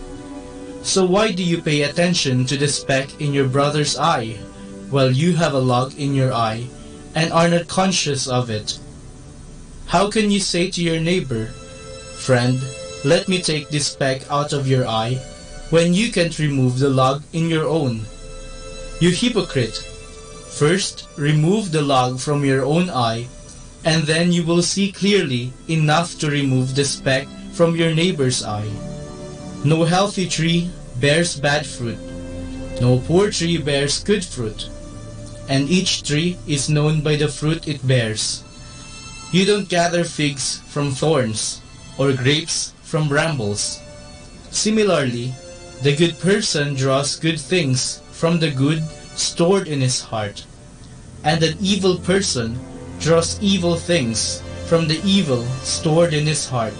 Speaker 12: So why do you pay attention to the speck in your brother's eye, while you have a log in your eye, and are not conscious of it? How can you say to your neighbor, "Friend, let me take this speck out of your eye," when you can't remove the log in your own? You hypocrite! First, remove the log from your own eye, and then you will see clearly enough to remove the speck from your neighbor's eye. No healthy tree bears bad fruit. No poor tree bears good fruit. And each tree is known by the fruit it bears. You don't gather figs from thorns, or grapes from brambles. Similarly, the good person draws good things from the good stored in his heart, and an evil person draws evil things from the evil stored in his heart,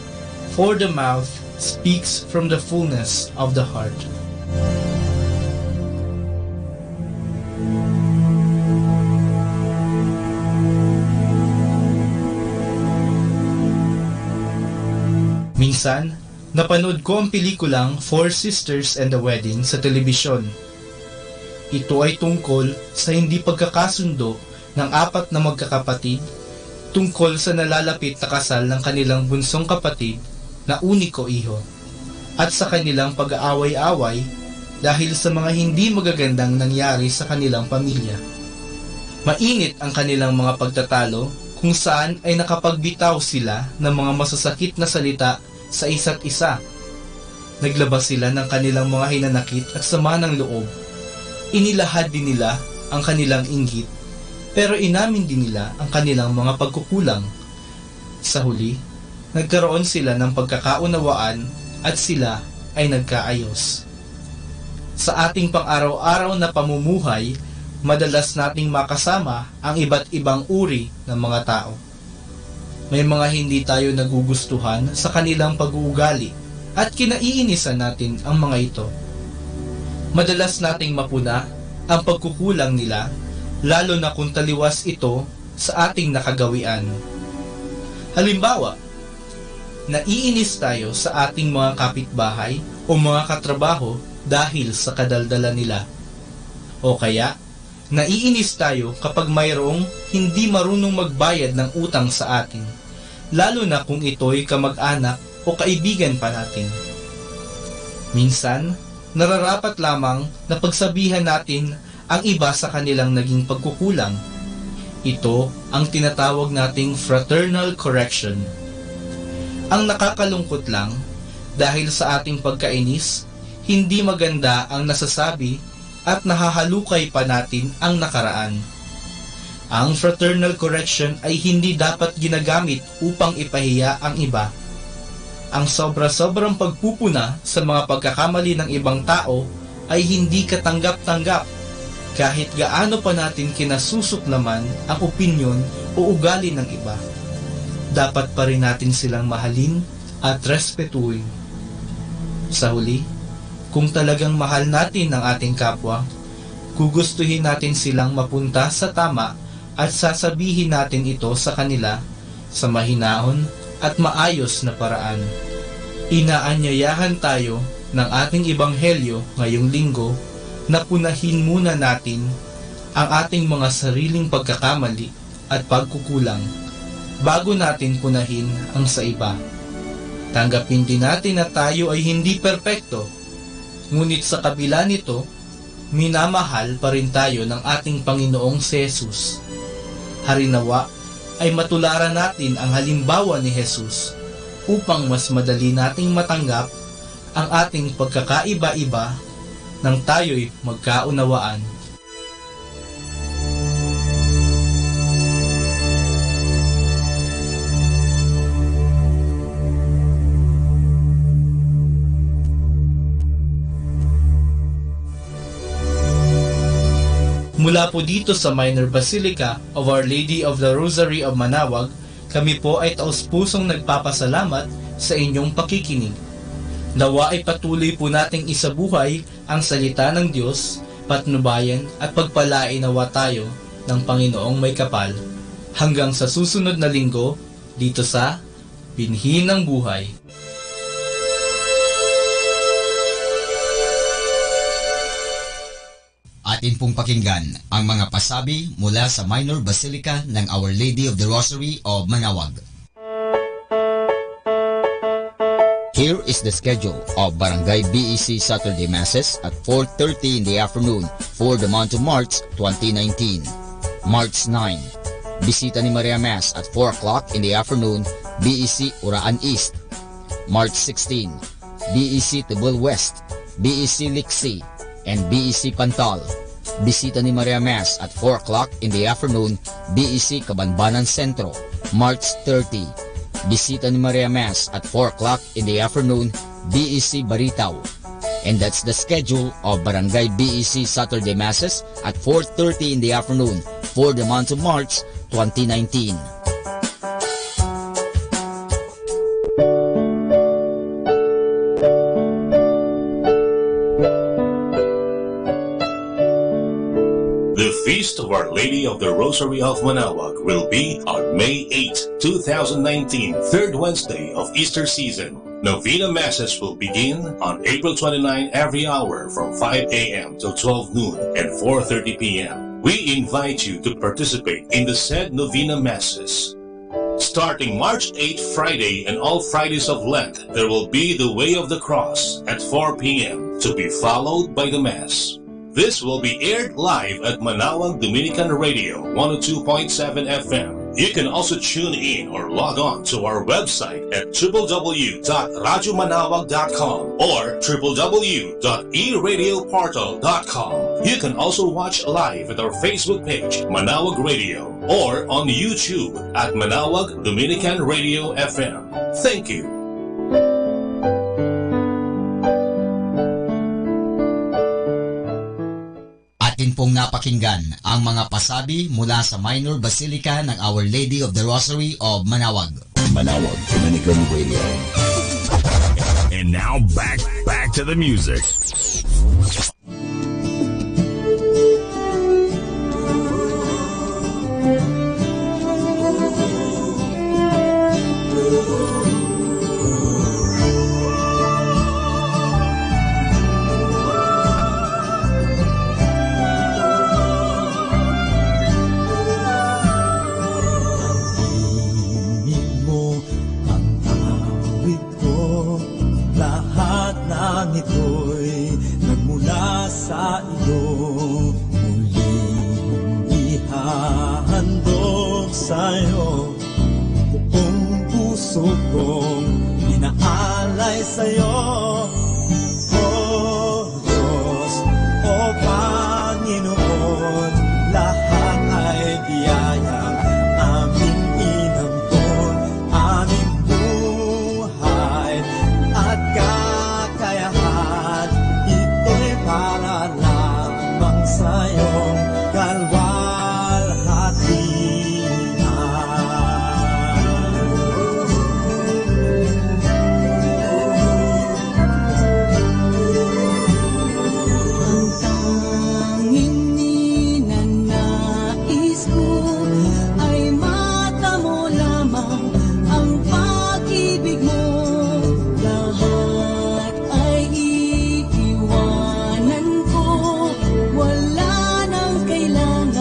Speaker 12: for the mouth speaks from the fullness of the heart. Minsan, napanood ko ang pelikulang Four Sisters and the Wedding sa telebisyon. Ito ay tungkol sa hindi pagkakasundo ng apat na magkakapatid tungkol sa nalalapit na kasal ng kanilang bunsong kapatid na uniko iho, at sa kanilang pag-aaway-away dahil sa mga hindi magagandang nangyari sa kanilang pamilya. Mainit ang kanilang mga pagtatalo kung saan ay nakapagbitaw sila ng mga masasakit na salita sa isa't isa. Naglabas sila ng kanilang mga hinanakit at sama ng loob. Inilahad din nila ang kanilang inggit, pero inamin din nila ang kanilang mga pagkukulang. Sa huli, nagkaroon sila ng pagkakaunawaan at sila ay nagkaayos. Sa ating pang-araw-araw na pamumuhay, madalas nating makasama ang iba't ibang uri ng mga tao. May mga hindi tayo nagugustuhan sa kanilang pag-uugali at kinaiinisan natin ang mga ito. Madalas nating mapuna ang pagkukulang nila, lalo na kung taliwas ito sa ating nakagawian. Halimbawa, naiinis tayo sa ating mga kapitbahay o mga katrabaho dahil sa kadaldalan nila. O kaya, naiinis tayo kapag mayroong hindi marunong magbayad ng utang sa atin, lalo na kung ito'y kamag-anak o kaibigan pa natin. Minsan, nararapat lamang na pagsabihan natin ang iba sa kanilang naging pagkukulang. Ito ang tinatawag nating fraternal correction. Ang nakakalungkot lang, dahil sa ating pagkainis, hindi maganda ang nasasabi at nahahalukay pa natin ang nakaraan. Ang fraternal correction ay hindi dapat ginagamit upang ipahiya ang iba. Ang sobra-sobrang pagpupuna sa mga pagkakamali ng ibang tao ay hindi katanggap-tanggap kahit gaano pa natin kinasusuklaman ang opinyon o ugali ng iba. Dapat pa rin natin silang mahalin at respetuhin. Sa huli, kung talagang mahal natin ang ating kapwa, gugustuhin natin silang mapunta sa tama at sasabihin natin ito sa kanila sa mahinahon at maayos na paraan. Inaanyayahan tayo ng ating ebanghelyo ngayong linggo na punahin muna natin ang ating mga sariling pagkakamali at pagkukulang bago natin punahin ang sa iba. Tanggapin din natin na tayo ay hindi perpekto, ngunit sa kabila nito, minamahal pa rin tayo ng ating Panginoong si Jesus. Harinawa ay matularan natin ang halimbawa ni Jesus upang mas madali nating matanggap ang ating pagkakaiba-iba nang tayo'y magkaunawaan. Mula po dito sa Minor Basilica of Our Lady of the Rosary of Manaoag, kami po ay taus-pusong nagpapasalamat sa inyong pakikinig. Nawa ay patuloy po nating isabuhay ang salita ng Diyos, patnubayan at pagpalain nawa tayo ng Panginoong may kapal. Hanggang sa susunod na linggo, dito sa Binhi ng Buhay.
Speaker 5: Atin pong pakinggan ang mga pasabi mula sa Minor Basilica ng Our Lady of the Rosary of Manaoag. Here is the schedule of Barangay BEC Saturday Masses at 4:30 in the afternoon for the month of March 2019. March 9, Bisita ni Maria Mass at 4 o'clock in the afternoon, BEC Uraan East. March 16, BEC Tibul West, BEC Liksi, and BEC Pantal. Bisita ni Maria Mass at 4 o'clock in the afternoon, BEC Cabanbanan Centro. March 30, Bisita ni Maria Mass at 4 o'clock in the afternoon, BEC Baritaw. And that's the schedule of Barangay BEC Saturday Masses at 4:30 in the afternoon for the month of March 2019.
Speaker 14: The Feast of Our Lady of the Rosary of Manaoag will be on May 8, 2019, third Wednesday of Easter season. Novena Masses will begin on April 29 every hour from 5 a.m. till 12 noon and 4:30 p.m. We invite you to participate in the said Novena Masses. Starting March 8 Friday and all Fridays of Lent, there will be the Way of the Cross at 4 p.m. to be followed by the Mass. This will be aired live at Manaoag Dominican Radio 102.7 FM. You can also tune in or log on to our website at www.radyomanawag.com or www.eradioportal.com. You can also watch live at our Facebook page, Manaoag Radio, or on YouTube at Manaoag Dominican Radio FM. Thank you.
Speaker 5: Atin pong napakinggan ang mga pasabi mula sa Minor Basilica ng Our Lady of the Rosary of Manaoag.
Speaker 10: Manaoag Dominican Radio.
Speaker 15: And now back to the music.
Speaker 3: Wala nang kailangan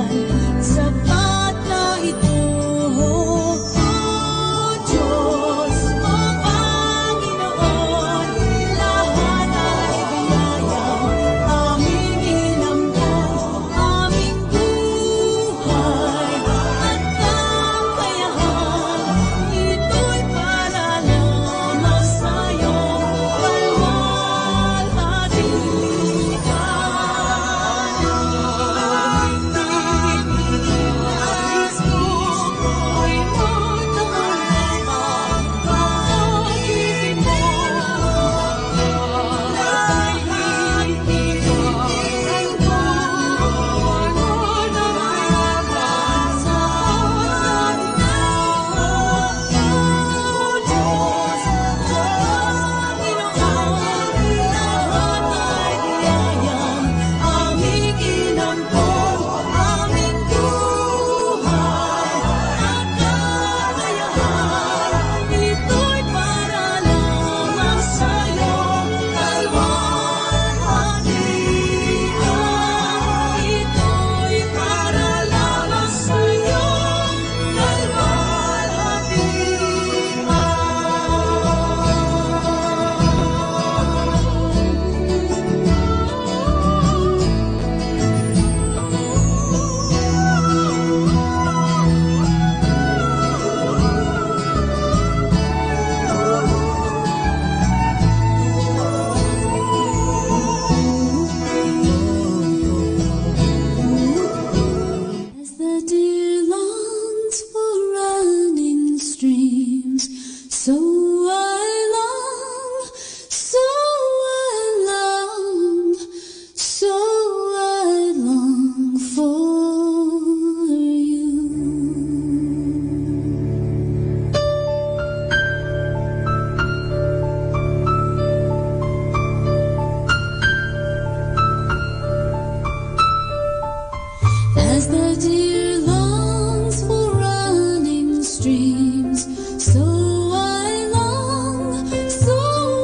Speaker 16: the deer longs for running streams, so I long, so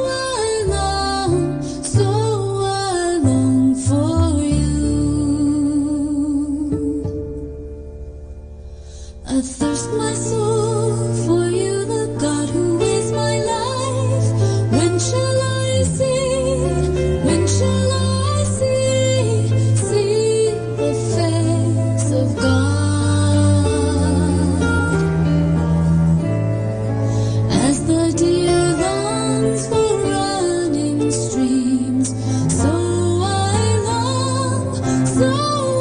Speaker 16: I long, so I long for you. I thirst my soul for you, the God who is my life. When shall I see? When shall I see the face of God? As the deer longs for running streams, so I long, so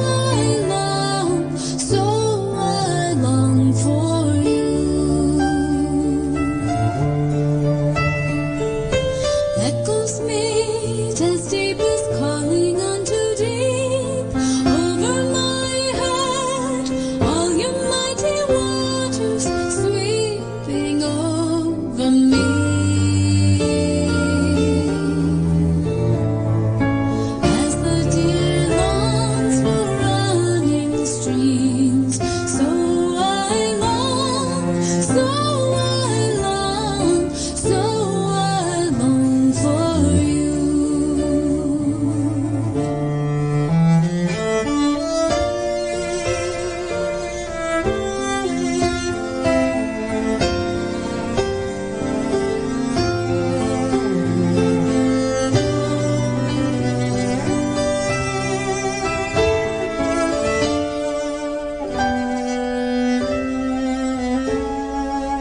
Speaker 16: I long, so I long for you. Echoes meet as deep is calling unto deep. Over my head, all your mighty waters sweeping over me. As the deer longs for running streams, so I long, so I long, so I long for you.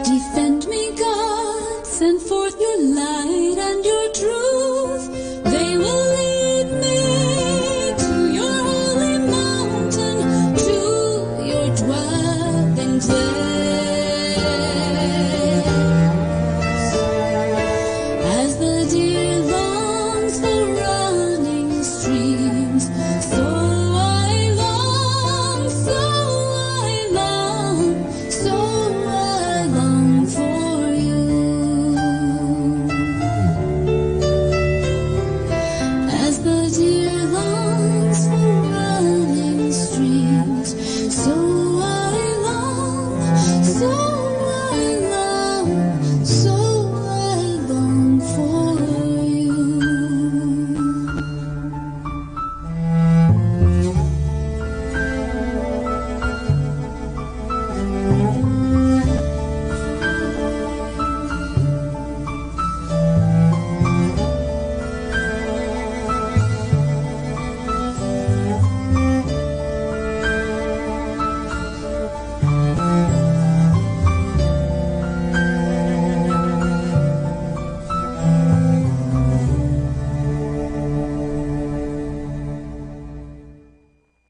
Speaker 16: Defend me, God, send forth your light and your truth. They will lead me to your holy mountain, to your dwelling place. As the deer longs for running streams, so I long, so I long, so I long for you. As the deer longs for running streams, so I long, so I long, so I long for you.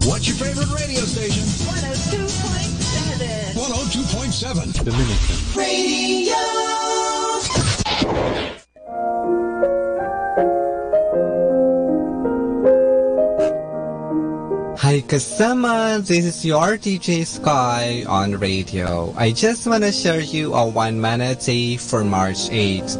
Speaker 15: What's your favorite radio station?
Speaker 17: 102.7.
Speaker 15: 102.7.
Speaker 1: Dominican.
Speaker 17: Radio.
Speaker 18: Hi kasama, this is your DJ Sky on radio. I just want to share you a 1 minute day for March 8th,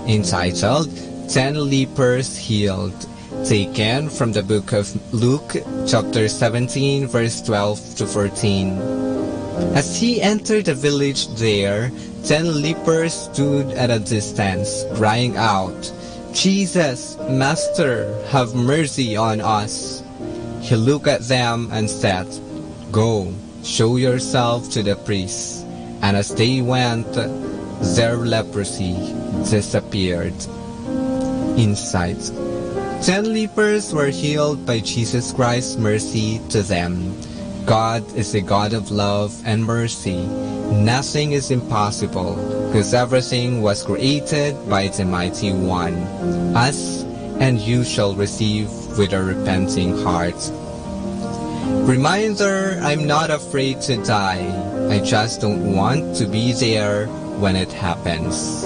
Speaker 18: entitled 10 Lepers Healed, taken from the book of Luke, chapter 17, verse 12 to 14. As he entered the village there, 10 lepers stood at a distance, crying out, "Jesus, Master, have mercy on us." He looked at them and said, "Go, show yourself to the priests." And as they went, their leprosy disappeared. Insight: 10 lepers were healed by Jesus Christ's mercy to them. God is a God of love and mercy. Nothing is impossible, because everything was created by the Mighty One. Us and you shall receive with a repenting heart. Reminder, I'm not afraid to die. I just don't want to be there when it happens.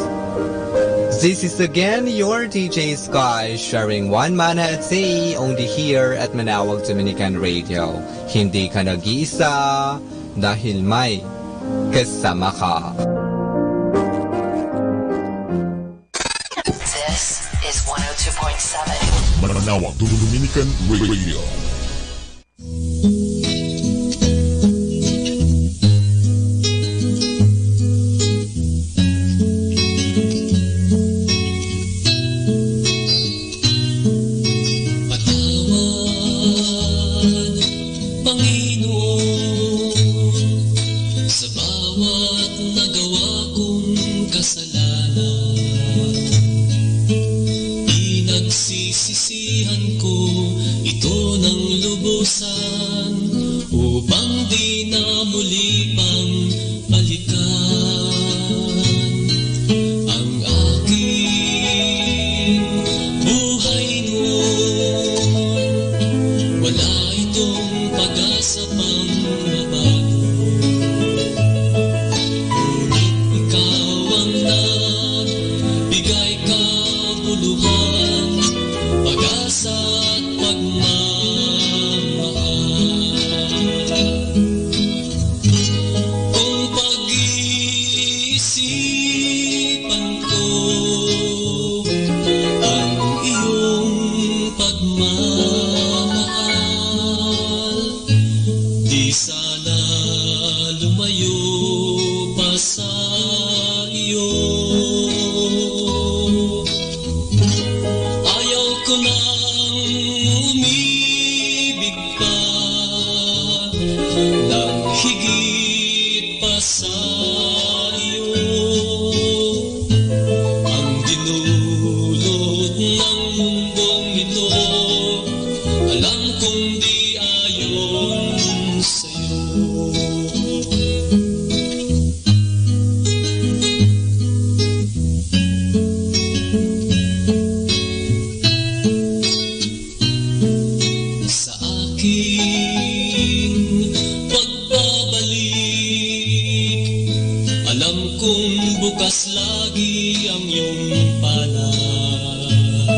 Speaker 18: This is again your DJ Sky sharing 1 minute a day only here at Manawag Dominican Radio. Hindi ka nag-iisa dahil may kasama ka.
Speaker 19: This is 102.7
Speaker 15: Manawag Dominican Radio.
Speaker 7: Panginoon, sa bawat nagawa kong kasalanan. Pinagsisisihan ko ito ng lubusan upang di na muli pang balikan ang aking buhay noon. Wala itong pag-asa pang mabago, ngunit ikaw ang nagbigay kabuluhan, pag-asa at pagmamahal. Kung pag-iisipan ko ang iyong pagmamahal, di sana lumayo pa sa iyo. Ayaw ko nang umibig pa ng higit pa sa iyo. Ang dinulot ng mundong ito, alam kong di ayon sa'yo. Sa aking pagbabalik, alam kong bukas lagi ang iyong palad.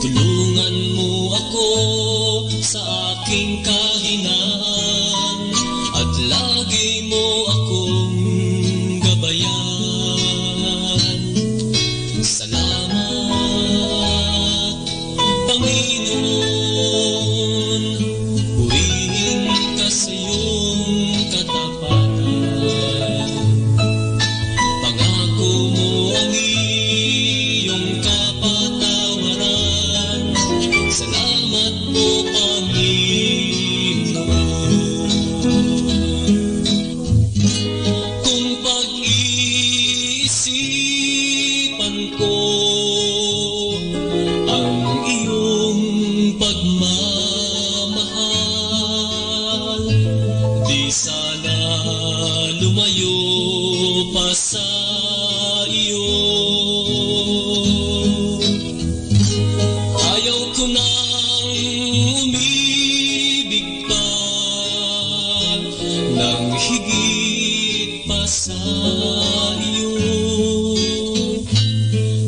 Speaker 7: Tulungan mo ako sa aking kahinaan at lagi mo akong gabayan. Salamat, Panginoon, purihin ka sa iyong katapatan. Pangako mo ang iyong kapatawaran. Salamat po, Panginoon. Kung pag-iisipan ko ang iyong pagmamahal, di sana lumayo pa sa iyo. Ayaw ko nang umibig pa ng higit pa sa iyo.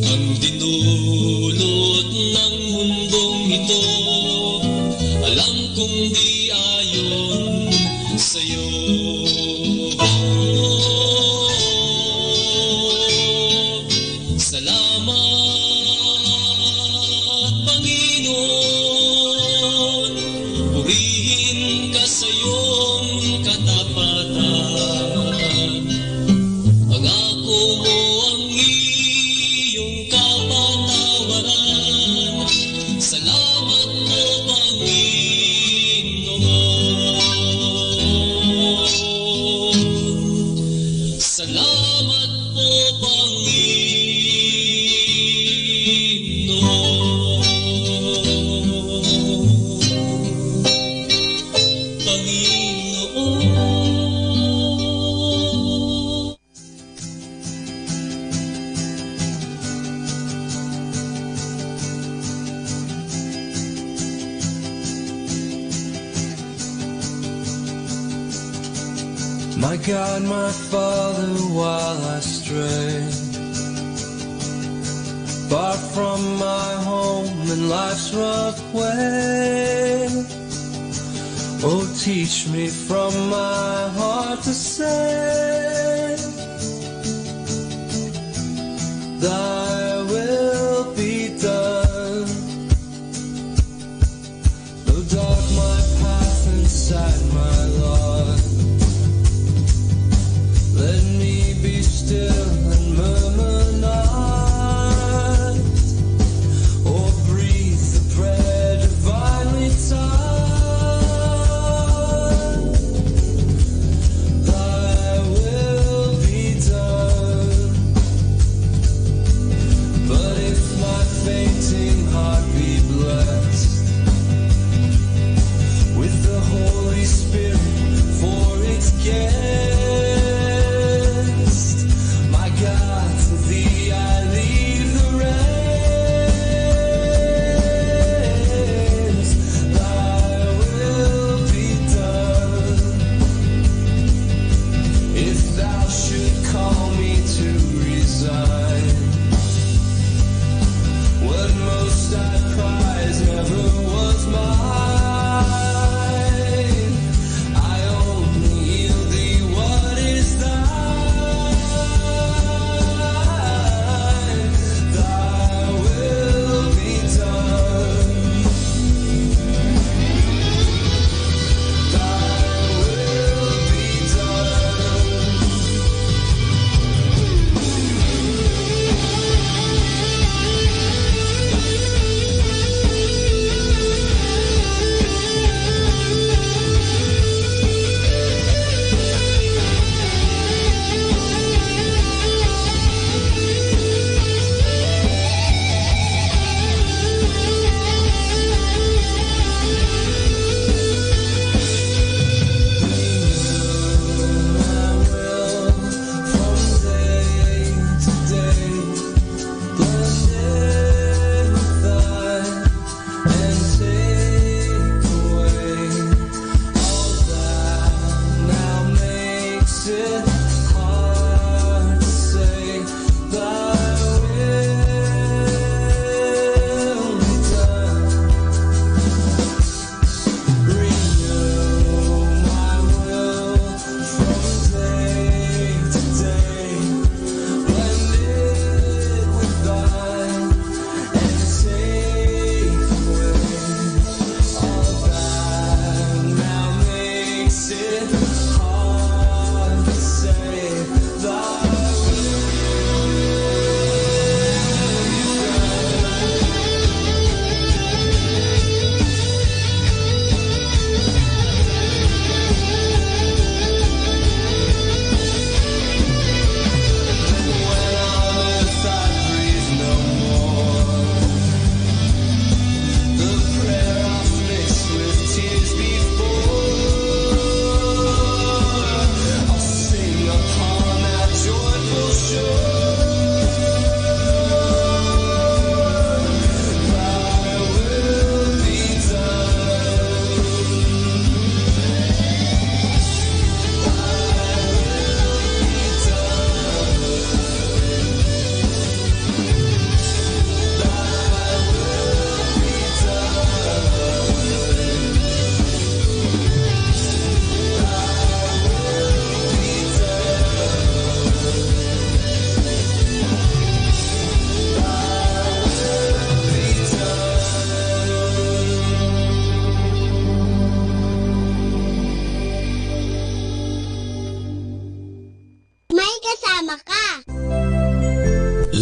Speaker 7: Ang dinulot ng mundong ito, alam kong di ayon sa'yo. Salamat, Panginoon, purihin ka sa iyong katapatan. Pangako mo ang iyong kapatawaran. Salamat po, Panginoon. Salamat po, Panginoon.
Speaker 20: My God, my Father, while I stray far from my home and life's rough way, oh, teach me from my heart to say, Thy will be done. Though dark my path and sad my lot, let me be still and murmur not, or breathe the prayer divinely taught.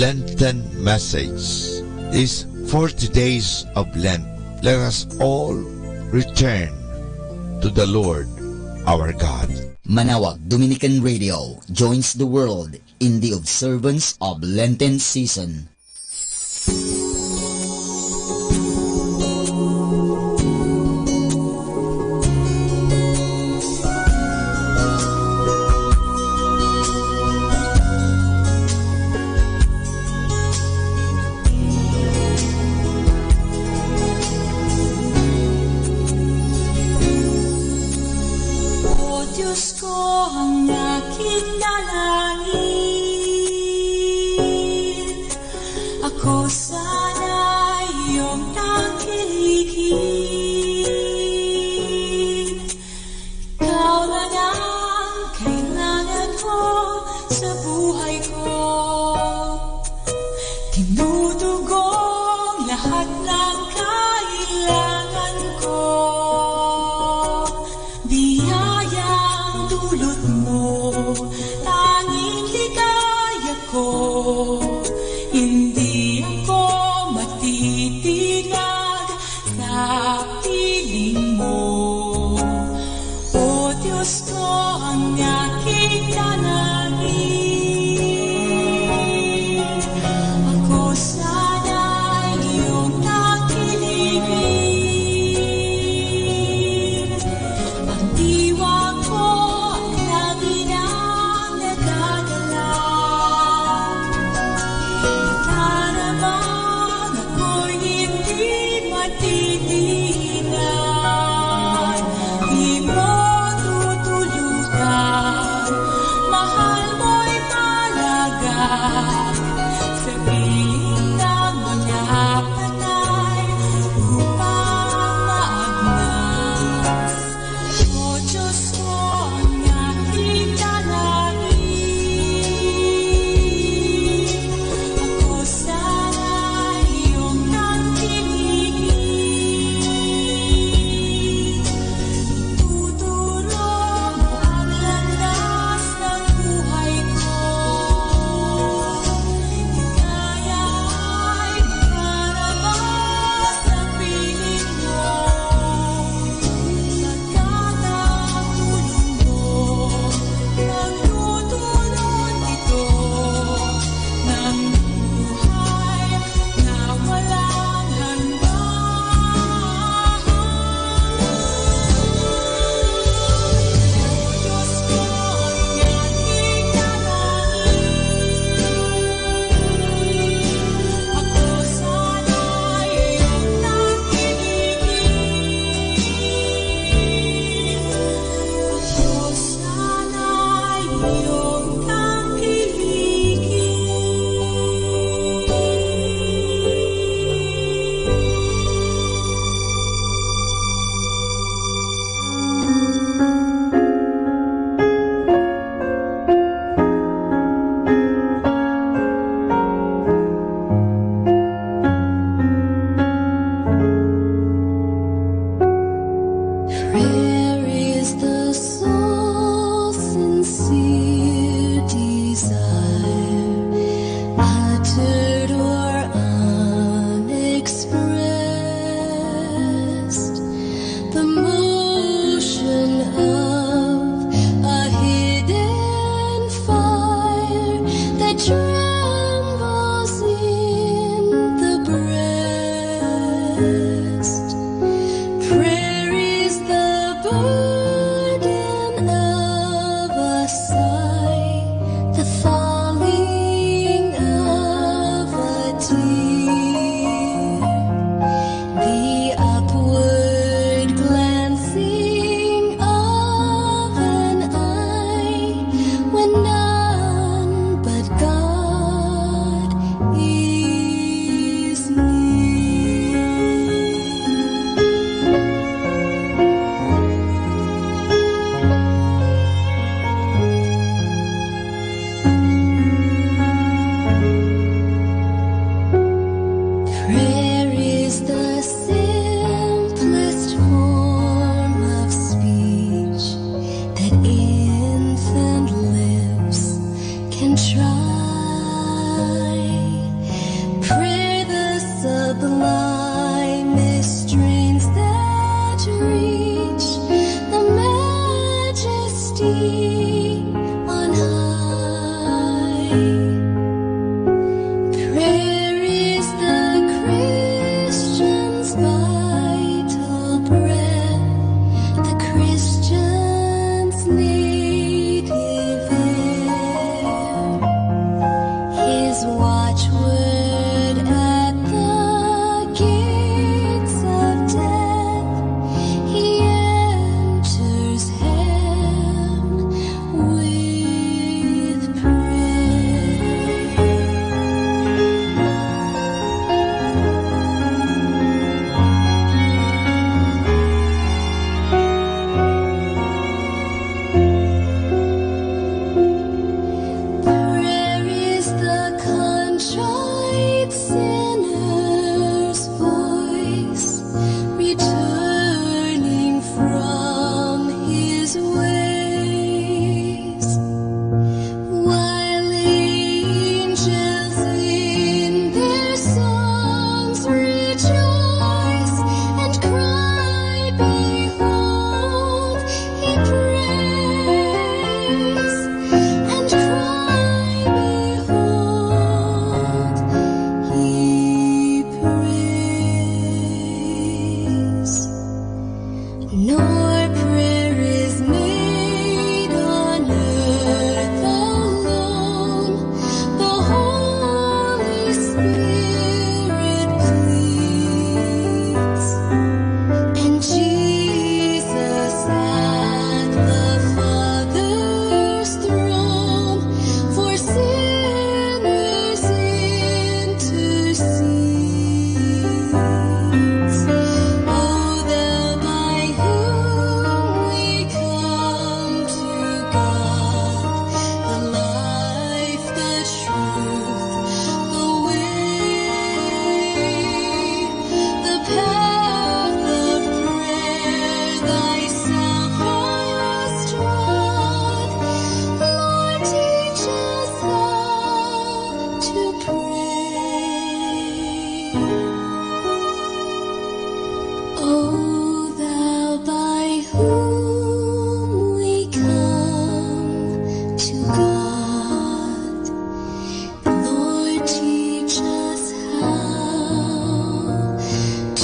Speaker 11: Lenten message is 40 days of Lent. Let us all return to the Lord our God.
Speaker 5: Manawag Dominican Radio joins the world in the observance of Lenten season.
Speaker 16: Diyos ko ang aking dalangin, ako sana iyong tangkilikin. Ikaw na ang kailangan ko sa buhay ko, tinutugong lahat ng kailangan ko. Dulot mo, tanging ligaya ko, hindi ako matitinag sa piling mo. O Diyos ko, ang aking dalangin, ako sana iyong tangkilikin. Ang diwa ko sing on high. Prayer is the Christian's vital breath, the Christian's native air. His watchword at the gates of death, he enters heaven with prayer. Prayer is the contrite sinner's voice, returning from his ways, while angels in their songs rejoice and cry, behold, he prays, and cry, behold, he prays. Nor prayer is made on earth alone, the Holy Spirit pleads, and Jesus at the Father's throne for sinners intercedes. O thou by whom we come to God, the life, the truth, the way, the path of prayer thyself hast trod, Lord, teach us how to pray. O thou by whom we come to God, Lord, teach us how to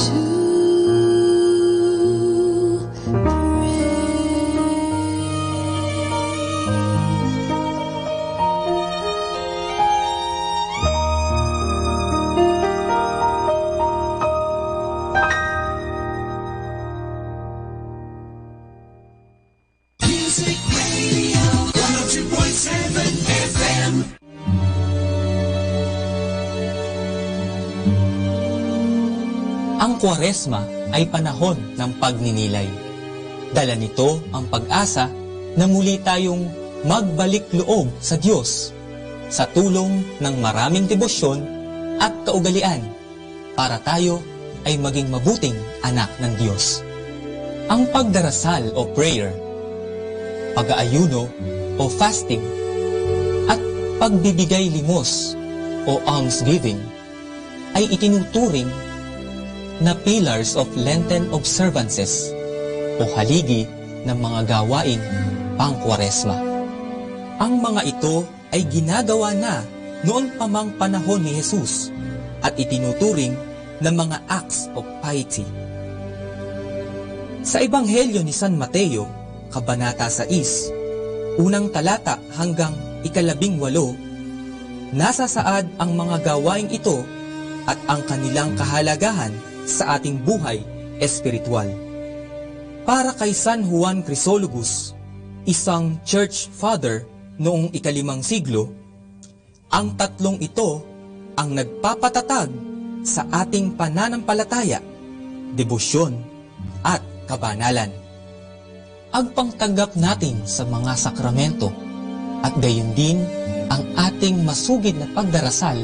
Speaker 3: Music Radio 102.7 FM.
Speaker 8: Ang Kwaresma ay panahon ng pagninilay. Dala nito ang pag-asa na muli tayong magbalik loob sa Diyos sa tulong ng maraming debosyon at kaugalian para tayo ay maging mabuting anak ng Diyos. Ang pagdarasal o prayer, pag-aayuno o fasting, at pagbibigay limos o almsgiving ay itinuturing na pillars of Lenten observances o haligi ng mga gawaing pang-Kwaresma. Ang mga ito ay ginagawa na noon pa mang panahon ni Jesus at itinuturing na mga acts of piety. Sa Ebanghelyo ni San Mateo, Kabanata 6, unang talata hanggang 18, nasasaad ang mga gawaing ito at ang kanilang kahalagahan sa ating buhay espiritual. Para kay San Juan Chrysologus, isang church father noong ika-5 siglo, ang tatlong ito ang nagpapatatag sa ating pananampalataya, debosyon, at kabanalan. Agpangtanggap natin sa mga sakramento at gayon din ang ating masugid na pagdarasal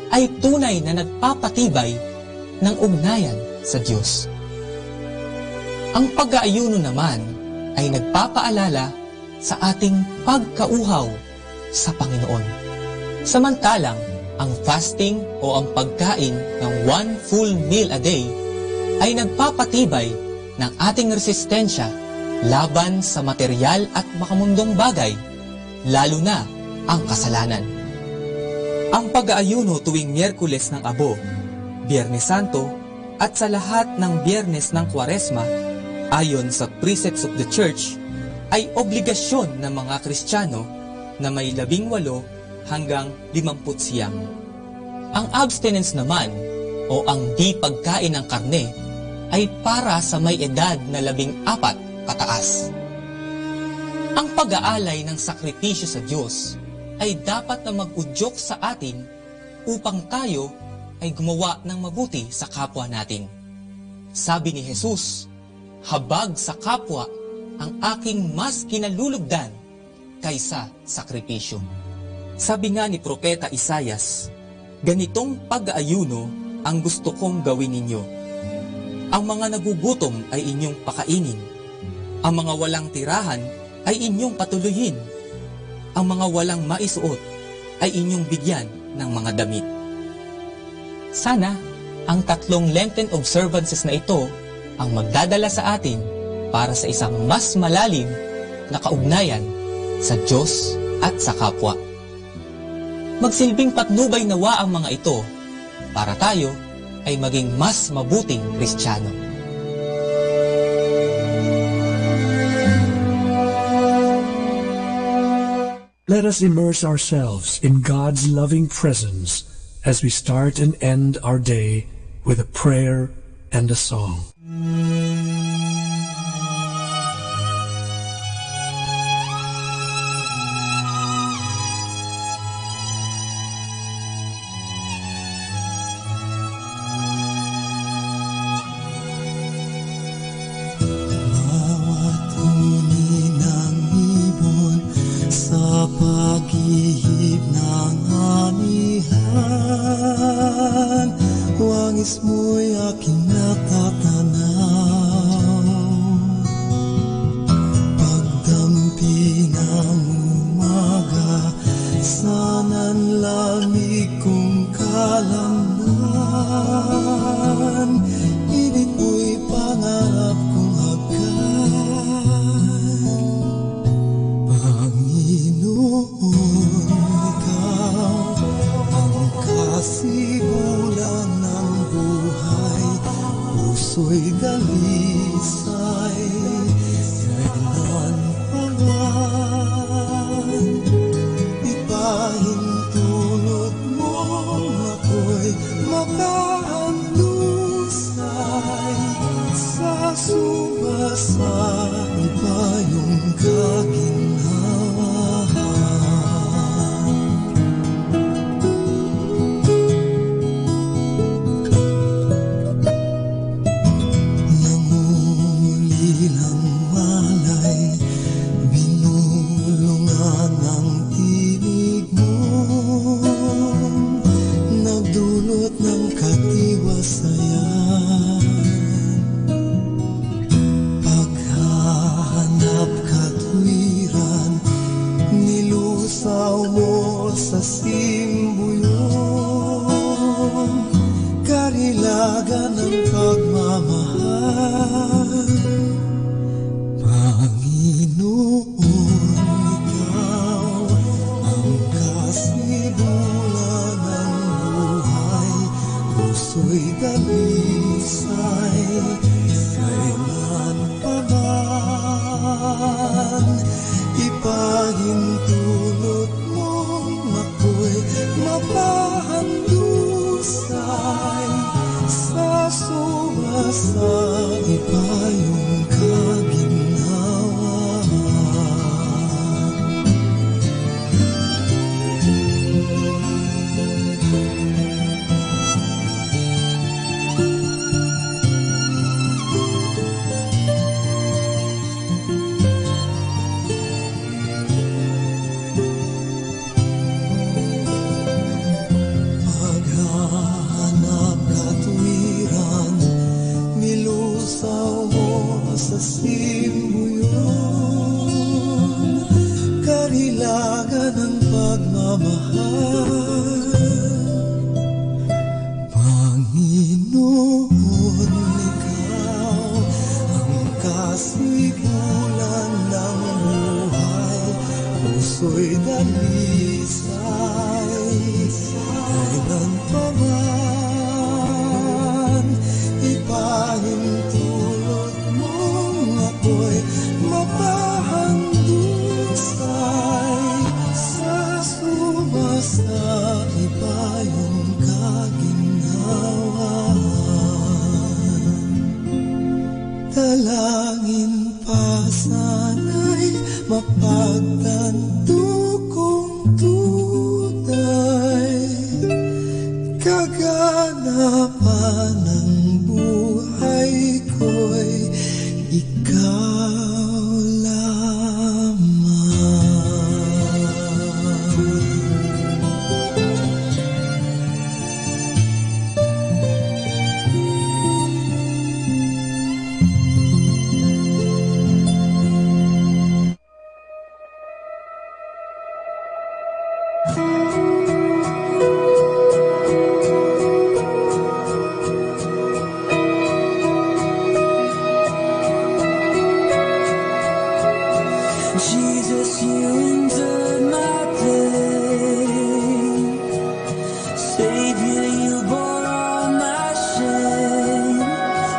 Speaker 8: ay tunay na nagpapatibay ng ugnayan sa Diyos. Ang pag-aayuno naman ay nagpapaalala sa ating pagkauhaw sa Panginoon. Samantalang ang fasting o ang pagkain ng 1 full meal a day ay nagpapatibay ng ating resistensya laban sa material at makamundong bagay, lalo na ang kasalanan. Ang pag-aayuno tuwing Miyerkules ng Abo, Biyernes Santo, at sa lahat ng Biyernes ng Kwaresma, ayon sa Precepts of the Church, ay obligasyon ng mga Kristiyano na may 18 hanggang 59. Ang abstinence naman, o ang di pagkain ng karne, ay para sa may edad na 14 pataas. Ang pag-aalay ng sakripisyo sa Diyos ay dapat na mag-udyok sa atin upang tayo ay gumawa ng mabuti sa kapwa natin. Sabi ni Jesus, habag sa kapwa ang aking mas kinalulugdan kaysa sakripisyo. Sabi nga ni Propeta Isayas, ganitong pag-aayuno ang gusto kong gawin ninyo. Ang mga nagugutom ay inyong pakainin. Ang mga walang tirahan ay inyong patuloyin. Ang mga walang maisuot ay inyong bigyan ng mga damit. Sana ang 3 Lenten observances na ito ang magdadala sa atin para sa isang mas malalim na kaugnayan sa Diyos at sa kapwa. Magsilbing patnubay nawa ang mga ito para tayo ay maging mas mabuting Kristiyano.
Speaker 2: Let us immerse ourselves in God's loving presence as we start and end our day with a prayer and a song.
Speaker 21: Sa pag-ihip ng amihan, wangis mo'y aking natatanaw. Pagdampi ng umaga, sana'y lamig kong kalaman. Ibig mo'y pangarap kong hagkan. Panginoon, ikaw ang kasibulan ng buhay, puso'y dalisay, kailanman. Ipahintulot mo ako'y makahandusay, sa subasa ipayong kaginhawa. Sa simbuyon, karilagan ng pagmamahal. Panginoon, ikaw ang kasibulan ng buhay, puso'y dalisay, kailan pa man ipahintulot mapahandusay, sa subasa ipayong kaginhawa. Sa simbuyon, karilagan ng pagmamahal. Panginoon, ikaw ang kasibulan
Speaker 20: puso'y dalisay. Kailan pa man ipahintulot mong ako'y mapahandusay. Sa sumasa iba yung kaginhawahan. Dalangin pa sana'y mapagtanto kong tunay. Kaganapan ng buhay ko'y ikaw lamang. Jesus, you endured my pain. Savior, you bore all my shame.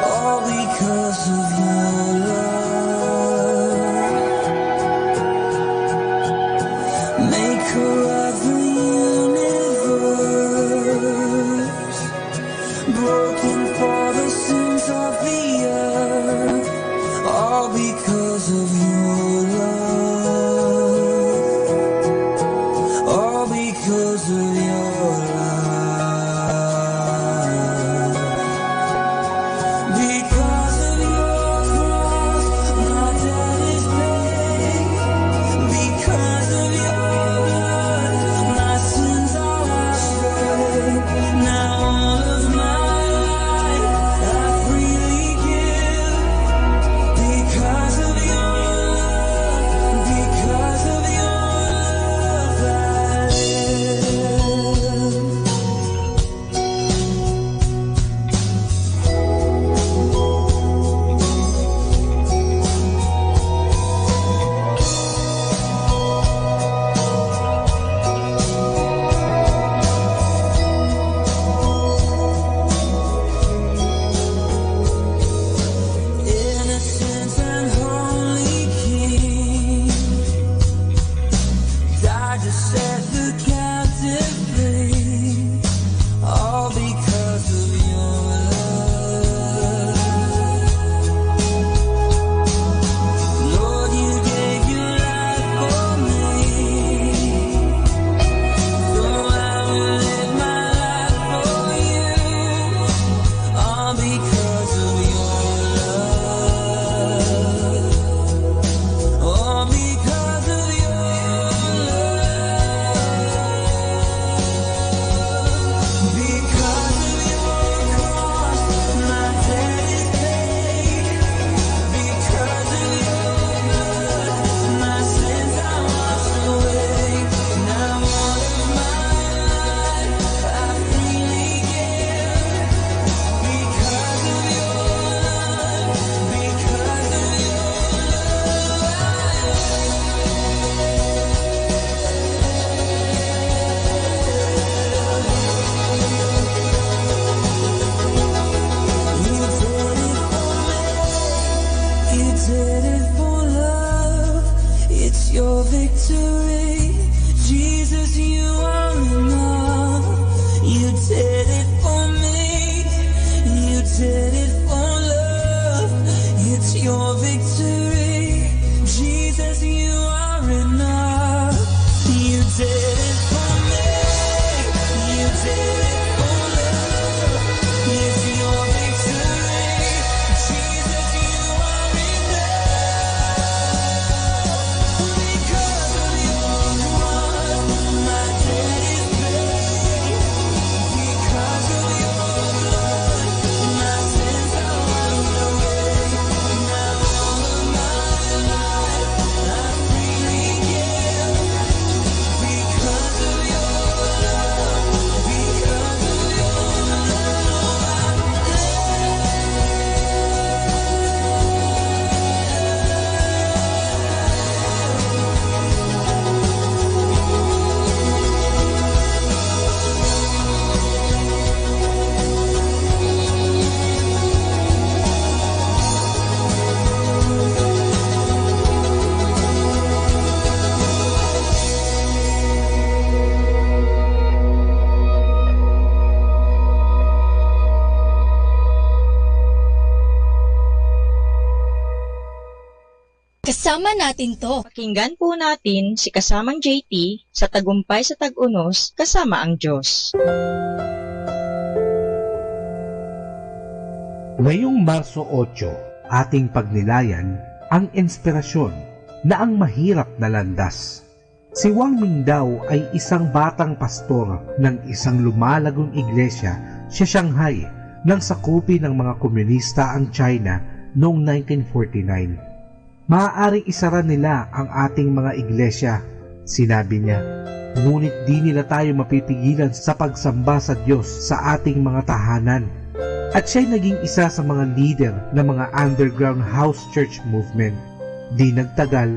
Speaker 20: All because of your love. Maker of the universe, broken for the sins of the earth. All because of your love. All because of your love. Because of your cross, my debt is paid. Because of your blood, my sins are washed away. Now all of my life I freely give. Because of your love, because of your love I live. Innocent and holy King, died to set the captive free. All because of your love. Lord, you gave your life for me, so I will live my life for you. All because of your love. All because of your love. Because of your cross, my debt is paid. Because of your blood, my sins are washed away. Now all of my life I freely give. Because of your love, because of your You did it for love, it's your victory. Jesus, you are enough. You did it for me, you did it for love, it's your victory. Jesus, you are enough. You did it for me, you did it for love, it's your victory. Jesus, you are enough. Because of your cross, my debt is paid. Because of your blood, my sins are washed away. Now all of my life I freely give.
Speaker 4: Isama natin to.
Speaker 9: Pakinggan po natin si kasamang JT sa Tagumpay sa Tag-Unos kasama ang Diyos.
Speaker 17: Ngayong Marso 8, ating pagnilayan ang inspirasyon na ang mahirap na landas. Si Wang Mingdao ay isang batang pastor ng isang lumalagong iglesia sa Shanghai nang sakupin ng mga komunista ang China noong 1949. Maaaring isara nila ang ating mga iglesia, sinabi niya, ngunit di nila tayo mapipigilan sa pagsamba sa Diyos sa ating mga tahanan. At siya'y naging isa sa mga leader ng mga underground house church movement. Di nagtagal,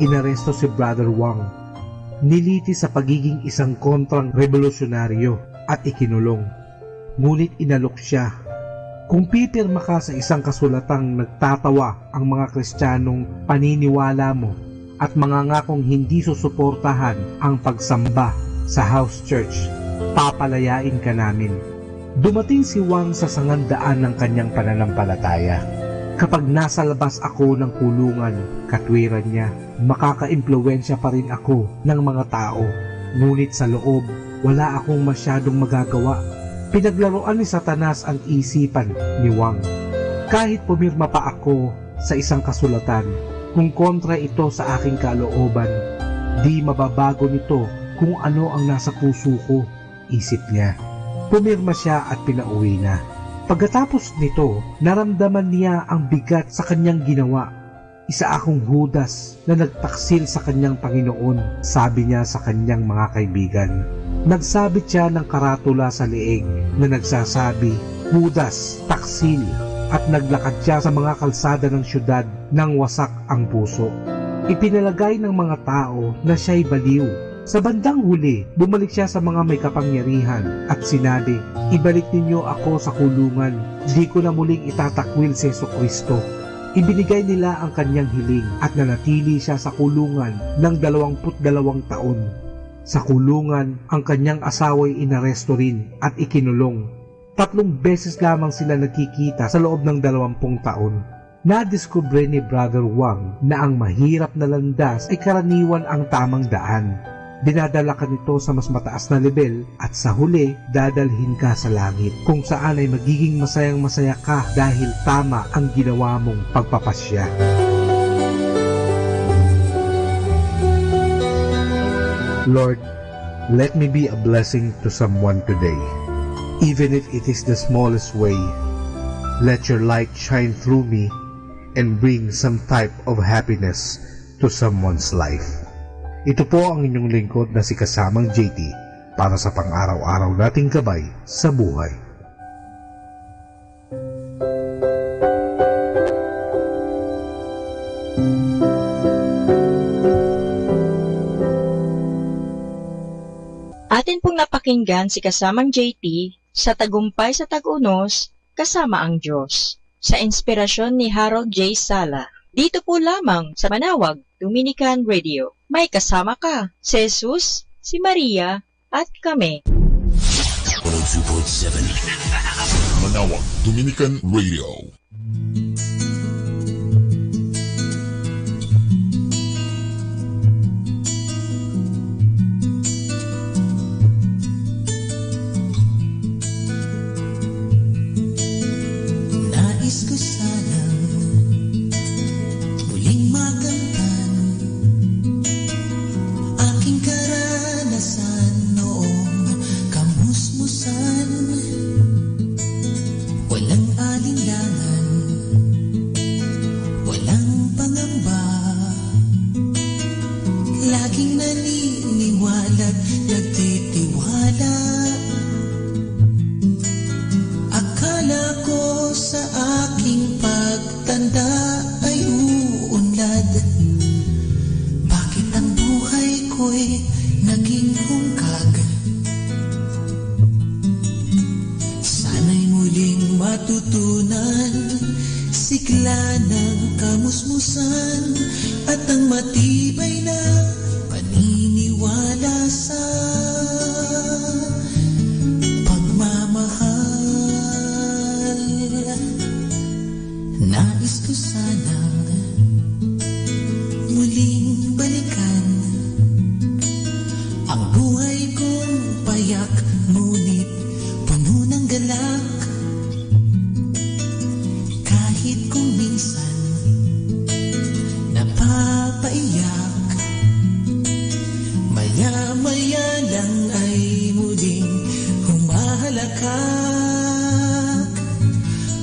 Speaker 17: inaresto si Brother Wang. Niliti sa pagiging isang kontrang revolusyonaryo at ikinulong. Ngunit inalok siya. Kung pipirma ka sa isang kasulatang nagtatawa ang mga Kristiyanong paniniwala mo at mangangakong hindi susuportahan ang pagsamba sa house church, papalayain ka namin. Dumating si Wang sa sangandaan ng kanyang pananampalataya. Kapag nasa labas ako ng kulungan, katwiran niya, makaka-impluwensya pa rin ako ng mga tao. Ngunit sa loob, wala akong masyadong magagawa. Pinaglaruan ni Satanas ang isipan ni Wang. Kahit pumirma pa ako sa isang kasulatan, kung kontra ito sa aking kalooban, di mababago nito kung ano ang nasa puso ko, isip niya. Pumirma siya at pinauwi na. Pagkatapos nito, naramdaman niya ang bigat sa kanyang ginawa. Isa akong Judas na nagtaksil sa kanyang Panginoon, sabi niya sa kanyang mga kaibigan. Nagsabit siya ng karatula sa leeg na nagsasabi, Judas, taksil, at naglakad siya sa mga kalsada ng syudad nang wasak ang puso. Ipinalagay ng mga tao na siya'y baliw. Sa bandang huli, bumalik siya sa mga may kapangyarihan at sinabi, ibalik ninyo ako sa kulungan, di ko na muling itatakwil si Jesucristo. Ibinigay nila ang kanyang hiling at nanatili siya sa kulungan ng 22 taon. Sa kulungan, ang kanyang asawa'y inaresto rin at ikinulong. 3 beses lamang sila nagkikita sa loob ng 20 taon. Nadiskubre ni Brother Wang na ang mahirap na landas ay karaniwan ang tamang daan. Dinadala ka nito sa mas mataas na level at sa huli, dadalhin ka sa langit kung saan ay magiging masayang-masaya ka dahil tama ang ginawa mong pagpapasya. Lord, let me be a blessing to someone today. Even if it is the smallest way, let your light shine through me and bring some type of happiness to someone's life. Ito po ang inyong lingkod na si Kasamang JT para sa pang-araw-araw nating gabay sa buhay.
Speaker 9: Atin pong napakinggan si Kasamang JT sa Tagumpay sa Tag-Unos kasama ang Diyos sa inspirasyon ni Harold J. Sala. Dito po lamang sa Manawag Dominican Radio. May kasama ka, si Jesus, si Maria, at kami.
Speaker 15: 102.7 Manawag Dominican Radio.
Speaker 21: Nais ko sanang muling makamtan aking karanasan noong kamusmusan. Walang alinlangan, walang pangamba, laging naniniwala't nagtitiwala. Akala ko sa aking pagtanda ay uunlad. Bakit ang buhay ko'y naging hungkag? Sana'y muling matutunan sigla ng kamusmusan at ang matibay na paniniwala sa pagmamahal. Nais ko sanang
Speaker 20: napaiyak. Maya-maya lang ay muling humahalakak.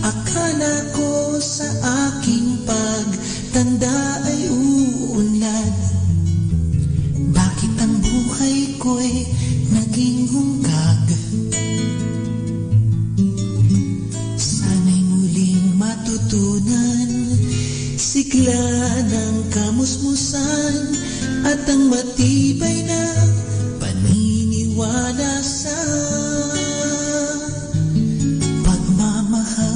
Speaker 20: Akala ko sa aking pagtanda ay uunlad. Bakit ang buhay ko'y naging hungkag? Sana'y muling matutunan sigla ng kamusmusan at ang matibay na paniniwala sa pagmamahal.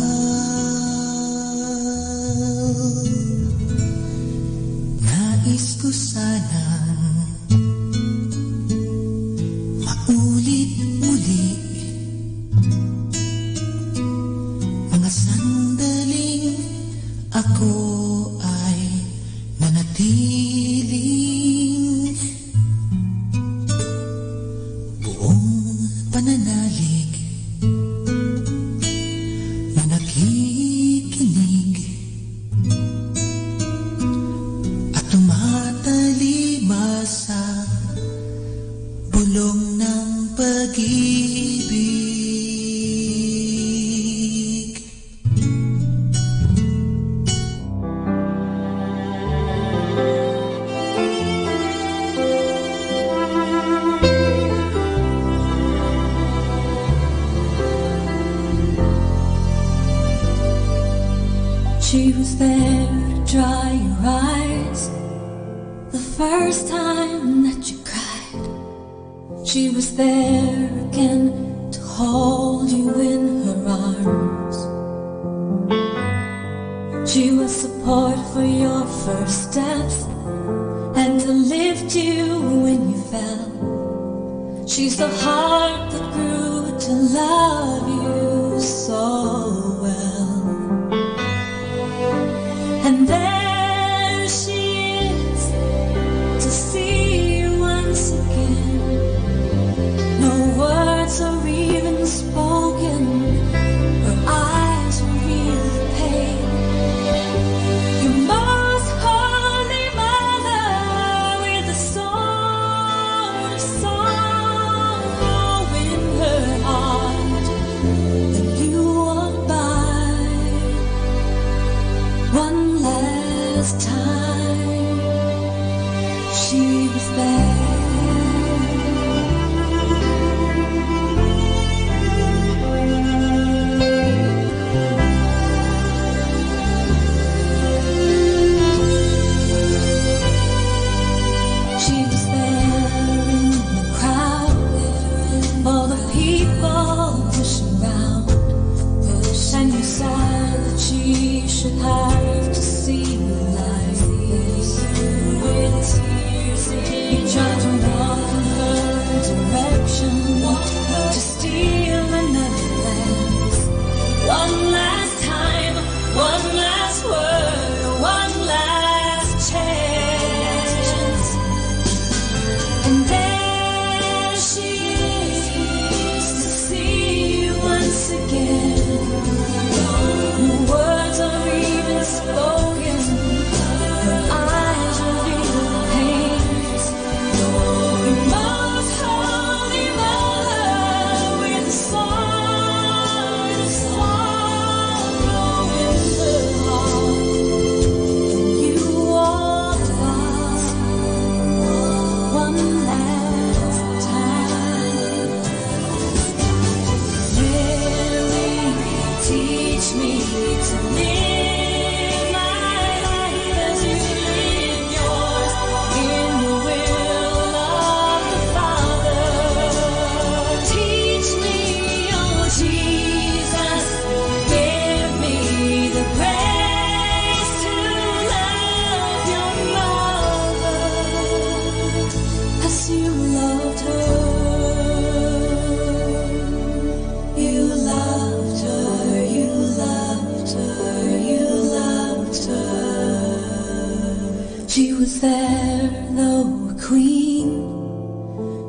Speaker 20: Nais ko sanang maulit muli mga sandaling ako ay nanatiling buong pananalig na nakikinig at tumatalima sa bulong ng pag-ibig.
Speaker 16: She was there to dry your eyes the first time that you cried. She was there again to hold you in her arms. She was support for your first steps and to lift you when you fell. She's the heart that grew to love you so well. And there she is to see you once again. No words are even spoken, her eyes reveal the pain. Your most holy mother with a sword of sorrow in her heart. And you walk by one last time. She was there. She was there in the crowd, all the people pushing round, and you saw that she should have to see you like this. With tears, you tried to walk in her direction, to steal another glance. One last time, one last word, one last chance. And there she is to see you once again. No words are even spoken, her eyes reveal the pains. Your most holy mother with a sword of sorrow in her heart. You walk by one last time. Mary, teach me to live my life as you live yours, in the will of the Father. Teach me, oh Jesus, give me the grace to love your mother as you loved her. You loved her, you loved her, you loved her. She was there, though a queen.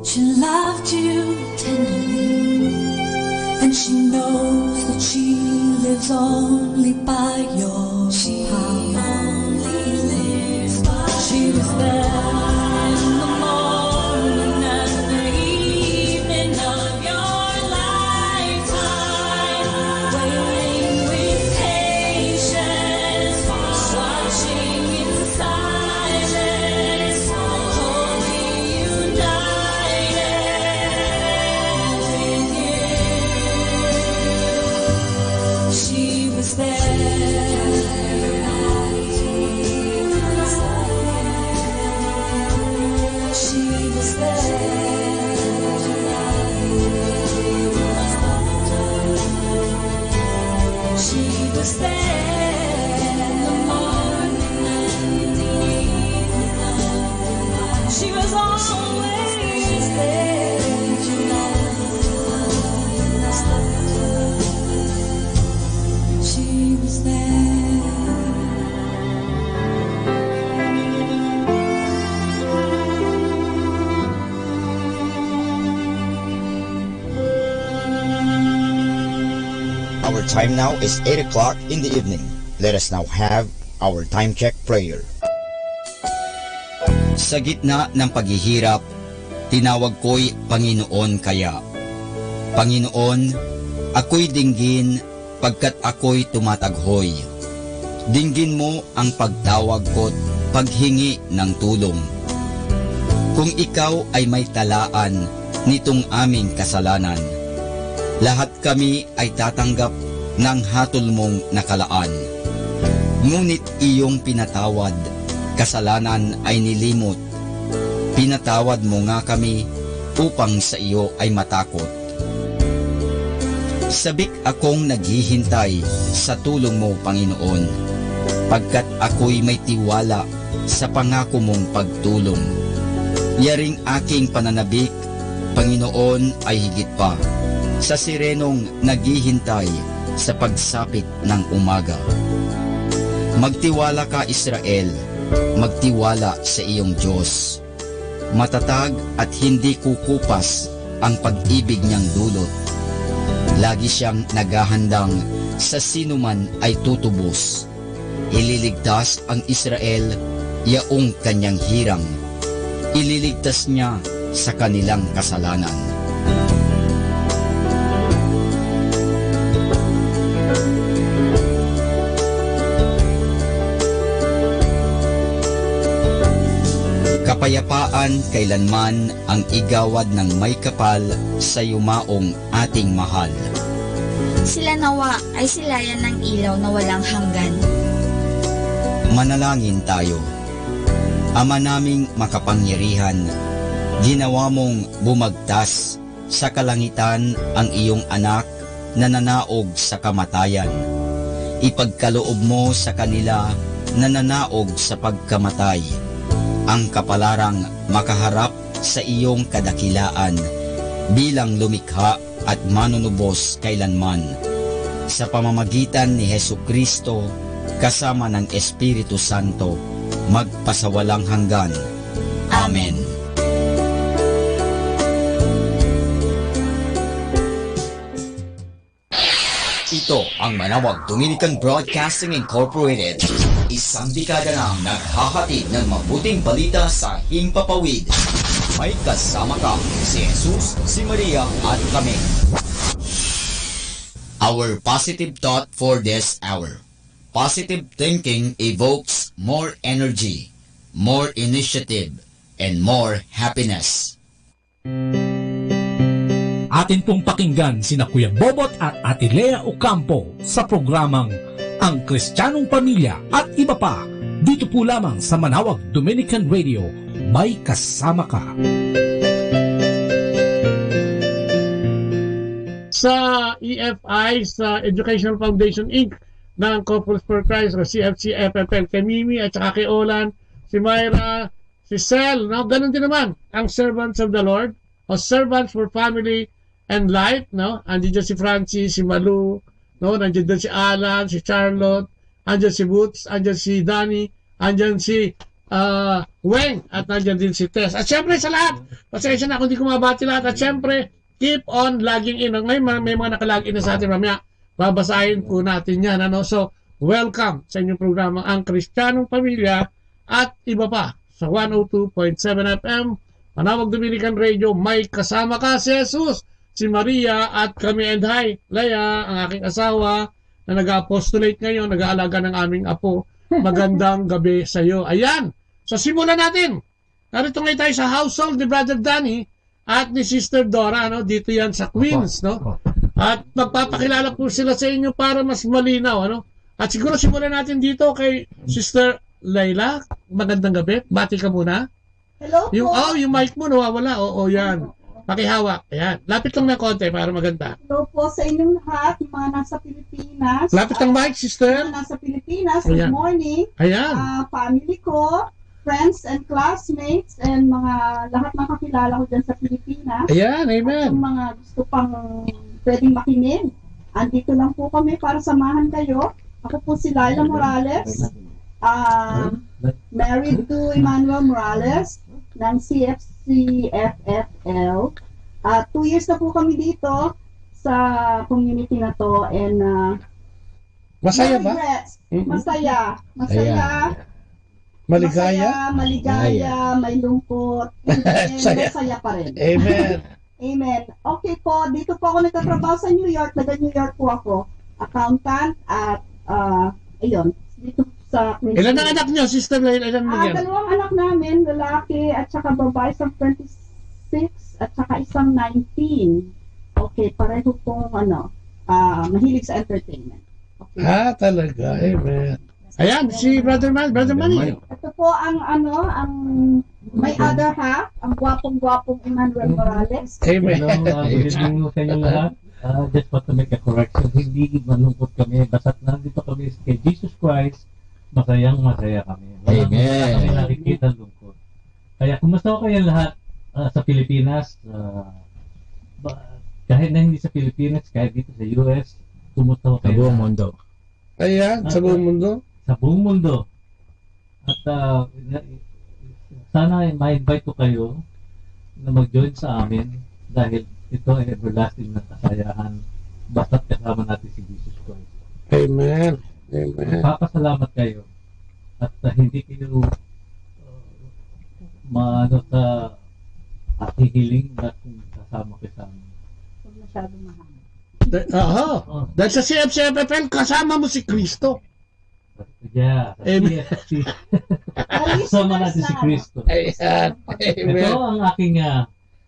Speaker 16: She loved you tenderly, and she knows that she lives only by your power. She was She was always there. She was there.
Speaker 5: Our time now is 8 o'clock in the evening. Let us now have our time check prayer. Sa gitna ng paghihirap, tinawag ko'y Panginoon kaya. Panginoon, ako'y dinggin pagkat ako'y tumataghoy. Dinggin mo ang pagtawag ko't paghingi ng tulong. Kung ikaw ay may talaan nitong aming kasalanan, lahat kami ay tatanggap ng hatol mong nakalaan. Ngunit iyong pinatawad, kasalanan ay nilimot. Pinatawad mo nga kami upang sa iyo ay matakot. Sabik akong naghihintay sa tulong mo, Panginoon, pagkat ako'y may tiwala sa pangako mong pagtulong. Yaring aking pananabik, Panginoon, ay higit pa sa sirenong naghihintay sa pagsapit ng umaga. Magtiwala ka, Israel, magtiwala sa iyong Diyos. Matatag at hindi kukupas ang pag-ibig niyang dulot. Lagi siyang naghahandang sa sinuman ay tutubos. Ililigtas ang Israel, yaong kanyang hirang. Ililigtas niya sa kanilang kasalanan. Kapayapaan kailanman ang igawad ng may kapal sa yumaong ating mahal.
Speaker 4: Sila nawa ay silayan ng ilaw na walang hanggan.
Speaker 5: Manalangin tayo. Ama naming makapangyarihan, ginawa mong bumagtas sa kalangitan ang iyong anak na nanaog sa kamatayan. Ipagkaloob mo sa kanila na nanaog sa pagkamatay ang kapalarang makaharap sa iyong kadakilaan bilang lumikha at manunubos kailanman. Sa pamamagitan ni Hesukristo kasama ng Espiritu Santo, magpasawalang hanggan. Amen. Ito ang Manawag Dominican Broadcasting Incorporated. Isang dekada nang naghahatid ng mabuting balita sa Himpapawid. May kasama ka, si Jesus, si Maria at kami. Our positive thought for this hour. Positive thinking evokes more energy, more initiative, and more happiness.
Speaker 17: Atin pong pakinggan sina Kuya Bobot at Ate Lea Ocampo sa programang Ang Kristiyanong Pamilya at iba pa, dito po lamang sa Manawag Dominican Radio. May kasama ka.
Speaker 6: Sa EFI, sa Educational Foundation Inc. ng Couples for Christ o CFC-FFL, kay Mimi at saka kay Olan, si Myra, si Sel, no? Ganun din naman ang Servants of the Lord o Servants for Family and Life, no? Andiyan si Francis, si Malu, no? Nandiyan din si Alan, si Charlotte, andiyan si Boots, andiyan si Danny, andiyan si Weng, at nandiyan din si Tess. At syempre sa lahat, pasensya na kung di ko mabati lahat. At syempre, keep on logging in. Ngayon, may mga nakalag in na sa atin mamaya. Babasahin po natin yan. Ano? So, welcome sa inyong programa Ang Kristiyanong Pamilya at iba pa sa 102.7 FM Manawag Dominican Radio. May kasama ka si Jesus, si Maria at kami, and hi, Lea, ang aking asawa na nag-apostolate ngayon, nag-aalaga ng aming apo. Magandang gabi sa iyo. Ayan, so simulan natin. Narito ngayon tayo sa household ni Brother Danny at ni Sister Dora, no? Dito yan sa Queens, no? At magpapakilala po sila sa inyo para mas malinaw, ano? At siguro simulan natin dito kay Sister Layla. Magandang gabi. Bati ka muna.
Speaker 22: Hello po.
Speaker 6: Yung mic mo nawawala. Oo, yan. Pakihawak. Ayan. Lapit lang na konti para maganda.
Speaker 22: Hello po sa inyong lahat, yung mga nasa Pilipinas.
Speaker 6: Lapit lang mic, Sister.
Speaker 22: Mga nasa Pilipinas,
Speaker 6: Ayan.
Speaker 22: good morning.
Speaker 6: Ayan.
Speaker 22: Family ko, friends and classmates and mga lahat ng kakilala ko dyan sa Pilipinas.
Speaker 6: Ayan, amen.
Speaker 22: At yung mga gusto pang pwedeng makinig. Andito lang po kami para samahan kayo. Ako po si Laila Morales. Married to Emmanuel Morales ng CFC-FFL. 2 years na po kami dito sa community na to and
Speaker 6: Masaya
Speaker 22: no
Speaker 6: ba?
Speaker 22: regrets. Masaya. Maligaya, may lungkot. Masaya pa rin.
Speaker 6: Amen.
Speaker 22: Amen. Okay po, dito po ako nagtatrabaho sa New York. Taga-New York po ako. Accountant at ayun, dito sa Queens.
Speaker 6: Ilan ang anak niyo, Sister Laila? Ilan mo yan?
Speaker 22: 2 anak namin, lalaki at saka babae, isang 26 at saka isang 19. Okay, pareho pong mahilig sa entertainment. Okay.
Speaker 6: Talaga. Amen. Ayan, si Brother Manny.
Speaker 22: Ito po ang may other half, ang gwapong-gwapong Emmanuel Morales.
Speaker 6: Amen.
Speaker 12: Good evening sa inyo lahat. Just want to make a correction. Hindi malungkot kami. Basta't nandito kami kay Jesus Christ, masayang-masaya kami. Wala kami nakikita lungkot. Kaya kumusta ko kayo lahat sa Pilipinas? Kahit na hindi sa Pilipinas, kahit dito sa US, kumusta ko kayo?
Speaker 13: Sa buong mundo.
Speaker 6: Ayan, sa buong mundo.
Speaker 12: Sa buong mundo. At sana ma-invite ko kayo na mag-join sa amin dahil ito ay everlasting na kasayahan basta't kasama natin si Jesus Christ.
Speaker 6: Amen. Amen.
Speaker 12: Papasalamat kayo at hindi kayo sa hihiling na kung kasama kayo sa amin.
Speaker 22: Huwag masyadong mahal.
Speaker 6: Dahil sa CFC-FFL, kasama mo si Kristo.
Speaker 12: Yeah.
Speaker 6: Amen.
Speaker 12: Kasama natin si Kristo.
Speaker 6: Ayan. Amen.
Speaker 12: Ito ang aking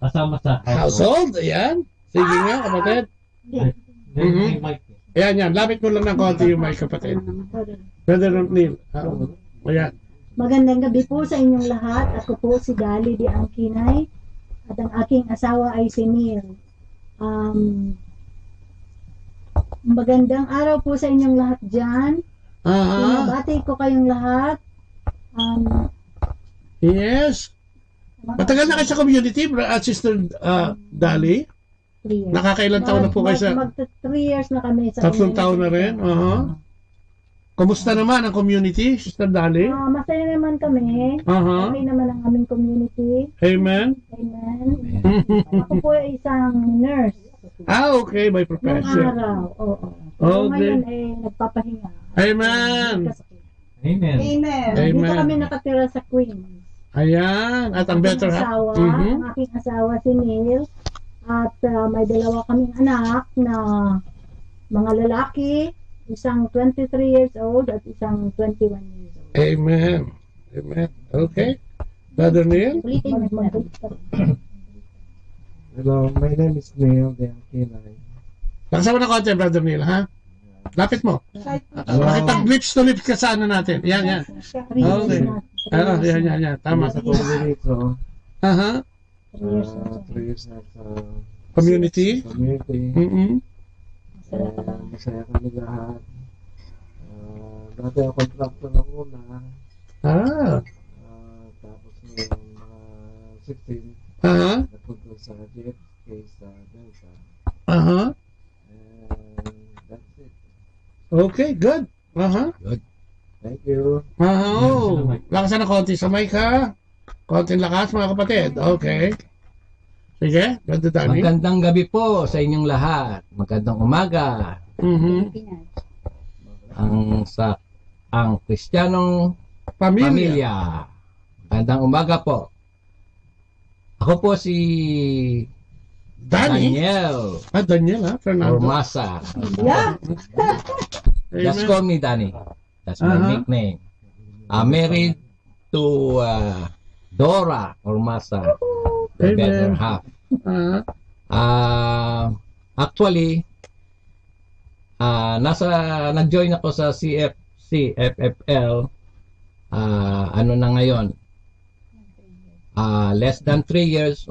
Speaker 12: kasama sa
Speaker 6: household. Ayan. Sige nga, kapatid. Ayan. Lapit mo lang ng konti yung mic, kapatid. Brother Neil. Ayan.
Speaker 23: Magandang gabi po sa inyong lahat. Ako po si Dali Di Angkinay at ang aking asawa ay si Neil. Magandang araw po sa inyong lahat dyan. Pinabati ko kayong lahat.
Speaker 6: Yes. Matagal na kayo sa community, Sister Dali?
Speaker 23: 3 years.
Speaker 6: Nakakailan taon na po kayo sa...
Speaker 23: 3 years na kami sa
Speaker 6: 3 taon na rin? Kumusta naman ang community, Sister Dali?
Speaker 23: Masaya naman kami. Okay naman ang aming community.
Speaker 6: Amen.
Speaker 23: Amen. Ako po ay isang nurse.
Speaker 6: Okay, by profession.
Speaker 23: Noong araw, oo. Pero ngayon ay nagpapahinga.
Speaker 6: Amen.
Speaker 12: Amen.
Speaker 23: Dito kami nakatira sa Queens.
Speaker 6: Ayan. At ang better half.
Speaker 23: Ang aking asawa si Neil. At may 2 kaming anak na mga lalaki. Isang 23 years old at isang 21 years old.
Speaker 6: Amen. Okay. Brother Neil?
Speaker 24: Hello, my name is Neil De Angkinay.
Speaker 6: Nakasama na konti, Brother Neil, ha? Lapit mo. Makipag-lips to lips ka sa ano natin. Yan. Okay. Yan. Tama.
Speaker 24: Sa community. 3 years na sa
Speaker 6: community.
Speaker 24: Masaya kami lahat. Dati ako contractor na una. Tapos ngayon mga 16. Napunta sa JFK sa Delta. And that's it.
Speaker 6: Okay, good.
Speaker 24: Good. Thank you.
Speaker 6: Lakasan na konti sa mic, ha? Konting lakas, mga kapatid. Okay. Sige, Brother Danny.
Speaker 13: Magandang gabi po sa inyong lahat. Magandang umaga. Ang Kristiyanong pamilya. Magandang umaga po. Ako po si Daniel.
Speaker 6: Daniel, ha? Fernando.
Speaker 13: Ormasa.
Speaker 23: Yeah.
Speaker 13: Just call me Danny. That's my nickname. I'm married to Dora Ormasa, the better half. Actually, nag-join ako sa CFC-FFL ano na ngayon, less than 3 years.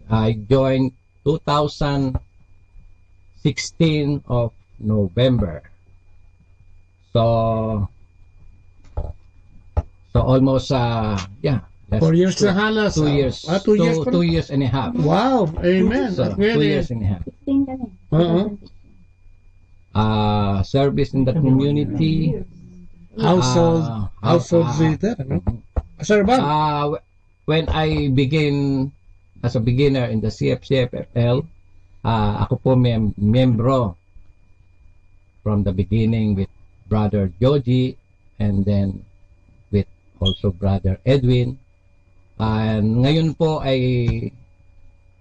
Speaker 13: I joined 2016 of November. So So almost, yeah.
Speaker 6: 4 years na halos.
Speaker 13: 2 years.
Speaker 6: 2 years pa.
Speaker 13: 2 years and a half.
Speaker 6: Wow, amen.
Speaker 13: So, 2 years and a half.
Speaker 23: 16 kami.
Speaker 13: Service in the community.
Speaker 6: Household leader, ano? Sir Bob?
Speaker 13: When I begin as a beginner in the CFCFFL, ako po membro from the beginning with Brother Joji and then with also Brother Edwin. And ngayon po ay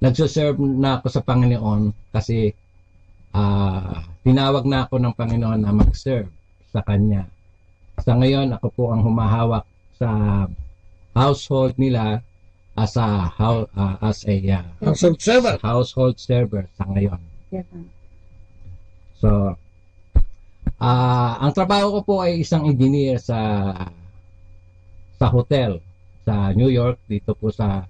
Speaker 13: nagsuserve na ako sa Panginoon kasi tinawag na ako ng Panginoon na mag-serve sa Kanya. Sa ngayon, ako po ang humahawak sa household nila as a household server sa ngayon. So, ang trabaho ko po ay isang engineer sa hotel sa New York, dito po sa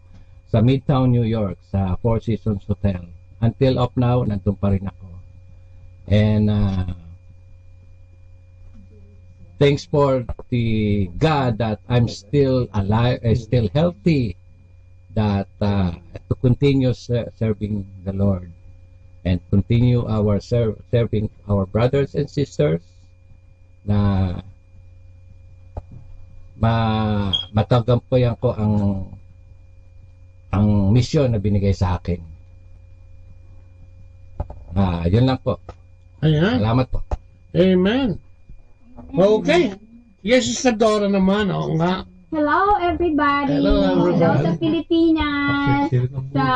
Speaker 13: Midtown, New York, sa Four Seasons Hotel. Until of now, nandun pa rin ako. And thanks for the God that I'm still alive, still healthy, that to continue serving the Lord and continue our serving our brothers and sisters na matagampayan ko ang misyon na binigay sa akin. Yun lang po.
Speaker 6: Ayan.
Speaker 13: Salamat po.
Speaker 6: Amen. Okay. Yes, Sister Dora naman. Oo nga.
Speaker 23: Hello everybody.
Speaker 6: Hello
Speaker 23: Sa Pilipinas. Sa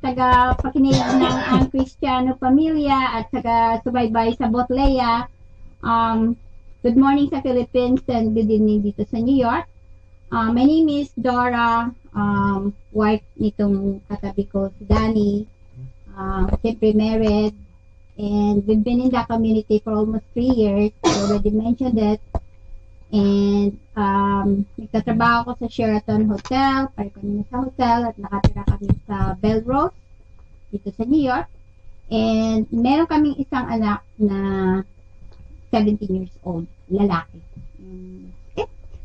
Speaker 23: taga-pakinig ng Ang Kristiyano Pamilya at taga-subaybay sa Botlea. Good morning sa Philippines and good evening dito sa New York. My name is Dora, wife nitong katabi ko si Danny. Siyempre married. And we've been in the community for almost 3 years. I already mentioned it. And nagtatrabaho ko sa Sheraton Hotel. Pare kami sa hotel at nakatira kami sa Belrose dito sa New York. And meron kaming isang anak na 17 years old, lalaki.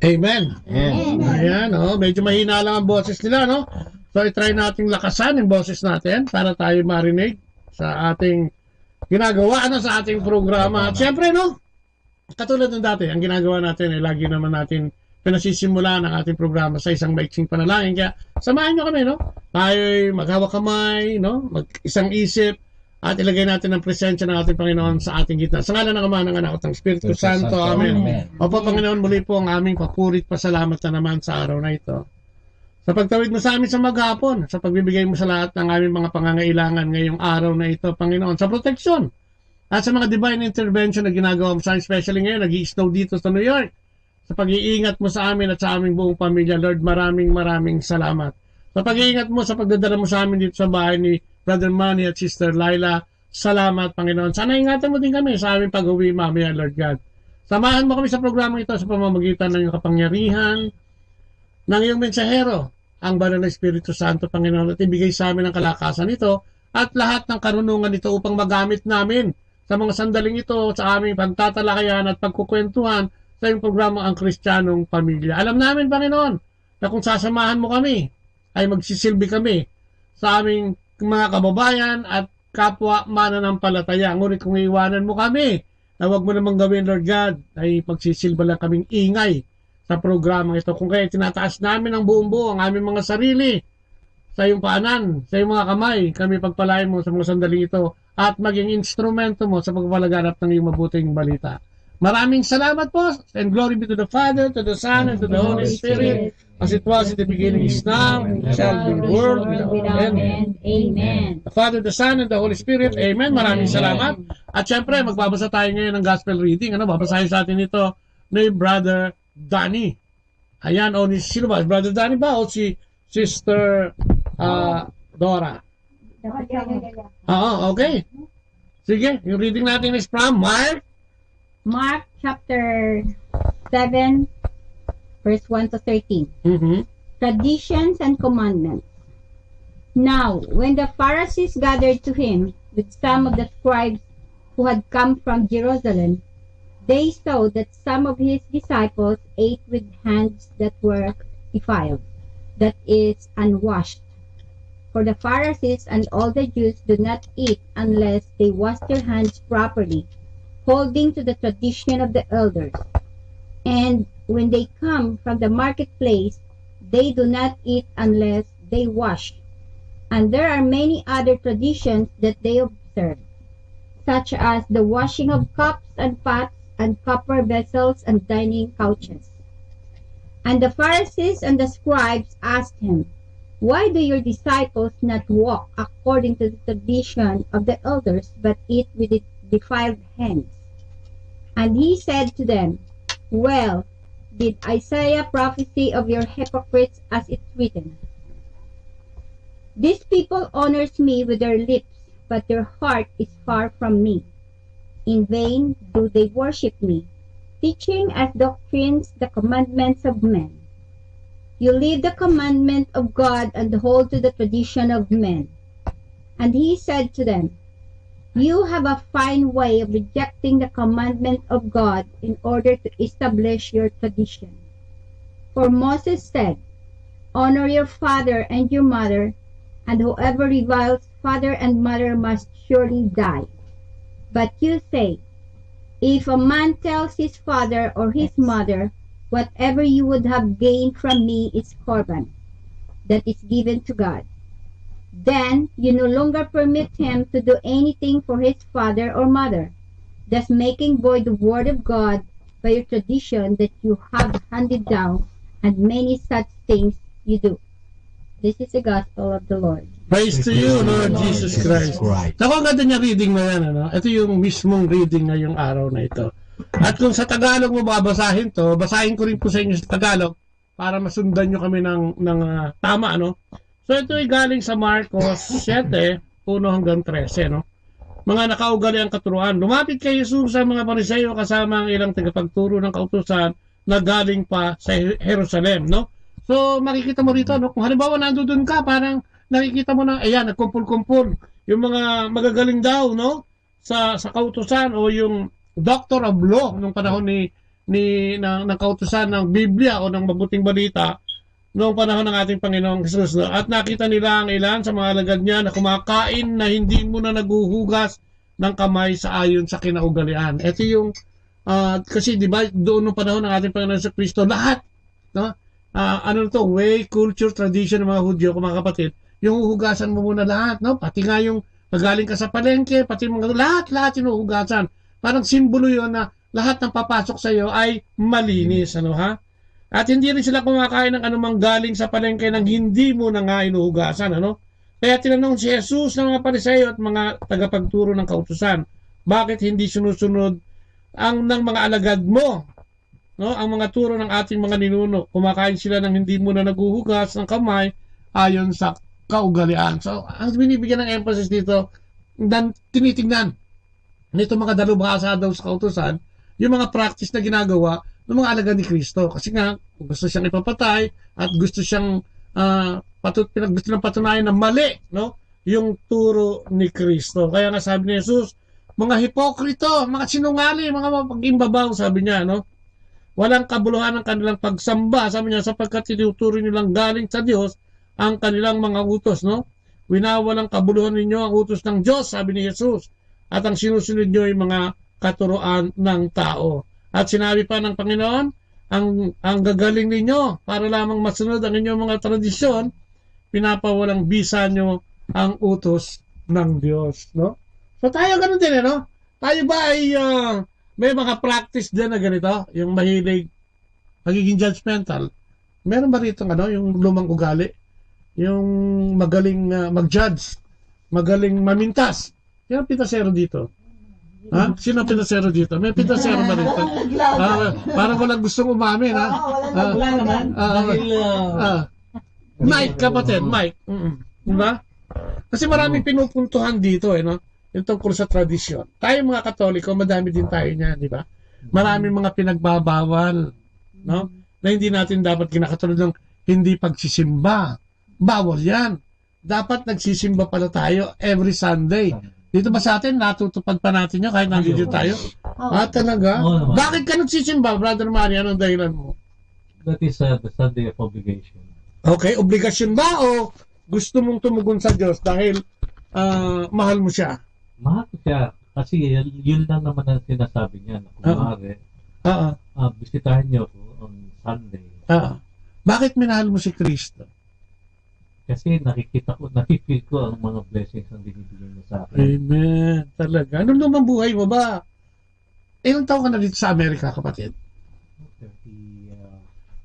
Speaker 6: Amen. Ayan, medyo mahina lang ang boses nila, no? So, i-try nating lakasan yung boses natin para tayo marinig sa ating ginagawa sa ating programa. At syempre, no? Katulad ng dati, ang ginagawa natin ay lagi naman natin pinasisimulan ang ating programa sa isang maiksing panalangin. Kaya, samahan nyo kami, no? Tayo'y maghawak kamay, no? Mag-isang isip, at ilagay natin ang presensya ng ating Panginoon sa ating gitna. Sa ngalan ng Ama, ng Anak at ng Espiritu Santo. Amen. Opo, Panginoon, muli po ang aming papurit pasalamat na naman sa araw na ito. Sa pagtawid mo sa amin sa maghapon, sa pagbibigay mo sa lahat ng aming mga pangangailangan ngayong araw na ito, Panginoon, sa proteksyon at sa mga divine intervention na ginagawa mo sa amin, especially ngayon, nag-i-snow dito sa New York. Sa pag-iingat mo sa amin at sa aming buong pamilya, Lord, maraming salamat. Sa pag-iingat mo, sa pagdadala mo sa amin dito sa bahay ni Brother Manny at Sister Laila, salamat, Panginoon. Sana ingatan mo din kami sa aming pag-uwi mamaya, Lord God. Samahan mo kami sa programang ito sa pamamagitan ng iyong kapangyarihan, ng iyong mensahero, ang banal na Espiritu Santo, Panginoon, at ibigay sa amin ang kalakasan ito at lahat ng karunungan ito upang magamit namin sa mga sandaling ito sa aming pagtatalakayan at pagkukwentuhan sa iyong programa Ang Kristiyanong Pamilya. Alam namin, Panginoon, na kung sasamahan mo kami, ay magsisilbi kami sa aming mga kababayan at kapwa mananampalataya. Ngunit kung iiwanan mo kami, na huwag mo namang gawin, Lord God, ay magsisilba lang kaming ingay sa programang ito. Kung kaya tinataas namin ang buong buo, ang aming mga sarili, sa iyong paanan, sa iyong mga kamay, kami pagpalain mo sa mga sandaling ito at maging instrumento mo sa pagpalaganap ng iyong mabuting balita. Maraming salamat po, and glory be to the Father, to the Son, and to the Holy Spirit, as it was in the beginning, is now, and shall be the world without end. Amen. The Father, the Son, and the Holy Spirit. Amen. Maraming salamat. At syempre, magbabasa tayo ngayon ng gospel reading. Babasahin sa atin ito ni Brother Danny. Ayan, sino ba? Brother Danny ba o si Sister Dora? Okay. Sige, yung reading natin is from
Speaker 23: Mark chapter 7, verse 1 to 13. Traditions and commandments. Now, when the Pharisees gathered to him with some of the scribes who had come from Jerusalem, They saw that some of his disciples ate with hands that were defiled, that is, unwashed. For the Pharisees and all the Jews do not eat unless they wash their hands properly, holding to the tradition of the elders. And when they come from the marketplace, they do not eat unless they wash. And there are many other traditions that they observe, such as the washing of cups and pots and copper vessels and dining couches. And the Pharisees and the scribes asked him, "Why do your disciples not walk according to the tradition of the elders, but eat with defiled hands?" And he said to them, "Well, did Isaiah prophesy of your hypocrites as it's written, 'This people honors me with their lips, but their heart is far from me. In vain do they worship me, teaching as doctrines the commandments of men. You leave the commandment of God and hold to the tradition of men.' And he said to them, 'You have a fine way of rejecting the commandment of God in order to establish your tradition. For Moses said, Honor your father and your mother, and whoever reviles father and mother must surely die. But you say, if a man tells his father or his mother, whatever you would have gained from me is korban, that is given to God, then you no longer permit him to do anything for his father or mother, thus making void the word of God by your tradition that you have handed down, and many such things you do." This is the gospel of the Lord.
Speaker 6: Praise to you, Lord Jesus Christ. Naku, ang ganda niya reading na yan. Ano? Ito yung mismong reading ngayong araw na ito. At kung sa Tagalog mo babasahin to, basahin ko rin po sa inyo sa Tagalog para masundan nyo kami ng tama. Ano? So ito ay galing sa Marcos 7, 1 hanggang 13. No? Mga nakaugaliang katuruan. Lumapit kay Jesus sa mga Pariseo kasama ang ilang tagapagturo ng kautusan na galing pa sa Jerusalem. No? So makikita mo rito, no? Kung halimbawa nandoon ka, parang nakikita mo na, ayan, nagkumpul-kumpul yung mga magagaling daw, no? Sa kautusan o yung doctor of law nung panahon ng kautusan ng Biblia o ng mabuting balita noong panahon ng ating Panginoong Jesus. No? At nakita nila ang ilan sa mga alagad niya na kumakain na hindi muna naguhugas ng kamay sa ayon sa kinaugalian. Ito yung, kasi di ba, doon nung panahon ng ating Panginoon sa Kristo, lahat, no? Ano to, way, culture, tradition ng mga Hudyo, mga kapatid, yung huhugasan mo muna lahat, no? Pati nga yung magaling ka sa palengke, pati mga lahat yung huhugasan. Parang simbolo yun na lahat ng papasok sa iyo ay malinis, ano ha? At hindi rin sila kumakain ng anumang galing sa palengke nang hindi mo na nga inuhugasan, ano? Kaya tinanong si Jesus ng mga Pariseo at mga tagapagturo ng kautusan, bakit hindi sinusunod ang ng mga alagad mo? No, ang mga turo ng ating mga ninuno, kumakain sila ng hindi muna naguhugas ng kamay ayon sa kaugalian. So, ang binibigyan ng emphasis dito, dan tinitingnan nito mga dalubhasa daw sa kautusan, yung mga practice na ginagawa ng mga alagad ni Kristo. Kasi nga, gusto siyang ipapatay at gusto siyang gusto ng patunayan na mali, no, yung turo ni Kristo. Kaya nga sabi ni Jesus, mga hipokrito, mga sinungaling, mga mapag-imbabaw, sabi niya, no? Walang kabuluhan ng kanilang pagsamba, sabi niya, sapagkat tinuturo nilang galing sa Diyos ang kanilang mga utos, no? Winawalang kabuluhan ninyo ang utos ng Diyos, sabi ni Jesus, at ang sinusunod nyo ay mga katuroan ng tao. At sinabi pa ng Panginoon, ang gagaling ninyo para lamang masunod ang inyong mga tradisyon, pinapawalang bisa nyo ang utos ng Diyos, no? So tayo ganun din, no? Tayo ba ay may mga practice din na ganito, yung mahilig, magiging judgmental. Meron ba rito yung lumang ugali? Yung magaling mag-judge, magaling mamintas. Sino ang pitasero dito? Ha? Sino ang pitasero dito? May pitasero ba rito? Parang walang gustong umamin, ha?
Speaker 24: Wala naman.
Speaker 6: Mike, kapatid, Mike. Diba? Kasi maraming pinupuntuhan dito, no? Yung tungkol sa tradisyon. Tayo mga Katoliko, madami din tayo niyan, di ba? Maraming mga pinagbabawal, no? Na hindi natin dapat kinakatulad ng hindi pagsisimba. Bawal yan. Dapat nagsisimba pala tayo every Sunday. Dito ba sa atin, natutupad pa natin yun kahit nandito tayo? Talaga?
Speaker 12: Oo naman.
Speaker 6: Bakit ka nagsisimba, Brother Mario? Anong dahilan mo?
Speaker 12: That is the Sunday of obligation.
Speaker 6: Okay, obligasyon ba o gusto mong tumugon sa Diyos dahil mahal mo siya?
Speaker 12: Mahal ko siya. Kasi yun lang naman ang sinasabi niya. Na kumari, bisitahin niyo ako on Sunday.
Speaker 6: Bakit minahal mo si Kristo?
Speaker 12: Kasi nakifeel ko ang mga blessings na binibigay niya sa akin.
Speaker 6: Amen. Talaga. Anong naman buhay mo ba? Ilang taon ka na dito sa Amerika, kapatid?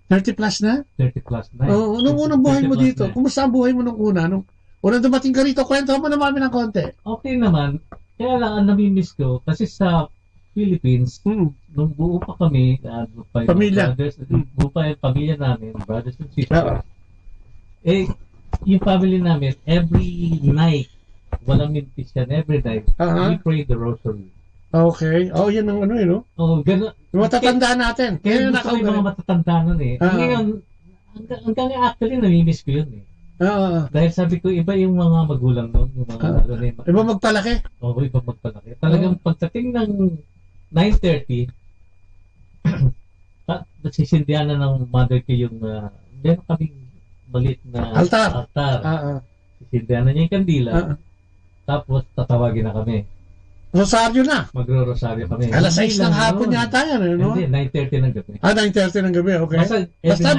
Speaker 6: 30 plus na?
Speaker 12: 30 plus na.
Speaker 6: Oo, nung unang buhay mo dito, kumusta ang buhay mo nung una? Nung unang dumating ka rito, kwento mo naman ng konti.
Speaker 12: Okay naman. Kaya lang, ang namimiss ko, kasi sa Philippines, nung buo pa kami,
Speaker 6: Pamilya.
Speaker 12: Buo pa yung pamilya namin, brothers and sisters, yung family namin, every night, walang mintis yan, every night, we pray the rosary.
Speaker 6: Okay. Yan ang ano no?
Speaker 12: Gano'n.
Speaker 6: Yung matatanda natin.
Speaker 12: Kaya gusto ko yung mga matatanda nun Ngayon, hanggang actually, namimiss ko yun Dahil sabi ko, iba yung mga magulang nun. Yung mga,
Speaker 6: iba magpalaki?
Speaker 12: Oo, iba magpalaki. Talagang pagdating ng 9:30, nasisindihan na ng mother ko yung, meron kaming maliit na altar. Sisindihan na niya yung kandila. Tapos, tatawagin na kami.
Speaker 6: Rosaryo na?
Speaker 12: Magro-rosaryo kami.
Speaker 6: Alas 6 ng hapon yata yan, no?
Speaker 12: Hindi, 9:30 ng gabi.
Speaker 6: 9:30 ng gabi, okay.
Speaker 12: Basta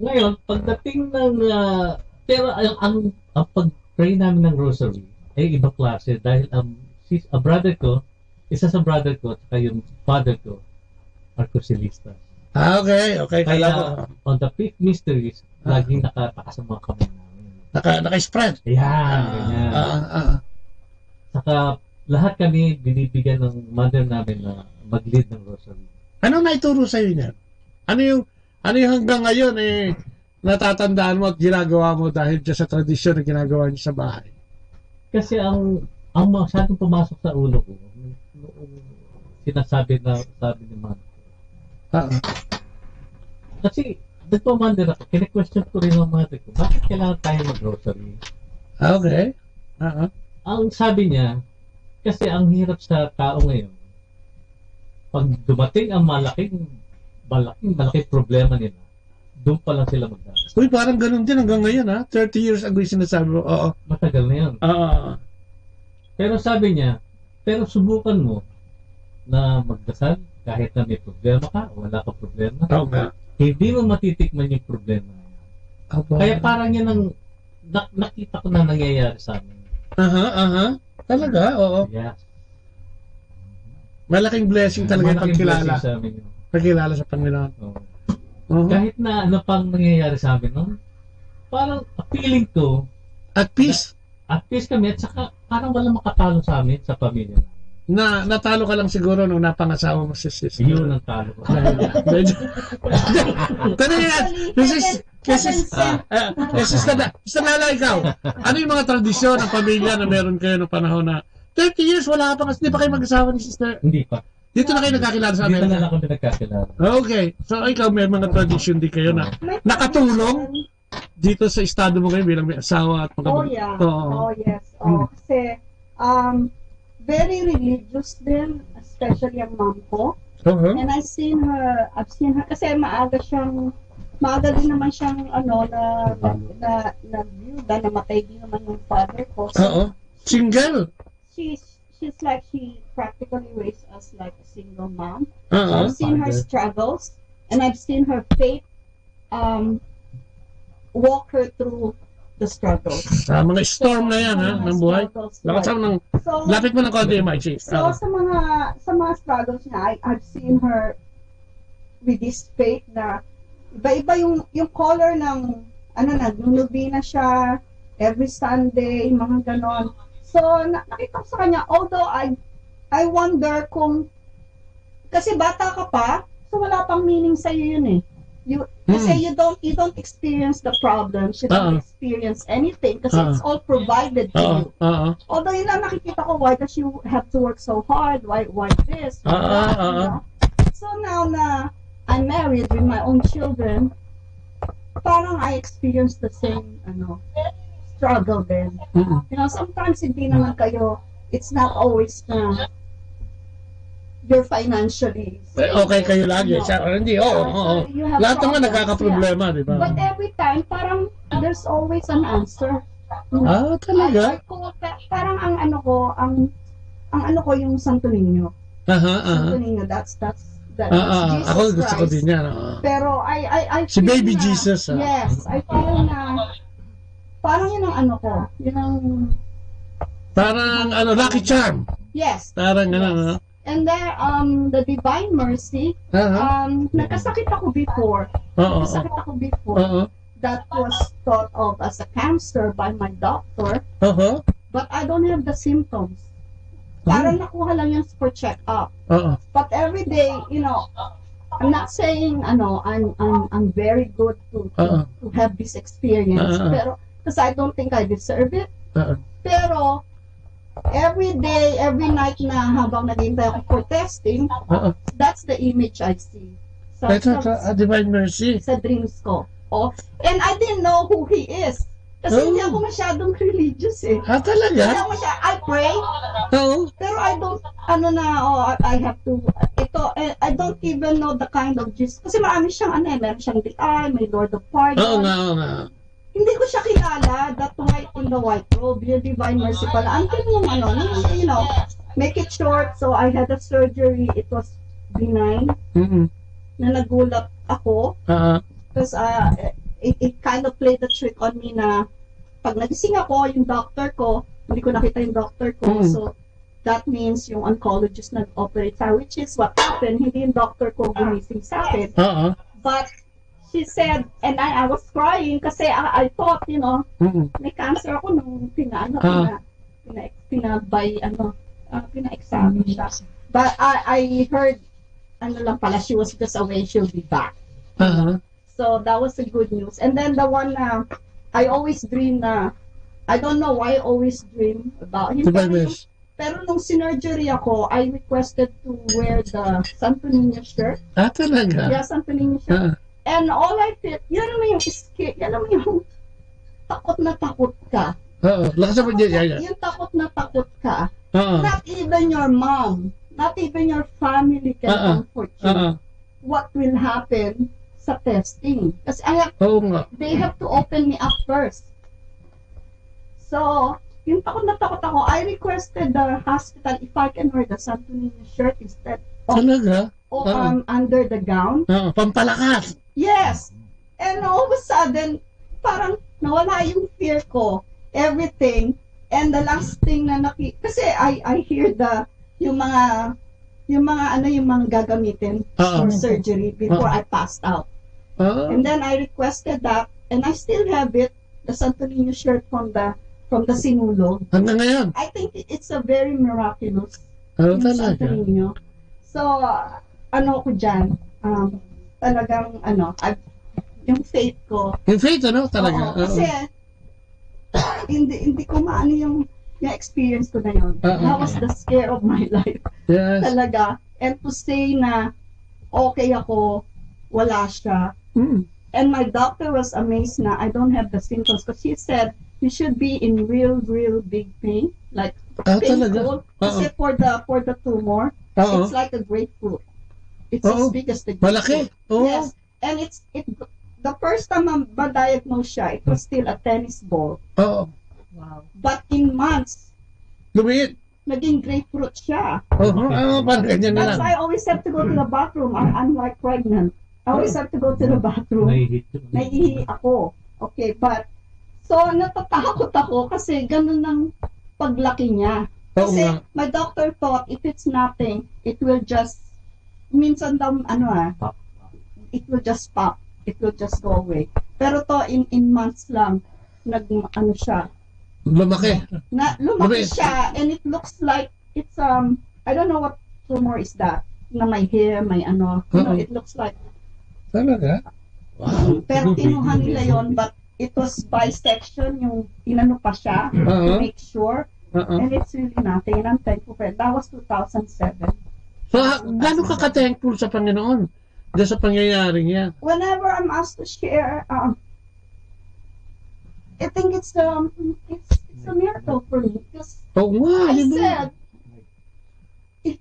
Speaker 12: ngayon, pagdating ng, pero ang pag-pray namin ng rosary, iba klase. Dahil ang brother ko, isa sa brother ko, at yung father ko, Marcosilista.
Speaker 6: Okay.
Speaker 12: Kaya, on the fifth mysteries, laging nakatakas ang mga kamay namin.
Speaker 6: Naka-spread?
Speaker 12: Ganyan. Saka, lahat kami binibigyan ng mother namin na mag-lead ng rosary.
Speaker 6: Ano naituro sa'yo niyan? Ano yung hanggang ngayon natatandaan mo at ginagawa mo dahil dyan sa tradisyon na ginagawa niyo sa bahay?
Speaker 12: Kasi ang masyadong pumasok sa ulo ko, sabi ni Mother. Kasi, nagpamander ako, kine-question ko rin ng mother ko, bakit kailangan tayo mag-rosary?
Speaker 6: Okay.
Speaker 12: Ang sabi niya, kasi ang hirap sa tao ngayon, pag dumating ang malaking problema nila, doon pa lang sila magdasal.
Speaker 6: Uy, parang ganun din hanggang ngayon 30 years ago yung sinasabi mo. Oo.
Speaker 12: Matagal na yun. Pero sabi niya, pero subukan mo na magdasal kahit na may problema ka o wala ka problema. Hindi mo matitikman yung problema na yan. Kaya parang yan ang nakita ko na nangyayari sa amin.
Speaker 6: Talaga? Oo.
Speaker 12: Yes.
Speaker 6: Malaking blessing talaga yung pagkilala. Pagkilala sa Panginoon.
Speaker 12: Kahit na ano pang nangyayari sa amin, no? Parang feeling ko,
Speaker 6: at peace
Speaker 12: kami, at saka parang walang makatalo sa amin, sa pamilya namin.
Speaker 6: Natalo ka lang siguro nung napangasawa mo si sister.
Speaker 12: Yun ang talo ko.
Speaker 6: Sister Lala, ikaw, ano yung mga tradisyon ng pamilya na meron kayo noong panahon na 30 years, wala pa kasi, hindi pa kayo mag-asawa ni sister?
Speaker 12: Hindi pa.
Speaker 6: Dito na kayo nagkakilala sa Amerika?
Speaker 12: Dito na kami nagkakilala.
Speaker 6: Okay. So, ikaw, may mga tradisyon din kayo na nakatulong dito sa estado mo kayo bilang may asawa at mga...
Speaker 22: Yes. Kasi, very religious din, especially ang mom ko. And I've seen her, kasi maaga din naman siyang, na namatay din naman yung father ko. So,
Speaker 6: single?
Speaker 22: She's like, she practically raised us like a single mom. So I've seen her struggles, and I've seen her faith, walk her through the struggles.
Speaker 6: Mga storm na yan, ng buhay. Lapit mo ng konti, Mike.
Speaker 22: So, sa mga struggles niya, I've seen her with this faith na iba-iba yung color ng, nagnunubi na siya every Sunday, mga ganon. So, nakita ko sa kanya, although I wonder kung, kasi bata ka pa, so wala pang meaning sa'yo yun Kasi you don't experience the problems, you don't experience anything kasi it's all provided to you. Although yun lang nakikita ko, why does you have to work so hard? Why this? Why that? You know? So now na I'm married with my own children, parang I experience the same struggle din. You know, sometimes hindi naman kayo, it's not always na you're financially
Speaker 6: Okay kayo lagi. Hindi, oo.
Speaker 22: you have
Speaker 6: Lahat naman
Speaker 22: problems,
Speaker 6: nagkakaproblema, di ba?
Speaker 22: But every time, parang there's always an answer.
Speaker 6: Talaga?
Speaker 22: Parang ang ano ko yung Santo Niño. Santo Niño, that's Jesus
Speaker 6: ako gusto ko
Speaker 22: Christ.
Speaker 6: din yan.
Speaker 22: Pero I
Speaker 6: Si
Speaker 22: feel
Speaker 6: Baby
Speaker 22: na,
Speaker 6: Jesus.
Speaker 22: Yes, I feel na parang yun ang ano ko. Yun ang
Speaker 6: Parang Lucky Charm.
Speaker 22: yes.
Speaker 6: Parang ano.
Speaker 22: And then the Divine Mercy, nagkasakit ako before. Nagkasakit ako before. That was thought of as a cancer by my doctor. But I don't have the symptoms. Parang nakuha lang yan for check-up. But every day, you know, I'm not saying I'm very good to have this experience. Pero because I don't think I deserve it. Pero every day, every night na habang naghihintay ako for testing, that's the image I see.
Speaker 6: Sa Divine Mercy.
Speaker 22: Sa dreams ko. And I didn't know who he is. Kasi hindi ako masyadong religious eh.
Speaker 6: Talaga?
Speaker 22: Hindi ako I pray. Pero I don't, I have to, I don't even know the kind of Jesus. Kasi marami siyang meron siyang DI, may Lord of Pardon.
Speaker 6: Oo nga.
Speaker 22: Hindi ko siya kilala, that white in the white robe, your Divine Mercy pala. Until yung you know, make it short, so I had a surgery, it was benign, na nagulat ako. Because it kind of played the trick on me na pag nagising ako, yung doctor ko, hindi ko nakita yung doctor ko, so that means yung oncologist nag-operate sa, which is what happened, hindi yung doctor ko gumising sa akin. But she said, and I was crying kasi I thought, you know, may cancer ako nung pina-examine siya. But I heard, lang pala, she was just away, she'll be back. So that was the good news. And then the one I always dream na, I don't know why I always dream about him. Pero nung sinurgery ako, I requested to wear the Santo Niño shirt.
Speaker 6: Talaga?
Speaker 22: Yeah, Santo Niño shirt. And all I feel, yan naman yung takot na takot ka.
Speaker 6: Lakas mo dyan.
Speaker 22: Yung takot na takot ka. Not even your mom, not even your family can comfort you. What will happen sa testing? Kasi they have to open me up first. So, yung takot na takot ako, I requested the hospital if I can wear the Santo Niño shirt instead of under the gown.
Speaker 6: Pampalakas.
Speaker 22: Yes. And all of a sudden, parang nawala yung fear ko, everything. And the last thing na kasi I hear yung mga gagamitin for surgery before I passed out. And then I requested that, and I still have it, the Santo Niño shirt from the Sinulog.
Speaker 6: Hanggang ngayon?
Speaker 22: I think it's a very miraculous Santo Niño. So, ko dyan, talagang, yung faith ko.
Speaker 6: Yung faith, talaga?
Speaker 22: Kasi, hindi ko maano yung experience ko na yun. That was the scare of my life.
Speaker 6: Yes.
Speaker 22: Talaga. And to say na, okay ako, wala siya. And my doctor was amazed na I don't have the symptoms because she said you should be in real big pain, like painful. Kasi for the tumor, it's like a grapefruit. It's as big as the grapefruit.
Speaker 6: Malaki.
Speaker 22: Yes, and the first time ma-diagnose siya, it was still a tennis ball. Wow. But in months,
Speaker 6: lumiit.
Speaker 22: Naging grapefruit siya.
Speaker 6: That's
Speaker 22: why I always have to go to the bathroom. I'm like pregnant. I always have to go to the bathroom. Naiihi ako. Okay, but so natatakot ako kasi ganun ang paglaki niya. Kasi my doctor thought if it's nothing, it will just minsan daw it will just pop. It will just go away. Pero to in months lang siya.
Speaker 6: Lumaki.
Speaker 22: Lumaki siya, and it looks like it's I don't know what tumor is that. Na may hair, may you know, it looks like.
Speaker 6: Talaga?
Speaker 22: Wow. Pero kinuha nila yon, but it was bisection, yung inano pa siya to make sure. And it's really nothing, and I'm thankful for it. That was 2007.
Speaker 6: So, gano'n ka ka-thankful sa Panginoon? Sa pangyayaring yan?
Speaker 22: Whenever I'm asked to share, I think it's a miracle for me because
Speaker 6: Oo nga,
Speaker 22: I
Speaker 6: yun na.
Speaker 22: said, if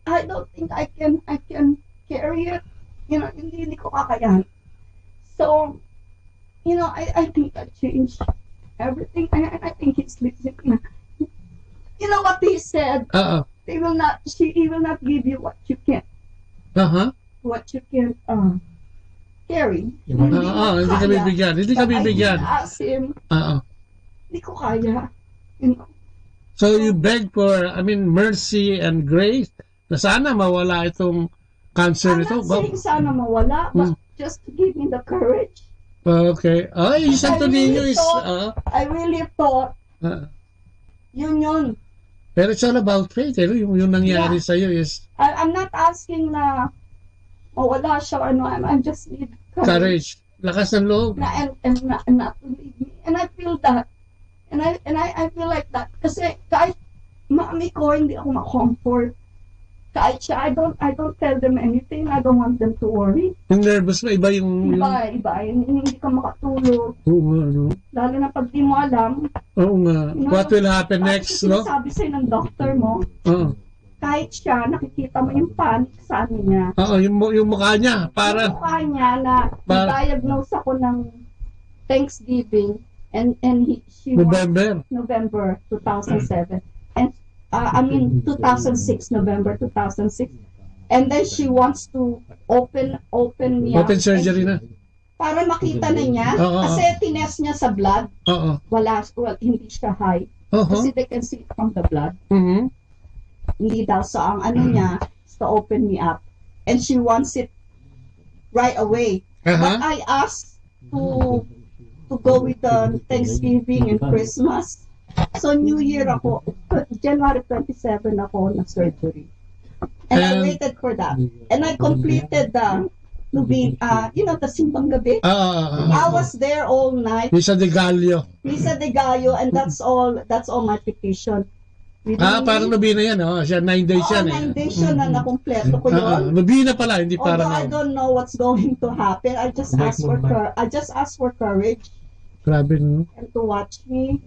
Speaker 22: I don't think I can carry it. You know, hindi ko kakayahan. So, you know, I think that changed everything. I think he's listening. You know what he said? He will not give you what you can. What you can carry.
Speaker 6: Hindi ka bibigyan. Hindi ka bibigyan.
Speaker 22: I asked him, hindi ko kaya. You know.
Speaker 6: So you beg for, mercy and grace na sana mawala itong cancer
Speaker 22: I'm
Speaker 6: nito.
Speaker 22: not saying sana mawala, but just to give me the courage.
Speaker 6: Okay. Ay, yung Santo Niño is...
Speaker 22: I really thought, yun.
Speaker 6: Pero it's all about faith. Yung nangyari sa'yo is...
Speaker 22: I'm not asking na mawala siya or ano. I just need
Speaker 6: courage. Lakas ng loob.
Speaker 22: And not to leave me. And I feel that. And I feel like that. Kasi kahit mami ko, hindi ako ma-comfort. Kahit siya, I don't tell them anything. I don't want them to worry.
Speaker 6: Yung nervous mo, iba yung...
Speaker 22: Iba. Hindi ka makatulog.
Speaker 6: Oo nga, no?
Speaker 22: Lalo na pag di mo alam.
Speaker 6: Oo nga. What will happen next, no?
Speaker 22: Sinasabi sa'yo ng doctor mo. Kahit siya, nakikita mo yung panic sa ano niya.
Speaker 6: Yung mukha niya. Para...
Speaker 22: Yung mukha niya na diagnose ako ng Thanksgiving. And she
Speaker 6: November
Speaker 22: 2007. And 2006, November 2006. And then she wants to open me up.
Speaker 6: Open surgery na.
Speaker 22: Para makita na niya. Kasi tinest niya sa blood. Hindi siya high. Kasi they can see it from the blood. Hindi daw. So ang ano niya is to open me up. And she wants it right away. But I asked to go with the Thanksgiving and Christmas. So New Year ako, January 27 ako na surgery. And I waited for that. And I completed the the Simbang Gabi. I was there all night.
Speaker 6: Misa de Gallo.
Speaker 22: And that's all my petition.
Speaker 6: Parang nobina yan, siya 9 days yan.
Speaker 22: 9 days siya na nakumpleto ko yun.
Speaker 6: Nobina pala, hindi para
Speaker 22: I don't know what's going to happen. I just ask for courage.
Speaker 6: Grabe, no?
Speaker 22: And to watch me,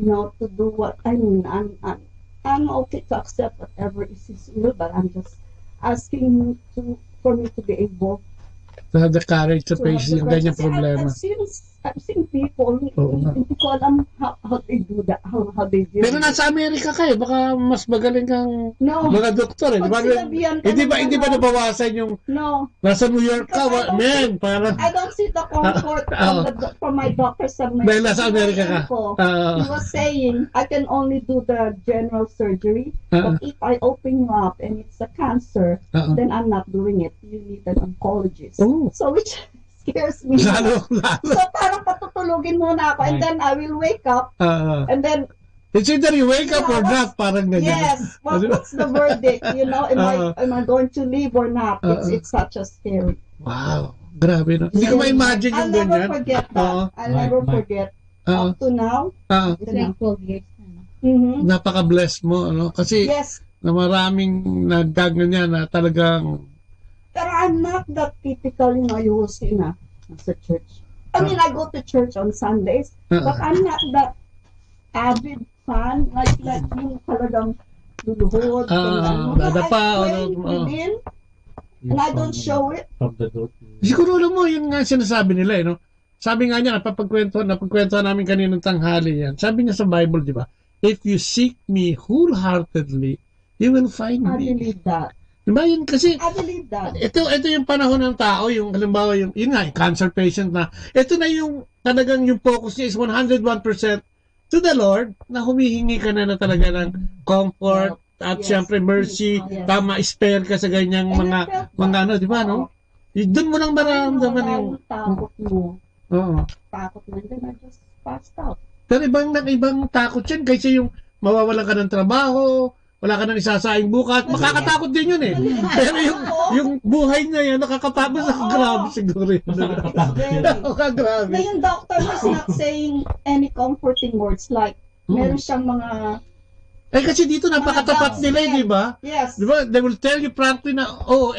Speaker 22: to do what I mean. I'm okay to accept whatever is his will, but I'm just asking for me to be able
Speaker 6: to have the courage to face yung ganyang problema.
Speaker 22: I've seen people, hindi ko alam how they do that, how they do.
Speaker 6: Pero nasa Amerika ka baka mas magaling kang mga doktor Hindi ba nabawasan yung nasa New York ka, man, parang...
Speaker 22: I don't see the comfort from my doctor sa
Speaker 6: dahil nasa Amerika ka.
Speaker 22: He was saying, I can only do the general surgery, but if I open you up and it's a cancer, then I'm not doing it. You need an oncologist. So which scares me.
Speaker 6: Lalo.
Speaker 22: So parang patutulugin muna ako and then I will wake up and then
Speaker 6: it's either you wake up or not, parang ganyan.
Speaker 22: Yes. What's the verdict? Am I going to live or not? It's such a scary.
Speaker 6: Wow. Grabe, no? Hindi ko ma-imagine yung ganyan.
Speaker 22: I'll never forget that. I'll never forget. Up to now.
Speaker 23: It's like 12 years na.
Speaker 6: Napaka-blessed mo, Kasi na maraming nagdaganyan na talagang...
Speaker 22: Pero I'm not that typical, you will see na sa church. I mean, I go to church on Sundays, but I'm not that avid fan, like yung talagang luluhod.
Speaker 6: Dadapa.
Speaker 22: And I don't show it.
Speaker 6: Siguro mo, yun nga sinasabi nila, Sabi nga niya, napagkwentuhan namin kaninang tanghali yan. Sabi niya sa Bible, di ba? If you seek me wholeheartedly, you will find me.
Speaker 22: I believe that.
Speaker 6: Diba yun kasi,
Speaker 22: I believe that.
Speaker 6: Ito yung panahon ng tao, yung halimbawa, yun nga, cancer patient na, ito na yung, talagang yung focus niya is 101% to the Lord, na humihingi ka na talaga ng comfort, at syempre mercy, tama, spare ka sa ganyang mga di ba, no? Doon mo lang maramdaman yung...
Speaker 22: takot mo. Takot mo, then I just passed out.
Speaker 6: Pero ibang takot yan, kaysa yung mawawalan ka ng trabaho, wala ka nang isasaing bukas, makakatakot din yun Pero yung buhay niya yan, nakakapagod na grabe siguro yun.
Speaker 22: Grabe. Na yung doctor was not saying any comforting words like, meron siyang mga...
Speaker 6: kasi dito napakatapat nila, di ba?
Speaker 22: Yes.
Speaker 6: Di ba? They will tell you frankly na,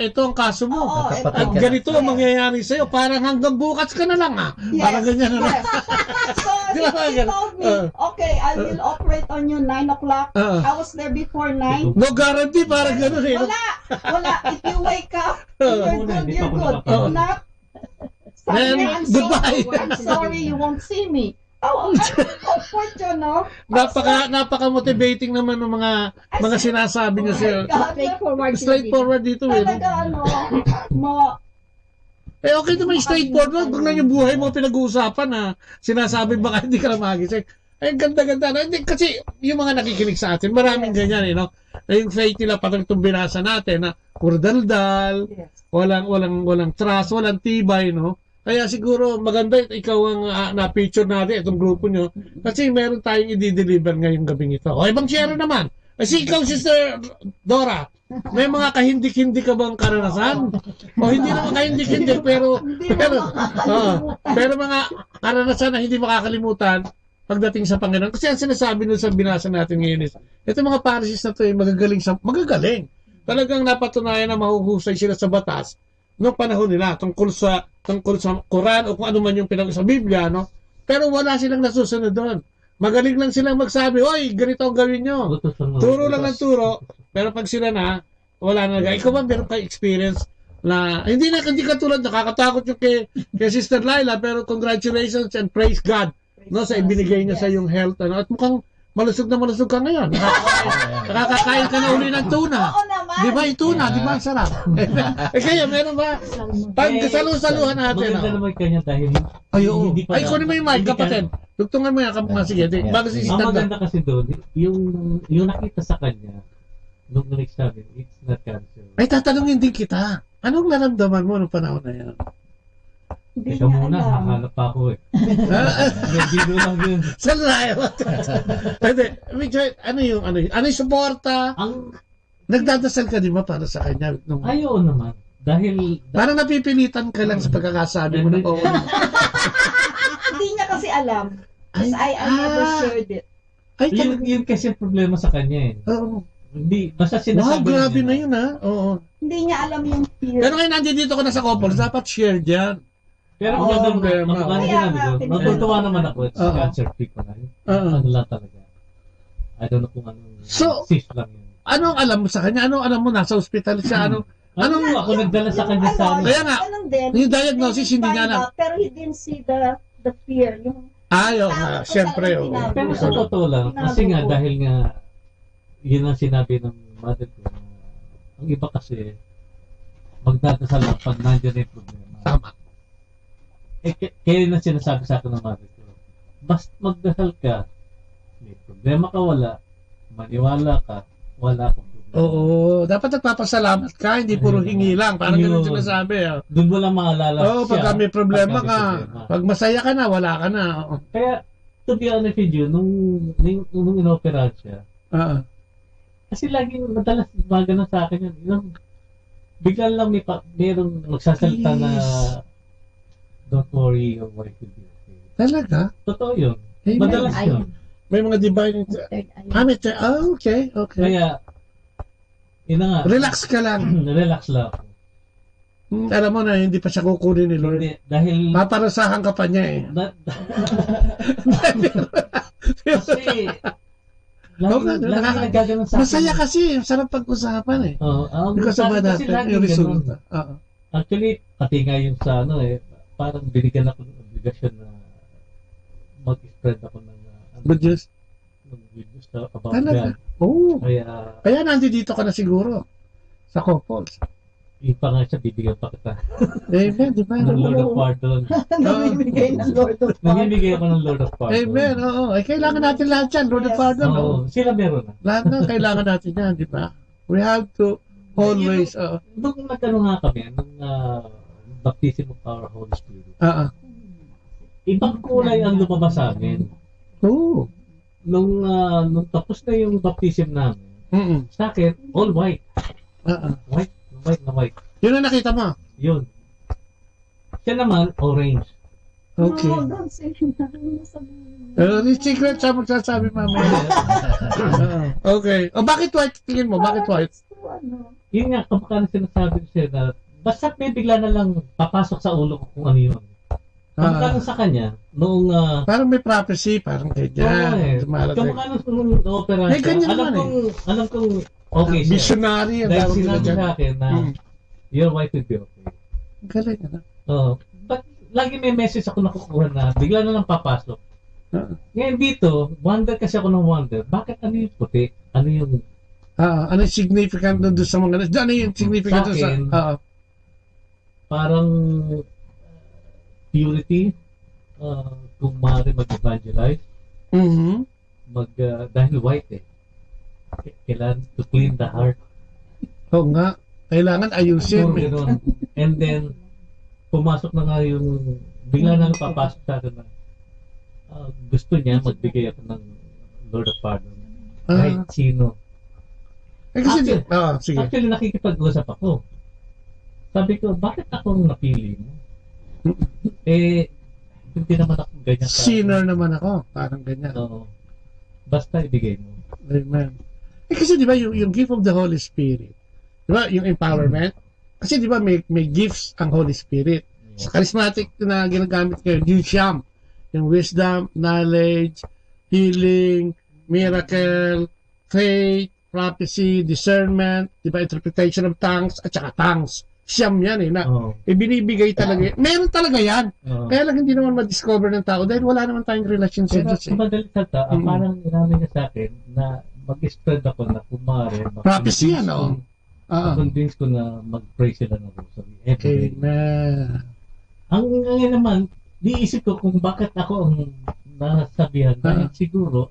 Speaker 6: ito ang kaso mo. At ganito ang mangyayari sa'yo. Parang hanggang bukas ka na lang, Parang ganyan na lang.
Speaker 22: So, Kasi she told me, okay, I will operate on you 9 o'clock. I was there before 9.
Speaker 6: No guarantee, parang gano'n eh.
Speaker 22: Wala. If you wake up, you're good. If not, sabi niya, I'm sorry, you won't see me. Oh, comfort yun, no?
Speaker 6: Napaka-motivating naman ng mga sinasabi niya siya. Straightforward dito.
Speaker 22: Talaga,
Speaker 6: okay naman straightforward. Kung lang yung buhay mo pinag-uusapan na sinasabi baka hindi ka na magising. Ay, ganda-ganda. Hindi, kasi yung mga nakikinig sa atin, maraming ganyan, no? Yung faith nila, parang itong binasa natin, na puro daldal, walang trust, walang tibay, no? Kaya siguro maganda ikaw ang na-picture natin itong grupo nyo kasi meron tayong i-deliver ngayong gabing ito. O ibang share naman. Kasi ikaw, Sister Dora, may mga kahindik-hindik ka bang karanasan? O hindi naman kahindik-hindik pero mga karanasan na hindi makakalimutan pagdating sa Panginoon. Kasi ang sinasabi nun sa binasa natin ngayon is, ito mga parishes na ito ay magagaling. Talagang napatunayan na mahuhusay sila sa batas noong panahon nila tungkol sa Quran o kung ano man yung pinag sa Biblia, no? Pero wala silang nasusunod doon. Magaling lang silang magsabi, oy, ganito ang gawin nyo. Turo lang ng turo, pero pag sila na, wala na nagay. Ikaw ba meron kang experience na, hindi ka tulad, nakakatakot yung kay Sister Laila, pero congratulations and praise God, no, sa ibinigay niya sa yung health, ano? At mukhang malusog ka ngayon. Nakakakain ka na uli ng tuna. Di ba yung tuna? Di ba ang sarap? Kaya meron ba? Pag saluhan natin.
Speaker 12: Maganda naman kanya dahil
Speaker 6: ay, kunin mo yung mic, kapatid. Tugtungan mo yan. Sige, bago si Sister.
Speaker 12: Ang maganda kasi doon, yung nakita sa kanya, nung nagsabi, it's not cancer.
Speaker 6: Ay, tatanungin din kita. Anong naramdaman mo nung panahon na yan?
Speaker 12: Teka muna, hahanap pa ako eh. Biro lang yun.
Speaker 6: Saan na yun? Ano yung suporta? Nagdadasal ka di ba para sa kanya?
Speaker 12: Ayaw naman. Dahil
Speaker 6: parang napipilitan ka lang sa pagkakasabi mo ng oo.
Speaker 22: Hindi niya kasi alam. Because I never shared it.
Speaker 12: Yun kasi problema sa kanya eh.
Speaker 6: Oo.
Speaker 12: Hindi, basta sinasabi
Speaker 6: niya. Grabe na yun ha. Oo.
Speaker 22: Hindi niya alam yung fear.
Speaker 6: Pero ngayon nandito ka na sa couples, dapat share dyan.
Speaker 12: Pero matutuwa naman ako sa cancer free ko na yun. Ano lang talaga. I don't know kung anong cyst lang yun.
Speaker 6: Anong alam mo sa kanya? Anong alam mo? Nasa ospital siya? Anong
Speaker 12: ako nagdala sa kanya sa
Speaker 6: kaya nga, yung diagnosis hindi niya alam.
Speaker 22: Pero he didn't see the fear.
Speaker 6: Siyempre.
Speaker 12: Pero sa totoo lang, kasi nga dahil nga yun ang sinabi ng mother ko. Ang iba kasi magdadasal lang pag nandiyan yung problema.
Speaker 6: Tama.
Speaker 12: Kaya na sinasabi sa akin ng mother ko, basta magdasal ka, may problema ka wala, maniwala ka, wala akong problema.
Speaker 6: Oo, dapat nagpapasalamat ka, hindi puro hingi lang. Parang ganun sinasabi.
Speaker 12: Doon mo lang maalala siya.
Speaker 6: Pag may problema ka, pag masaya ka na, wala ka na.
Speaker 12: Kaya, to be honest with you, nung inoperahan siya, kasi laging madalas magana sa akin yun. Bigla lang mayroong magsasalita na don't worry, your wife will be okay.
Speaker 6: Talaga?
Speaker 12: Totoo yun. Madalas yun.
Speaker 6: May mga divine... okay.
Speaker 12: Kaya,
Speaker 6: relax ka lang.
Speaker 12: Relax lang.
Speaker 6: Alam mo na, hindi pa siya kukunin ni Lord.
Speaker 12: Hindi, dahil...
Speaker 6: Paparasahan ka pa niya eh.
Speaker 12: Kasi...
Speaker 6: Masaya kasi, sarap pag-usapan eh. Because of that, yung resulta.
Speaker 12: Actually, pati nga yung sa parang binigyan ako ng obligasyon na mag-spread ako ng
Speaker 6: good news
Speaker 12: about God.
Speaker 6: Kaya nandito ka na siguro sa couples.
Speaker 12: Yung pa nga siya, bibigyan pa kita.
Speaker 6: Amen, di ba?
Speaker 12: Ng Lord of Pardon.
Speaker 22: Namimigay ng Lord of Pardon.
Speaker 12: Namimigay ako ng Lord of Pardon.
Speaker 6: Amen, oo. Kailangan natin lahat yan, Lord of Pardon.
Speaker 12: Sila meron na.
Speaker 6: Lahat na, kailangan natin yan, di ba? We have to always...
Speaker 12: Nung nagtanong nga kami, nung baptism of our Holy Spirit, ibang kulay ang lumabas sa amin.
Speaker 6: Oo.
Speaker 12: Nung tapos na yung baptism namin, sa akin, all white. White.
Speaker 6: Yun ang nakita mo?
Speaker 12: Yun. Siya naman, orange.
Speaker 6: Okay.
Speaker 22: No, don't say
Speaker 6: secret siya magsasabi mamaya. Okay. Bakit white? Tingin mo, bakit white?
Speaker 12: Yun nga, kapag sinasabi ko siya na basta may bigla na lang papasok sa ulo ko kung ano yun. Kamukha sa kanya, noong...
Speaker 6: parang may prophecy, parang ganyan.
Speaker 12: Kamukha nung opera.
Speaker 6: May ganyan
Speaker 12: alam kong okay siya.
Speaker 6: Visionary.
Speaker 12: Dahil sinabi sa akin na your wife will be okay.
Speaker 6: Galing,
Speaker 12: But lagi may message ako nakukuha na bigla na lang papasok. Ngayon dito, wonder kasi ako ng wonder. Bakit ano yung puti? Ano yung...
Speaker 6: ano yung significant doon sa mga... Ano yung significant doon sa...
Speaker 12: Parang purity, kung maaari mag-evangelize. Dahil white kailangan to clean the heart.
Speaker 6: Oo nga. Kailangan ayusin.
Speaker 12: And then, pumasok na nga yung... Bigla na papasok sa akin na gusto niya magbigay ako ng Lord of Pardon. Kahit sino. Actually, nakikipag-usap ako. Sabi ko, bakit akong napili mo? Hindi naman ako ganyan.
Speaker 6: Sinner naman ako. Parang ganyan.
Speaker 12: Basta ibigay mo.
Speaker 6: Amen. Kasi di ba yung gift of the Holy Spirit, di ba yung empowerment? Kasi di ba may gifts ang Holy Spirit. Sa charismatic na ginagamit kayo, yung siyam. Yung wisdom, knowledge, healing, miracle, faith, prophecy, discernment, di ba, interpretation of tongues, at saka tongues. Siyam yan na ibinibigay talaga. Meron talaga yan. Kaya lang hindi naman ma-discover ng tao dahil wala naman tayong relation sa Diyos.
Speaker 12: Pero madalit salta, parang inamin niya sa akin na mag-spread ako na kumare.
Speaker 6: Prophecy yan,
Speaker 12: convince ko na mag-pray sila ng rosary.
Speaker 6: Amen.
Speaker 12: Ang ngayon naman, diisip ko kung bakit ako ang nasabihan. Dahil siguro,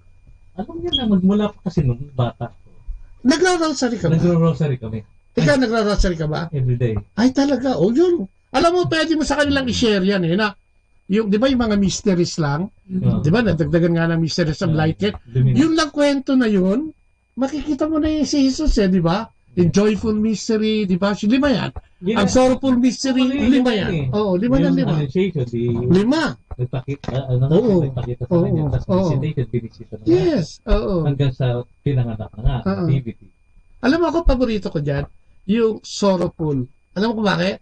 Speaker 12: alam niya na magmula pa kasi nung bata ko.
Speaker 6: Nagro-rosary ka ba?
Speaker 12: Nagro-rosary kami.
Speaker 6: Ikaw nagro-rosary ka ba?
Speaker 12: Everyday.
Speaker 6: Ay talaga, yun. Alam mo, pwede mo sa kanilang i-share yan na yung, di ba yung mga mysteries lang? Di ba, nadagdagan nga ng mysteries of light yet? Yung lang kwento na yun, makikita mo na yung si Jesus di ba? Yung joyful mystery, di ba? Lima yan. Ang sorrowful mystery, lima yan. Oo, lima. Lima.
Speaker 12: Nagpakita sa kanya. Tapos binisita na.
Speaker 6: Yes, oo.
Speaker 12: Hanggang sa pinanganak na nga, activity.
Speaker 6: Alam mo ako, paborito ko dyan, yung sorrowful. Alam mo kung bakit?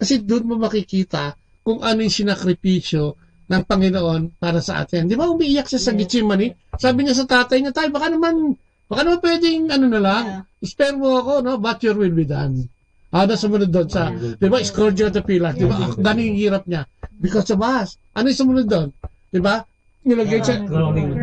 Speaker 6: Kasi doon mo makikita kung ano yung sinakripisyo ng Panginoon para sa atin. Di ba umiiyak siya sa Gethsemane? Sabi niya sa tatay niya, baka naman pwedeng na lang, spare mo ako, but your will be done. Ano sumunod doon sa, di ba, scourge of the pillars, di ba, akdan yung hirap niya. Because of us. Ano yung sumunod doon? Di ba? Nilagyan siya,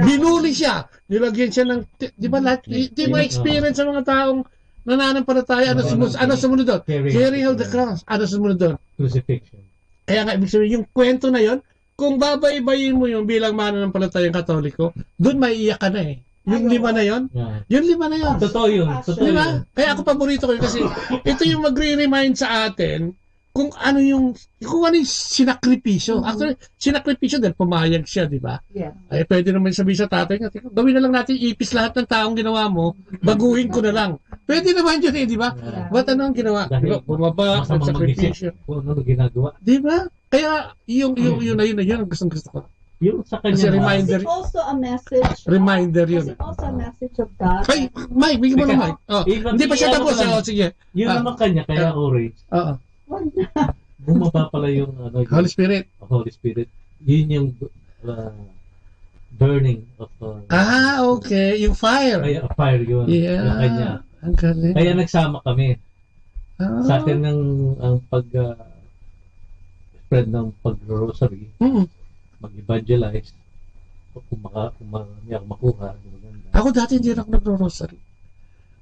Speaker 6: binuli siya. Nilagyan siya ng, di ba, di ba experience sa mga taong nananampalataya, ano sumunod doon? Carrying of the cross. Ano sumunod doon?
Speaker 12: Crucifixion.
Speaker 6: Kaya nga, ibig sabihin, yung kwento na yon, kung babay-bayin mo yung bilang mananampalatayang Katoliko, doon maiiyak ka na Yung lima na yon? Yung lima na yon.
Speaker 12: Totoo yun.
Speaker 6: Diba? Kaya ako paborito ko yun kasi ito yung magre-remind sa atin kung ano yung sinakripisyo. Actually, sinakripisyo dahil pumayag siya, di ba?
Speaker 22: Yeah.
Speaker 6: Ay, pwede naman sabihin sa tatay nga, gawin na lang natin, ipis lahat ng taong ginawa mo, baguhin ko na lang. Pwede naman yun di ba? Ba't ano ang ginawa? Diba? Bumaba, nagsakripisyo.
Speaker 12: Kung ano ginagawa.
Speaker 6: Di ba? Kaya, yung ang gusto ko.
Speaker 12: Yung sa kanya.
Speaker 6: Kasi reminder.
Speaker 22: Is it also a message?
Speaker 6: Reminder yun.
Speaker 22: Is it also a message of God?
Speaker 6: Ay, Mike, bigyan mo ng Mike. Hindi pa siya tapos. Sige.
Speaker 12: Yun naman kanya, kaya orange. Bumaba pala yung
Speaker 6: Holy Spirit.
Speaker 12: Holy Spirit. Yun yung burning of
Speaker 6: okay. Yung fire.
Speaker 12: Kaya fire yun.
Speaker 6: Yeah.
Speaker 12: Yung kanya.
Speaker 6: Ang galing.
Speaker 12: Kaya nagsama kami. Sa atin ang spread ng pag-rosary. Mag-evangelize. Kung makuha.
Speaker 6: Ako dati hindi ako nagro-rosary.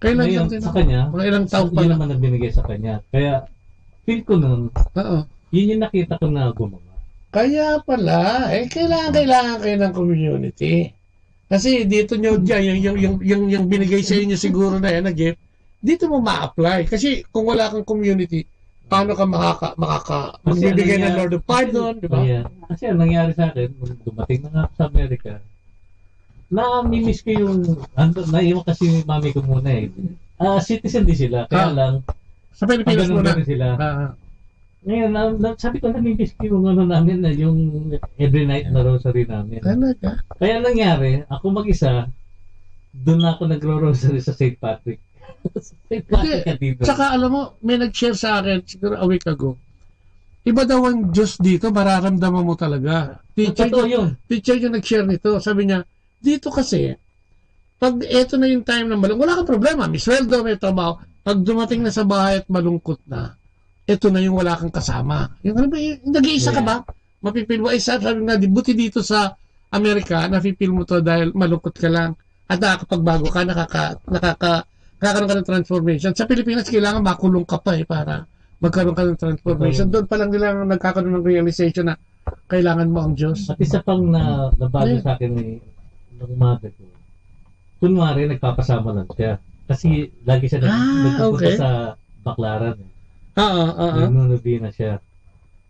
Speaker 12: Kailan sa kanya,
Speaker 6: mga ilang taon pa
Speaker 12: yun naman nagbinigay sa kanya. Kaya, feel ko nun, yun yung nakita ko na gumawa.
Speaker 6: Kaya pala, kailangan kayo ng community. Kasi dito nyo dyan, yung binigay sa inyo siguro na yan, na gift, dito mo ma-apply. Kasi kung wala kang community, paano ka magbibigay ng Lord of Pardon, di ba?
Speaker 12: Kasi ang nangyari sa akin, nung dumating na nga sa Amerika, na-miss ko yung, naiwan kasi mami ko muna citizen din sila, kaya lang,
Speaker 6: sa Pilipinas muna
Speaker 12: sila. Ngayon, sabi ko, na-miss ko yung namin na yung every night na rosary namin.
Speaker 6: Talaga?
Speaker 12: Kaya nangyari, ako mag-isa, doon na ako nagro-rosary sa St. Patrick.
Speaker 6: Tsaka alam mo, may nag-share sa akin siguro a week ago. iba daw ang Diyos dito, mararamdaman mo talaga. Teacher yung nag-share nito. Sabi niya, dito kasi, pag eto na yung time na malungkot, wala kang problema. May sweldo, may trabaho. Pag dumating na sa bahay at malungkot na, eto na yung wala kang kasama. Yung nag-iisa ka ba? Mapipil mo. Sabi nga, buti dito sa Amerika, napipil mo to dahil malungkot ka lang. At nakakapagbago ka, nakakaroon ka ng transformation. Sa Pilipinas, kailangan makulong ka pa para magkaroon ka ng transformation. Doon pa lang nila nagkakaroon ng realization na kailangan mo ang Diyos.
Speaker 12: At isa pang nabago sa akin ng mother ko. Kunwari, nagpapasama lang siya. Kasi lagi siya nagpupunta sa Baklaran. Nanunubi na siya.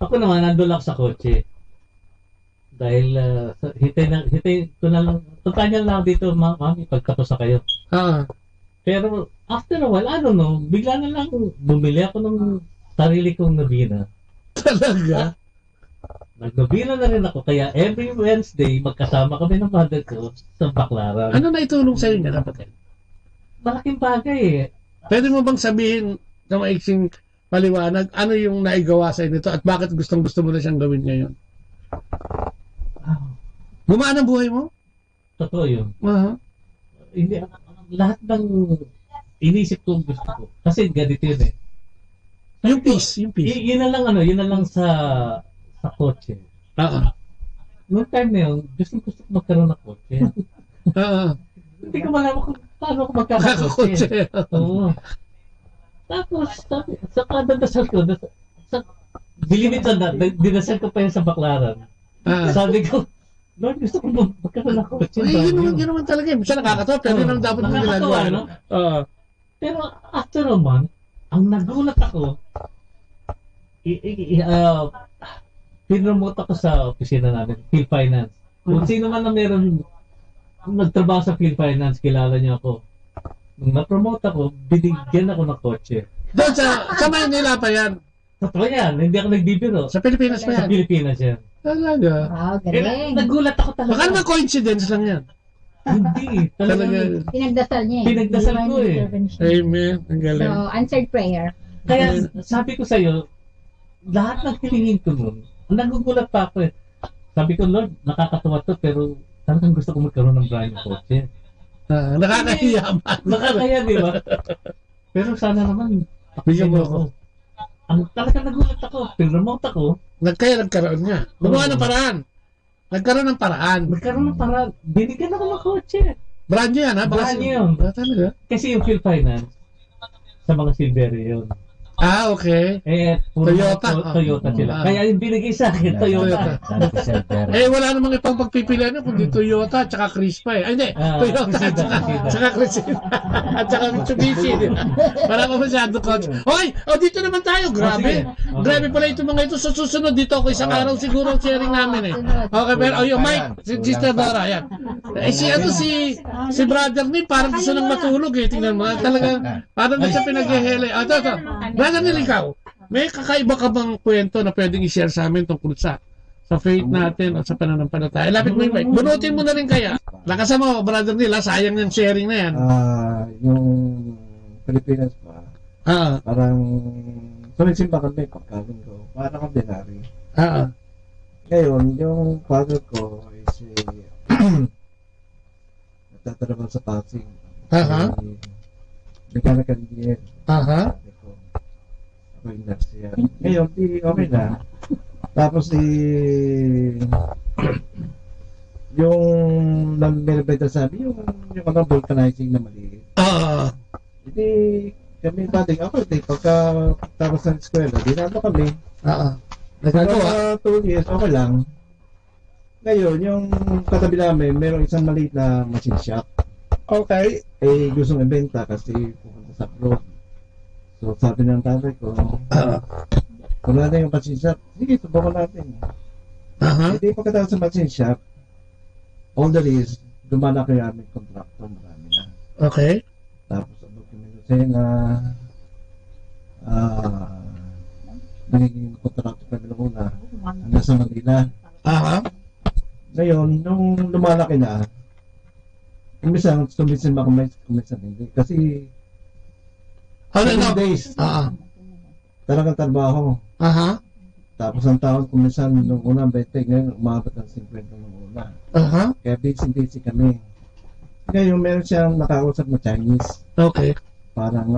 Speaker 12: Ako naman, nandun lang sa kotse. Dahil hitay ko na lang, tutanya lang dito, mami, pagtapos na kayo. Pero after a while, bigla na lang bumili ako ng sarili kong nobina.
Speaker 6: Talaga?
Speaker 12: Nagnobina na rin ako, kaya every Wednesday, magkasama kami ng mother ko sa Baklaran.
Speaker 6: Ano na itulong sa'yo niya, kapatid?
Speaker 12: Malaking bagay
Speaker 6: Pwede mo bang sabihin sa maiksing paliwanag, ano yung naigawa sa'yo nito at bakit gustong-gusto mo na siyang gawin ngayon? Gumaan ang buhay mo?
Speaker 12: Totoo yun. Hindi, lahat ng inisip ko gusto ko. Kasi ganito yun
Speaker 6: Yung peace.
Speaker 12: Yun na lang sa kotse. Noong time na yun, gusto ko magkaroon ng kotse. Hindi ko malaman kung paano ko magkakakotse. Oo. Tapos, sa kadadasal ko, dilimitan na, dinasal ko pa yun sa Baklaran. Sabi ko, Lord, gusto ko magkaroon ng kotse.
Speaker 6: Yun naman talaga. Siya nakakatawa, pero yun ang dapat mo ginagawa.
Speaker 12: Pero after a month, ang nagulat ako, pinromote ako sa opisina namin, Phil Finance. Kung sino man na meron nagtrabaho sa Phil Finance, kilala niya ako. Nung na-promote ako, binigyan ako ng kotse.
Speaker 6: Doon sa Manila pa yan?
Speaker 12: Totoo yan, hindi ako nagbibiro.
Speaker 6: Sa Pilipinas pa yan?
Speaker 12: Sa Pilipinas yan.
Speaker 6: Talaga?
Speaker 23: Galing.
Speaker 12: Nagulat ako talaga.
Speaker 6: Baka naman coincidence lang yan.
Speaker 12: Hindi.
Speaker 6: Talaga.
Speaker 23: Pinagdasal niya
Speaker 12: Pinagdasal ko
Speaker 6: Amen. Ang galing.
Speaker 23: So, answered prayer.
Speaker 12: Kaya sabi ko sa'yo, lahat ng hilingin ko nun, nagugulat pa ako Sabi ko, Lord, nakakatawa to, pero talagang gusto ko magkaroon ng brand new kotse.
Speaker 6: Nakakahiya man.
Speaker 12: Nakakahiya, di ba? Pero sana naman,
Speaker 6: bigyan mo ako.
Speaker 12: Talagang nagulat ako, pinremote ako.
Speaker 6: Nagkaroon nga. Gumawa ng paraan. Nagkaroon ng paraan.
Speaker 12: Binigyan ako ng kotse.
Speaker 6: Brand new yan, ha?
Speaker 12: Brand new.
Speaker 6: Talaga?
Speaker 12: Kasi yung Phil Finance, sa mga Silveria yun.
Speaker 6: Okay.
Speaker 12: Toyota sila. Kaya yung binigay sa akin, Toyota.
Speaker 6: Wala namang ibang pagpipilian kundi Toyota at saka Crispa Hindi, Toyota at saka Crispa at saka Mitsubishi. Para pa masyado coach. Dito naman tayo. Grabe. Grabe pala itong mga ito. Susunod dito ako isang araw siguro sharing namin Okay, pero yung Mike, si Sister Dora, yan. Si brother ni parang gusto nang matulog Tingnan mo. Talagang parang na siya pinag-ehele. Ito. Brother Neil, ikaw, may kakaiba ka bang kwento na pwedeng i-share sa amin tungkol sa faith natin o sa pananampalataya? Lapit mo yung mic. Bunutin mo na rin kaya. Lakasan mo, Brother Neil, sayang yung sharing na yan.
Speaker 24: Yung Pilipinas pa, parang sumisimba kami pagkaling ko. Parang ordinary. Ngayon, yung father ko is nagtatrabaho sa Pasig. Mechanical engineer. Ngayon, okay na. Tapos yung nag-meribeta sabi, yung vulcanizing na maliit. Hindi kami dating ako, pagka tapos ng eskwela, dinalo kami. Nagagawa. 2 years, okay lang. Ngayon, yung katabi namin, merong isang maliit na machine shop.
Speaker 6: Okay.
Speaker 24: Gustong ibenta kasi pupunta sa abroad. So sabi ng tatay ko, kung natin yung machine shop, sige, subukan natin. Hindi pagkatapos sa machine shop, all the is, dumana kayo aming contractor, marami na.
Speaker 6: Okay.
Speaker 24: Tapos abot kami na nagiging contractor kami na una, hanggang sa Manila. Ngayon, nung lumalaki na, kumisan ba kumisan hindi. Kasi 7 days. Talagang trabaho. Tapos ang tawag ko minsan nung una 20, ngayon umabot ng 50 nung una. Kaya busy kami. Ngayon meron siyang nakausap na Chinese.
Speaker 6: Okay.
Speaker 24: Parang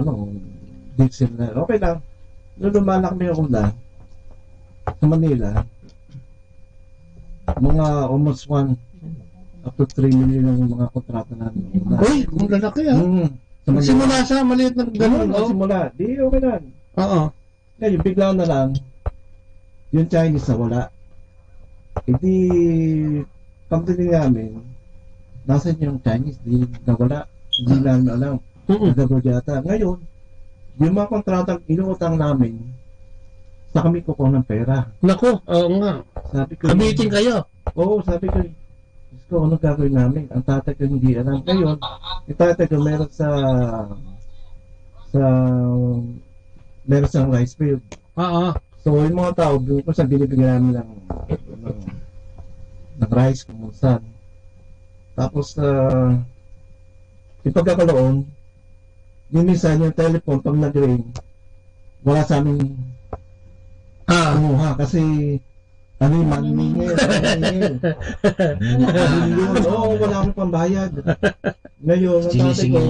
Speaker 24: deep sila. Okay lang. Nung lumalak kami yung una sa Manila, mga almost 1 up to 3 million ang mga kontrata namin.
Speaker 6: Uy, ang lalaki simula siya, maliit na gano'n.
Speaker 24: Simula, di okay lang. Ngayon, bigla na lang, yung Chinese na wala. Hindi, pagdating namin, nasan yung Chinese, di nawala. Hindi namin alam. Nagagod yata. Ngayon, yung mga kontratang inuutang namin, sa kami kukuha ng pera.
Speaker 6: Naku, oo nga.
Speaker 24: Sabi ko,
Speaker 6: meeting kayo?
Speaker 24: Oo, sabi ko, Diyos ko, anong gagawin namin? Ang tatay ko hindi alam. Ngayon, yung tatay ko meron meron sa rice field. So, yung mga tao, kung saan binibigyan namin ng rice kung saan. Tapos, yung pagkakaloon, yung minsan yung telephone, pag nag-ring, wala sa amin kumuha kasi maningil. Oo, wala akong pambayad. Ngayon, ang tatay ko,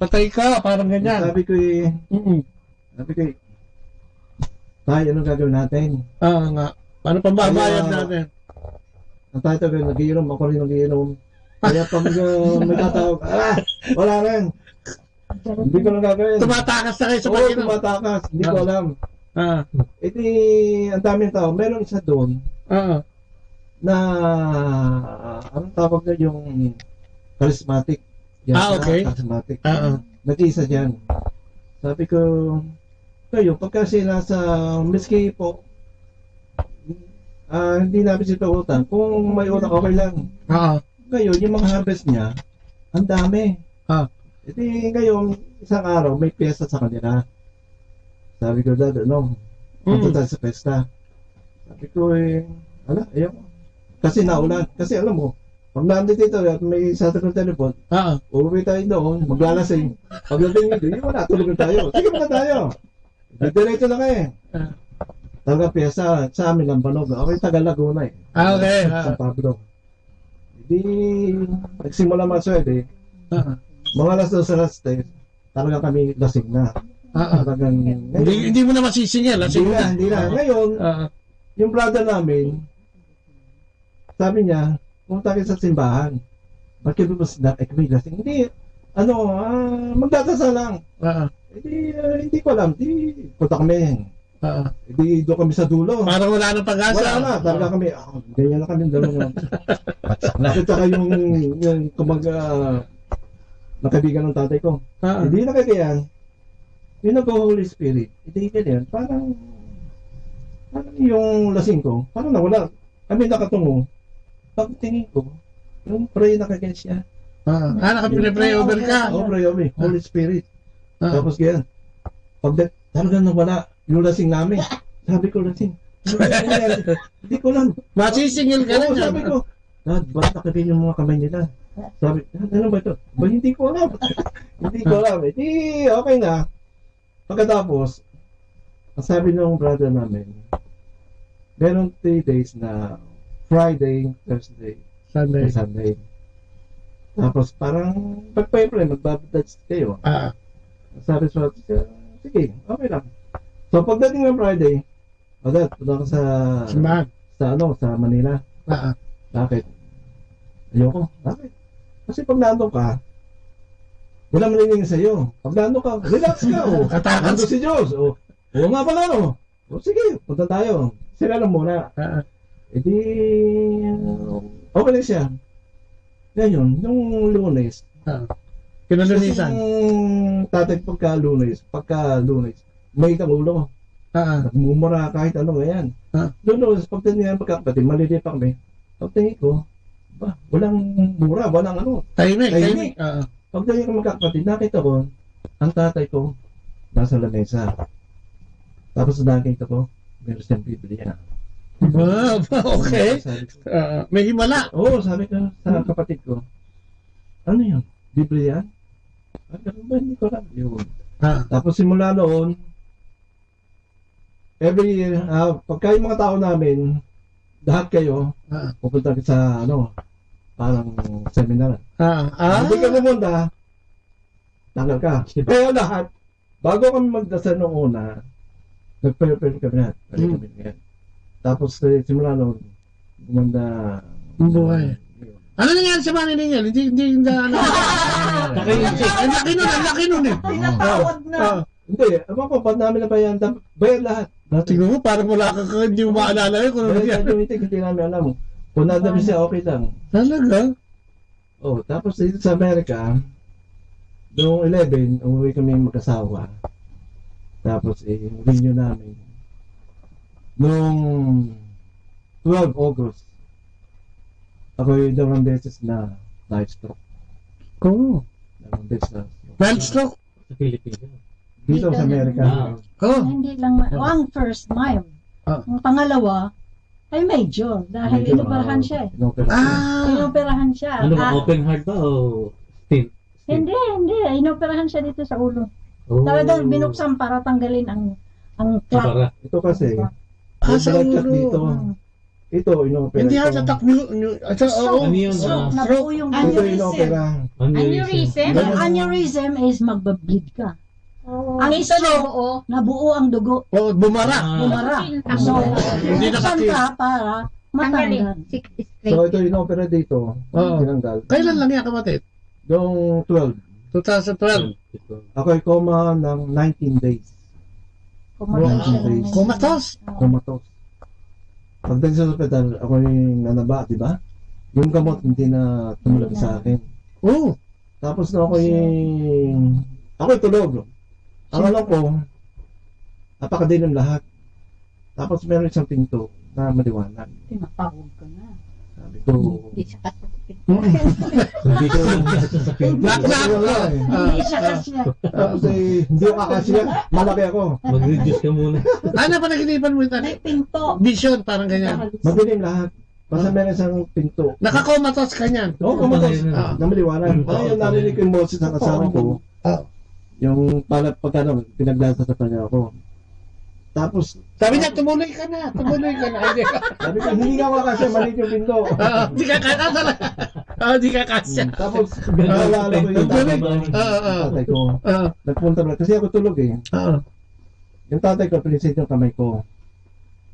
Speaker 6: patay ka, parang ganyan.
Speaker 24: Sabi ko tayo, anong gagawin natin?
Speaker 6: Nga. Paano pambayad natin?
Speaker 24: Ang tatay ko, nagiinom, ako rin nagiinom. Kaya pag may tatawag, wala rin. Hindi ko na gagawin.
Speaker 6: Tumatakas na kayo sa pag-inom?
Speaker 24: Oo, tumatakas. Hindi ko alam. Iti, ang daming tao. Meron isa doon na anong tawag na yung charismatic.
Speaker 6: Okay.
Speaker 24: Charismatic. Nag-iisa dyan. Sabi ko, kayo, pagka sila sa miski po, hindi namin sila utang. Kung may utang, okay lang. Ngayon, yung mga harvest niya, ang dami. Iti, ngayon, isang araw, may piyesta sa kanila. Sabi ko, Dad, punta tayo sa pesta. Sabi ko, ayaw ko. Kasi naulan. Kasi alam mo, pag nandito dito at may sasagot ng telepon, uuwi tayo doon, maglalasing. Pagdating dito, wala, tulog na tayo. Sige na tayo. Diretso na kayo. Talaga piyesta, sa amin ang Banog. Okay, taga Laguna eh.
Speaker 6: Okay.
Speaker 24: San Pablo. Hindi, nagsimula maswede. Mga alas 2 alas 3, talaga kami lasing na. Talagang
Speaker 6: hindi mo na masisingil.
Speaker 24: Hindi na. Ngayon, yung brother namin, sabi niya, pumunta kayo sa simbahan. Bakit mo sila, kami lasing. Hindi, magdadasal lang. Hindi ko alam. Punta kami. Hindi doon kami sa dulo.
Speaker 6: Parang wala nang pag-asa.
Speaker 24: Wala na. Talaga kami, ganyan na kami dalawa. At saka yung kumaga, nakaibigan ng tatay ko. Hindi na kagayan. Yung nag-Holy Spirit, hindi ganyan. Parang yung lasing ko, parang nawala. Kami nakatungo. Pagtingin ko, yung pray na kagayan siya.
Speaker 6: Nakapinipray over ka?
Speaker 24: Oo, pray over. Holy Spirit. Tapos ganyan. Talagang nawala yung lasing namin. Sabi ko lasing. Hindi ko lang.
Speaker 6: Masisingil ka na.
Speaker 24: Sabi ko, Dad, ba't nakabin yung mga kamay nila? Sabi, ano ba ito? Hindi ko alam. Hindi ko alam. Okay na. Pagkatapos, sabi ng brother namin, meron 3 days na Friday, Thursday, Sunday. Tapos parang pagpa-pray, magbabadage kayo. Sabi sa sige, okay lang. So pagdating ng Friday, punta ka sa Manila. Bakit? Ayoko. Bakit? Kasi pag nandun ka, wala maningin sa'yo. Pag nandun ka, relax ka. Nandun si Diyos. Oo nga pala. Sige, punta tayo. Sila lang muna. Okay lang siya. Ngayon, yung Lunes,
Speaker 6: kinalunisan.
Speaker 24: Tatay pagka Lunes, may ulo. Nagmumura kahit ano ngayon. Lunes, pagtingin pagkakapatid, maliliit pa kami. Pagtingin ko, walang mura, walang ano.
Speaker 6: Tahimik.
Speaker 24: Pagdating ko magkakapatid, nakita ko, ang tatay ko, nasa lamesa. Tapos nakita ko, meron siyang Biblia.
Speaker 6: Okay. May himala.
Speaker 24: Oo, sabi ko sa kapatid ko, ano yun? Biblia? Hindi ko alam. Tapos simula noon, every year, pagka yung mga tao namin, lahat kayo, pupunta sa, parang seminar. Hindi ka pumunta, tanggal ka. Kaya lahat, bago kami magdasal noong una, nag-prepare kami lahat. Tapos, simula noon, gumanda
Speaker 6: ang buhay. Ano nangyari sa money ninyo? Hindi na ano. Ang laki nun eh.
Speaker 22: Tinatawad na.
Speaker 24: Hindi, ba't namin na bayan? Bayan lahat.
Speaker 6: Tingnan mo, parang wala kang hindi mo maalala yun.
Speaker 24: Bayan yung meeting, hindi namin alam. Kung nandami siya, okay lang.
Speaker 6: Talaga?
Speaker 24: Tapos dito sa Amerika, noong 11, umuwi kami mag-asawa. Tapos, renew namin. Noong 12 August, ako yung dalawang beses na night stroke. Dalawang beses na stroke.
Speaker 6: Night stroke?
Speaker 12: Sa Pilipinas.
Speaker 24: Dito sa Amerika.
Speaker 23: Hindi lang, ang first mild. Ang pangalawa, ay major. Dahil inoperahan siya eh. Inoperahan siya.
Speaker 12: Ano ba, open heart ba o stent?
Speaker 23: Hindi. Inoperahan siya dito sa ulo. Talagang binuksan para tanggalin ang clot.
Speaker 24: Ito kasi,
Speaker 6: sa ulo.
Speaker 24: Dito. Ito, inopera.
Speaker 6: Hindi heart attack
Speaker 23: Nabuo yung aneurysm. Ang aneurysm is magbableed ka. Ang stroke, nabuo ang dugo.
Speaker 6: Bumara.
Speaker 23: So, binuksan ka para matanggal.
Speaker 24: So, ito inopera dito. Tinanggal.
Speaker 6: Kailan lang yan, kapatid?
Speaker 24: Noong
Speaker 6: 2012.
Speaker 24: Ako'y coma ng 19 days.
Speaker 6: Comatose?
Speaker 24: Comatose. Pagdating sa hospital, ako'y nanaba, di ba? Yung gamot hindi na tumulog sa akin. Tapos na ako'y tulog. Ang alam ko, napakadilim lahat. Tapos meron isang pinto na maliwanag.
Speaker 23: Tinatawag ka na.
Speaker 24: Sabi ko,
Speaker 23: Hindi siya kasya.
Speaker 24: Hindi siya kasya. Tapos hindi ko kakasya. Malaki ako.
Speaker 12: Mag-reduce ka muna.
Speaker 6: Ano pa naginipan mo ito?
Speaker 23: May pinto.
Speaker 6: Vision, parang ganyan.
Speaker 24: Madilim lahat. Basta meron isang pinto.
Speaker 6: Nakakomatos ka niyan.
Speaker 24: Comatose. Na maliwanag. Ayun, narinig ko yung boses ng asawa ko. Yung pagkano, pinagdasasatan niya ako. Tapos,
Speaker 6: sabi niya, tumuloy ka na.
Speaker 24: Sabi ko, hindi ka makasya, maliit yung pinto.
Speaker 6: Hindi ka kasya talaga. Hindi ka kasya.
Speaker 24: Tapos, naalala ko yung tatay ko. Nagpunta na, kasi ako tulog eh. Yung tatay ko, pinisit yung kamay ko.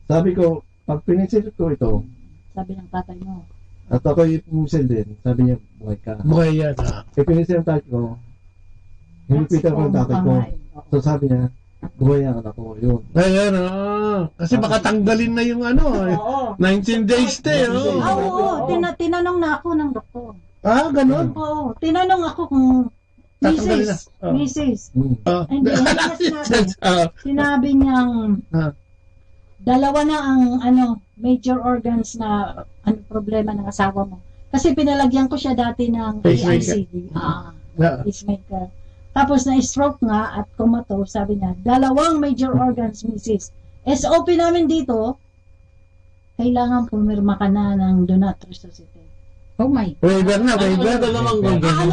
Speaker 24: Sabi ko, pag pinisit ko ito,
Speaker 23: sabi ng tatay mo,
Speaker 24: at ako yung pumisil din, sabi niya, buhay ka.
Speaker 6: Buhay yan.
Speaker 24: Pinisit yung tatay ko, hinipitan ko yung tatay ko. So sabi niya, buhay ang anak ko, yun.
Speaker 6: Ayan, kasi baka tanggalin na yung 19 days na
Speaker 23: Oo, tinanong na ako ng doktor.
Speaker 6: Ganun?
Speaker 23: Oo, tinanong ako kung Mrs. Hindi sinabi niyang dalawa na ang major organs na problema ng asawa mo. Kasi pinalagyan ko siya dati ng AICD. Pacemaker. Tapos na-stroke nga at comatose, sabi niya, dalawang major organs, Mrs. SOP namin dito, kailangan pumirma ka na ng do not resuscitate.
Speaker 6: Oh my. Waiver na.
Speaker 23: Ano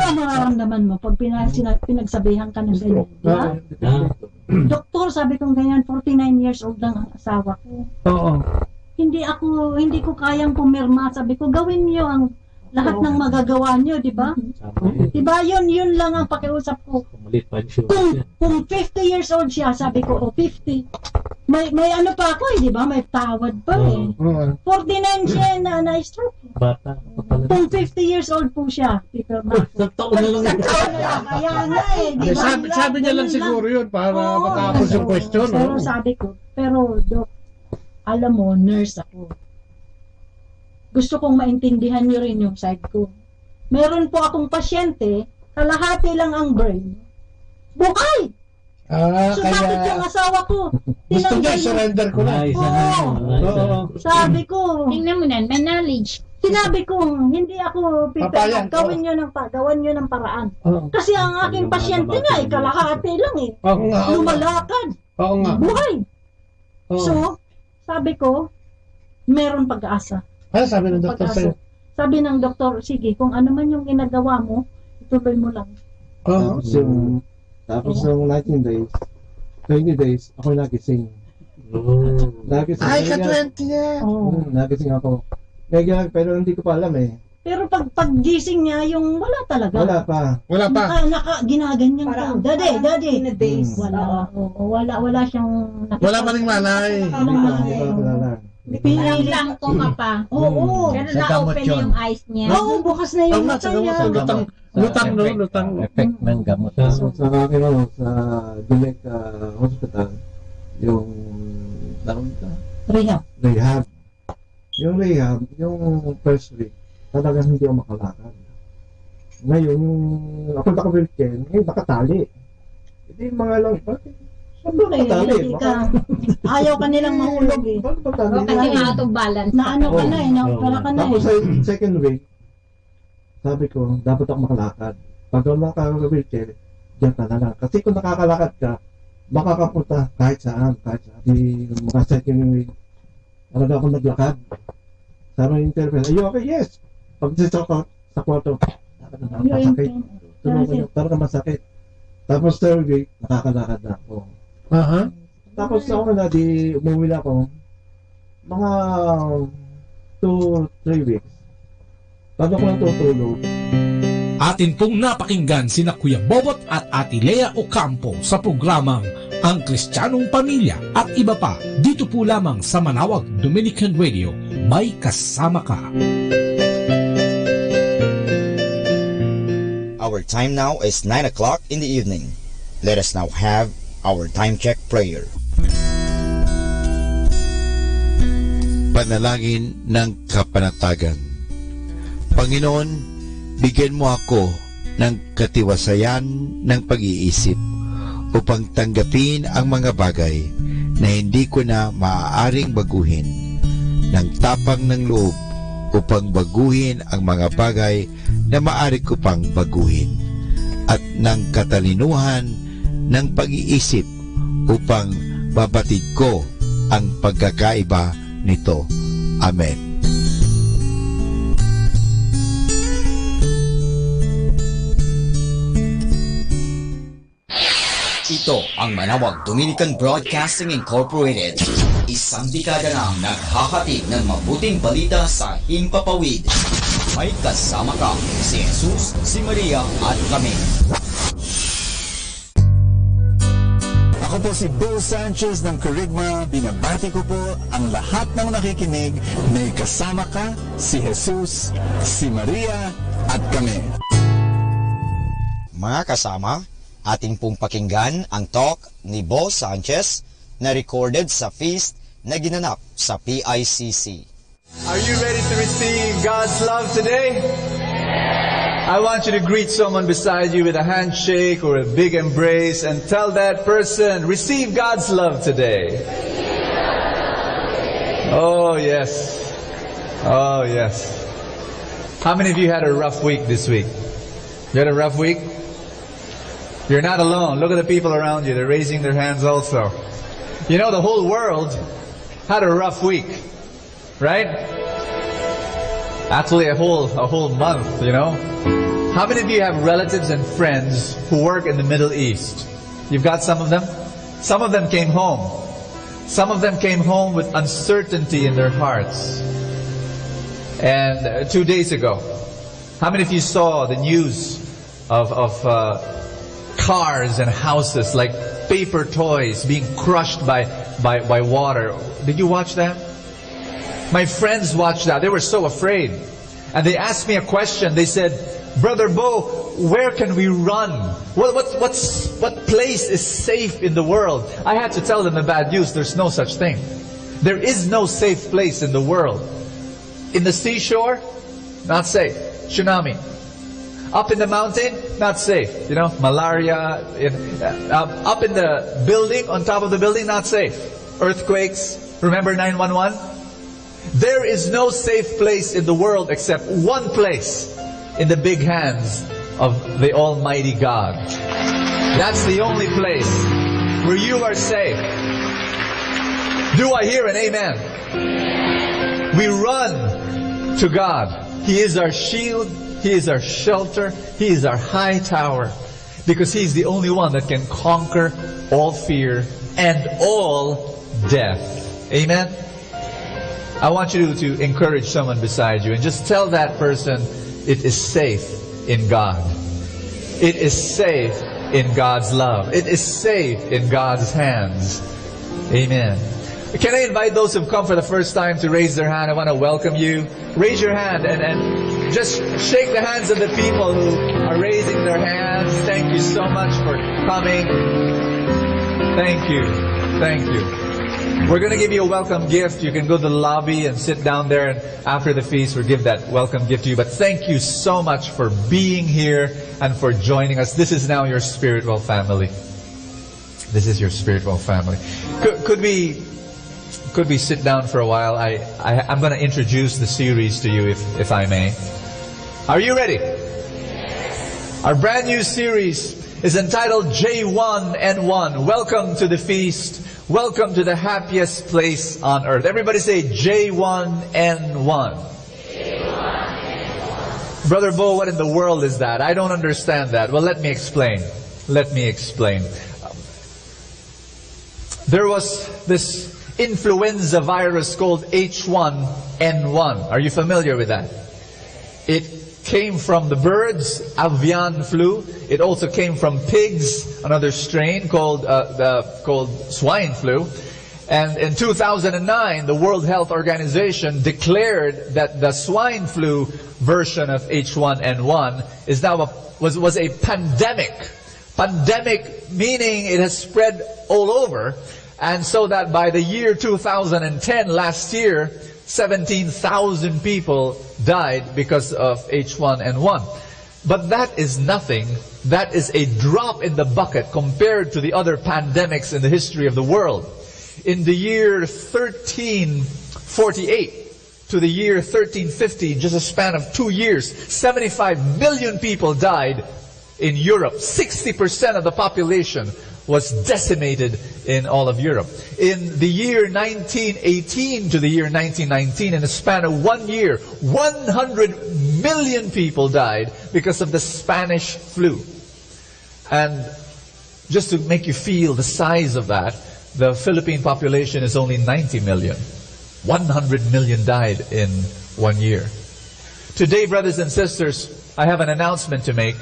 Speaker 23: ang mararamdaman mo pag pinagsabihan ka ng ganyan? Diba? Doktor, sabi kong ganyan, 49 years old lang ang asawa ko.
Speaker 6: Oo.
Speaker 23: Hindi ko kayang pumirma. Sabi ko, gawin niyo ang lahat ng magagawa niyo, di ba? Diba, yun lang ang pakiusap ko. Kung 50 years old siya, sabi ko, 50. May ano pa ako di ba? May tawad pa 49 siya na-stroke.
Speaker 12: Bata.
Speaker 23: Kung 50 years old po siya, Peter Marcos. Kaya nga di ba?
Speaker 6: Sabi niya lang siguro yun para matapos yung question.
Speaker 23: Pero sabi ko, Dok, alam mo, nurse ako. Gusto kong maintindihan niyo rin yung side ko. Meron po akong pasyente, kalahati lang ang brain. Buhay! Sumakit yung asawa ko.
Speaker 6: Gusto niya, surrender ko na.
Speaker 23: Sabi ko,
Speaker 1: tingnan mo na, may knowledge.
Speaker 23: Sinabi ko, hindi ako pipayag. Gawan nyo ng paraan. Kasi ang aking pasyente nga, kalahati lang eh. Lumalakad. Buhay. So, sabi ko, meron pag-asa.
Speaker 6: Sabi ng doktor sa'yo?
Speaker 23: Sabi ng doktor, sige, kung ano man yung ginagawa mo, ituloy mo lang.
Speaker 24: Tapos yung 19 days, 20 days, ako nagising. Nagising
Speaker 1: Ay, ka-20 yan.
Speaker 24: Nagising ako. Ngayon, pero hindi ko pa alam eh.
Speaker 1: Pero paggising niya, yung wala talaga.
Speaker 24: Wala pa.
Speaker 6: Wala pa.
Speaker 1: Ginaganyan
Speaker 22: Parang
Speaker 1: ko. Daddy.
Speaker 22: in a days.
Speaker 1: Wala siyang
Speaker 6: Wala pa ring malay.
Speaker 23: Pinangko ka pa.
Speaker 1: Oo.
Speaker 23: Pero na-open yung eyes niya.
Speaker 1: Oo, bukas na yung mata niya.
Speaker 6: Lutang.
Speaker 13: Effect ng gamot.
Speaker 24: Sa akin, sa Dilek Hospital, yung rehab. Yung rehab, yung first week, talagang hindi ako makalakad. Ngayon, yung ako naka-wheelchair, ngayon nakatali. Hindi mga lang, nakatali.
Speaker 1: Ayaw ka nilang mahulog eh.
Speaker 23: Kasi out of balance.
Speaker 1: Na ano ka na eh, wala ka na eh.
Speaker 24: Tapos sa second week, sabi ko, dapat ako makalakad. Pag ako naka-wheelchair, diyan ka na lang. Kasi kung nakakalakad ka, makakapunta kahit saan. Di mga second week, talaga ako naglakad. Sabi yung interview, ay okay, yes. Pag sa kwarto, masakit. Talaga masakit. Tapos third week, nakakalakad na ako. Tapos ako na, umuwi na ako. Mga 2-3 weeks. Paano ko lang tutulog?
Speaker 2: Atin pong napakinggan sina Kuya Bobot at Ate Lea Ocampo sa programang Ang Kristiyanong Pamilya at iba pa dito po lamang sa Manawag Dominican Radio. May kasama ka.
Speaker 5: Our time now is 9 o'clock in the evening. Let us now have our time check prayer.
Speaker 11: Panalangin ng kapanatagan. Panginoon, bigyan mo ako ng katiwasayan ng pag-iisip upang tanggapin ang mga bagay na hindi ko na maaaring baguhin, ng tapang ng loob upang baguhin ang mga bagay na maaari ko pang baguhin, at ng katalinuhan ng pag-iisip upang babatid ko ang pagkakaiba nito. Amen.
Speaker 5: Ito ang Manawag Dominican Broadcasting Incorporated. Isang dekada nang naghahatid ng mabuting balita sa Himpapawid. May kasama ka, si Jesus, si Maria at kami.
Speaker 10: Ako po si Bo Sanchez ng Kerygma. Binabati ko po ang lahat ng nakikinig. May kasama ka, si Jesus, si Maria at kami.
Speaker 5: Mga kasama, ating pong pakinggan ang talk ni Bo Sanchez na recorded sa feast na ginanap sa PICC.
Speaker 14: Are you ready to receive God's love today? I want you to greet someone beside you with a handshake or a big embrace and tell that person, receive God's love today. Oh, yes. Oh, yes. How many of you had a rough week this week? You had a rough week? You're not alone. Look at the people around you. They're raising their hands also. You know, the whole world had a rough week, right? Actually, a whole month, you know. How many of you have relatives and friends who work in the Middle East? You've got some of them? Some of them came home. Some of them came home with uncertainty in their hearts. And 2 days ago, how many of you saw the news of cars and houses like paper toys being crushed by water? Did you watch that? My friends watched that. They were so afraid. And they asked me a question. They said, Brother Bo, where can we run? What place is safe in the world? I had to tell them the bad news. There's no such thing. There is no safe place in the world. In the seashore, not safe. Tsunami. Up in the mountain, not safe. You know, malaria. Up in the building, on top of the building, not safe. Earthquakes. Remember 911? There is no safe place in the world except one place, in the big hands of the Almighty God. That's the only place where you are safe. Do I hear an amen? We run to God. He is our shield. He is our shelter. He is our high tower. Because He is the only one that can conquer all fear and all death. Amen? I want you to encourage someone beside you and just tell that person it is safe in God. It is safe in God's love. It is safe in God's hands. Amen. Can I invite those who've come for the first time to raise their hand? I want to welcome you. Raise your hand and just shake the hands of the people who are raising their hands. Thank you so much for coming. Thank you. Thank you. We're going to give you a welcome gift. You can go to the lobby and sit down there, and after the feast we'll give that welcome gift to you. But thank you so much for being here and for joining us. This is now your spiritual family. This is your spiritual family. Could we sit down for a while? I'm going to introduce the series to you, if I may. Are you ready? Our brand new series is entitled J1N1. Welcome to the feast. Welcome to the happiest place on earth. Everybody say J1N1. Brother Bo, what in the world is that? I don't understand that. Well, let me explain. Let me explain. There was this influenza virus called H1N1. Are you familiar with that? It came from the birds, avian flu. It also came from pigs, another strain called swine flu. And in 2009, the World Health Organization declared that the swine flu version of H1N1 is now was a pandemic. Pandemic meaning it has spread all over. And so that by the year 2010, last year, 17,000 people died because of H1N1. But that is nothing. That is a drop in the bucket compared to the other pandemics in the history of the world. In the year 1348 to the year 1350, just a span of 2 years, 75 million people died in Europe. 60% of the population was decimated in all of Europe. In the year 1918 to the year 1919, in a span of 1 year, 100 million people died because of the Spanish flu. And just to make you feel the size of that, the Philippine population is only 90 million. 100 million died in 1 year. Today, brothers and sisters, I have an announcement to make.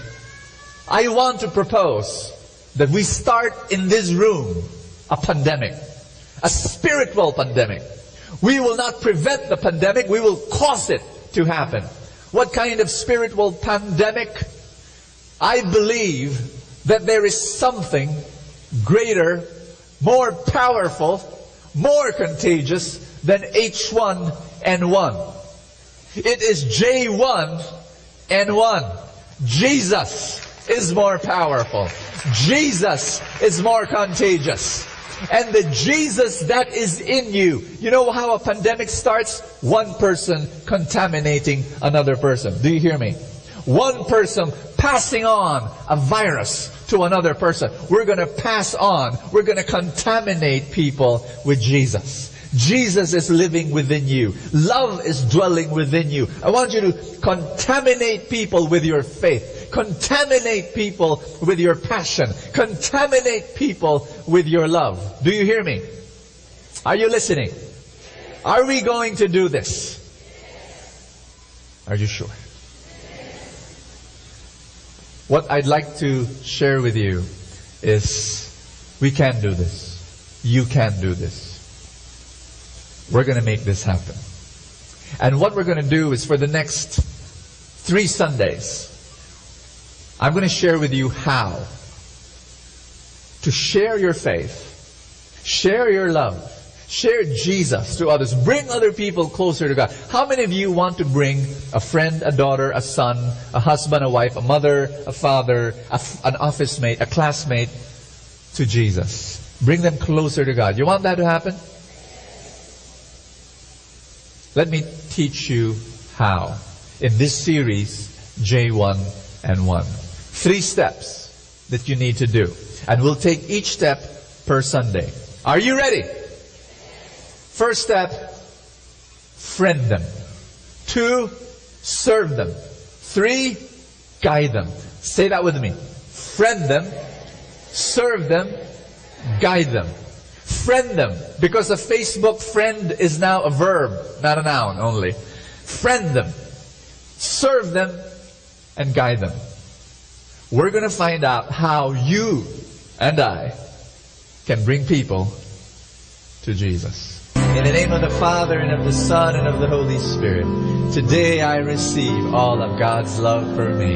Speaker 14: I want to propose that we start in this room a pandemic, a spiritual pandemic. We will not prevent the pandemic, we will cause it to happen. What kind of spiritual pandemic? I believe that there is something greater, more powerful, more contagious than H1N1. It is J1N1. Jesus is more powerful. Jesus is more contagious. And the Jesus that is in you. You know how a pandemic starts? One person contaminating another person. Do you hear me? One person passing on a virus to another person. We're going to pass on. We're going to contaminate people with Jesus. Jesus is living within you. Love is dwelling within you. I want you to contaminate people with your faith. Contaminate people with your passion. Contaminate people with your love. Do you hear me? Are you listening? Are we going to do this? Are you sure? What I'd like to share with you is we can do this. You can do this. We're going to make this happen. And what we're going to do is for the next 3 Sundays, I'm going to share with you how to share your faith, share your love, share Jesus to others, bring other people closer to God. How many of you want to bring a friend, a daughter, a son, a husband, a wife, a mother, a father, an office mate, a classmate to Jesus? Bring them closer to God. You want that to happen? Let me teach you how in this series, J1N1. 3 steps that you need to do. And we'll take each step per Sunday. Are you ready? First step, friend them. 2, serve them. 3, guide them. Say that with me. Friend them, serve them, guide them. Friend them, because a Facebook friend is now a verb, not a noun only. Friend them, serve them, and guide them. We're going to find out how you and I can bring people to Jesus. In the name of the Father, and of the Son, and of the Holy Spirit, today I receive all of God's love for me.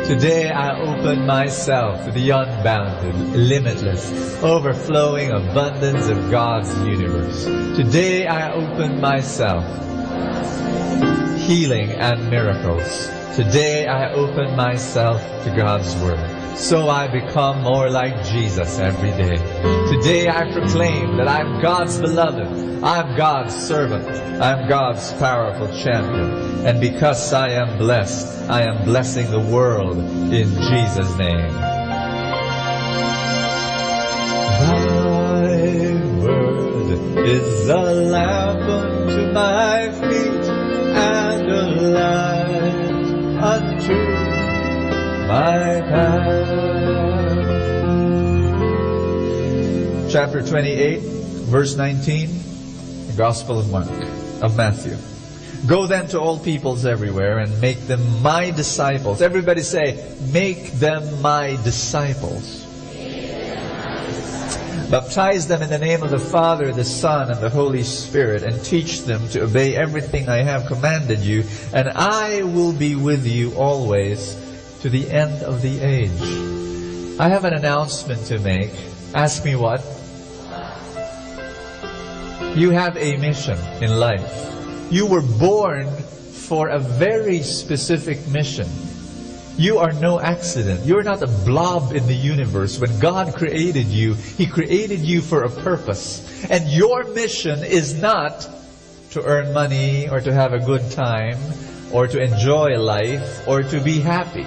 Speaker 14: Today I open myself to the unbounded, limitless, overflowing abundance of God's universe. Today I open myself, healing and miracles. Today I open myself to God's Word. So I become more like Jesus every day. Today I proclaim that I'm God's beloved. I'm God's servant. I'm God's powerful champion. And because I am blessed, I am blessing the world in Jesus' name. Thy word is a lamp unto my feet and a light unto my path. Chapter 28, verse 19, the Gospel of Matthew. Go then to all peoples everywhere and make them my disciples. Everybody say, make them my disciples. Baptize them in the name of the Father, the Son, and the Holy Spirit, and teach them to obey everything I have commanded you, and I will be with you always to the end of the age. I have an announcement to make. Ask me what? You have a mission in life. You were born for a very specific mission. You are no accident. You're not a blob in the universe. When God created you, He created you for a purpose. And your mission is not to earn money or to have a good time or to enjoy life or to be happy.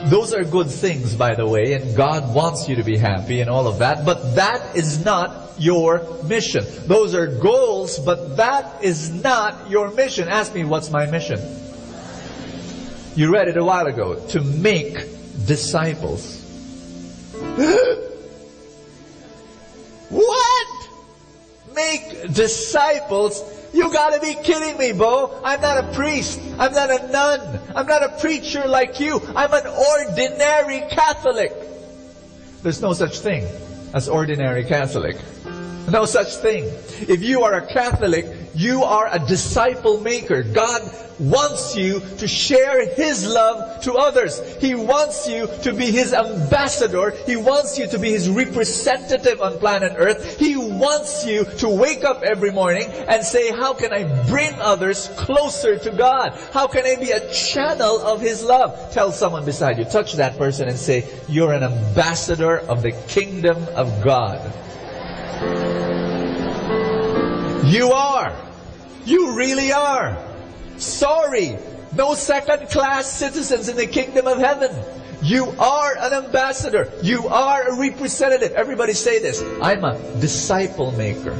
Speaker 14: Those are good things, by the way, and God wants you to be happy and all of that, but that is not your mission. Those are goals, but that is not your mission. Ask me, what's my mission? You read it a while ago. To make disciples. What? Make disciples? You gotta be kidding me, Bo. I'm not a priest. I'm not a nun. I'm not a preacher like you. I'm an ordinary Catholic. There's no such thing as ordinary Catholic. No such thing. If you are a Catholic, you are a disciple maker. God wants you to share His love to others. He wants you to be His ambassador. He wants you to be His representative on planet Earth. He wants you to wake up every morning and say, how can I bring others closer to God? How can I be a channel of His love? Tell someone beside you, touch that person and say, you're an ambassador of the kingdom of God. You are. You really are. Sorry, no second-class citizens in the kingdom of heaven. You are an ambassador. You are a representative. Everybody say this. I'm a disciple maker.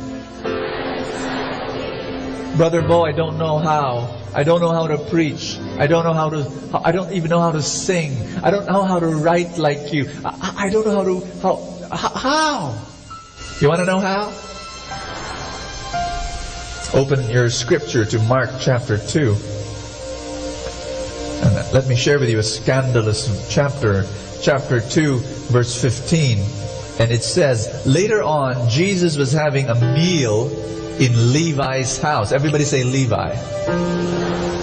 Speaker 14: Brother Bo, I don't know how. I don't know how to preach. I don't even know how to sing. I don't know how to write like you. I don't know how. You want to know how? Open your scripture to Mark chapter 2. And let me share with you a scandalous chapter. Chapter 2, verse 15. And it says, later on, Jesus was having a meal in Levi's house. Everybody say Levi.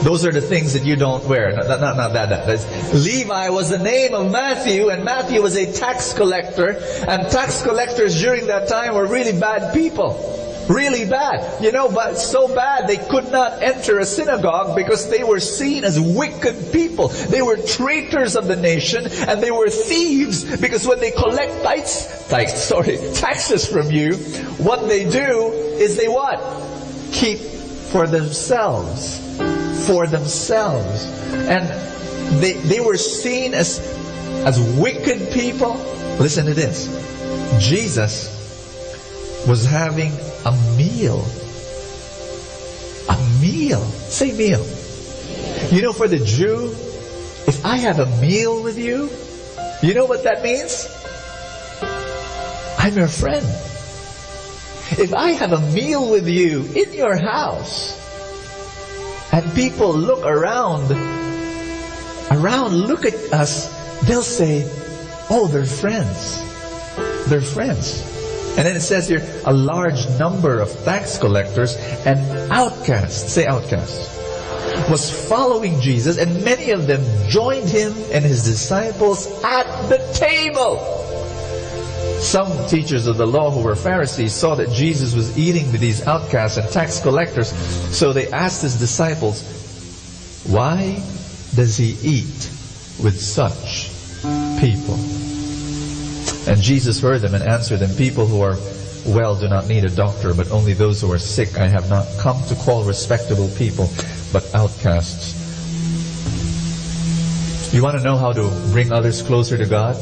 Speaker 14: Those are the things that you don't wear. Not that. Levi was the name of Matthew, and Matthew was a tax collector. And tax collectors during that time were really bad people. Really bad. But so bad they could not enter a synagogue because they were seen as wicked people. They were traitors of the nation, and they were thieves because when they collect taxes from you, what they do is they what? Keep for themselves. For themselves. And they were seen as wicked people. Listen to this. Jesus was having a meal. A meal. Say meal. For the Jew, if I have a meal with you, you know what that means? I'm your friend. If I have a meal with you in your house, and people look around, look at us, they'll say, oh, they're friends. They're friends. And then it says here, a large number of tax collectors and outcasts, say outcasts, was following Jesus, and many of them joined him and his disciples at the table. Some teachers of the law who were Pharisees saw that Jesus was eating with these outcasts and tax collectors, so they asked his disciples, why does he eat with such people? And Jesus heard them and answered them, people who are well do not need a doctor, but only those who are sick. I have not come to call respectable people, but outcasts. You want to know how to bring others closer to God?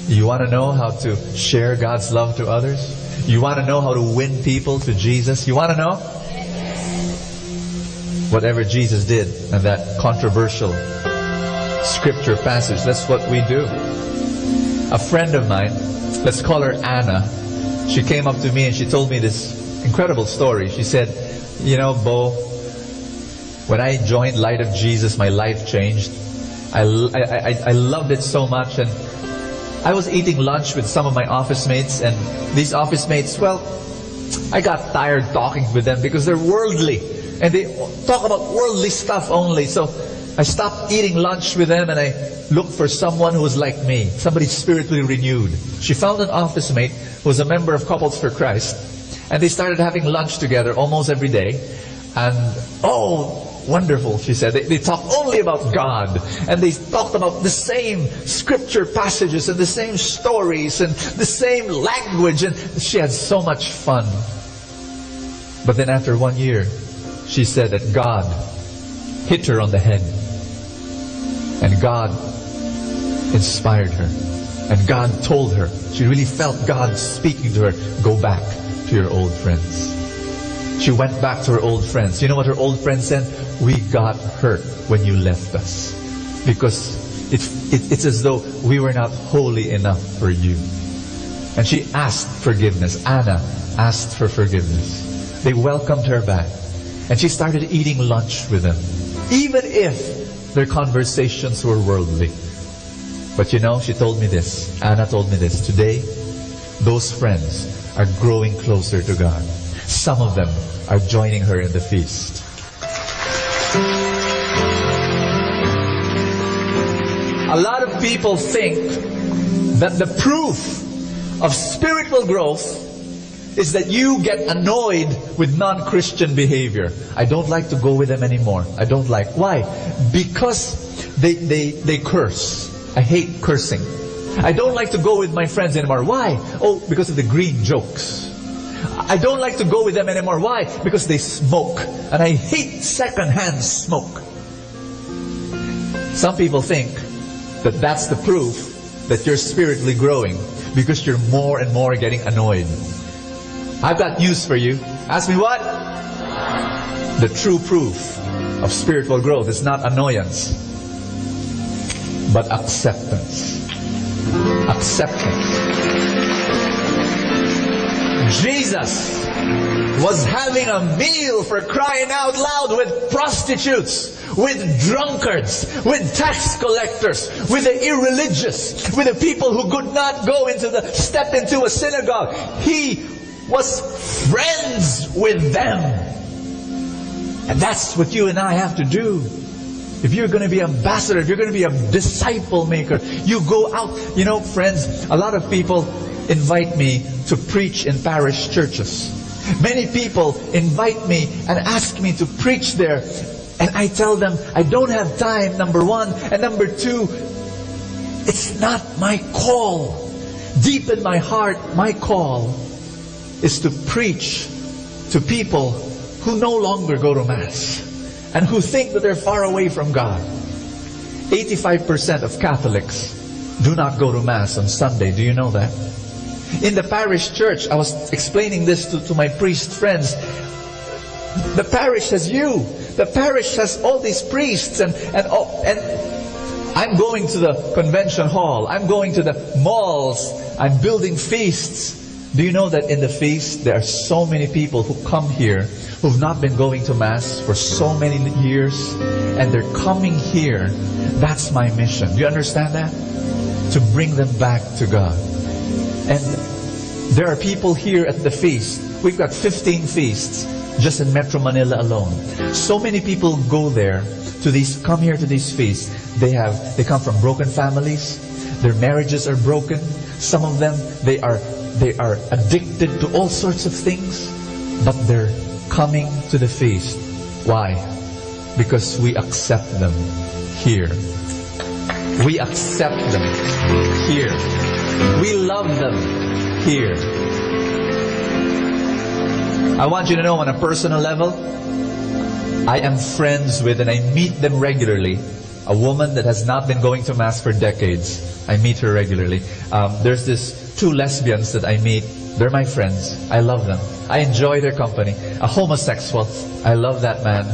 Speaker 14: You want to know how to share God's love to others? You want to know how to win people to Jesus? You want to know? Whatever Jesus did in that controversial scripture passage, that's what we do. A friend of mine, let's call her Anna, she came up to me and she told me this incredible story. She said, you know, Bo, when I joined Light of Jesus, my life changed. I loved it so much, and I was eating lunch with some of my office mates, and these office mates, well, I got tired talking with them because they're worldly, and they talk about worldly stuff only. So I stopped eating lunch with them, and I looked for someone who was like me, somebody spiritually renewed. She found an office mate who was a member of Couples for Christ, and they started having lunch together almost every day. And oh, wonderful, she said. They talked only about God, and they talked about the same scripture passages and the same stories and the same language, and she had so much fun. But then after 1 year, she said that God hit her on the head, and God inspired her, and God told her, she really felt God speaking to her, go back to your old friends. She went back to her old friends. You know what her old friends said? We got hurt when you left us, because it's as though we were not holy enough for you. And she asked forgiveness. Anna asked for forgiveness. They welcomed her back, and she started eating lunch with them, even if their conversations were worldly. But you know, she told me this, Anna told me this, today those friends are growing closer to God. Some of them are joining her in the feast. A lot of people think that the proof of spiritual growth is that you get annoyed with non-Christian behavior. I don't like to go with them anymore. I don't like. Why? Because they curse. I hate cursing. I don't like to go with my friends anymore. Why? Oh, because of the green jokes. I don't like to go with them anymore. Why? Because they smoke. And I hate secondhand smoke. Some people think that that's the proof that you're spiritually growing, because you're more and more getting annoyed. I've got news for you. Ask me what? The true proof of spiritual growth is not annoyance, but acceptance. Acceptance. Jesus was having a meal, for crying out loud, with prostitutes, with drunkards, with tax collectors, with the irreligious, with the people who could not step into a synagogue. He was friends with them. And that's what you and I have to do. If you're going to be an ambassador, if you're going to be a disciple maker, you go out. You know, friends, a lot of people invite me to preach in parish churches. Many people invite me and ask me to preach there. And I tell them, I don't have time, number one. And number two, it's not my call. Deep in my heart, my call is to preach to people who no longer go to Mass and who think that they're far away from God. 85% of Catholics do not go to Mass on Sunday. Do you know that? In the parish church, I was explaining this to my priest friends. The parish has you. The parish has all these priests, and I'm going to the convention hall. I'm going to the malls. I'm building feasts. Do you know that in the feast, there are so many people who come here who've not been going to Mass for so many years, and they're coming here. That's my mission. Do you understand that? To bring them back to God. And there are people here at the feast. We've got 15 feasts just in Metro Manila alone. So many people go there come here to these feasts. They come from broken families. Their marriages are broken. Some of them, they are addicted to all sorts of things, but they're coming to the feast. Why? Because we accept them here. We accept them here. We love them here. I want you to know on a personal level, I am friends with and I meet them regularly. A woman that has not been going to Mass for decades. I meet her regularly. There's this 2 lesbians that I meet. They're my friends. I love them. I enjoy their company. A homosexual. I love that man.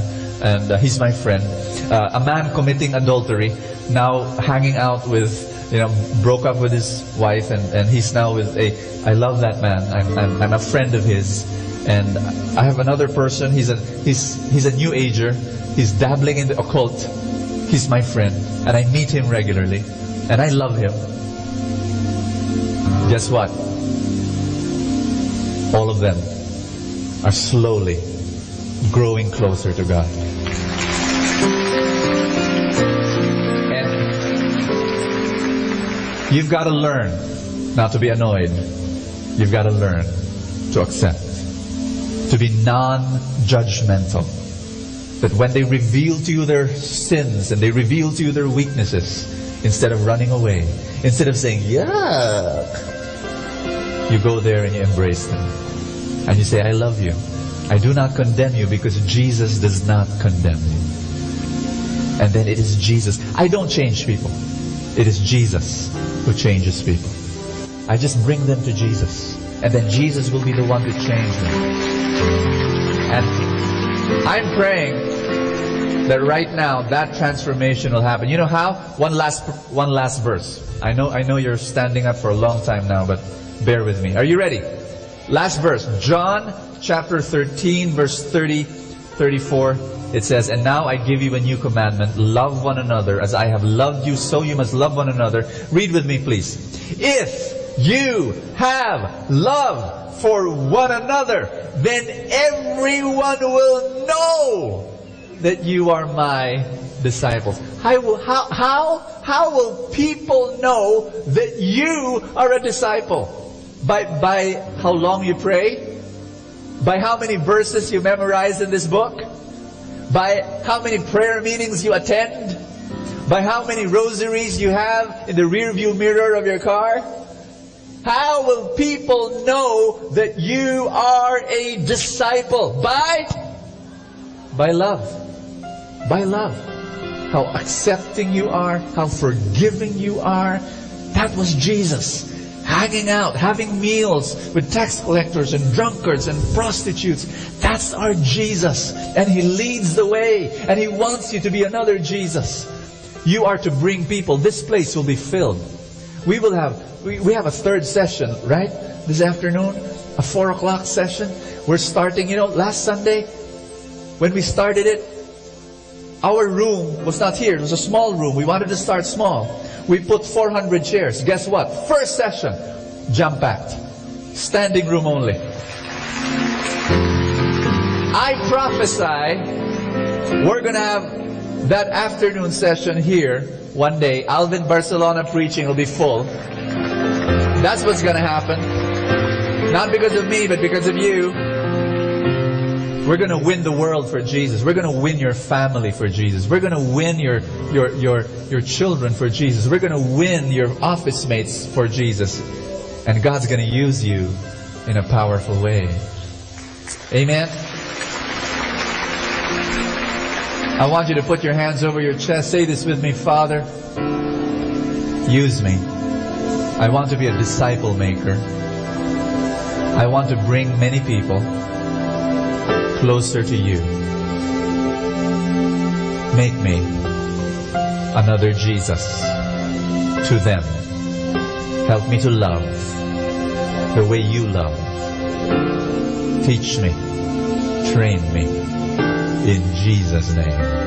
Speaker 14: And he's my friend. A man committing adultery. Now hanging out with, broke up with his wife. And he's now with I love that man. I'm a friend of his. And I have another person. He's a new ager. He's dabbling in the occult. He's my friend. And I meet him regularly. And I love him. Guess what? All of them are slowly growing closer to God. And you've got to learn not to be annoyed. You've got to learn to accept. To be non-judgmental. That when they reveal to you their sins and they reveal to you their weaknesses, instead of running away, instead of saying, yuck, you go there and you embrace them. And you say, I love you. I do not condemn you because Jesus does not condemn you. And then it is Jesus. I don't change people. It is Jesus who changes people. I just bring them to Jesus. And then Jesus will be the one to change them. And I'm praying that right now that transformation will happen. You know how? One last verse. I know you're standing up for a long time now, but bear with me. Are you ready? Last verse. John chapter 13 verse 34. It says, and now I give you a new commandment. Love one another. As I have loved you, so you must love one another. Read with me, please. If you have love for one another, then everyone will know that you are my disciples. How will people know that you are a disciple? By how long you pray? By how many verses you memorize in this book? By how many prayer meetings you attend? By how many rosaries you have in the rearview mirror of your car? How will people know that you are a disciple? By love. By love. How accepting you are, how forgiving you are. That was Jesus. Hanging out, having meals with tax collectors and drunkards and prostitutes. That's our Jesus. And He leads the way. And He wants you to be another Jesus. You are to bring people. This place will be filled. We have a third session, right? This afternoon, a 4 o'clock session. We're starting, last Sunday, when we started it, our room was not here. It was a small room. We wanted to start small. We put 400 chairs. Guess what? First session, jam-packed. Standing room only. I prophesy we're going to have that afternoon session here one day. Alvin Barcelona preaching will be full. That's what's going to happen. Not because of me, but because of you. We're going to win the world for Jesus. We're going to win your family for Jesus. We're going to win your children for Jesus. We're going to win your office mates for Jesus. And God's going to use you in a powerful way. Amen? I want you to put your hands over your chest. Say this with me. Father, use me. I want to be a disciple maker. I want to bring many people closer to you. Make me another Jesus to them. Help me to love the way you love. Teach me, train me, in Jesus' name.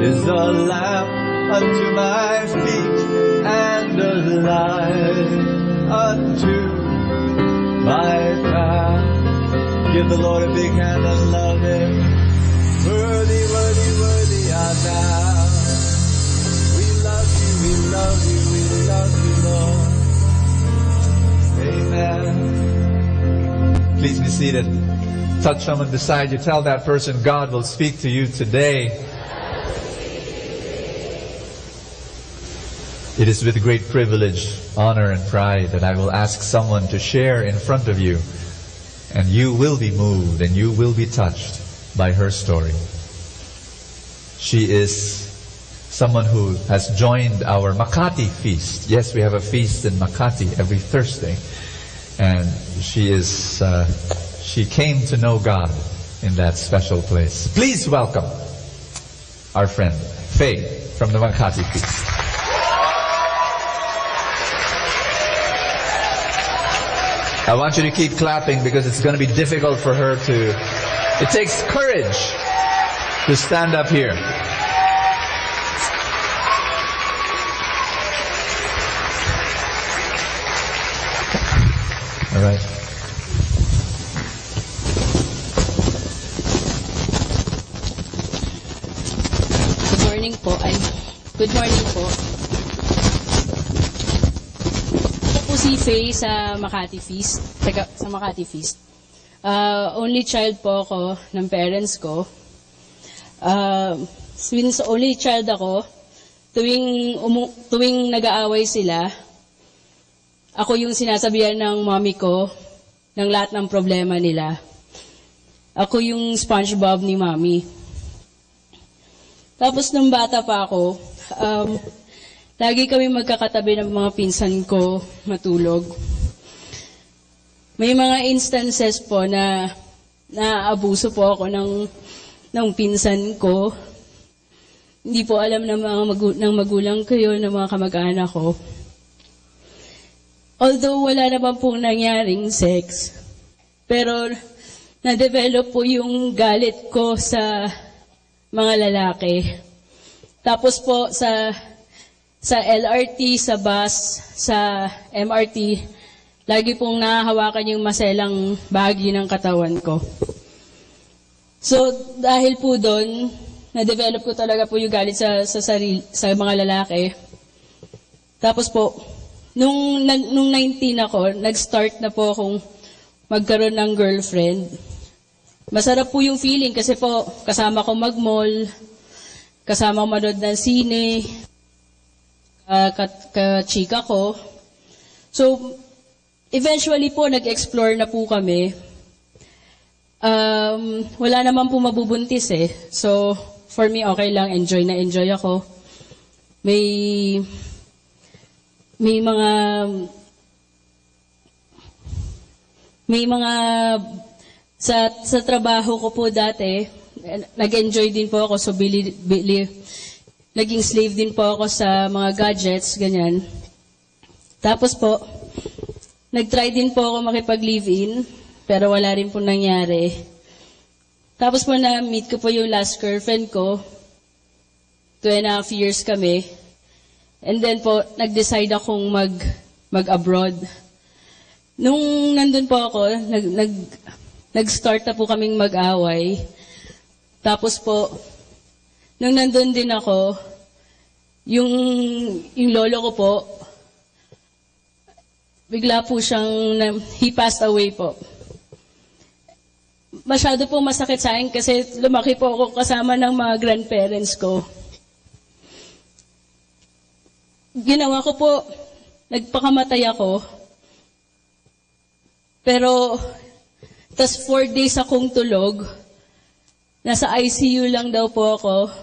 Speaker 14: Is a lamp unto my feet and a light unto my path. Give the Lord a big hand and love Him. Worthy, worthy, worthy art thou. We love you, we love you, we love you, Lord. Amen. Please be seated. Touch someone beside you. Tell that person God will speak to you today. It is with great privilege, honor, and pride that I will ask someone to share in front of you, and you will be moved and you will be touched by her story. She is someone who has joined our Makati feast. Yes, we have a feast in Makati every Thursday, and she came to know God in that special place. Please welcome our friend Faye from the Makati feast. I want you to keep clapping because it's going to be difficult for her to... It takes courage to stand up here. All right.
Speaker 3: Good morning po. Good morning po. Si Faye sa Makati Feast, sa Makati Feast. Only child po ako ng parents ko. Since only child ako, tuwing nag-aaway sila, ako yung sinasabihan ng mommy ko ng lahat ng problema nila. Ako yung SpongeBob ni mommy. Tapos nung bata pa ako, lagi kami magkakatabi ng mga pinsan ko matulog. May mga instances po na naaabuso po ako ng pinsan ko. Hindi po alam ng magulang ko yun, ng mga kamag-anak ko. Although wala naman pong nangyaring sex, pero na-develop po yung galit ko sa mga lalaki. Tapos po sa LRT, sa bus, sa MRT, lagi pong nahahawakan yung maselang bahagi ng katawan ko. So, dahil po doon, na-develop ko talaga po yung galit sa mga lalaki. Tapos po, nung 19 ako, nag-start na po akong magkaroon ng girlfriend. Masarap po yung feeling kasi po, kasama ko mag-mall, kasama ko manood ng sine, ka-chika ko. So, eventually po, nag-explore na po kami. Wala naman po mabubuntis eh. So, for me, okay lang. Enjoy na enjoy ako. May mga sa trabaho ko po dati, nag-enjoy din po ako. So, naging slave din po ako sa mga gadgets, ganyan. Tapos po, nag-try din po ako makipag-live-in, pero wala rin po nangyari. Tapos po na-meet ko po yung last girlfriend ko. 2.5 years kami. And then po, nag-decide akong mag-abroad. Nung nandun po ako, nag-start na po kaming mag-away. Tapos po, nung nandun din ako, yung lolo ko po, bigla po he passed away po. Masyado po masakit sa akin kasi lumaki po ako kasama ng mga grandparents ko. Ginawa ko po, nagpakamatay ako. Pero, tas 4 days akong tulog. Nasa ICU lang daw po ako.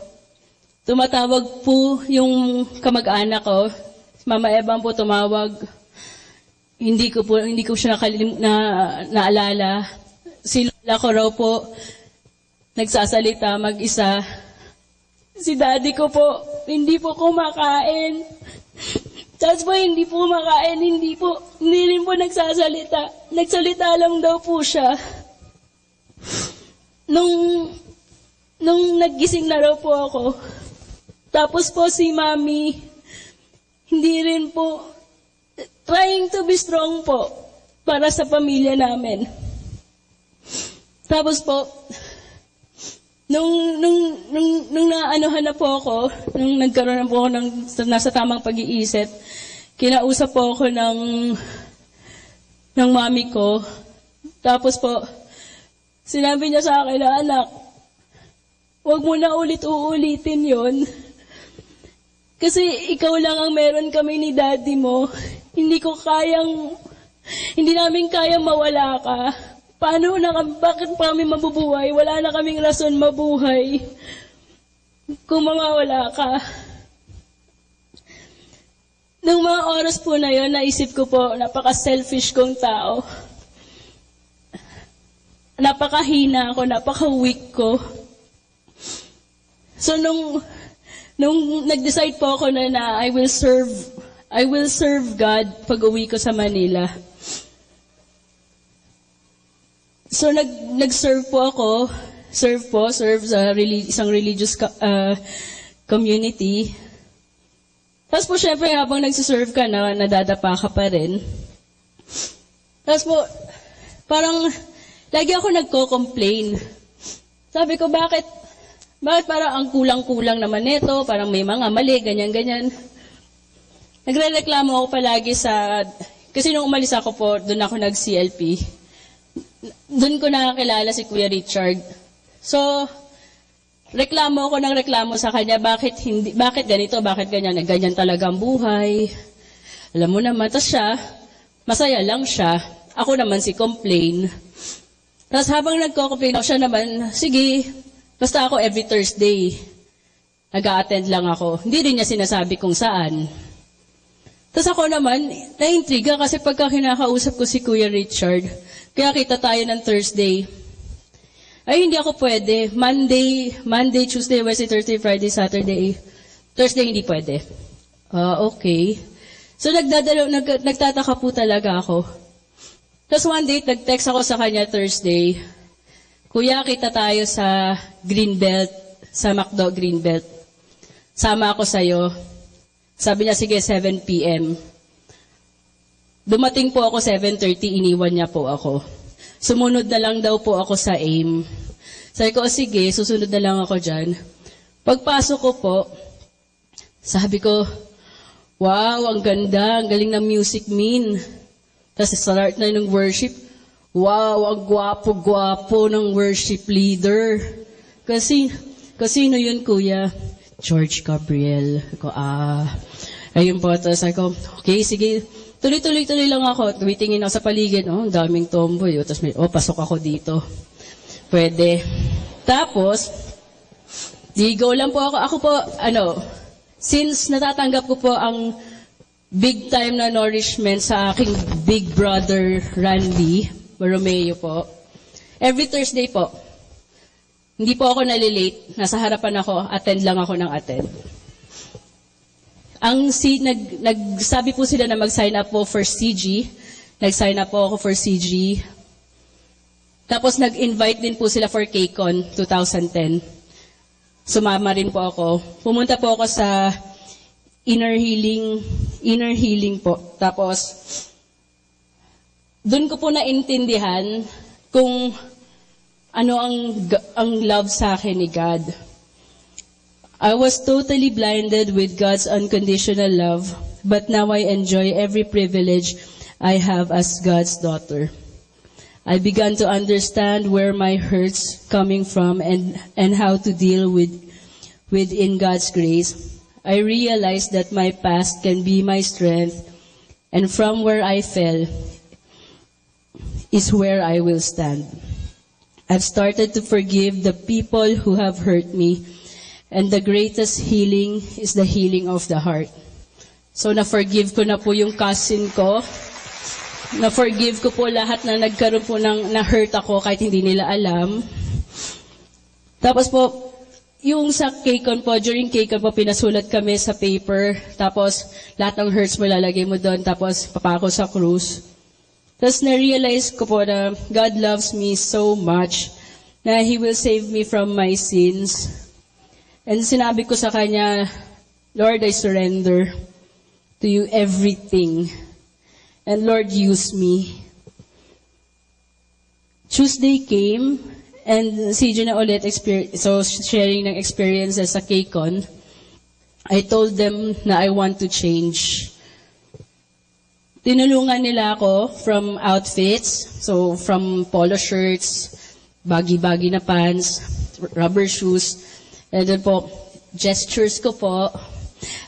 Speaker 3: Tumatawag po yung kamag-anak ko. Mama Ebang po tumawag. Hindi ko siya naalala. Si lola ko raw po nagsasalita mag-isa. Si daddy ko po, hindi po kumakain. Tapos po, hindi po kumakain, hindi rin po nagsasalita. Nagsalita lang daw po siya. Nung naggising na raw po ako, tapos po si mami, hindi rin po, trying to be strong po, para sa pamilya namin. Tapos po, nung naanuhan na po ako, nung nagkaroon na po ako ng nasa tamang pag-iisip, kinausap po ako ng mami ko. Tapos po, sinabi niya sa akin na, anak, huwag mo na uulitin yon. Kasi ikaw lang ang meron kami ni daddy mo. Hindi namin kayang mawala ka. Bakit pa kami mabubuhay? Wala na kaming rason mabuhay kung wala ka. Nung mga oras po na yon, naisip ko po, napaka-selfish kong tao. Napakahina ako, napaka-weak ko. So nung nag-decide po ako na I will serve God pag uwi ko sa Manila. So nag-serve po ako, serve sa isang religious community. Tapos po syempre habang nagsiserve ka na, nadadapa ka pa rin. Tapos po, parang lagi ako nagko-complain. Sabi ko, bakit parang ang kulang-kulang naman nito, parang may mga mali, ganyan-ganyan. Nagre-reklamo ako palagi kasi nung umalis ako po, doon ako nag-CLP. Doon ko nakakilala si Kuya Richard. So, reklamo ako ng reklamo sa kanya, bakit ganito, bakit ganyan, ganyan talaga ang buhay. Alam mo naman, tas siya, masaya lang siya. Ako naman si complain. Tapos habang nagko-complain ako, siya naman, sige, basta ako every Thursday, nag-a-attend lang ako. Hindi rin niya sinasabi kung saan. Tapos ako naman, na-intriga kasi pagka kinakausap ko si Kuya Richard, kaya kita tayo ng Thursday. Ay, hindi ako pwede. Monday, Tuesday, Wednesday, Thursday, Friday, Saturday. Thursday, hindi pwede. Okay. So, nagtataka po talaga ako. Tapos one day, nag-text ako sa kanya Thursday. Kuya, kita tayo sa Greenbelt, sa McDo Greenbelt. Sama ako sa'yo. Sabi niya, sige, 7 p.m. Dumating po ako 7:30, iniwan niya po ako. Sumunod na lang daw po ako sa AIM. Sabi ko, sige, susunod na lang ako dyan. Pagpasok ko po, sabi ko, wow, ang ganda, ang galing ng music min. Tapos start na ng worship, wow, ang gwapo-gwapo ng worship leader. Kasi, sino yun, kuya? George Gabriel. Ako, ayun po. Tapos ako, okay, sige, tuloy lang ako. Tumitingin ako sa paligid. Ang daming tomboy. Tapos pasok ako dito. Pwede. Tapos, go lang po ako. Ako po, since natatanggap ko po ang big time na nourishment sa aking big brother, Randy Romeo po, every Thursday po, hindi po ako nalilate. Nasa harapan ako, attend lang ako ng attend. Nagsabi po sila na mag-sign up po for CG. Nag-sign up po ako for CG. Tapos nag-invite din po sila for KCON 2010. Sumama rin po ako. Pumunta po ako sa inner healing po. Tapos, doon ko po naintindihan kung ano ang love sa akin ni God. I was totally blinded with God's unconditional love, but now I enjoy every privilege I have as God's daughter. I began to understand where my hurt's coming from and how to deal within God's grace. I realized that my past can be my strength, and from where I fell is where I will stand. I've started to forgive the people who have hurt me, and the greatest healing is the healing of the heart. So, na-forgive ko na po yung cousin ko. Na-forgive ko po lahat na nagkaroon po na-hurt ako kahit hindi nila alam. Tapos po, yung sa KCON po, during KCON po, pinasulat kami sa paper. Tapos, lahat ng hurts mo lalagay mo doon. Tapos, papako sa cruise. Tapos, na-realize ko po na God loves me so much na He will save me from my sins. And sinabi ko sa Kanya, Lord, I surrender to You everything. And Lord, use me. Tuesday came, and si Gina ulit sharing ng experiences sa KCON. I told them na I want to change. Tinulungan nila ako from outfits, so from polo shirts, baggy-baggy na pants, rubber shoes, and then po, gestures ko po,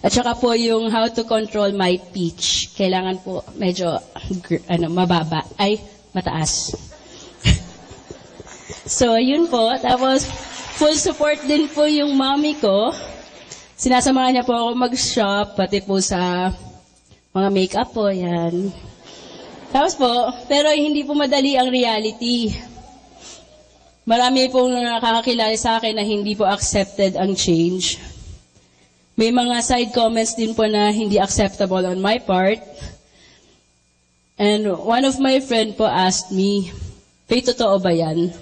Speaker 3: at saka po yung how to control my pitch. Kailangan po medyo mababa, mataas. So, yun po. Tapos, full support din po yung mommy ko. Sinasamahan niya po ako mag-shop, pati po sa mga makeup po, yan. Tapos po, pero hindi po madali ang reality. Marami pong nakakakilala sa akin na hindi po accepted ang change. May mga side comments din po na hindi acceptable on my part. And one of my friend po asked me, Faye, totoo ba yan?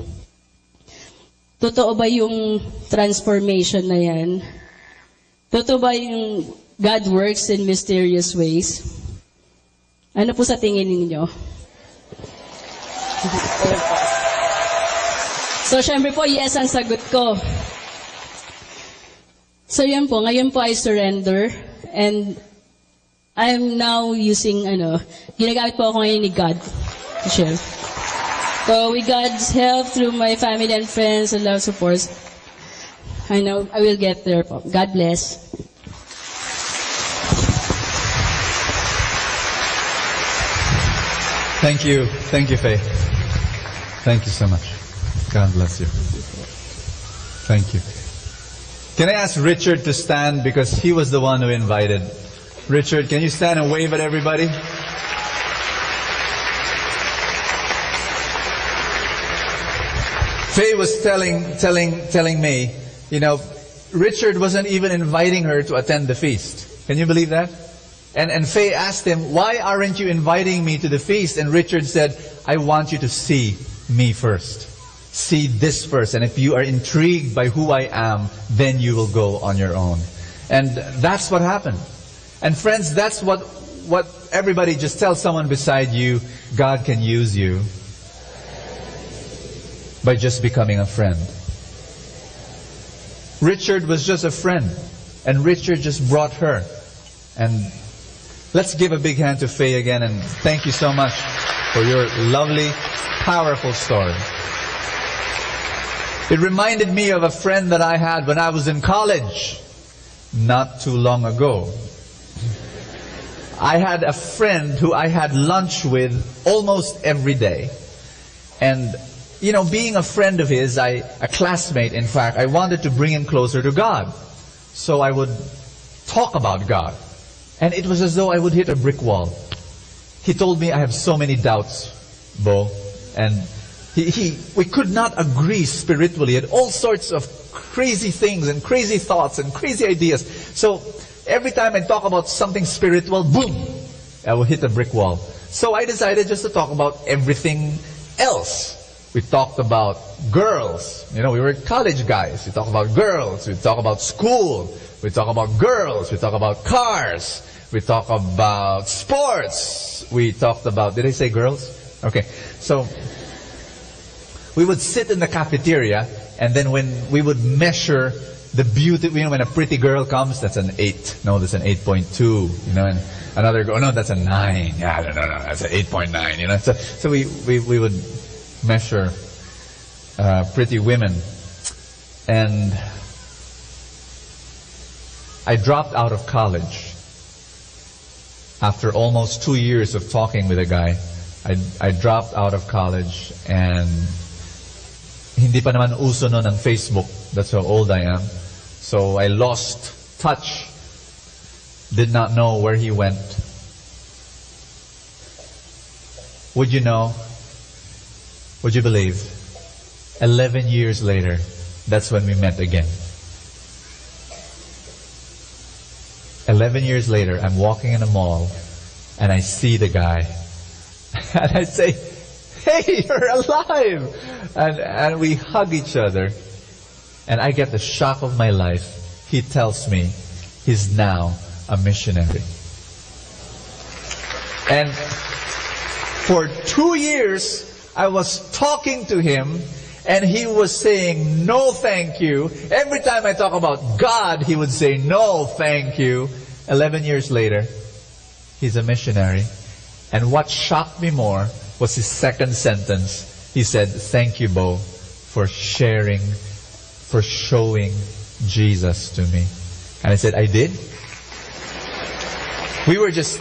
Speaker 3: Totoo ba yung transformation na yan? Totoo ba yung God works in mysterious ways? Ano po sa tingin ninyo? So, syempre po, yes ang sagot ko. So, yan po. Ngayon po, I surrender. And I'm now using, ginagamit po ako ngayon ni God to share. So, with God's help, through my family and friends and love supports, I know I will get there po. God bless.
Speaker 14: Thank you, Faye. Thank you so much. God bless you. Thank you. Can I ask Richard to stand because he was the one who invited. Richard, can you stand and wave at everybody? Faye was telling me, Richard wasn't even inviting her to attend the feast. Can you believe that? And Faye asked him, why aren't you inviting me to the feast? And Richard said, I want you to see me first. See this first. And if you are intrigued by who I am, then you will go on your own. And that's what happened. And friends, that's what everybody just tell someone beside you, God can use you by just becoming a friend. Richard was just a friend, and Richard just brought her. And let's give a big hand to Faye again, and thank you so much for your lovely, powerful story. It reminded me of a friend that I had when I was in college, not too long ago. I had a friend who I had lunch with almost every day. And being a friend of his, a classmate in fact, I wanted to bring him closer to God. So I would talk about God. And it was as though I would hit a brick wall. He told me, I have so many doubts, Bo. And we could not agree spiritually at all sorts of crazy things and crazy thoughts and crazy ideas. So every time I talk about something spiritual, boom, I will hit a brick wall. So I decided just to talk about everything else. We talked about girls. We were college guys. We talked about girls. We talked about school. We talk about girls. We talk about cars. We talk about sports. We talked about, did I say girls? Okay. So, we would sit in the cafeteria, and then when we would measure the beauty, when a pretty girl comes, that's an 8. No, that's an 8.2. And another girl, no, that's a 9. Yeah, no, that's an 8.9. So we would measure pretty women. And I dropped out of college after almost 2 years of talking with a guy. I dropped out of college, and hindi pa naman uso nun ng Facebook. That's how old I am. So I lost touch. Did not know where he went. Would you know? Would you believe? 11 years later, that's when we met again. 11 years later, I'm walking in a mall and I see the guy. And I say, "Hey, you're alive!" And we hug each other. And I get the shock of my life. He tells me he's now a missionary. And for 2 years, I was talking to him, and he was saying, "No, thank you." Every time I talk about God, he would say, "No, thank you." 11 years later, he's a missionary. And what shocked me more was his second sentence. He said, "Thank you, Bo, for sharing, for showing Jesus to me." And I said, "I did?" We were just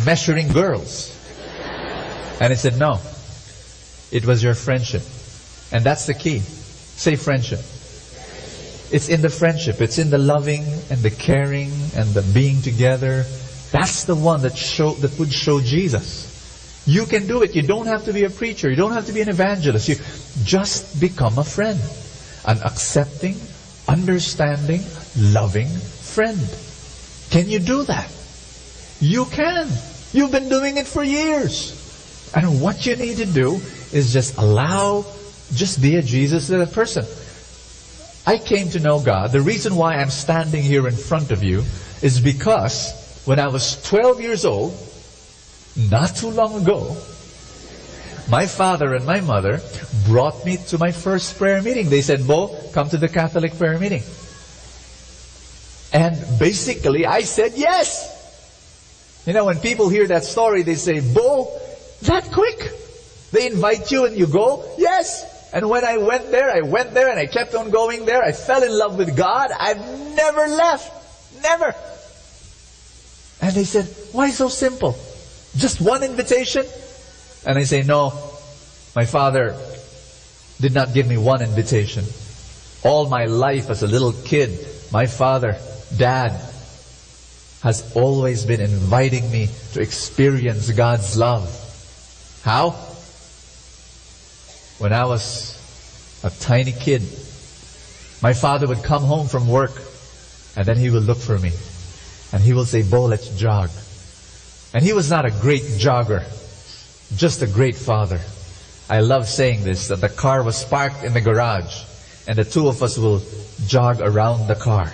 Speaker 14: measuring girls. And I said, "No. It was your friendship." And that's the key. Say friendship. It's in the friendship. It's in the loving and the caring and the being together. That's the one that would show Jesus. You can do it. You don't have to be a preacher. You don't have to be an evangelist. You just become a friend. An accepting, understanding, loving friend. Can you do that? You can. You've been doing it for years. And what you need to do is just be a Jesus person. I came to know God. The reason why I'm standing here in front of you is because when I was 12 years old, not too long ago, my father and my mother brought me to my first prayer meeting. They said, "Bo, come to the Catholic prayer meeting." And basically, I said yes. You know, when people hear that story, they say, "Bo, that quick? They invite you and you go?" Yes. And when I went there and I kept on going there. I fell in love with God. I've never left. Never. And they said, "Why so simple? Just one invitation?" And I say, "No, my father did not give me one invitation. All my life as a little kid, my father, Dad, has always been inviting me to experience God's love." How? When I was a tiny kid, my father would come home from work and then he would look for me. And he will say, "Bo, let's jog." And he was not a great jogger, just a great father. I love saying this, that the car was parked in the garage and the two of us will jog around the car.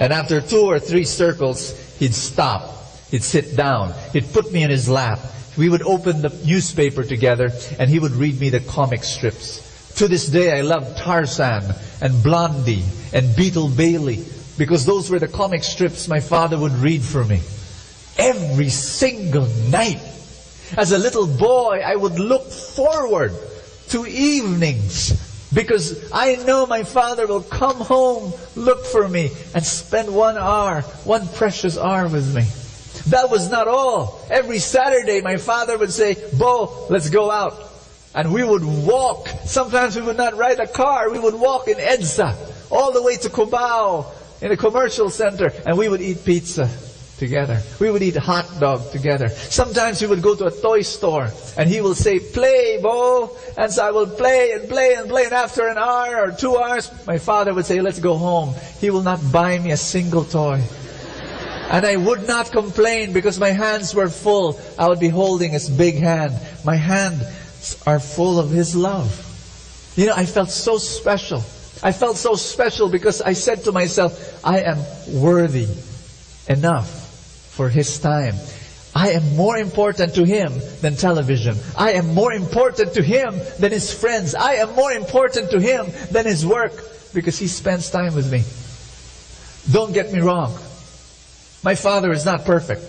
Speaker 14: And after 2 or 3 circles, he'd stop. He'd sit down. He'd put me in his lap. We would open the newspaper together and he would read me the comic strips. To this day, I love Tarzan and Blondie and Beetle Bailey because those were the comic strips my father would read for me. Every single night. As a little boy, I would look forward to evenings because I know my father will come home, look for me, and spend 1 hour, 1 precious hour with me. That was not all. Every Saturday, my father would say, "Bo, let's go out." And we would walk. Sometimes we would not ride a car. We would walk in EDSA all the way to Cubao in a commercial center. And we would eat pizza together. We would eat hot dog together. Sometimes we would go to a toy store and he will say, "Play, Bo." And so I will play and play and play. And after an hour or 2 hours, my father would say, "Let's go home." He will not buy me a single toy. And I would not complain because my hands were full. I would be holding his big hand. My hands are full of his love. You know, I felt so special. I felt so special because I said to myself, I am worthy enough for his time. I am more important to him than television. I am more important to him than his friends. I am more important to him than his work because he spends time with me. Don't get me wrong. My father is not perfect.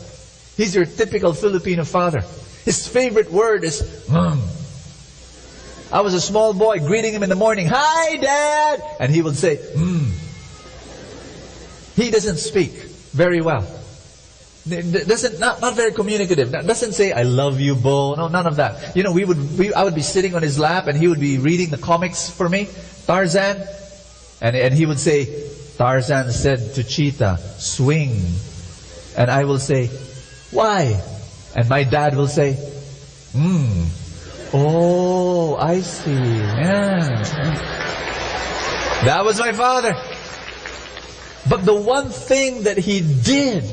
Speaker 14: He's your typical Filipino father. His favorite word is, "Mom." I was a small boy greeting him in the morning, "Hi, Dad!" And he would say, He doesn't speak very well. Not very communicative. Doesn't say, "I love you, Bo." No, none of that. You know, I would be sitting on his lap and he would be reading the comics for me, Tarzan. And he would say, "Tarzan said to Cheetah, 'Swing.'" And I will say, "Why?" And my dad will say, "Oh, I see. Yeah." That was my father. But the one thing that he did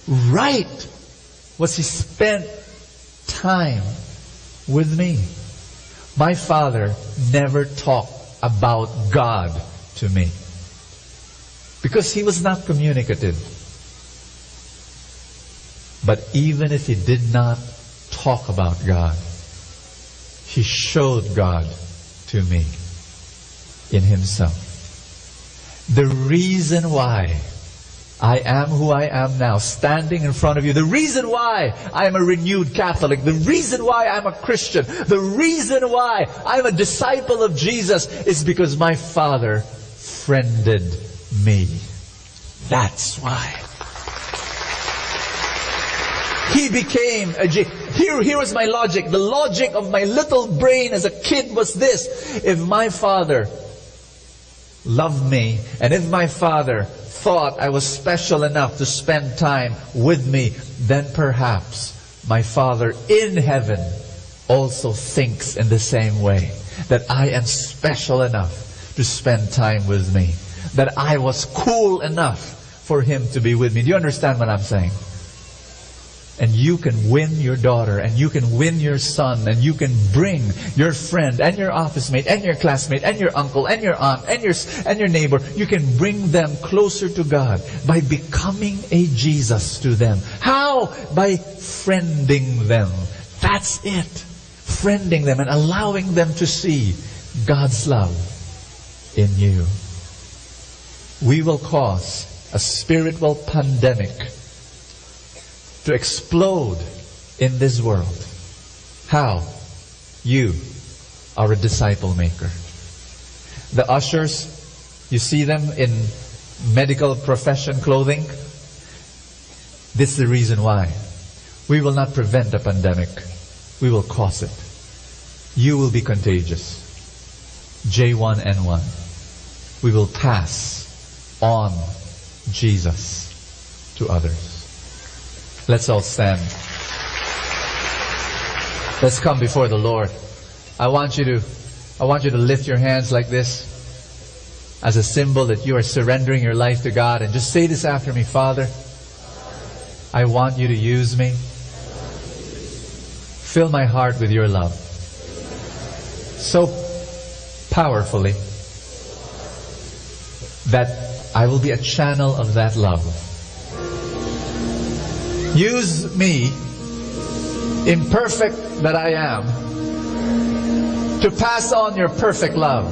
Speaker 14: right was he spent time with me. My father never talked about God to me because he was not communicative. But even if he did not talk about God, he showed God to me in himself. The reason why I am who I am now, standing in front of you, the reason why I am a renewed Catholic, the reason why I'm a Christian, the reason why I'm a disciple of Jesus is because my father friended me. That's why. He became a here was my logic. The logic of my little brain as a kid was this: if my father loved me, and if my father thought I was special enough to spend time with me, then perhaps my Father in heaven also thinks in the same way, that I am special enough to spend time with me, that I was cool enough for him to be with me. Do you understand what I'm saying? And you can win your daughter, and you can win your son, and you can bring your friend, and your office mate, and your classmate, and your uncle, and your aunt, and your neighbor. You can bring them closer to God by becoming a Jesus to them. How? By friending them. That's it. Friending them and allowing them to see God's love in you. We will cause a spiritual pandemic to explode in this world. How? You are a disciple maker. The ushers, you see them in medical profession clothing. This is the reason why. We will not prevent a pandemic. We will cause it. You will be contagious. J1N1. We will pass on Jesus to others. Let's all stand. Let's come before the Lord. I want you to lift your hands like this as a symbol that you are surrendering your life to God, and just say this after me. Father, I want you to use me. Fill my heart with your love so powerfully that I will be a channel of that love. Use me, imperfect that I am, to pass on your perfect love.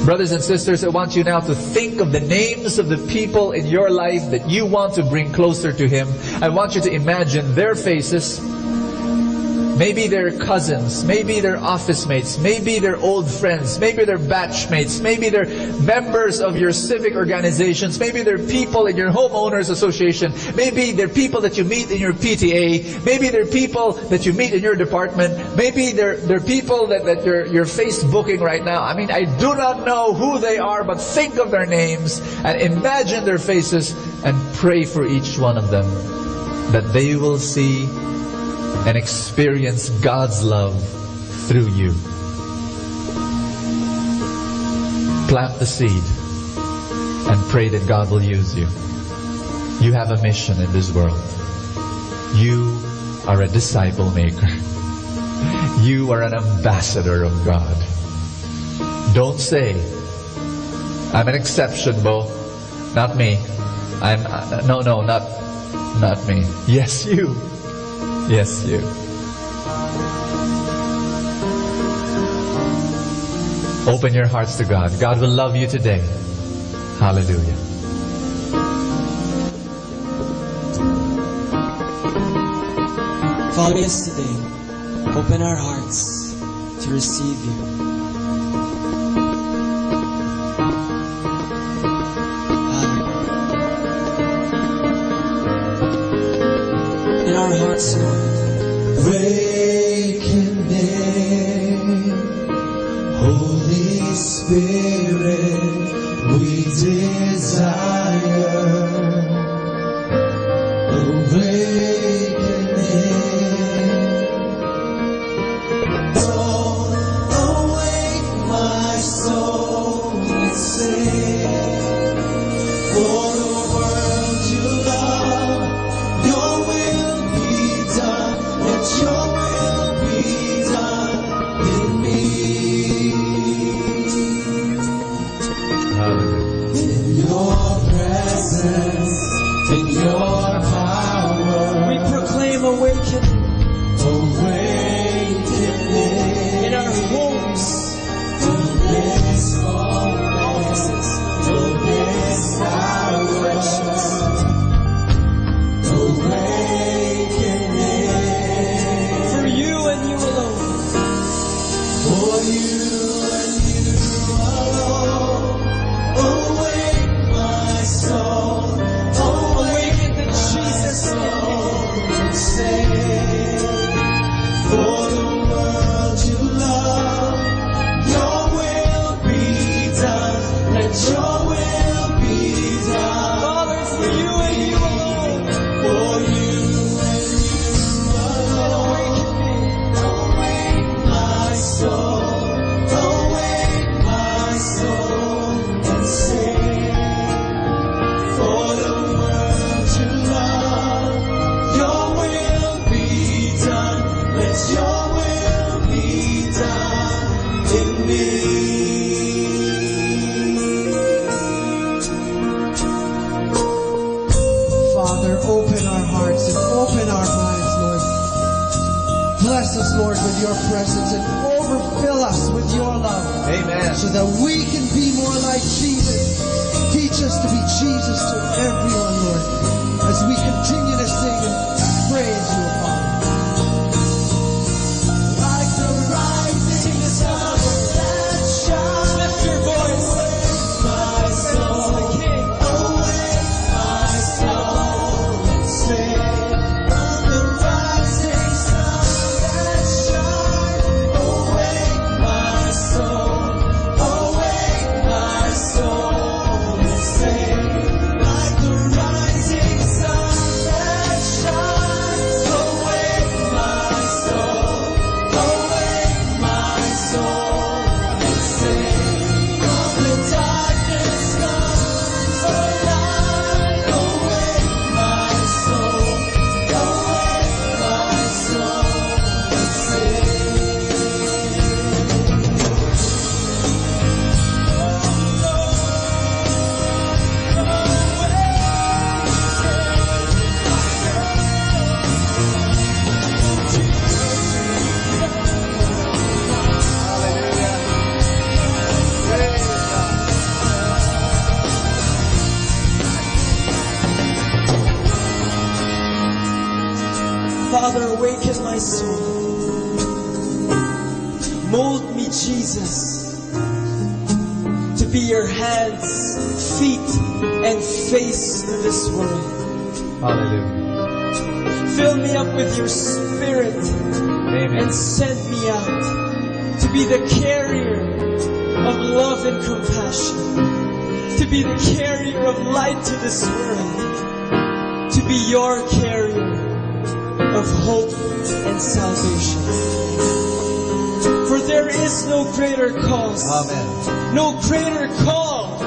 Speaker 14: Brothers and sisters, I want you now to think of the names of the people in your life that you want to bring closer to Him. I want you to imagine their faces. Maybe they're cousins, maybe they're office mates, maybe they're old friends, maybe they're batch mates, maybe they're members of your civic organizations, maybe they're people in your homeowners association, maybe they're people that you meet in your PTA, maybe they're people that you meet in your department, maybe they're people that you're Facebooking right now. I mean, I do not know who they are, but think of their names and imagine their faces and pray for each one of them, that they will see and experience God's love through you. Plant the seed and pray that God will use you. You have a mission in this world. You are a disciple maker. You are an ambassador of God. Don't say, I'm an exception, Bo. Not me. Not me. Yes, you. Yes, you. Open your hearts to God. God will love you today. Hallelujah.
Speaker 7: Father, yes, today, open our hearts to receive you. In our hearts, Lord,
Speaker 20: Awakening, Holy Spirit, we desire. Awakening, don't awake my soul and say. For the world you love, your will be done. Let your will be done in me. In your presence, in your power, we proclaim awakening. Awakening in our homes, in this offices, in this directions. Awakening for you and you alone. For you and you alone. Awake my soul. Awaken the Jesus in me. And say, for the world you love, your will be done. Let your will be done. Father, for you and you alone. For you and you alone. Awaken me. Awake my soul. Awake my soul. And sing. For the world you love, your will be done. Let your will be done in me. Father, open our hearts and open our minds, Lord. Bless us, Lord, with your presence and overfill us with your love. Amen. So that we can be more like Jesus. Teach us to be Jesus to everyone, Lord, as we continue to sing and praise you, Father. Like the rising sun that shines. Lift your voice. My soul, the King. Awake my soul and sing. From the rising sun that shines. Awake my soul. Awake my soul and sing. Like the rising sun that shines. Awake my soul. Awake my soul and sing. From the darkness comes a light. Awake my soul. Awake my soul and sing. Father, awaken my soul. Mold me, Jesus, to be your hands, feet, and face in this world.
Speaker 14: Hallelujah.
Speaker 20: Fill me up with your spirit.
Speaker 14: Amen.
Speaker 20: And send me out to be the carrier of love and compassion, to be the carrier of light to this world, to be your carrier of hope and salvation. For there is no greater cause,
Speaker 14: Amen.
Speaker 20: no greater call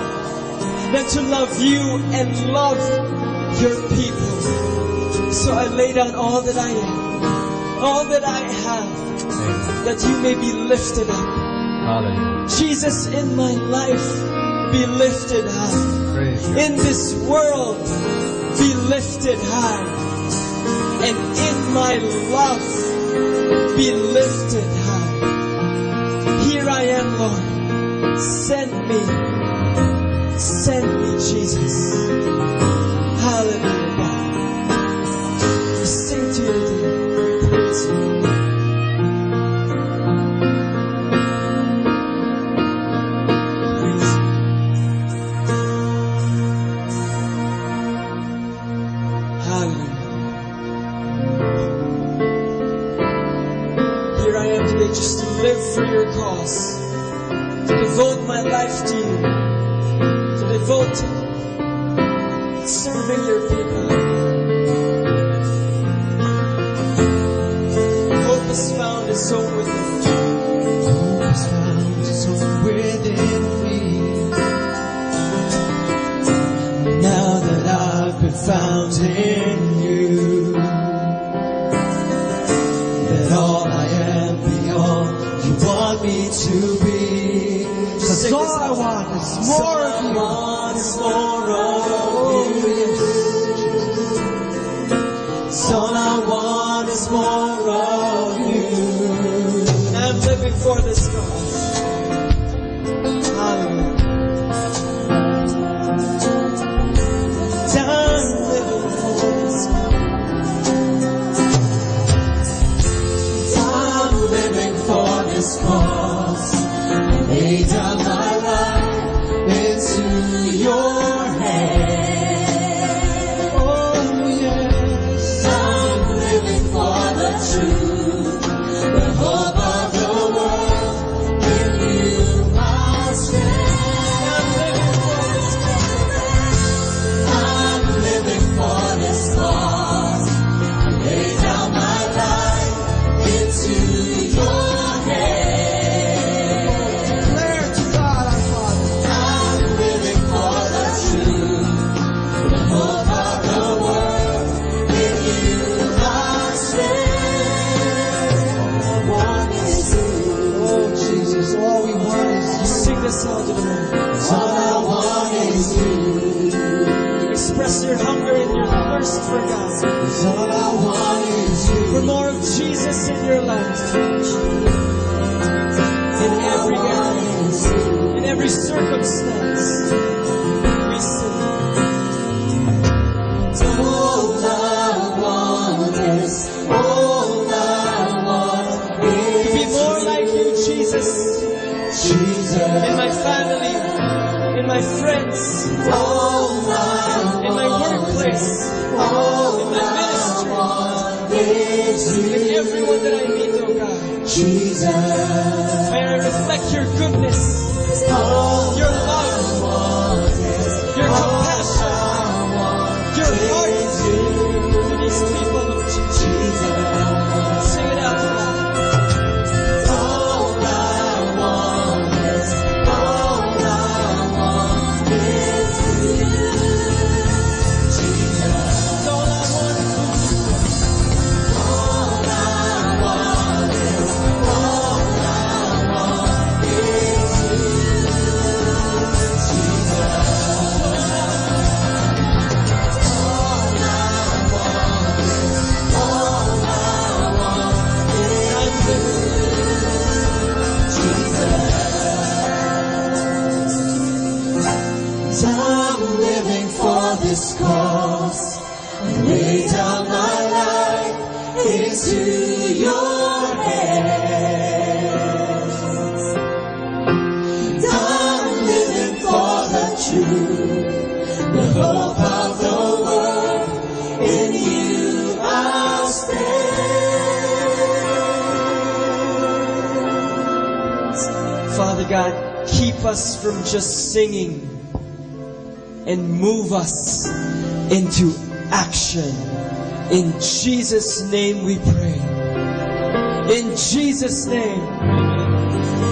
Speaker 20: than to love you and love your people. So I lay down all that I am, all that I have, that you may be lifted up.
Speaker 14: Hallelujah.
Speaker 20: Jesus, in my life, be lifted high.
Speaker 14: Praise you.
Speaker 20: In this world, be lifted high. And in my love, be lifted high. Here I am, Lord. Send me, Jesus. Hallelujah, God. Sing to your dear. Praise you. Praise you. Hallelujah. Here I am today just to live for your cause, to devote my life to you, to devote serving your people. Hope is found is so within. Hope is found is so within me. me to be. 'Cause all I want is more of you. All I want is more of you. I'm living for this God. Hallelujah. I'm living for this God. I'm living for this cause. I lay down my life into your hand. Oh yes, I'm living for the truth, the hope of the world. In you I'll stand. I'm living for this cause. I lay down my life into your hand. Declare to God our Father. I'm living for the truth, the hope of the world. In you I'll stand. All I want is you. Oh Jesus, all we want is you. Sing this song to the Lord. All I want is you. Express your hunger and your thirst for God. All I want is you. For more of Jesus in your life. In every area, in every circumstance, we sing. All I want is, all I want is to be more like you, Jesus. In my family, in my friends, in my workplace, in my ministry, in everyone that I meet, oh God. May I reflect your goodness, your love, your compassion, your heart to these people of Jesus. Sing it out loud. All I want is you. Jesus. All I want is all I want is I'm living for this cause. I lay down my life into your hands. I'm living for the truth, the hope of the world. In you I'll stand. Father God, keep us from just singing and move us into action. In Jesus' name we pray. In Jesus' name.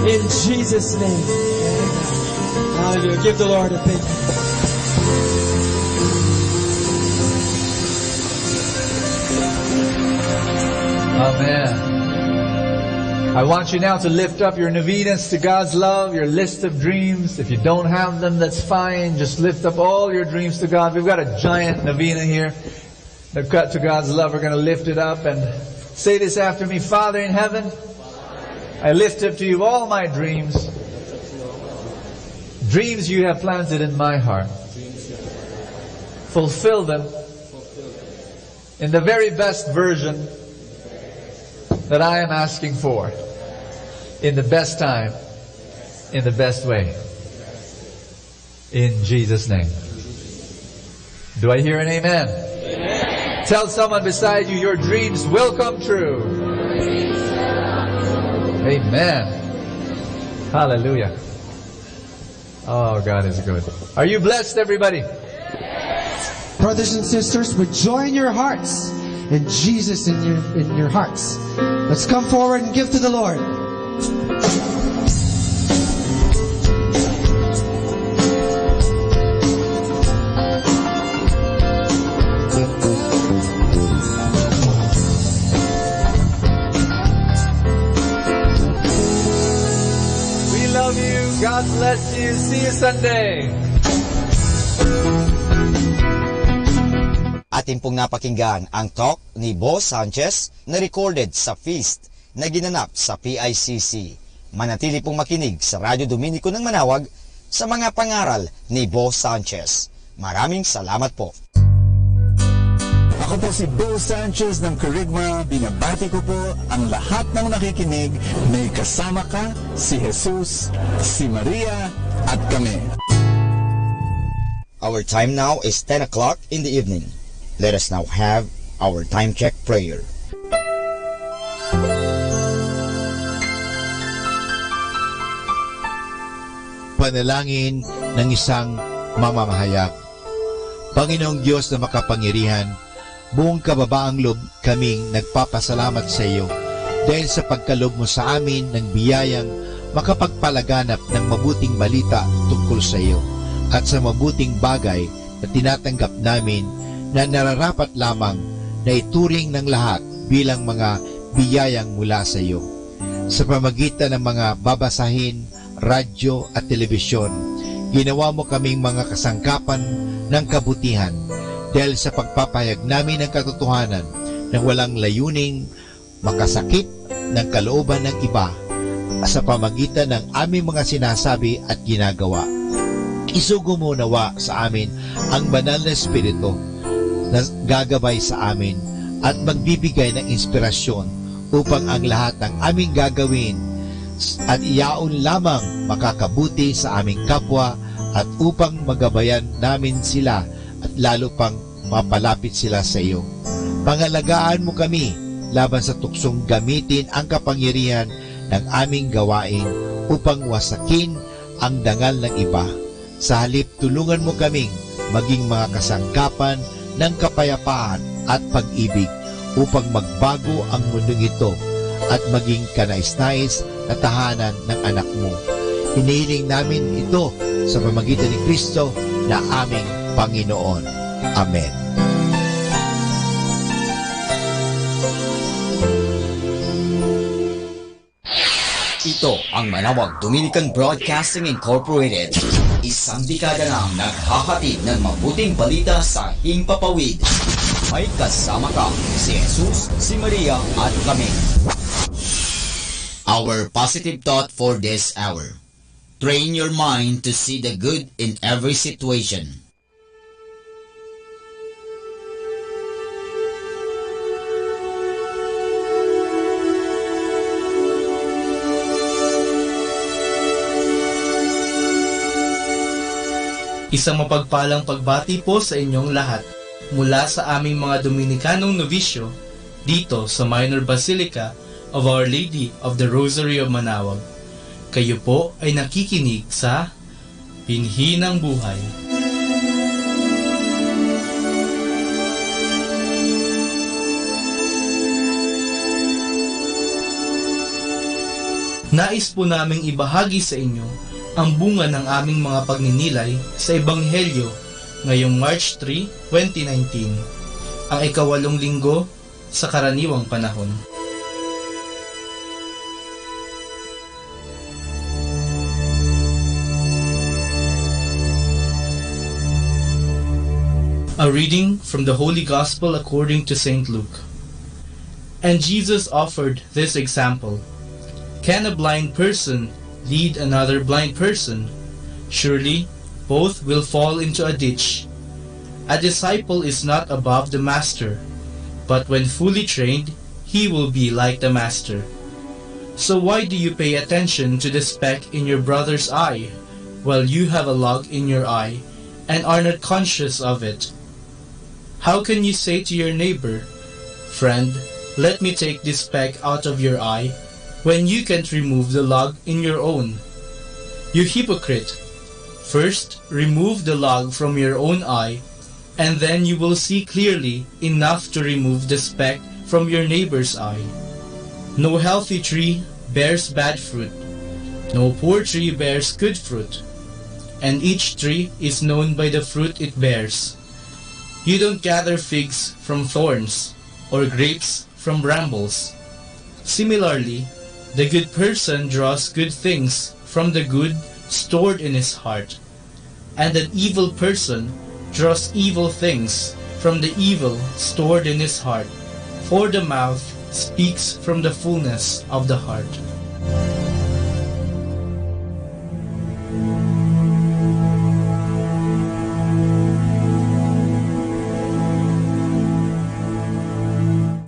Speaker 20: In Jesus' name. Hallelujah. Give the Lord a big hand.
Speaker 14: Amen. I want you now to lift up your novenas to God's love, your list of dreams. If you don't have them, that's fine. Just lift up all your dreams to God. We've got a giant novena here. They've got to God's love. We're going to lift it up and say this after me. Father in heaven, I lift up to you all my dreams. Dreams you have planted in my heart. Fulfill them in the very best version that I am asking for. In the best time, in the best way. In Jesus' name. Do I hear an amen? Amen. Tell someone beside you, your dreams will come true. Amen. Hallelujah. Oh, God is good. Are you blessed, everybody?
Speaker 8: Brothers and sisters, with joy in your hearts and Jesus in your hearts, let's come forward and give to the Lord.
Speaker 14: God bless you. See you Sunday.
Speaker 5: Atin pong napakinggan ang talk ni Boss Sanchez na recorded sa feast na ginanap sa PICC. Manatili pong makinig sa Radyo Dominico ng Manawag sa mga pangaral ni Boss Sanchez. Maraming salamat po.
Speaker 10: Ako po si Bo Sanchez ng Kerygma. Binabati ko po ang lahat ng nakikinig. May kasama ka, si Jesus, si Maria, at kami.
Speaker 5: Our time now is 10 o'clock in the evening. Let us now have our time check prayer.
Speaker 11: Panalangin ng isang mamamahayag. Panginoong Diyos na makapangyarihan, buong kababaang loob kaming nagpapasalamat sa iyo dahil sa pagkalob mo sa amin ng biyayang makapagpalaganap ng mabuting balita tungkol sa iyo at sa mabuting bagay na tinatanggap namin na nararapat lamang na ituring ng lahat bilang mga biyayang mula sa iyo. Sa pamagitan ng mga babasahin, radyo at telebisyon, ginawa mo kaming mga kasangkapan ng kabutihan dahil sa pagpapahayag namin ng katotohanan na walang layuning makasakit ng kalooban ng iba sa pamagitan ng aming mga sinasabi at ginagawa. Isugo mo nawa sa amin ang banal na Espiritu na gagabay sa amin at magbibigay ng inspirasyon upang ang lahat ng aming gagawin at iyaon lamang makakabuti sa aming kapwa at upang magabayan namin sila at lalo pang mapalapit sila sa iyo. Pangalagaan mo kami laban sa tuksong gamitin ang kapangyarihan ng aming gawain upang wasakin ang dangal ng iba. Sa halip, tulungan mo kaming maging mga kasangkapan ng kapayapaan at pag-ibig upang magbago ang mundong ito at maging kanais-nais na tahanan ng anak mo. Hinihiling namin ito sa pamamagitan ni Kristo na aming Panginoon. Amen.
Speaker 5: Ito ang Manawag Dominican Broadcasting Incorporated. Isang dekada nang naghahatid ng mabuting balita sa Himpapawid. May kasama ka, si Jesus, si Maria at kami. Our positive thought for this hour. Train your mind to see the good in every situation.
Speaker 9: Isang mapagpalang pagbati po sa inyong lahat mula sa aming mga Dominikanong novisyo dito sa Minor Basilica of Our Lady of the Rosary of Manawag. Kayo po ay nakikinig sa Binhi ng Buhay. Nais po naming ibahagi sa inyo ang bunga ng aming mga pagninilay sa Ebanghelyo ngayong March 3, 2019, ang ika-8 linggo sa karaniwang panahon. A reading from the Holy Gospel according to St. Luke. And Jesus offered this example. Can a blind person lead another blind person? Surely both will fall into a ditch. A disciple is not above the master, but when fully trained, he will be like the master. So why do you pay attention to the speck in your brother's eye, while you have a log in your eye, and are not conscious of it? How can you say to your neighbor, Friend, let me take this speck out of your eye, when you can't remove the log in your own? You hypocrite! First, remove the log from your own eye, and then you will see clearly enough to remove the speck from your neighbor's eye. No healthy tree bears bad fruit. No poor tree bears good fruit. And each tree is known by the fruit it bears. You don't gather figs from thorns, or grapes from brambles. Similarly, the good person draws good things from the good stored in his heart. And an evil person draws evil things from the evil stored in his heart. For the mouth speaks from the fullness of the heart.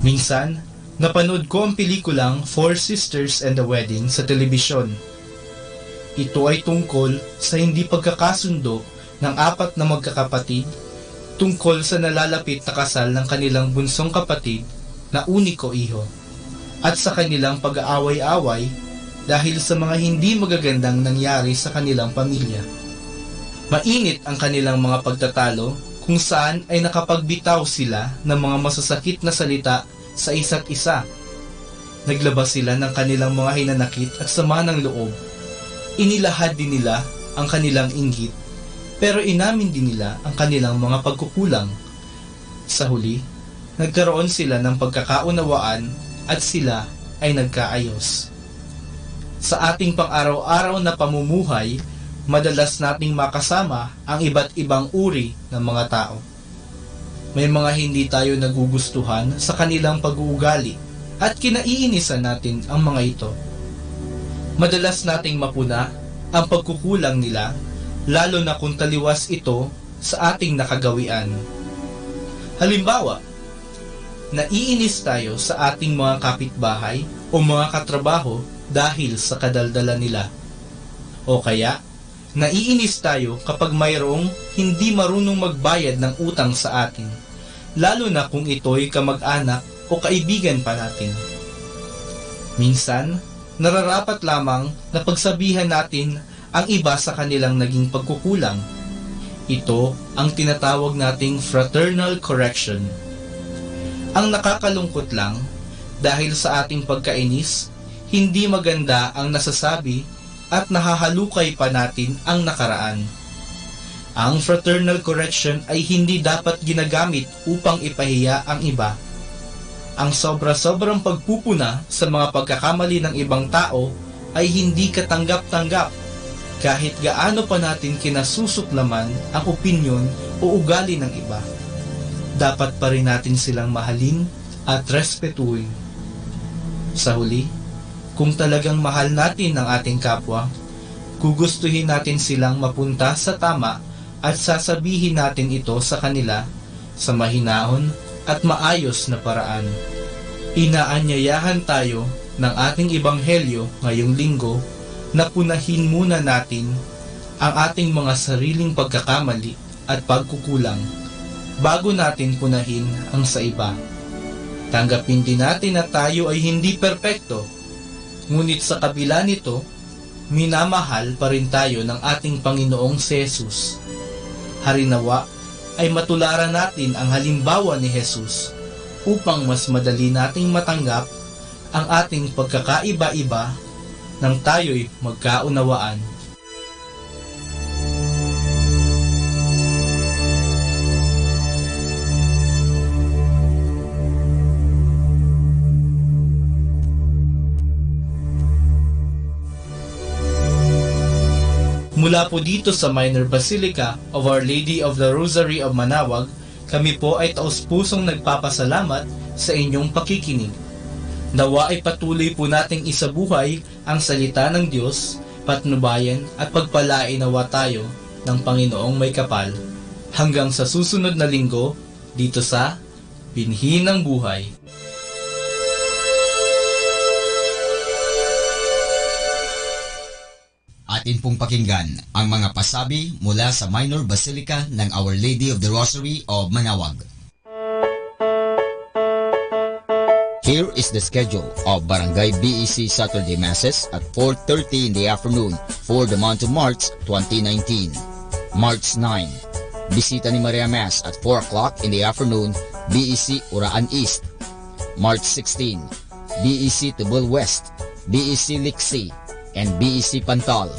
Speaker 9: Minsan, napanood ko ang pelikulang Four Sisters and the Wedding sa telebisyon. Ito ay tungkol sa hindi pagkakasundo ng 4 na magkakapatid tungkol sa nalalapit na kasal ng kanilang bunsong kapatid na uniko iho at sa kanilang pag-aaway-away dahil sa mga hindi magagandang nangyari sa kanilang pamilya. Mainit ang kanilang mga pagtatalo kung saan ay nakapagbitaw sila ng mga masasakit na salita sa isa't isa. Naglabas sila ng kanilang mga hinanakit at sama ng loob. Inilahad din nila ang kanilang inggit, pero inamin din nila ang kanilang mga pagkukulang. Sa huli, nagkaroon sila ng pagkakaunawaan at sila ay nagkaayos. Sa ating pang-araw-araw na pamumuhay, madalas nating makasama ang iba't ibang uri ng mga tao. May mga hindi tayo nagugustuhan sa kanilang pag-uugali at kinaiinisan natin ang mga ito. Madalas nating mapuna ang pagkukulang nila, lalo na kung taliwas ito sa ating nakagawian. Halimbawa, naiinis tayo sa ating mga kapitbahay o mga katrabaho dahil sa kadaldalan nila. O kaya, naiinis tayo kapag mayroong hindi marunong magbayad ng utang sa atin, lalo na kung ito'y kamag-anak o kaibigan pa natin. Minsan, nararapat lamang na pagsabihan natin ang iba sa kanilang naging pagkukulang. Ito ang tinatawag nating fraternal correction. Ang nakakalungkot lang, dahil sa ating pagkainis, hindi maganda ang nasasabi at nahahalukay pa natin ang nakaraan. Ang fraternal correction ay hindi dapat ginagamit upang ipahiya ang iba. Ang sobra-sobrang pagpupuna sa mga pagkakamali ng ibang tao ay hindi katanggap-tanggap kahit gaano pa natin kinasusuklaman ang opinyon o ugali ng iba. Dapat pa rin natin silang mahalin at respetuhin. Sa huli, kung talagang mahal natin ang ating kapwa, gugustuhin natin silang mapunta sa tama at sasabihin natin ito sa kanila sa mahinahon at maayos na paraan. Inaanyayahan tayo ng ating ebanghelyo ngayong linggo na punahin muna natin ang ating mga sariling pagkakamali at pagkukulang bago natin punahin ang sa iba. Tanggapin din natin na tayo ay hindi perpekto, ngunit sa kabila nito, minamahal pa rin tayo ng ating Panginoong si Jesus. Harinawa ay matularan natin ang halimbawa ni Jesus upang mas madali nating matanggap ang ating pagkakaiba-iba nang tayo'y magkaunawaan. Mula po dito sa Minor Basilica of Our Lady of the Rosary of Manaoag, kami po ay taus-pusong nagpapasalamat sa inyong pakikinig. Nawa ay patuloy po nating isabuhay ang salita ng Diyos, patnubayan at pagpalain nawa tayo ng Panginoong may kapal. Hanggang sa susunod na linggo, dito sa Binhi ng Buhay.
Speaker 5: Atin pong pakinggan ang mga pasabi mula sa Minor Basilica ng Our Lady of the Rosary of Manaoag. Here is the schedule of Barangay BEC Saturday Masses at 4:30 in the afternoon for the month of March 2019. March 9, Bisita ni Maria Mass at 4 o'clock in the afternoon, BEC Uraan East. March 16, BEC Tubol West, BEC Liksi, and BEC Pantal.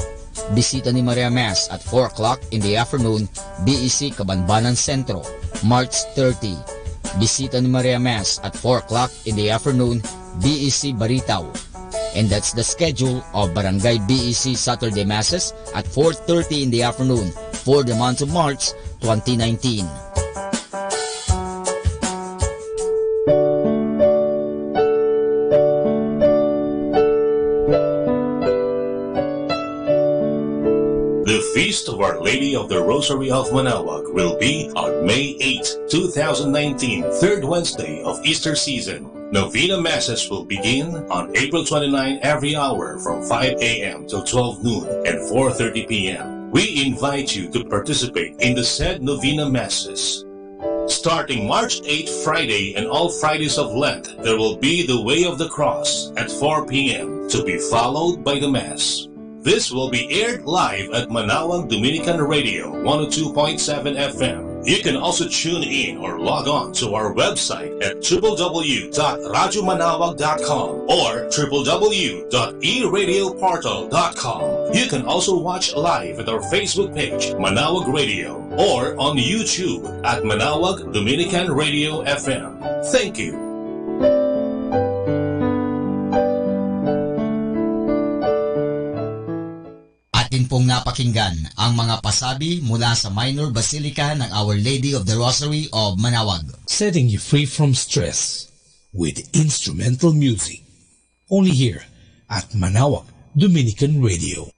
Speaker 5: Bisita ni Maria Mass at 4 o'clock in the afternoon, BEC Cabanbanan Centro. March 30, Bisita ni Maria Mass at 4 o'clock in the afternoon, BEC Baritaw. And that's the schedule of Barangay BEC Saturday Masses at 4:30 in the afternoon for the month of March 2019.
Speaker 15: The Feast of Our Lady of the Rosary of Manaoag will be on May 8, 2019, third Wednesday of Easter season. Novena Masses will begin on April 29 every hour from 5 a.m. till 12 noon and 4:30 p.m. We invite you to participate in the said Novena Masses. Starting March 8 Friday and all Fridays of Lent, there will be the Way of the Cross at 4 p.m. to be followed by the Mass. This will be aired live at Manaoag Dominican Radio 102.7 FM. You can also tune in or log on to our website at www.radyomanawag.com or www.eradioportal.com. You can also watch live at our Facebook page, Manaoag Radio, or on YouTube at Manaoag Dominican Radio FM. Thank you.
Speaker 5: Atin pong napakinggan ang mga pasabi mula sa Minor Basilica ng Our Lady of the Rosary of Manaoag.
Speaker 2: Setting you free from stress with instrumental music. Only here at Manaoag Dominican Radio.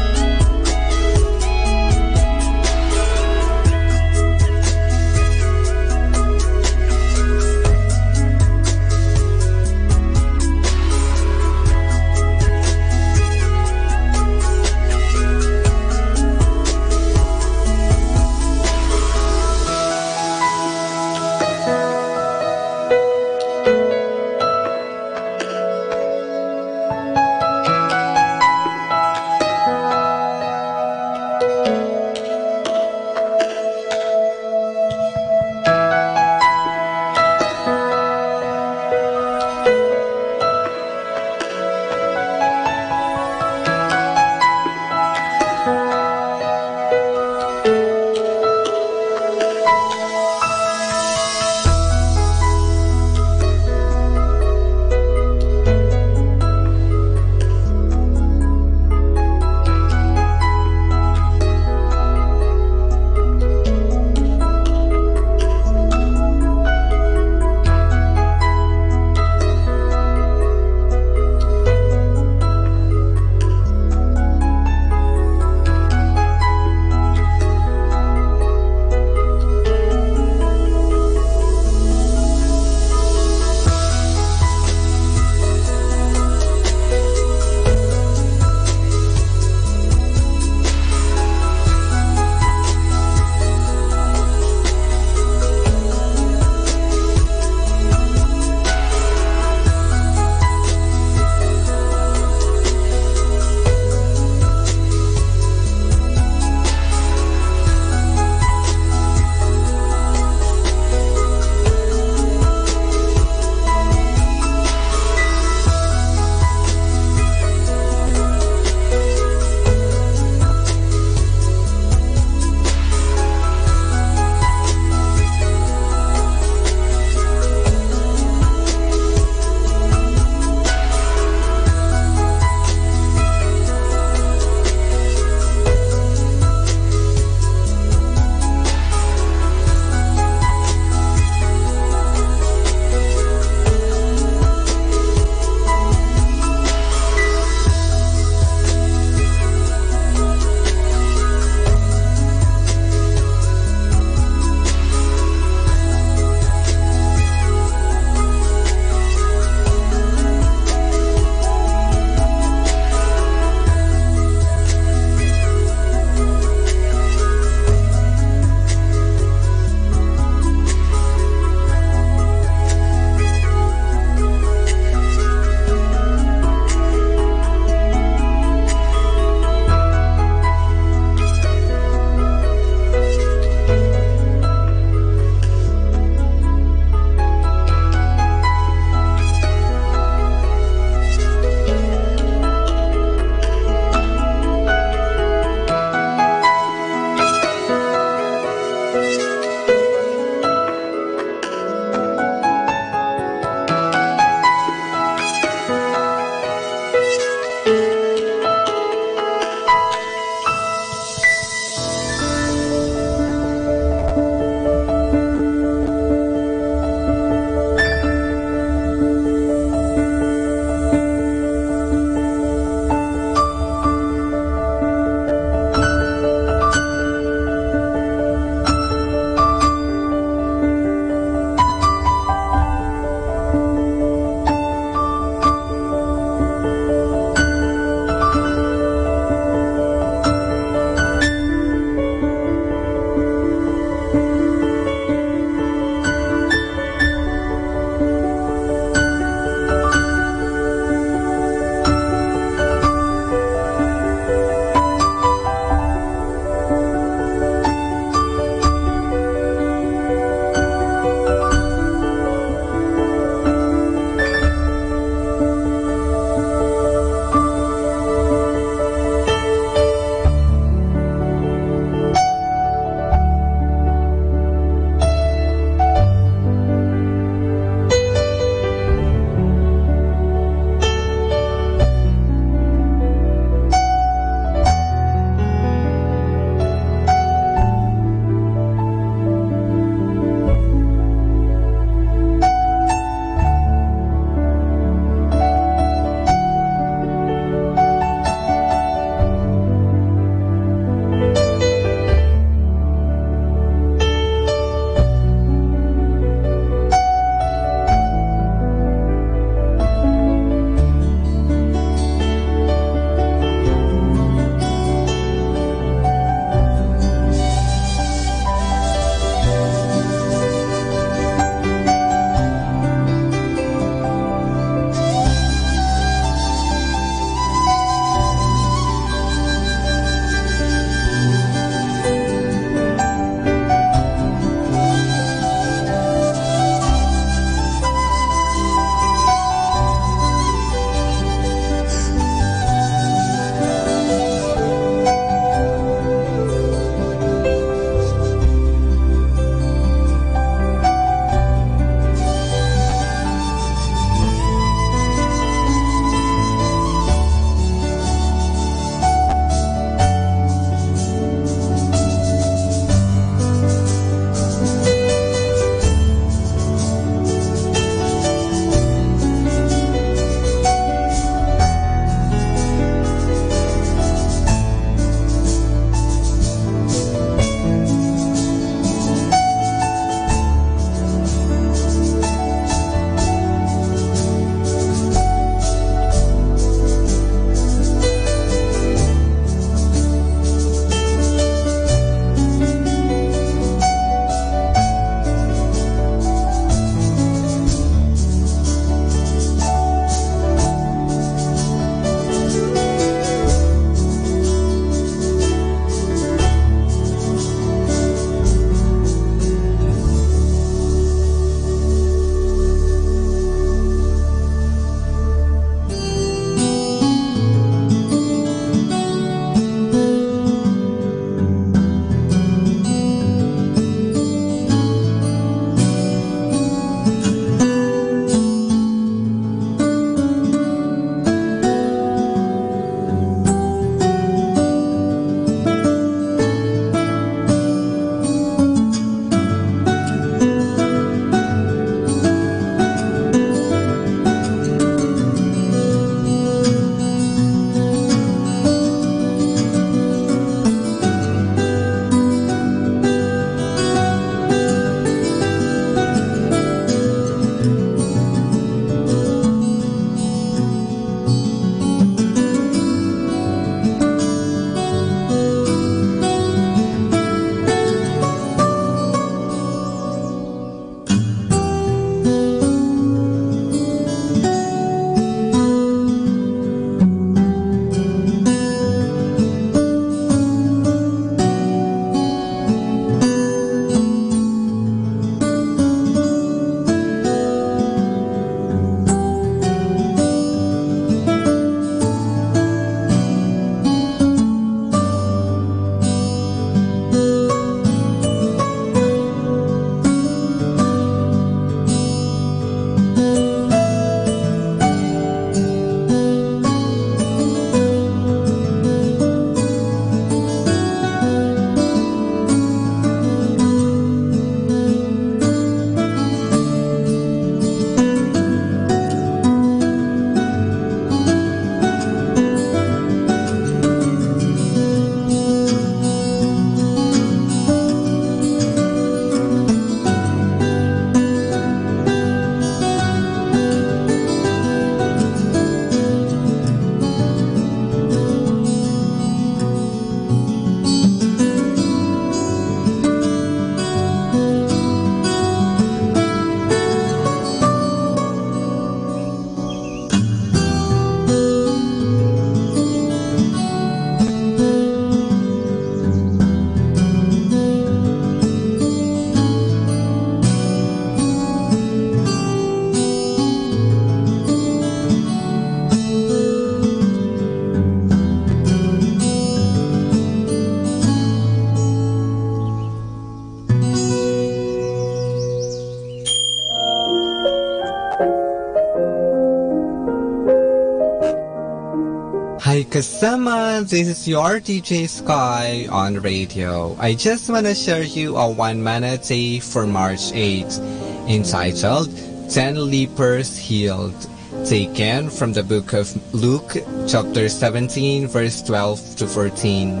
Speaker 16: Kasama, this is your DJ Sky on radio. I just want to share you a 1 minute day for March 8th, entitled 10 Lepers Healed, taken from the book of Luke, chapter 17, verse 12 to 14.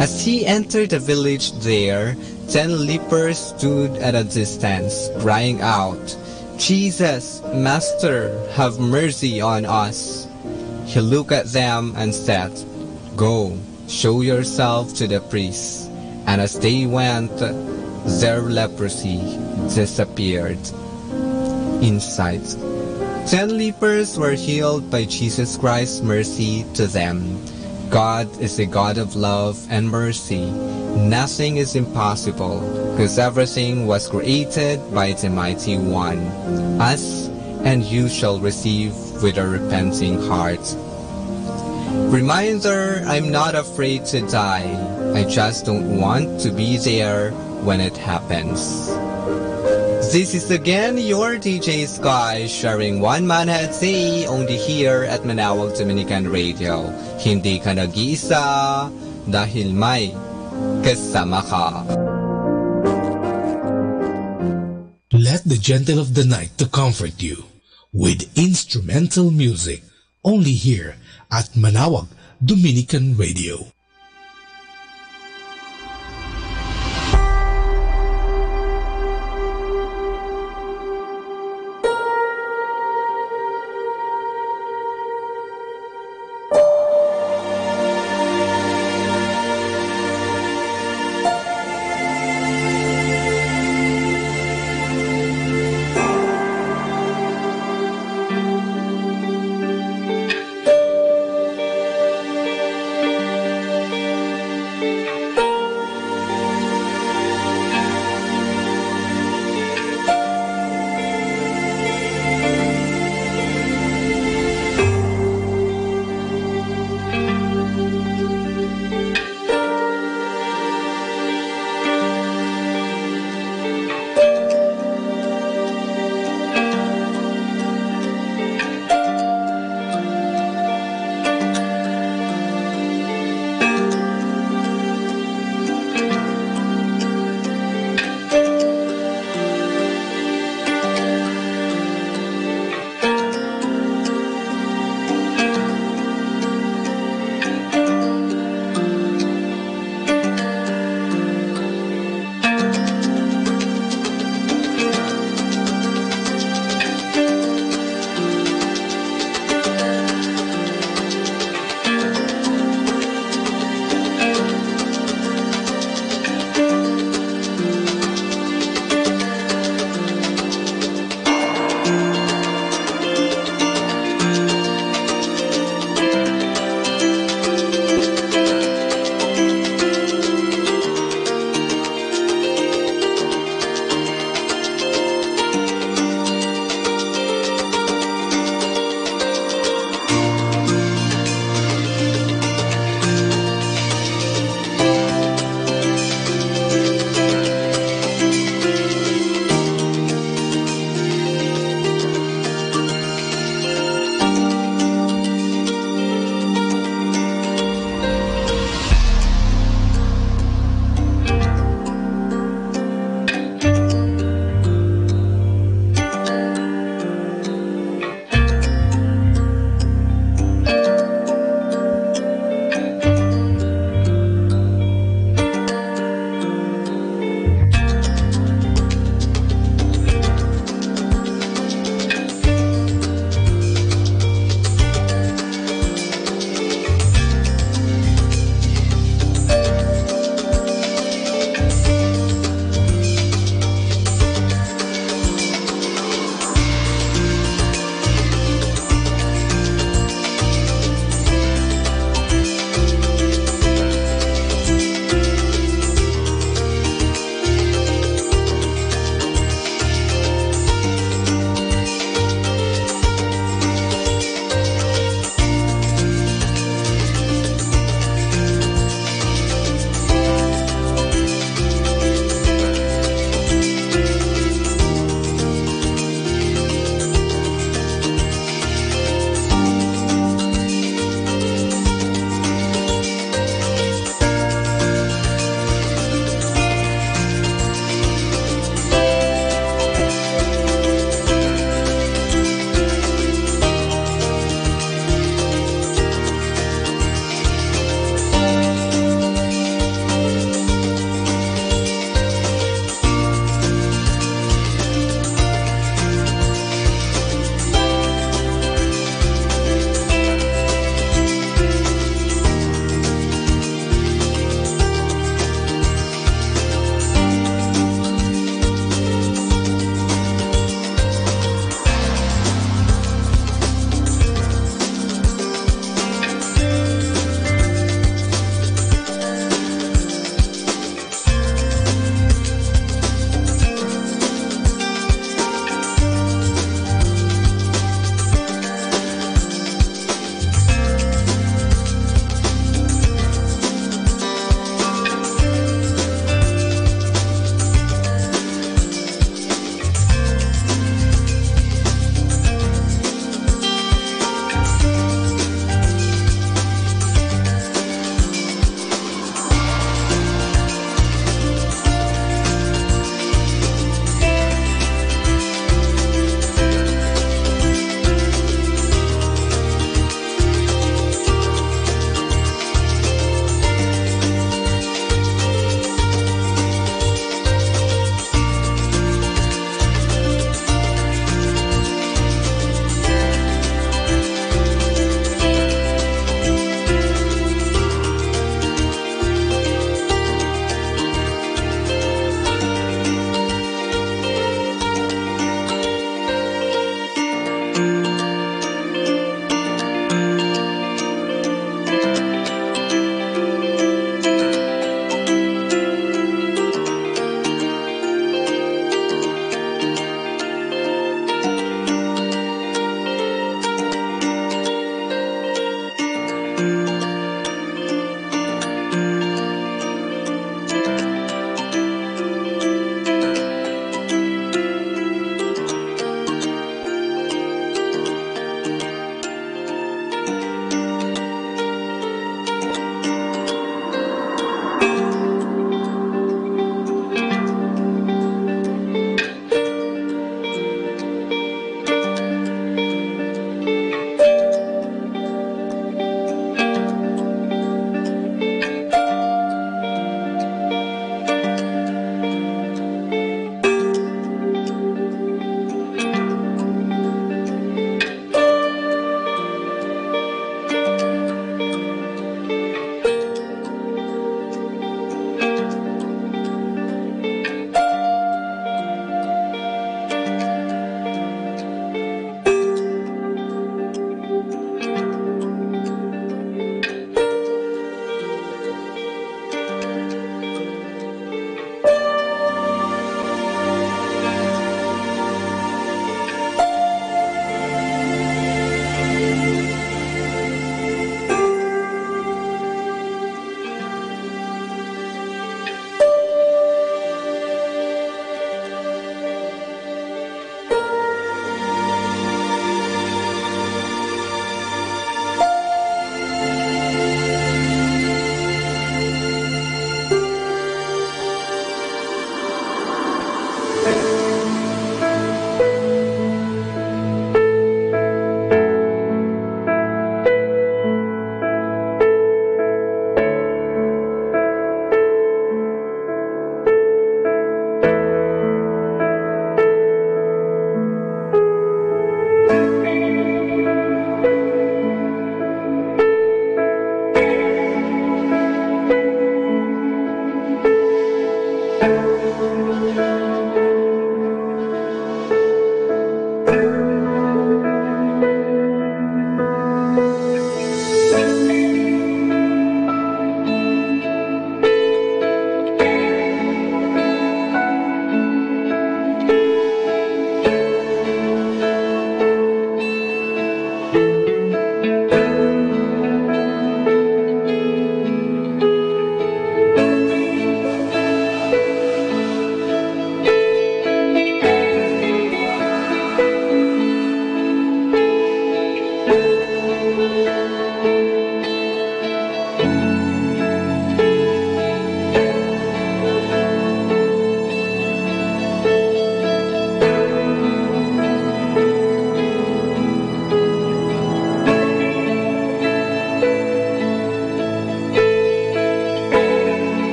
Speaker 16: As he entered the village there, 10 lepers stood at a distance, crying out, "Jesus, Master, have mercy on us." He looked at them and said, "Go, show yourself to the priests." And as they went, their leprosy disappeared. Insight: 10 lepers were healed by Jesus Christ's mercy to them. God is a God of love and mercy. Nothing is impossible, because everything was created by the Mighty One. Us and you shall receive with a repenting heart. Reminder, I'm not afraid to die. I just don't want to be there when it happens. This is again your DJ Sky sharing 1 minute day only here at Manawag Dominican Radio. Hindi ka nag-iisa dahil may kasama ka.
Speaker 2: Let the gentle of the night to comfort you with instrumental music only here at Manawag Dominican Radio.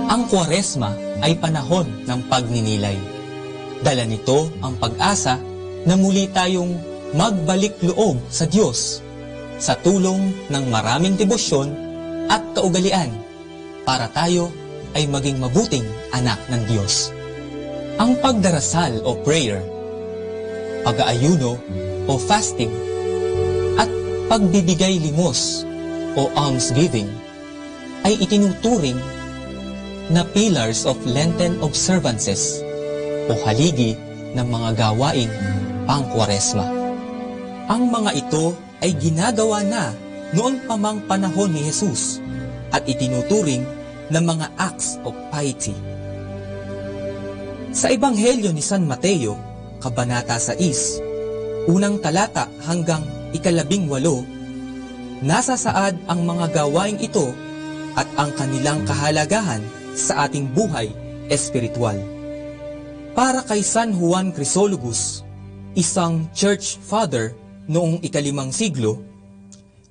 Speaker 4: Ang Kwaresma ay panahon ng pagninilay. Dala nito ang pag-asa na muli tayong magbalik loob sa Diyos sa tulong ng maraming debosyon at kaugalian para tayo ay maging mabuting anak ng Diyos. Ang pagdarasal o prayer, pag-aayuno o fasting, at pagbibigay limos o almsgiving ay itinuturing na pillars of Lenten observances o haligi ng mga gawaing pang-Kwaresma. Ang mga ito ay ginagawa na noon pa mang panahon ni Jesus at itinuturing na mga acts of piety. Sa Ebanghelyo ni San Mateo, Kabanata 6, unang talata hanggang 18, nasasaad ang mga gawaing ito at ang kanilang kahalagahan sa ating buhay espiritual. Para kay San Juan Chrysologus, isang church father noong ika-5 siglo,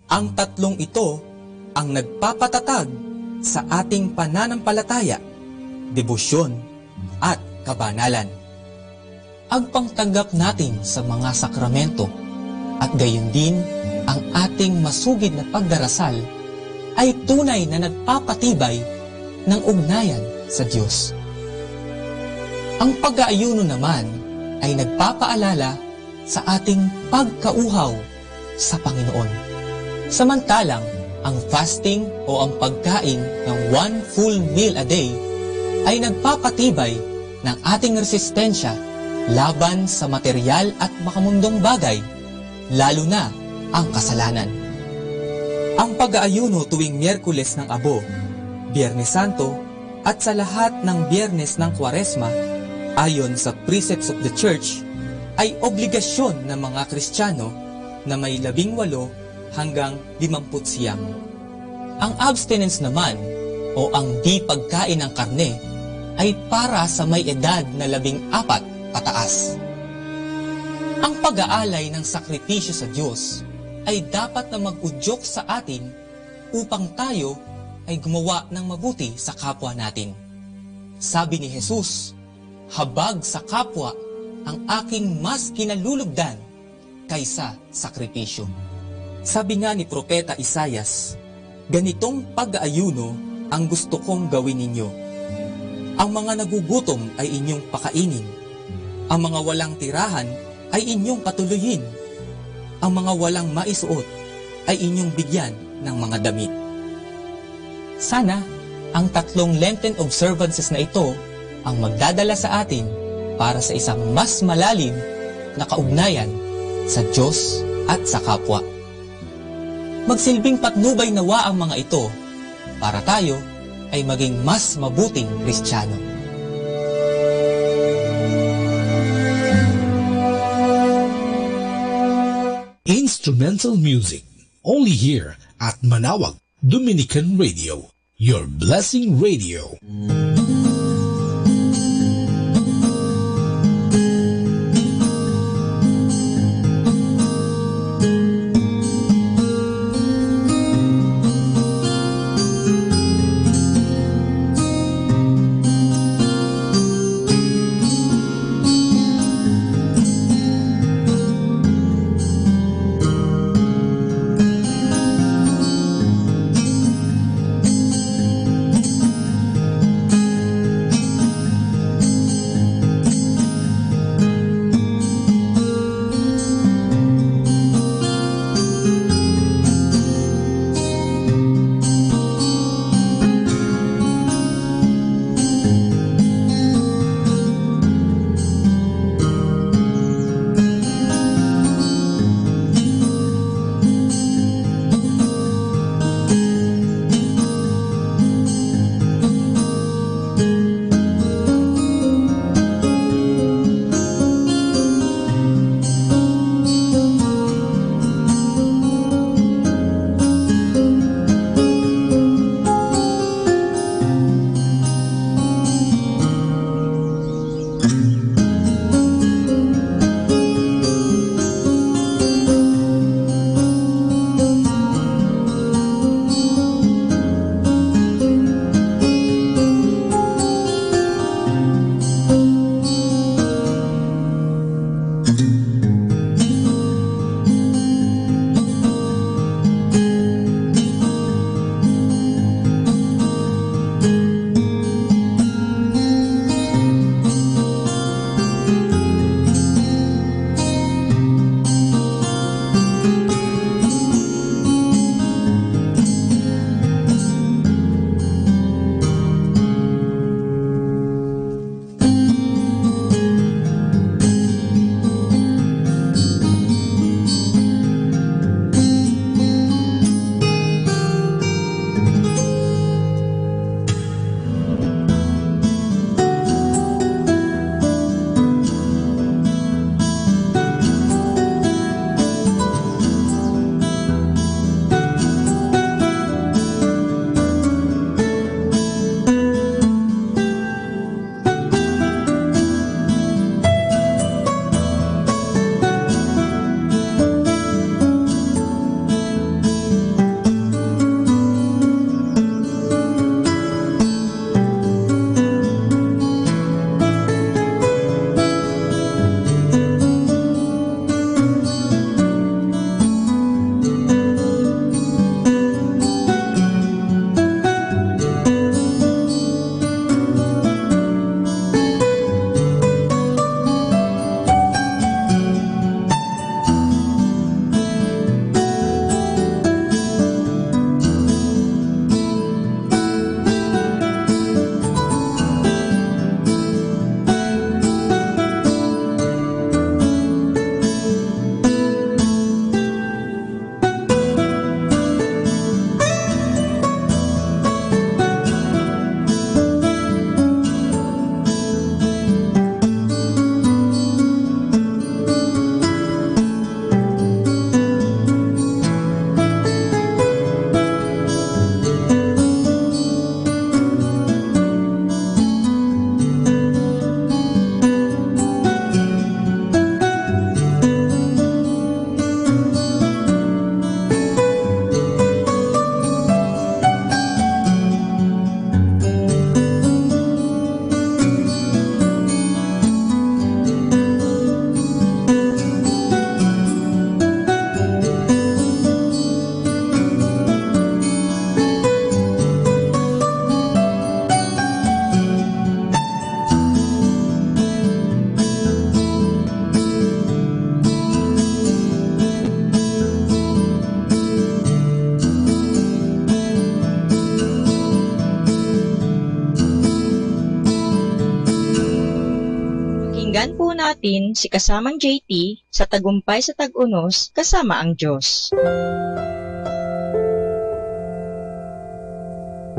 Speaker 4: ang tatlong ito ang nagpapatatag sa ating pananampalataya, debosyon, at kabanalan. Ang pangtanggap natin sa mga sakramento at gayon din ang ating masugid na pagdarasal ay tunay na nagpapatibay ng ugnayan sa Diyos. Ang pag-aayuno naman ay nagpapaalala sa ating pagkauhaw sa Panginoon. Samantalang ang fasting o ang pagkain ng 1 full meal a day ay nagpapatibay ng ating resistensya laban sa material at makamundong bagay, lalo na ang kasalanan. Ang pag-aayuno tuwing Miyerkules ng Abo, Biyernes Santo, at sa lahat ng Biyernes ng Kwaresma, ayon sa precepts of the Church, ay obligasyon ng mga Kristiyano na may 18 hanggang 59. Ang abstinence naman, o ang di pagkain ng karne, ay para sa may edad na 14 pataas. Ang pag-aalay ng sakripisyo sa Diyos ay dapat na mag-udyok sa atin upang tayo ay gumawa ng mabuti sa kapwa natin. Sabi ni Jesus, habag sa kapwa ang aking mas kinalulugdan kaysa sakripisyo. Sabi nga ni Propeta Isayas, ganitong pag-aayuno ang gusto kong gawin ninyo. Ang mga nagugutom ay inyong pakainin. Ang mga walang tirahan ay inyong patuloyin. Ang mga walang maisuot ay inyong bigyan ng mga damit. Sana ang 3 Lenten observances na ito ang magdadala sa atin para sa isang mas malalim na kaugnayan sa Diyos at sa kapwa. Magsilbing patnubay nawa ang mga ito para tayo ay maging mas mabuting Kristiyano.
Speaker 2: Instrumental music, only here at Manawag Dominican Radio, your blessing radio.
Speaker 17: natin si kasamang JT sa Tagumpay sa Tag-Unos kasama ang Diyos.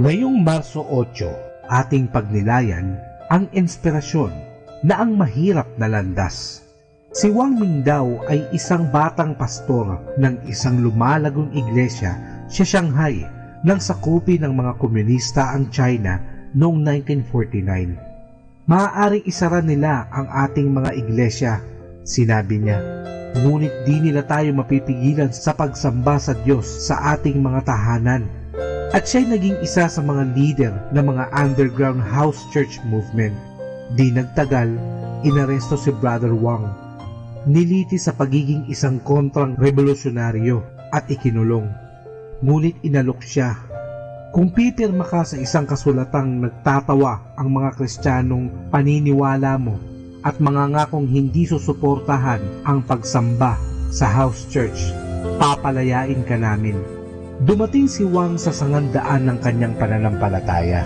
Speaker 2: Ngayong Marso 8, ating pagnilayan ang inspirasyon na ang mahirap na landas. Si Wang Mingdao ay isang batang pastor ng isang lumalagong iglesia sa Shanghai nang sakupin ng mga komunista ang China noong 1949. Maaaring isara nila ang ating mga iglesia, sinabi niya. Ngunit di nila tayo mapipigilan sa pagsamba sa Diyos sa ating mga tahanan. At siya'y naging isa sa mga leader ng mga underground house church movement. Di nagtagal, inaresto si Brother Wang. Niliti sa pagiging isang kontrang revolusyonaryo at ikinulong. Ngunit inalok siya. Kung pipirma ka sa isang kasulatang nagtatawa ang mga Kristiyanong paniniwala mo at mangangakong hindi susuportahan ang pagsamba sa house church, papalayain ka namin. Dumating si Wang sa sangandaan ng kanyang pananampalataya.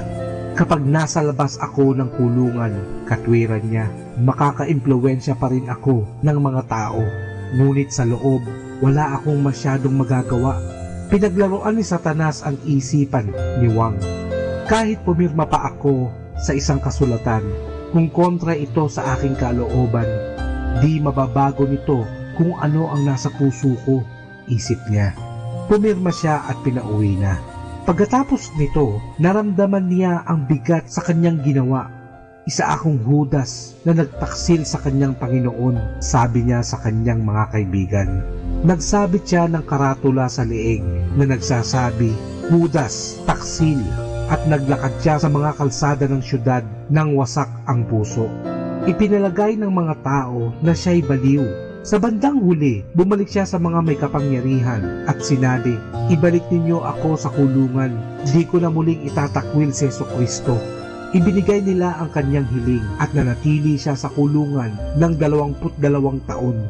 Speaker 2: Kapag nasa labas ako ng kulungan, katwiran niya, makaka-impluwensya pa rin ako ng mga tao. Ngunit sa loob, wala akong masyadong magagawa. Pinaglaruan ni Satanas ang isipan ni Wang. Kahit pumirma pa ako sa isang kasulatan, kung kontra ito sa aking kalooban, di mababago nito kung ano ang nasa puso ko, isip niya. Pumirma siya at pinauwi na. Pagkatapos nito, naramdaman niya ang bigat sa kanyang ginawa. Isa akong Judas na nagtaksil sa kanyang Panginoon, sabi niya sa kanyang mga kaibigan. Nagsabit siya ng karatula sa leeg na nagsasabi, Judas, taksil, at naglakad siya sa mga kalsada ng syudad nang wasak ang puso. Ipinalagay ng mga tao na siya'y baliw. Sa bandang huli, bumalik siya sa mga may kapangyarihan at sinabi, ibalik ninyo ako sa kulungan, di ko na muling itatakwil si Jesucristo. Ibinigay nila ang kanyang hiling at nanatili siya sa kulungan ng 22 taon.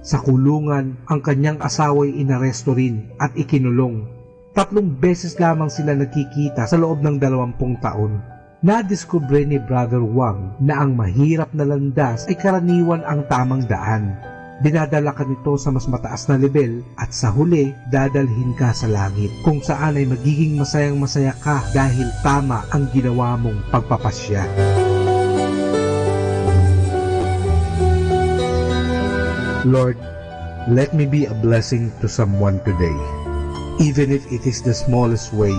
Speaker 2: Sa kulungan, ang kanyang asawa'y inaresto rin at ikinulong. 3 beses lamang sila nagkikita sa loob ng 20 taon. Nadiskubre ni Brother Wang na ang mahirap na landas ay karaniwan ang tamang daan. Dinadala ka nito sa mas mataas na level at sa huli, dadalhin ka sa langit kung saan ay magiging masayang-masaya ka dahil tama ang ginawa mong pagpapasya. Lord, let me be a blessing to someone today. Even if it is the smallest way,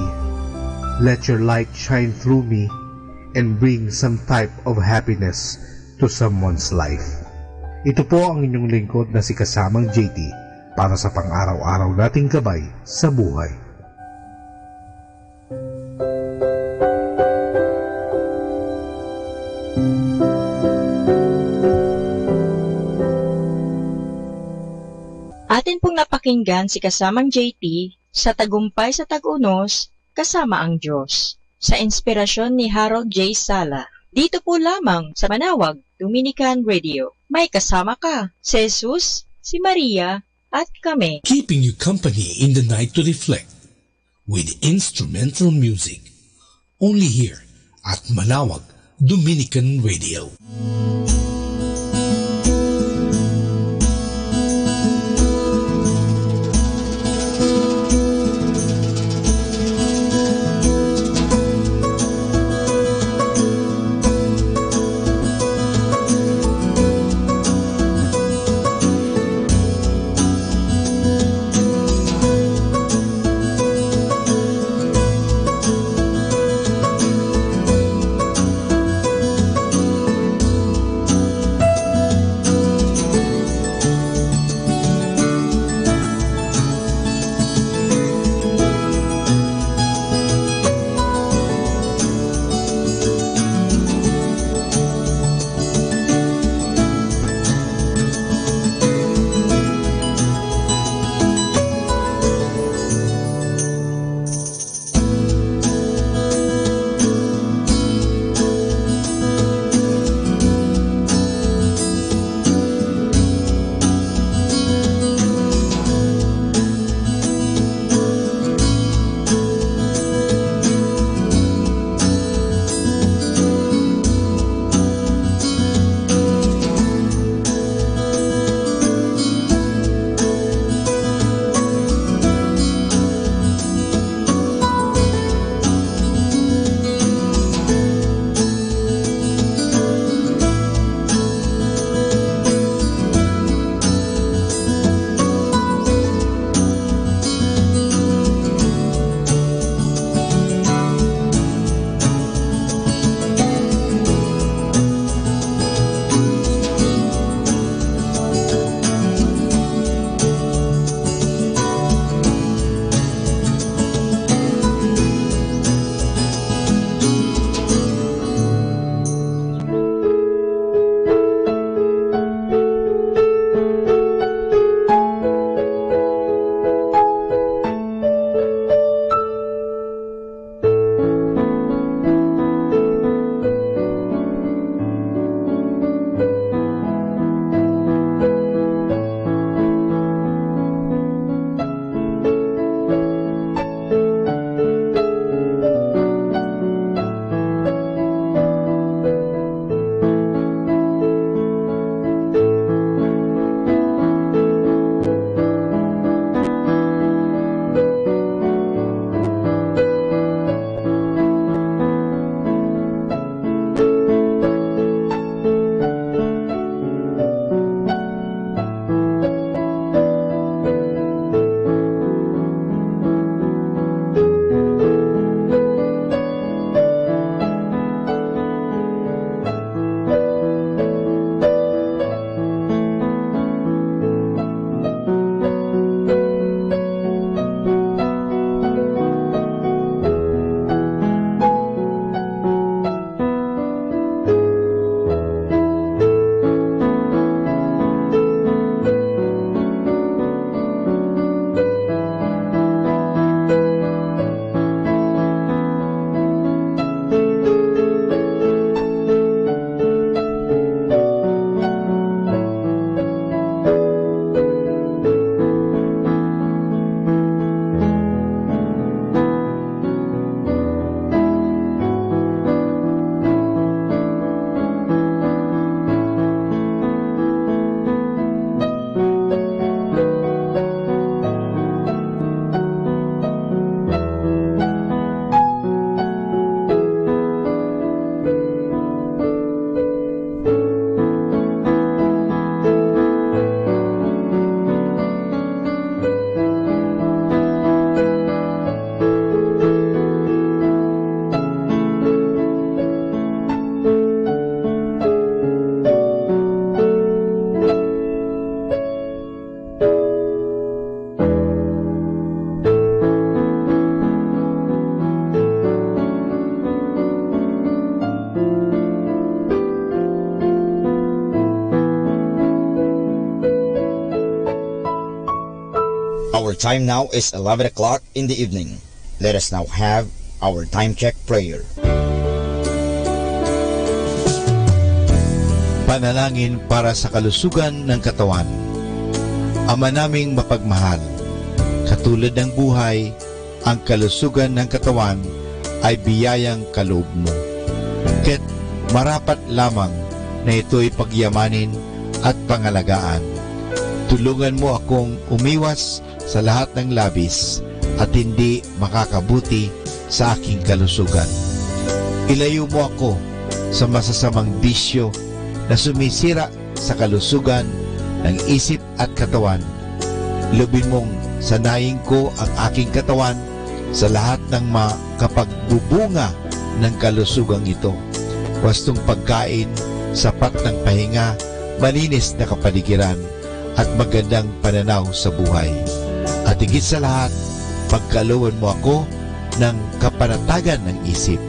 Speaker 2: let your light shine through me and bring some type of happiness to someone's life. Ito po ang inyong lingkod na si Kasamang JT para sa pang-araw-araw nating gabay sa buhay.
Speaker 17: Atin pong napakinggan si Kasamang JT sa Tagumpay sa Tag-Unos kasama ang Diyos sa inspirasyon ni Harold J. Sala. Dito po lamang sa Manawag Dominican Radio. May kasama ka, si Jesus, si Maria, at kami.
Speaker 2: Keeping you company in the night to reflect with instrumental music. Only here at Manawag Dominican Radio.
Speaker 5: time now is 11 o'clock in the evening. Let us now have our time check prayer.
Speaker 11: Panalangin para sa kalusugan ng katawan. Ama naming mapagmahal, katulad ng buhay, ang kalusugan ng katawan ay biyayang kaloob mo. Kaya't marapat lamang na ito'y pagyamanin at pangalagaan. Tulungan mo akong umiwas sa lahat ng labis at hindi makakabuti sa aking kalusugan. Ilayo mo ako sa masasamang bisyo na sumisira sa kalusugan ng isip at katawan. Lubin mong sanayin ko ang aking katawan sa lahat ng makapagbubunga ng kalusugang ito. Wastong pagkain, sapat ng pahinga, malinis na kapaligiran, at magandang pananaw sa buhay. At higit sa lahat, pagkalooban mo ako ng kapanatagan ng isip,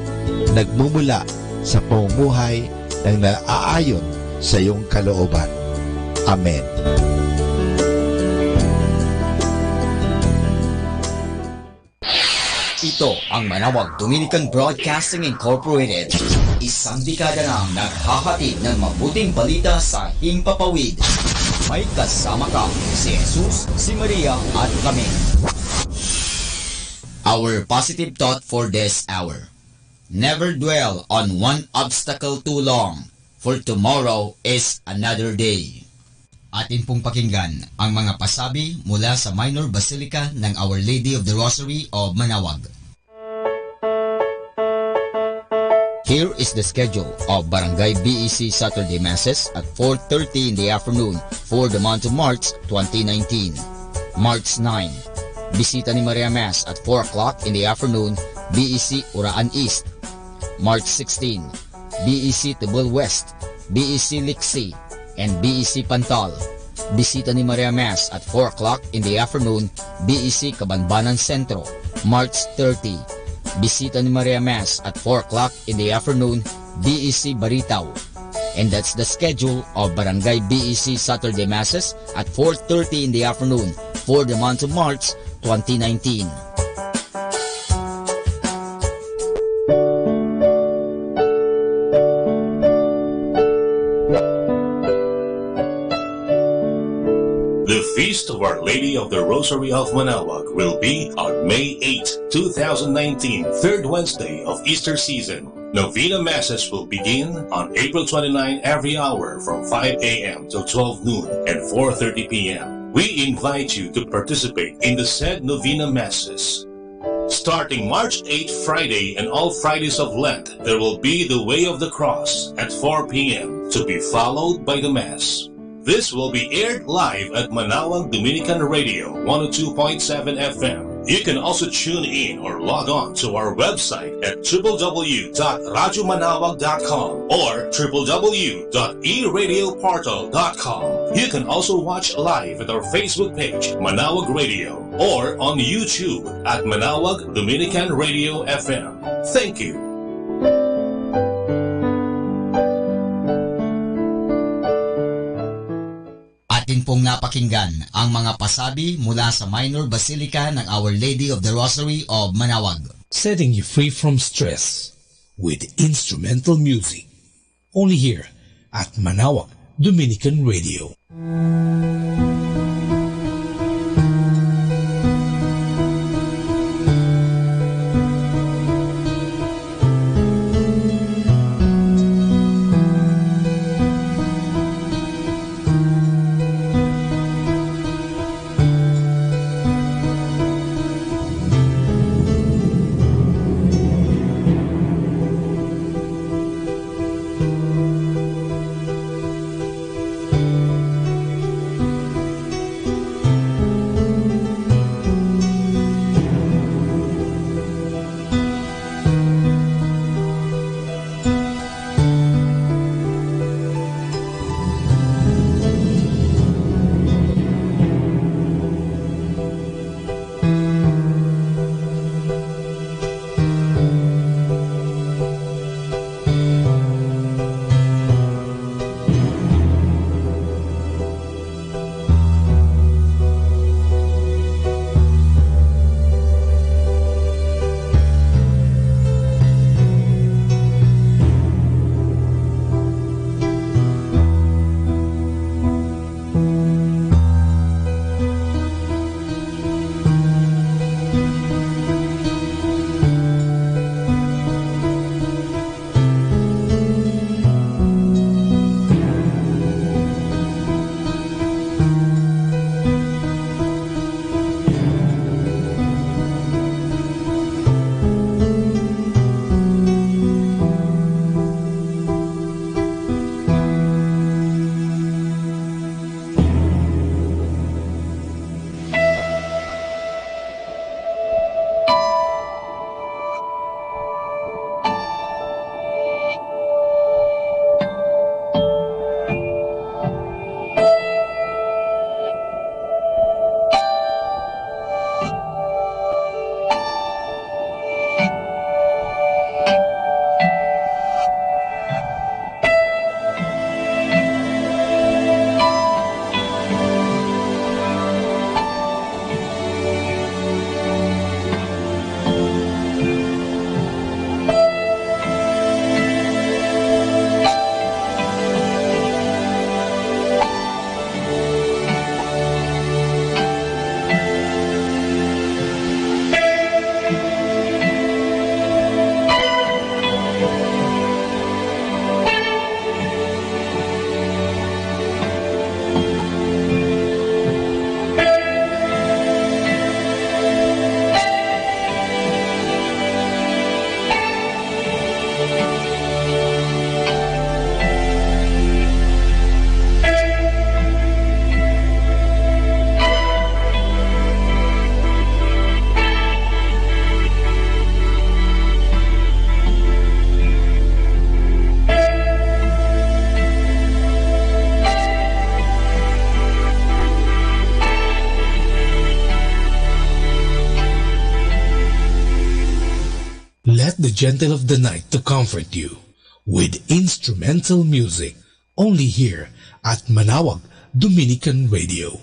Speaker 11: nagmumula sa pamumuhay ng naaayon sa iyong kalooban. Amen.
Speaker 5: Ito ang Manawag Dominican Broadcasting Incorporated. Isang dekada nang naghahatid ng mabuting balita sa Himpapawid. May kasama ka, si Jesus, si Maria at kami. Our positive thought for this hour. Never dwell on one obstacle too long, for tomorrow is another day. Atin pong pakinggan ang mga pasabi mula sa Minor Basilica ng Our Lady of the Rosary of Manawag. Here is the schedule of Barangay BEC Saturday Masses at 4:30 in the afternoon for the month of March 2019. March 9, Bisita ni Maria Mass at 4 o'clock in the afternoon, BEC Uraan East. March 16, BEC Tibul West, BEC Liksi, and BEC Pantal. Bisita ni Maria Mass at 4 o'clock in the afternoon, BEC Cabanbanan Centro. March 30, Bisita ni Maria Mass at 4 o'clock in the afternoon, BEC Baritaw. And that's the schedule of Barangay BEC Saturday Masses at 4:30 in the afternoon for the month of March 2019.
Speaker 15: The Feast of Our Lady of the Rosary of Manawag will be on May 8, 2019, third Wednesday of Easter season. Novena Masses will begin on April 29 every hour from 5 a.m. till 12 noon and 4:30 p.m. We invite you to participate in the said Novena Masses. Starting March 8 Friday and all Fridays of Lent, there will be the Way of the Cross at 4 p.m. to be followed by the Mass. This will be aired live at Manawag Dominican Radio 102.7 FM. You can also tune in or log on to our website at www.radyomanawag.com or www.eradioportal.com. You can also watch live at our Facebook page, Manawag Radio, or on YouTube at Manawag Dominican Radio FM. Thank you.
Speaker 5: Atin pong napakinggan ang mga pasabi mula sa Minor Basilica ng Our Lady of the Rosary of Manawag.
Speaker 2: Setting you free from stress with instrumental music. Only here at Manawag Dominican Radio. Let the gentle of the night to comfort you with instrumental music only here at Manawag Dominican Radio.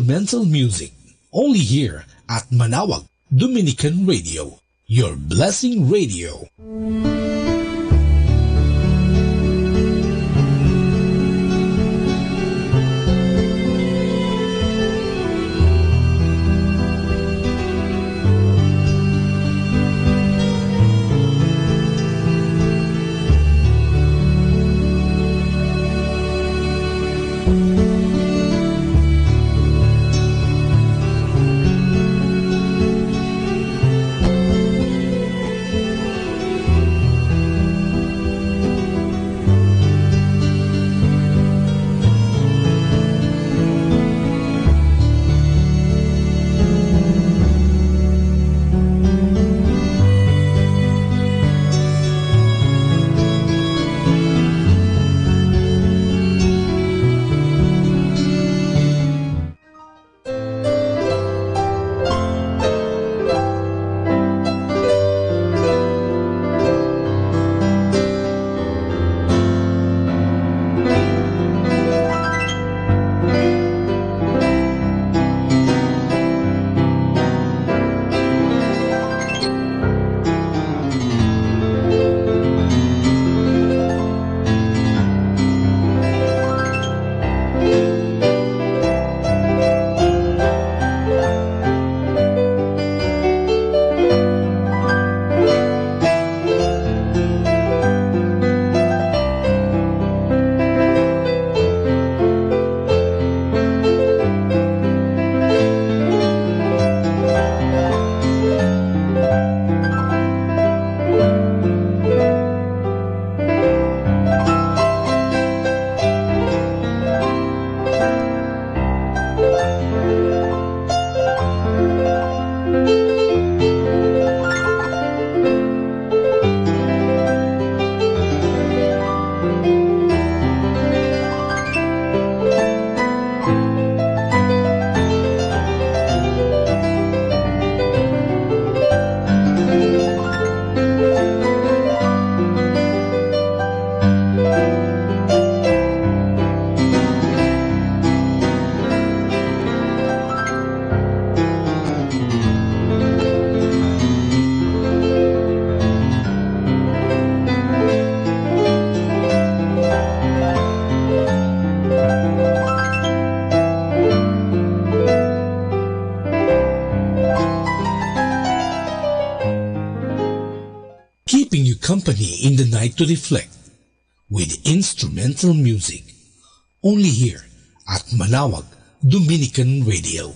Speaker 2: instrumental music. Only here at Manawag Dominican Radio, your blessing radio. Keeping you company in the night to reflect with instrumental music. Only here at Manawag Dominican Radio.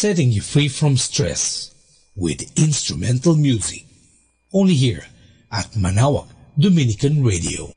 Speaker 2: Setting you free from stress with instrumental music. Only here at Manaoag Dominican Radio.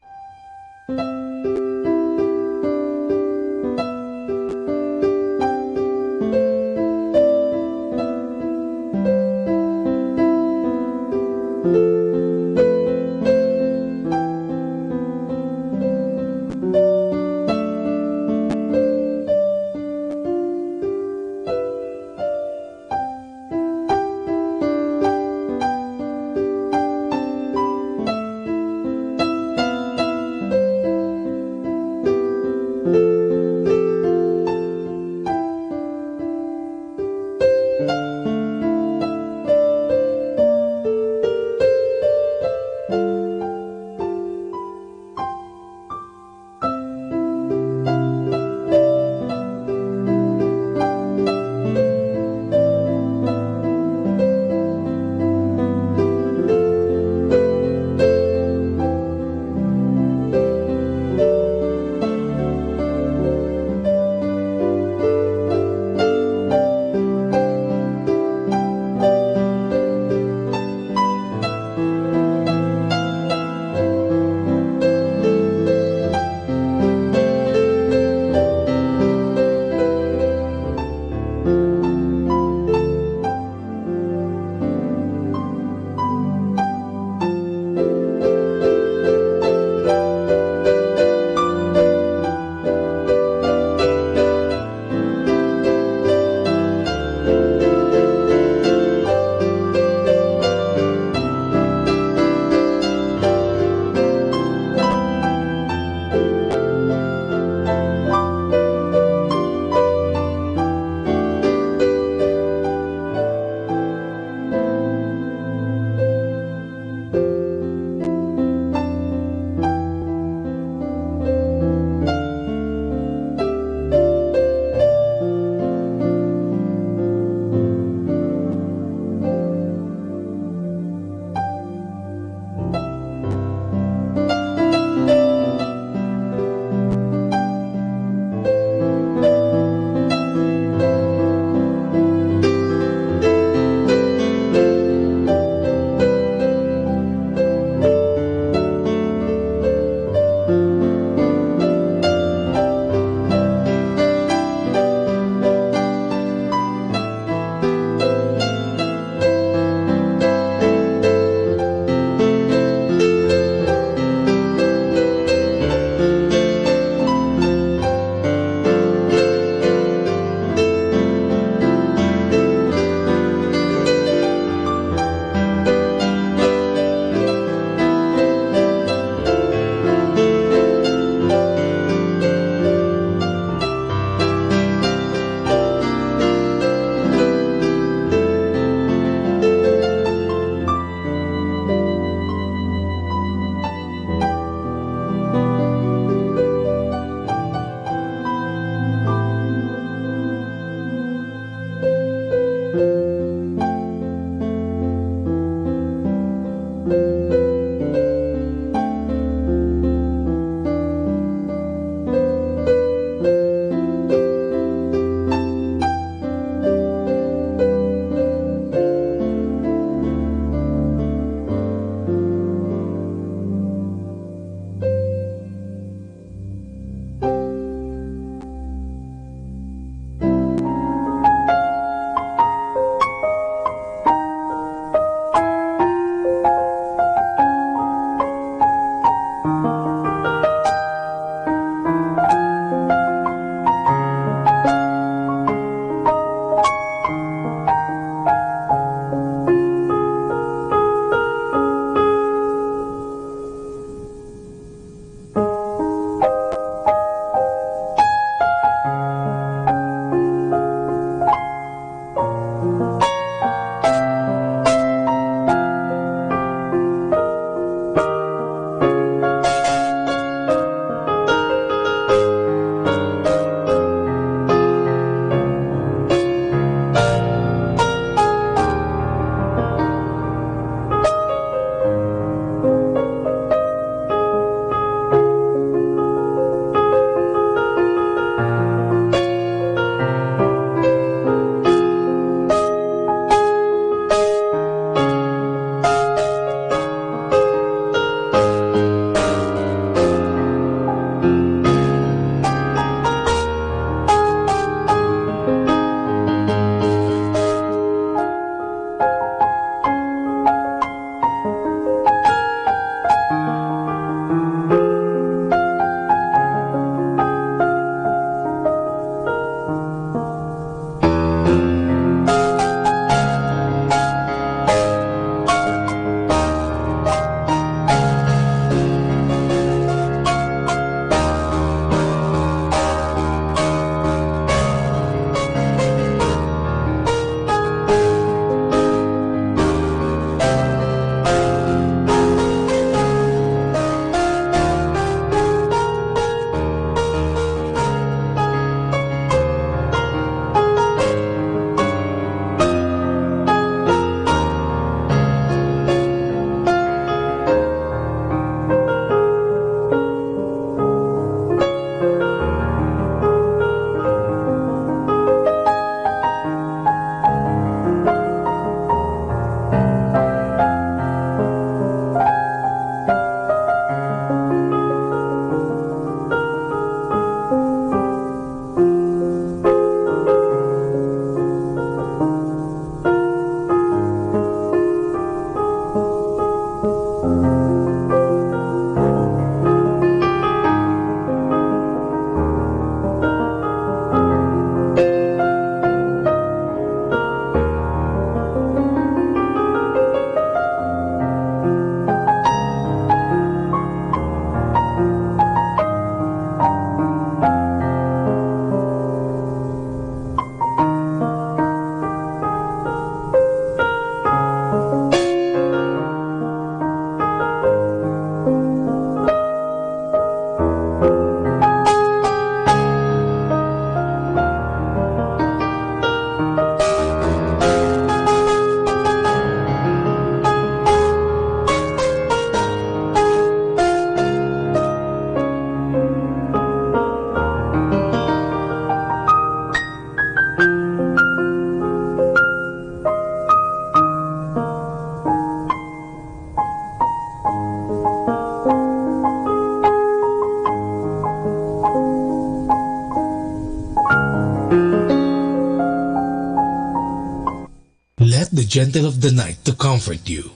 Speaker 2: the gentle of the night to comfort you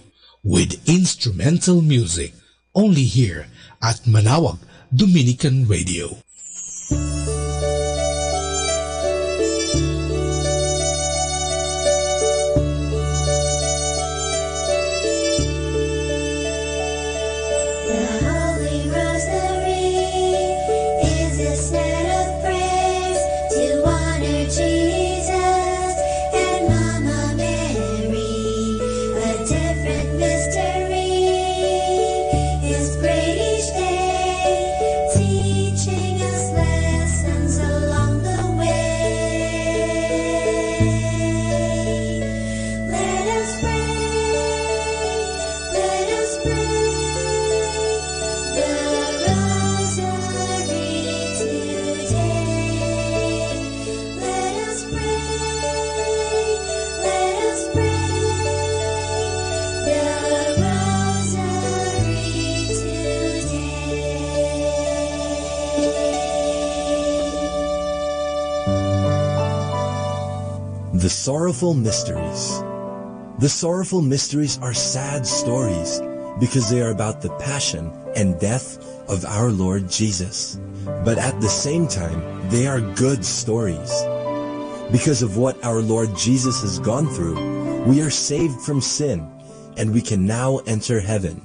Speaker 2: with instrumental music, only here at Manawag Dominican Radio.
Speaker 12: The Sorrowful Mysteries. The sorrowful mysteries are sad stories because they are about the passion and death of our Lord Jesus. But at the same time, they are good stories. Because of what our Lord Jesus has gone through, we are saved from sin and we can now enter heaven.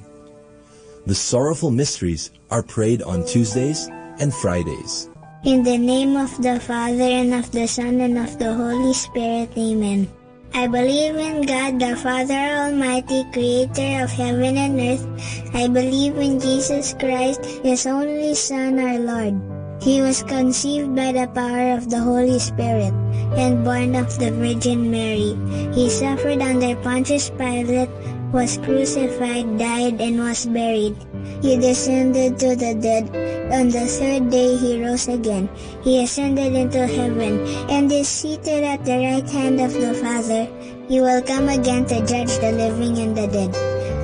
Speaker 12: The sorrowful mysteries are prayed on Tuesdays and Fridays.
Speaker 18: In the name of the Father, and of the Son, and of the Holy Spirit. Amen. I believe in God, the Father Almighty, creator of heaven and earth. I believe in Jesus Christ, His only Son, our Lord. He was conceived by the power of the Holy Spirit, and born of the Virgin Mary. He suffered under Pontius Pilate, was crucified, died, and was buried. He descended to the dead. On the third day he rose again. He ascended into heaven, and is seated at the right hand of the Father. He will come again to judge the living and the dead.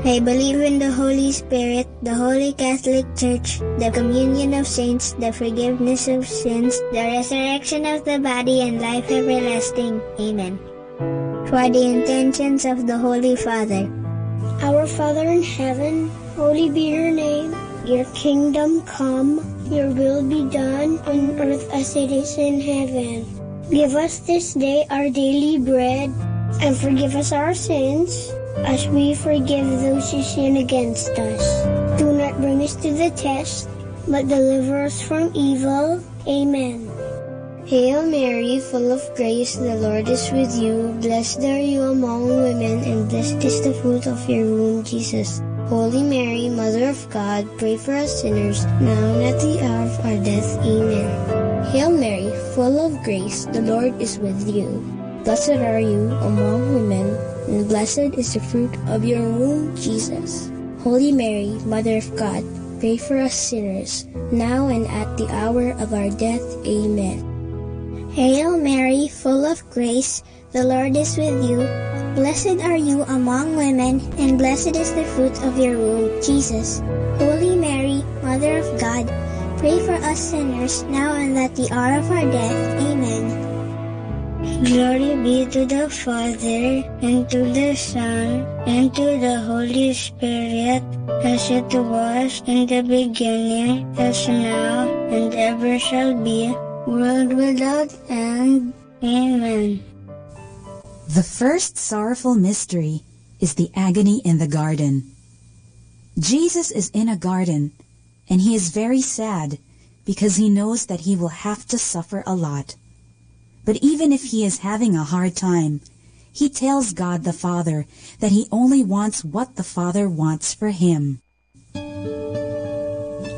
Speaker 18: I believe in the Holy Spirit, the Holy Catholic Church, the communion of saints, the forgiveness of sins, the resurrection of the body, and life everlasting. Amen. For the intentions of the Holy Father.
Speaker 19: Our Father in heaven, holy be your name. Your kingdom come, your will be done on earth as it is in heaven. Give us this day our daily bread, and forgive us our sins, as we forgive those who sin against us. Do not bring us to the test, but deliver us from evil. Amen. Hail Mary, full of grace, the Lord is with you. Blessed are you among women, and blessed is the fruit of your womb, Jesus. Holy Mary, Mother of God, pray for us sinners, now and at the hour of our death. Amen. Hail Mary, full of grace, the Lord is with you. Blessed are you among women, and blessed is the fruit of your womb, Jesus. Holy Mary, Mother of God, pray for us sinners, now and at the hour of our death. Amen.
Speaker 18: Hail Mary, full of grace, the Lord is with you. Blessed are you among women, and blessed is the fruit of your womb, Jesus. Holy Mary, Mother of God, pray for us sinners, now and at the hour of our death. Amen. Glory be to the Father, and to the Son, and to the Holy Spirit, as it was in the beginning, as now, and ever shall be, world without end. Amen.
Speaker 21: The first sorrowful mystery is the agony in the garden. Jesus is in a garden, and he is very sad because he knows that he will have to suffer a lot. But even if he is having a hard time, he tells God the Father that he only wants what the Father wants for him.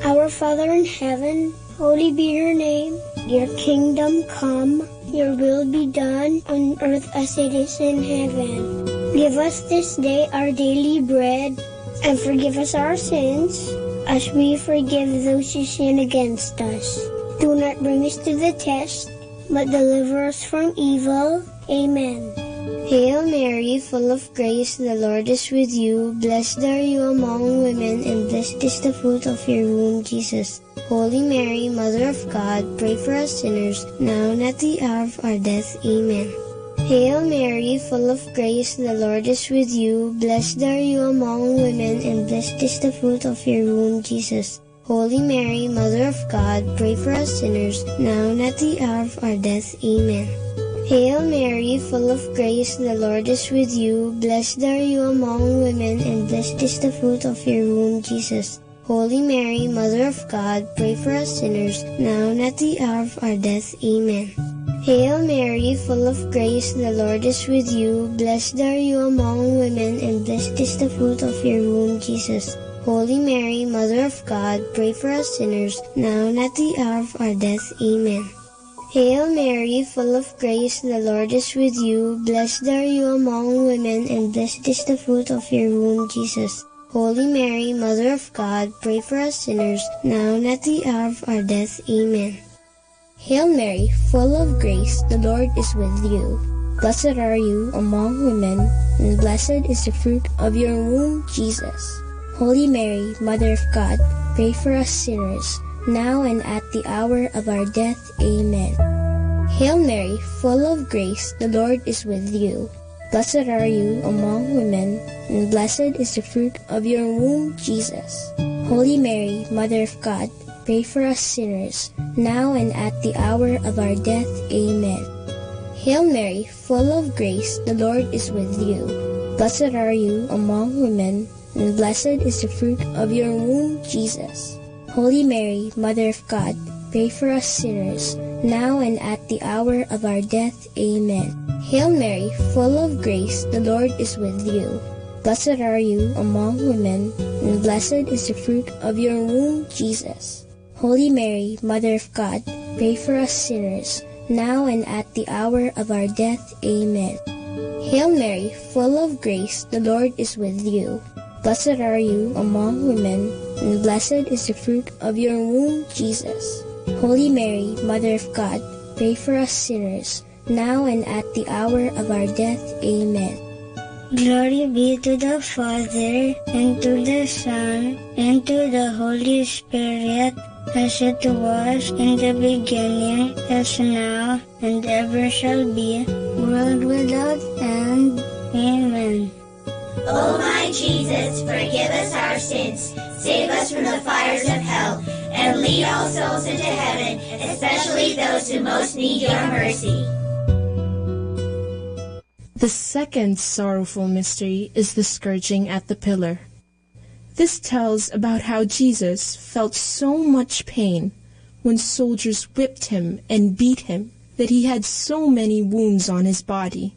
Speaker 19: Our Father in heaven, holy be your name. Your kingdom come, your will be done on earth as it is in heaven. Give us this day our daily bread, and forgive us our sins, as we forgive those who sin against us. Do not bring us to the test, but deliver us from evil. Amen. Hail Mary, full of grace, the Lord is with you. Blessed are you among women, and blessed is the fruit of your womb, Jesus. Holy Mary, Mother of God, pray for us sinners, now and at the hour of our death. Amen. Hail Mary, full of grace, the Lord is with you. Blessed are you among women, and blessed is the fruit of your womb, Jesus. Holy Mary, Mother of God, pray for us sinners, now and at the hour of our death. Amen. Hail Mary, full of grace, the Lord is with you. Blessed are you among women, and blessed is the fruit of your womb, Jesus. Holy Mary, Mother of God, pray for us sinners, now and at the hour of our death. Amen. Hail Mary, full of grace, the Lord is with you. Blessed are you among women, and blessed is the fruit of your womb, Jesus. Holy Mary, Mother of God, pray for us sinners, now and at the hour of our death. Amen. Hail Mary, full of grace, the Lord is with you. Blessed are you among women, and blessed is the fruit of your womb, Jesus. Holy Mary, Mother of God, pray for us sinners, now and at the hour of our death. Amen. Hail Mary, full of grace, the Lord is with you. Blessed are you among women, and blessed is the fruit of your womb, Jesus. Holy Mary, Mother of God, pray for us sinners, now and at the hour of our death. Amen. Hail Mary, full of grace, the Lord is with you. Blessed are you among women, and blessed is the fruit of your womb, Jesus. Holy Mary, Mother of God, pray for us sinners, now and at the hour of our death. Amen. Hail Mary, full of grace, the Lord is with you. Blessed are you among women, and blessed is the fruit of your womb, Jesus. Holy Mary, Mother of God, pray for us sinners, now and at the hour of our death. Amen. Hail Mary, full of grace, the Lord is with you. Blessed are you among women, and blessed is the fruit of your womb, Jesus. Holy Mary, Mother of God, pray for us sinners, now and at the hour of our death. Amen. Hail Mary, full of grace, the Lord is with you. Blessed are you among women, and blessed is the fruit of your womb, Jesus. Holy Mary, Mother of God, pray for us sinners, now and at the hour of our death. Amen.
Speaker 18: Glory be to the Father, and to the Son, and to the Holy Spirit, as it was in the beginning, as now, and ever shall be, world without end. Amen.
Speaker 6: O my Jesus, forgive us our sins, save us from the fires of hell, and lead all souls into heaven, especially those who most need your mercy.
Speaker 13: The second sorrowful mystery is the scourging at the pillar. This tells about how Jesus felt so much pain when soldiers whipped him and beat him that he had so many wounds on his body.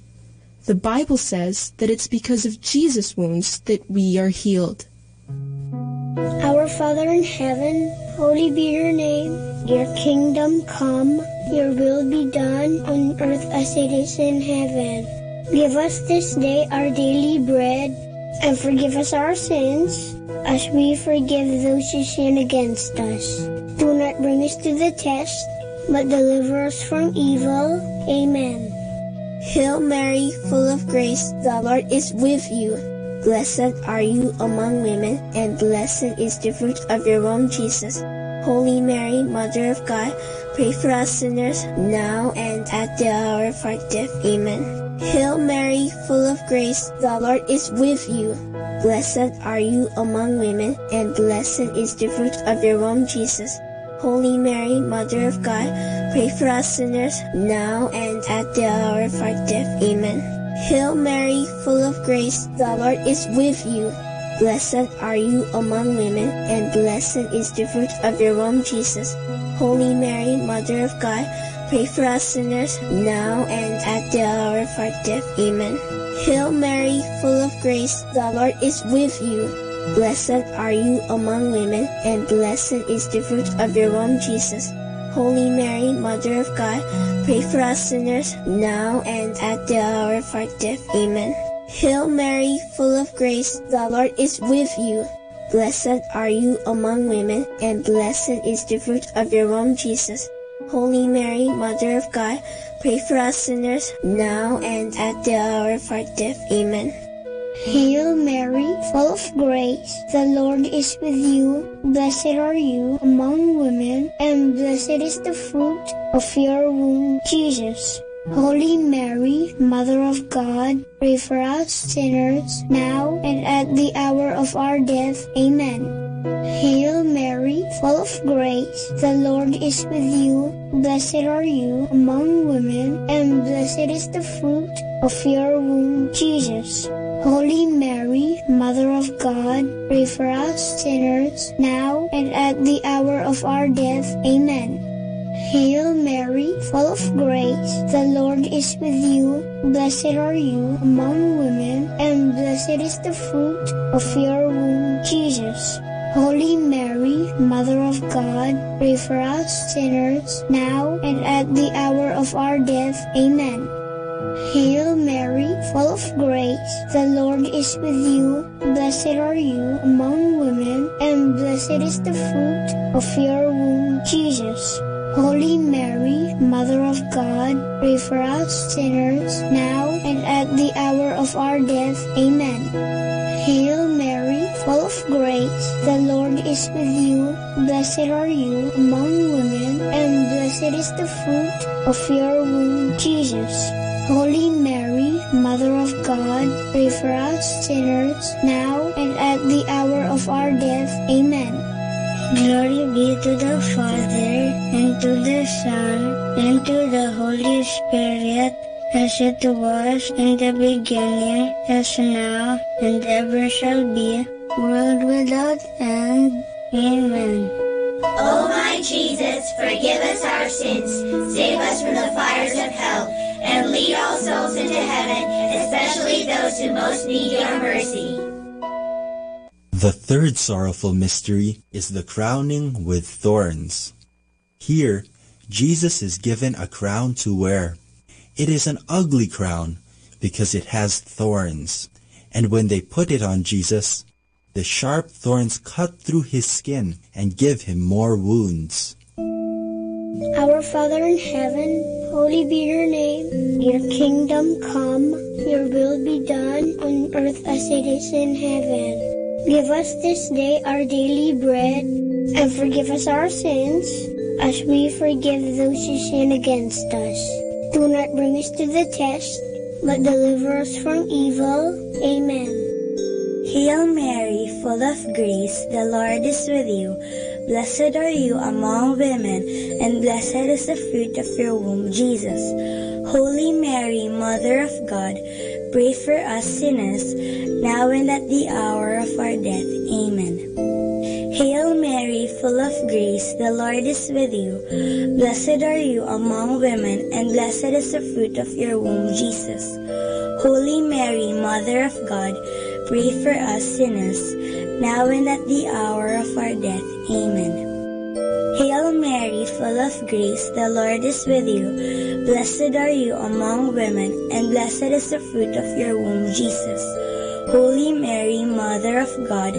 Speaker 13: The Bible says that it's because of Jesus' wounds that we are healed.
Speaker 19: Our Father in heaven, holy be your name. Your kingdom come, your will be done on earth as it is in heaven. Give us this day our daily bread, and forgive us our sins, as we forgive those who sin against us. Do not bring us to the test, but deliver us from evil. Amen.
Speaker 22: Hail Mary, full of grace, the Lord is with you. Blessed are you among women, and blessed is the fruit of your womb, Jesus. Holy Mary, Mother of God, pray for us sinners, now and at the hour of our death. Amen. Hail Mary, full of grace, the Lord is with you. Blessed are you among women, and blessed is the fruit of your womb, Jesus. Holy Mary, Mother of God, pray for us sinners, now and at the hour of our death. Amen. Hail Mary, full of grace, the Lord is with you. Blessed are you among women, and blessed is the fruit of your womb, Jesus. Holy Mary, Mother of God, pray for us sinners, now and at the hour of our death. Amen. Hail Mary, full of grace, the Lord is with you. Blessed are you among women, and blessed is the fruit of your womb, Jesus. Holy Mary, Mother of God, pray for us sinners, now and at the hour of our death. Amen. Hail Mary, full of grace, the Lord is with you. Blessed are you among women, and blessed is the fruit of your womb, Jesus. Holy Mary, Mother of God, pray for us sinners, now and at the hour of our death. Amen.
Speaker 19: Hail Mary, full of grace, the Lord is with you. Blessed are you among women, and blessed is the fruit of your womb, Jesus. Holy Mary, Mother of God, pray for us sinners, now and at the hour of our death. Amen. Hail Mary, full of grace, the Lord is with you. Blessed are you among women, and blessed is the fruit of your womb, Jesus. Holy Mary, Mother of God, pray for us sinners, now and at the hour of our death. Amen. Hail Mary, full of grace, the Lord is with you. Blessed are you among women, and blessed is the fruit of your womb, Jesus. Holy Mary, Mother of God, pray for us sinners, now and at the hour of our death. Amen. Hail Mary, full of grace, the Lord is with you. Blessed are you among women, and blessed is the fruit of your womb, Jesus. Holy Mary, Mother of God, pray for us sinners, now and at the hour of our death. Amen. Hail Mary, full of grace, the Lord is with you. Blessed are you among women, and blessed is the fruit of your womb, Jesus. Holy Mary, Mother of God, pray for us sinners, now and at the hour of our death. Amen.
Speaker 22: Glory be to the Father, and to the Son, and to the Holy Spirit, as it was in the beginning, as now, and ever shall be, world without end. Amen.
Speaker 6: O my Jesus, forgive us our sins, save us from the fires of hell, and lead all souls into heaven, especially those who most need your mercy.
Speaker 12: The third sorrowful mystery is the crowning with thorns. Here, Jesus is given a crown to wear. It is an ugly crown because it has thorns. And when they put it on Jesus, the sharp thorns cut through his skin and give him more wounds.
Speaker 19: Our Father in heaven, holy be your name. Your kingdom come, your will be done on earth as it is in heaven. Give us this day our daily bread, and forgive us our sins, as we forgive those who sin against us. Do not bring us to the test, but deliver us from evil. Amen.
Speaker 22: Hail Mary, full of grace, the Lord is with you. Blessed are you among women, and blessed is the fruit of your womb, Jesus. Holy Mary, Mother of God, pray for us sinners, now and at the hour of our death. Amen. Hail Mary, full of grace, the Lord is with you. Blessed are you among women, and blessed is the fruit of your womb, Jesus. Holy Mary, Mother of God, pray for us sinners, now and at the hour of our death. Amen. Hail Mary, full of grace, the Lord is with you. Blessed are you among women, and blessed is the fruit of your womb, Jesus. Holy Mary, Mother of God,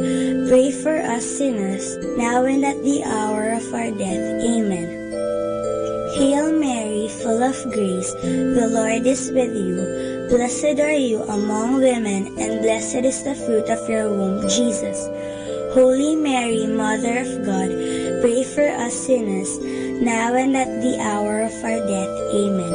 Speaker 22: pray for us sinners, now and at the hour of our death. Amen. Hail Mary, full of grace, the Lord is with you. Blessed are you among women, and blessed is the fruit of your womb, Jesus. Holy Mary, Mother of God, pray for us sinners, now and at the hour of our death. Amen.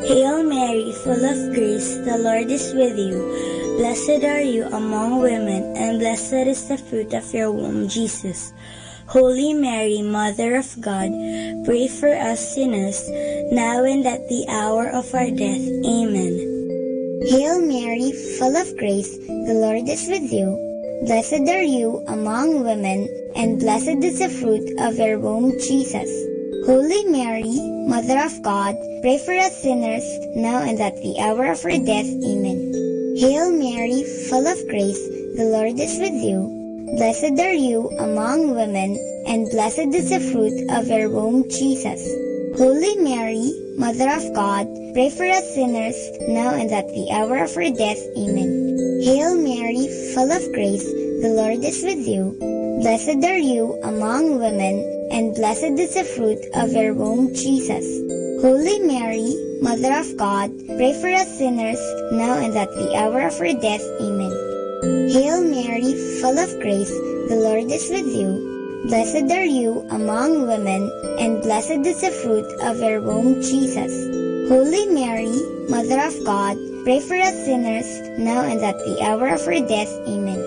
Speaker 22: Hail Mary, full of grace, the Lord is with you. Blessed are you among women, and blessed is the fruit of your womb, Jesus. Holy Mary, Mother of God, pray for us sinners, now and at the hour of our death. Amen. Hail Mary, full of grace, the Lord is with you. Blessed are you among women, and blessed is the fruit of your womb, Jesus. Holy Mary, Mother of God, pray for us sinners, now and at the hour of our death. Amen. Hail Mary, full of grace, the Lord is with you. Blessed are you among women, and blessed is the fruit of your womb, Jesus. Holy Mary, Mother of God, pray for us sinners, now and at the hour of our death. Amen. Hail Mary, full of grace, the Lord is with you. Blessed are you among women, and blessed is the fruit of your womb, Jesus. Holy Mary, Mother of God, pray for us sinners, now and at the hour of our death. Amen. Hail Mary, full of grace, the Lord is with you. Blessed are you among women, and blessed is the fruit of your womb, Jesus. Holy Mary, Mother of God, pray for us sinners, now and at the hour of our death. Amen.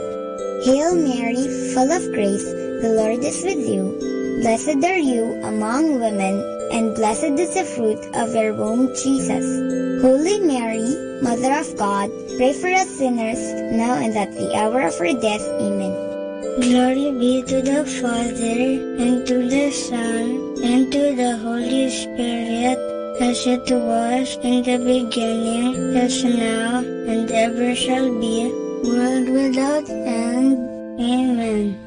Speaker 22: Hail Mary, full of grace, the Lord is with you. Blessed are you among women, and blessed is the fruit of your womb, Jesus. Holy Mary, Mother of God, pray for us sinners, now and at the hour of our death. Amen.
Speaker 19: Glory be to the Father, and to the Son, and to the Holy Spirit, as it was in the beginning, is now, and ever shall be, world without end. Amen.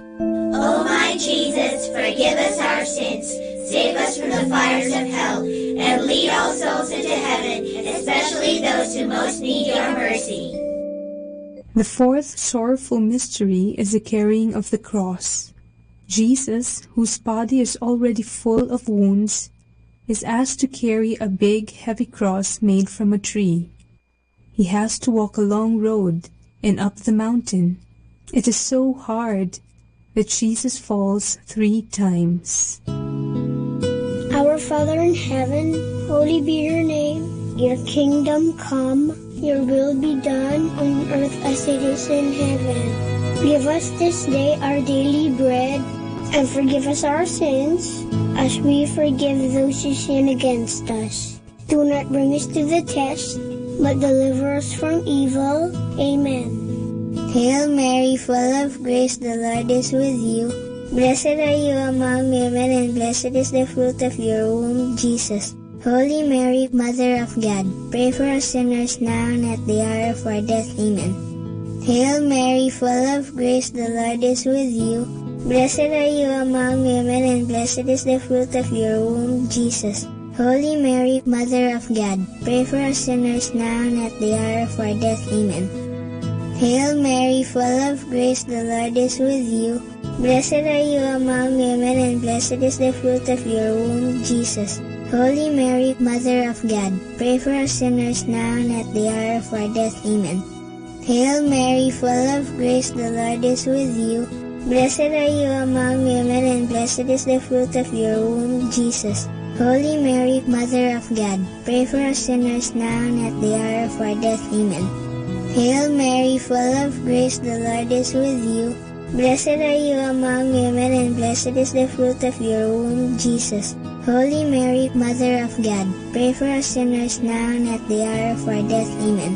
Speaker 6: O my Jesus, forgive us our sins, save us from the fires of hell, and lead all souls into heaven, especially those who most need your mercy.
Speaker 1: The fourth sorrowful mystery is the carrying of the cross. Jesus, whose body is already full of wounds, is asked to carry a big, heavy cross made from a tree. He has to walk a long road and up the mountain. It is so hard that Jesus falls 3 times.
Speaker 19: Our Father in heaven, holy be your name. Your kingdom come, your will be done on earth as it is in heaven. Give us this day our daily bread, and forgive us our sins, as we forgive those who sin against us. Do not bring us to the test, but deliver us from evil. Amen.
Speaker 22: Hail Mary, full of grace, the Lord is with you. Blessed are you among women, and blessed is the fruit of your womb, Jesus. Holy Mary, Mother of God, pray for us sinners now and at the hour of our death. Amen. Hail Mary, full of grace, the Lord is with you. Blessed are you among women, and blessed is the fruit of your womb, Jesus. Holy Mary, Mother of God, pray for us sinners now and at the hour of our death. Amen. Hail Mary, full of grace, the Lord is with you. Blessed are you among women, and blessed is the fruit of your womb, Jesus. Holy Mary, Mother of God, pray for us sinners now and at the hour of our death. Amen. Hail Mary, full of grace, the Lord is with you. Blessed are you among women, and blessed is the fruit of your womb, Jesus. Holy Mary, Mother of God, pray for us sinners now and at the hour of our death. Amen. Hail Mary, full of grace, the Lord is with you. Blessed are you among women, and blessed is the fruit of your womb, Jesus. Holy Mary, Mother of God, pray for us sinners now and at the hour of our death. Amen.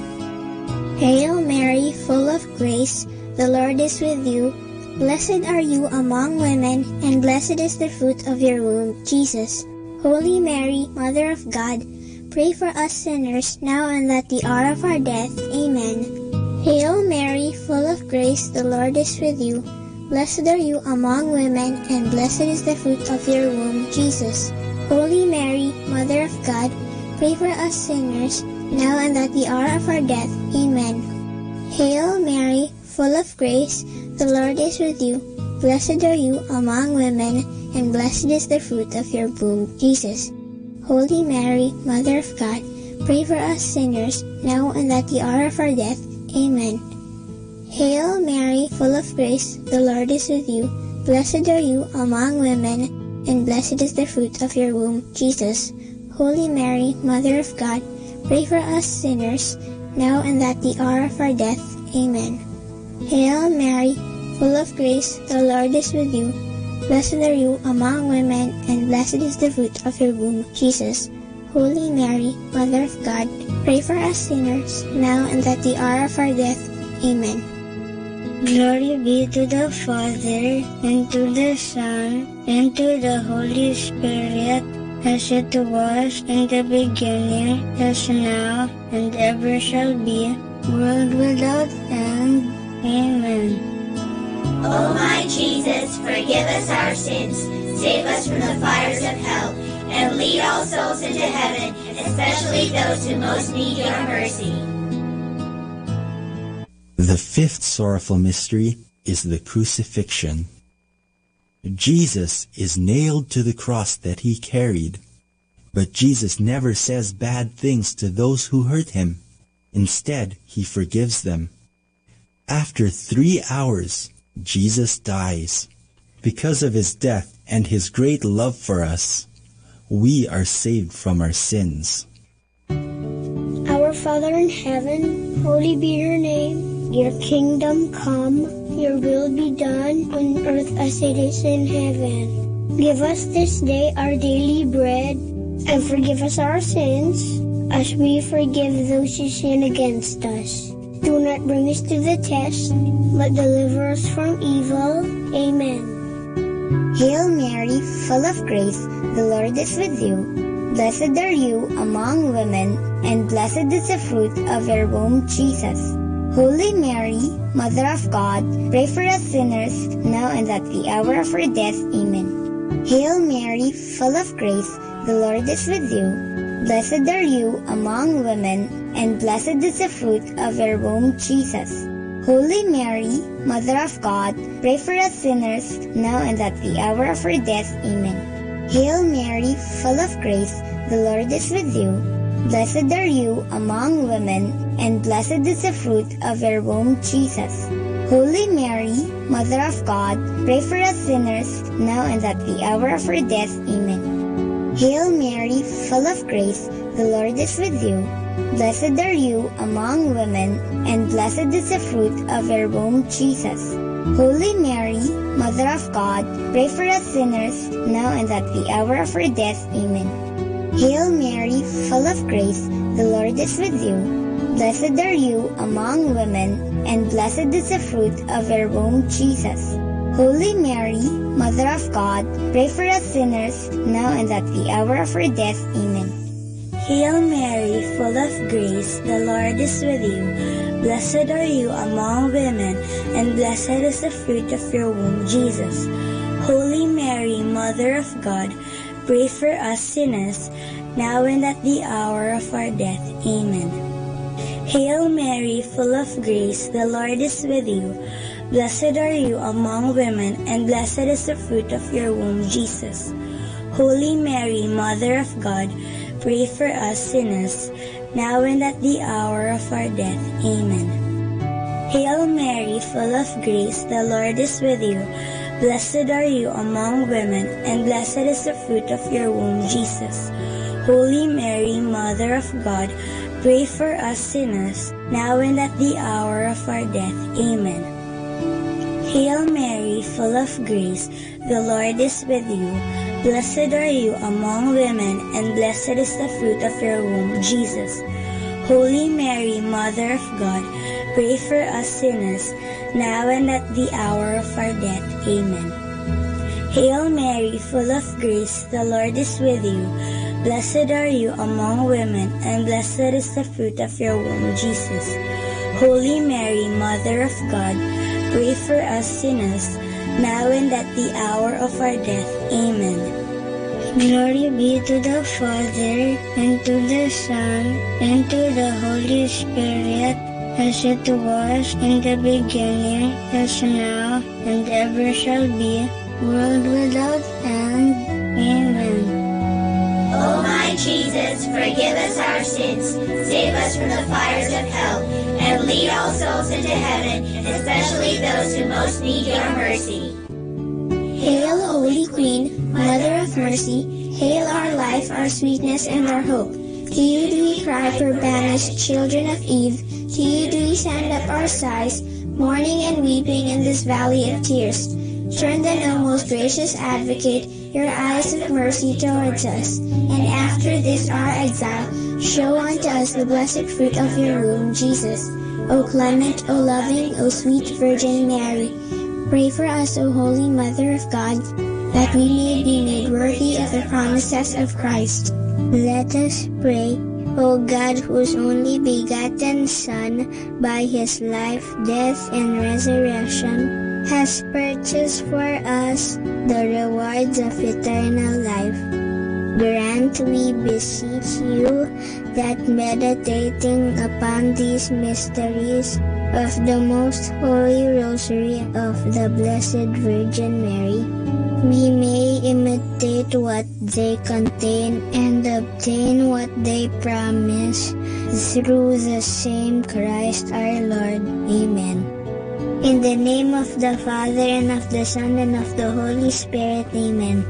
Speaker 19: Hail Mary, full of grace, the Lord is with you. Blessed are you among women, and blessed is the fruit of your womb, Jesus. Holy Mary, Mother of God, pray for us sinners, now and at the hour of our death. Amen. Hail Mary, full of grace, the Lord is with you. Blessed are you among women, and blessed is the fruit of your womb, Jesus. Holy Mary, Mother of God, pray for us sinners, now and at the hour of our death. Amen. Hail Mary, full of grace, the Lord is with you. Blessed are you among women, and blessed is the fruit of your womb, Jesus. Holy Mary, Mother of God, pray for us sinners, now and at the hour of our death. Amen. Hail Mary, full of grace, the Lord is with you. Blessed are you among women, and blessed is the fruit of your womb, Jesus. Holy Mary, Mother of God, pray for us sinners, now and at the hour of our death. Amen. Hail Mary, full of grace, the Lord is with you. Blessed are you among women, and blessed is the fruit of your womb, Jesus. Holy Mary, Mother of God, pray for us sinners, now and at the hour of our death. Amen. Glory be to the Father, and to the Son, and to the Holy Spirit, as it was in the beginning, is now, and ever shall be, world without end. Amen.
Speaker 6: O my Jesus, forgive us our sins, save us from the fires of hell, and lead all souls into heaven, especially those who most need your mercy.
Speaker 3: The fifth sorrowful mystery is the crucifixion. Jesus is nailed to the cross that he carried, but Jesus never says bad things to those who hurt him. Instead, he forgives them. After 3 hours, Jesus dies. Because of his death and his great love for us, we are saved from our sins.
Speaker 19: Our Father in heaven, holy be your name. Your kingdom come, your will be done on earth as it is in heaven. Give us this day our daily bread, and forgive us our sins, as we forgive those who sin against us. Do not bring us to the test, but deliver us from evil. Amen.
Speaker 22: Hail Mary, full of grace, the Lord is with you. Blessed are you among women, and blessed is the fruit of your womb, Jesus. Holy Mary, Mother of God, pray for us sinners, now and at the hour of our death. Amen. Hail Mary, full of grace, the Lord is with you. Blessed are you among women, and blessed is the fruit of your womb, Jesus. Holy Mary, Mother of God, pray for us sinners, now and at the hour of our death. Amen. Hail Mary, full of grace, the Lord is with you. Blessed are you among women, and blessed is the fruit of your womb, Jesus. Holy Mary, Mother of God, pray for us sinners, now and at the hour of our death. Amen. Hail Mary, full of grace, the Lord is with you. Blessed are you among women, and blessed is the fruit of your womb, Jesus. Holy Mary, Mother of God, pray for us sinners, now and at the hour of our death. Amen. Hail Mary, full of grace, the Lord is with you. Blessed are you among women, and blessed is the fruit of your womb, Jesus. Holy Mary, Mother of God, pray for us sinners, now and at the hour of our death. Amen.
Speaker 18: Hail Mary, full of grace, the Lord is with you. Blessed are you among women, and blessed is the fruit of your womb, Jesus. Holy Mary, Mother of God, pray for us sinners, now and at the hour of our death. Amen. Hail Mary, full of grace, the Lord is with you. Blessed are you among women, and blessed is the fruit of your womb, Jesus. Holy Mary, Mother of God, pray for us sinners, now and at the hour of our death. Amen. Hail Mary, full of grace, the Lord is with you. Blessed are you among women, and blessed is the fruit of your womb, Jesus. Holy Mary, Mother of God, pray for us sinners, now and at the hour of our death. Amen. Hail Mary, full of grace, the Lord is with you. Blessed are you among women, and blessed is the fruit of your womb, Jesus. Holy Mary, Mother of God, pray for us sinners, now and at the hour of our death. Amen. Hail Mary, full of grace, the Lord is with you. Blessed are you among women, and blessed is the fruit of your womb, Jesus. Holy Mary, Mother of God, pray for us sinners, now and at the hour of our death. Amen.
Speaker 19: Glory be to the Father, and to the Son, and to the Holy Spirit, as it was in the beginning, as now, and ever shall be, world without end. Amen.
Speaker 6: O my Jesus, forgive us our sins, save us from the fires of hell, and lead all souls into heaven, especially those who most need your mercy.
Speaker 18: Hail, Holy Queen, Mother of Mercy, hail our life, our sweetness, and our hope. To you do we cry, for banished children of Eve. To you do we send up our sighs, mourning and weeping in this valley of tears. Turn then, O most gracious Advocate, your eyes of mercy towards us, and after this our exile, show unto us the blessed fruit of your womb, Jesus. O clement, O loving, O sweet Virgin Mary, pray for us, O Holy Mother of God, that we may be made worthy of the promises of Christ.
Speaker 19: Let us pray. O God, whose only begotten Son, by his life, death, and resurrection, has purchased for us the rewards of eternal life, grant, we beseech you, that meditating upon these mysteries of the Most Holy Rosary of the Blessed Virgin Mary, we may imitate what they contain and obtain what they promise, through the same Christ our Lord. Amen. In the name of the Father, and of the Son, and of the Holy Spirit. Amen.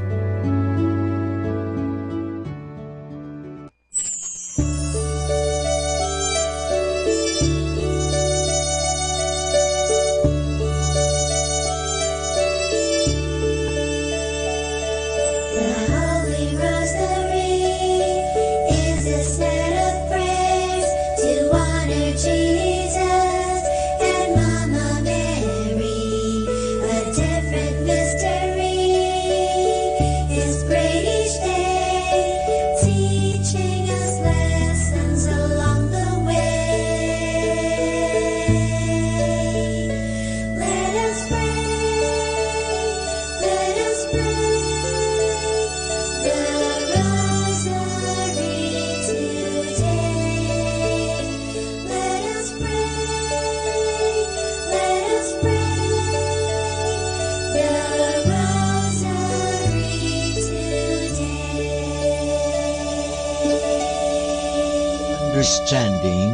Speaker 11: understanding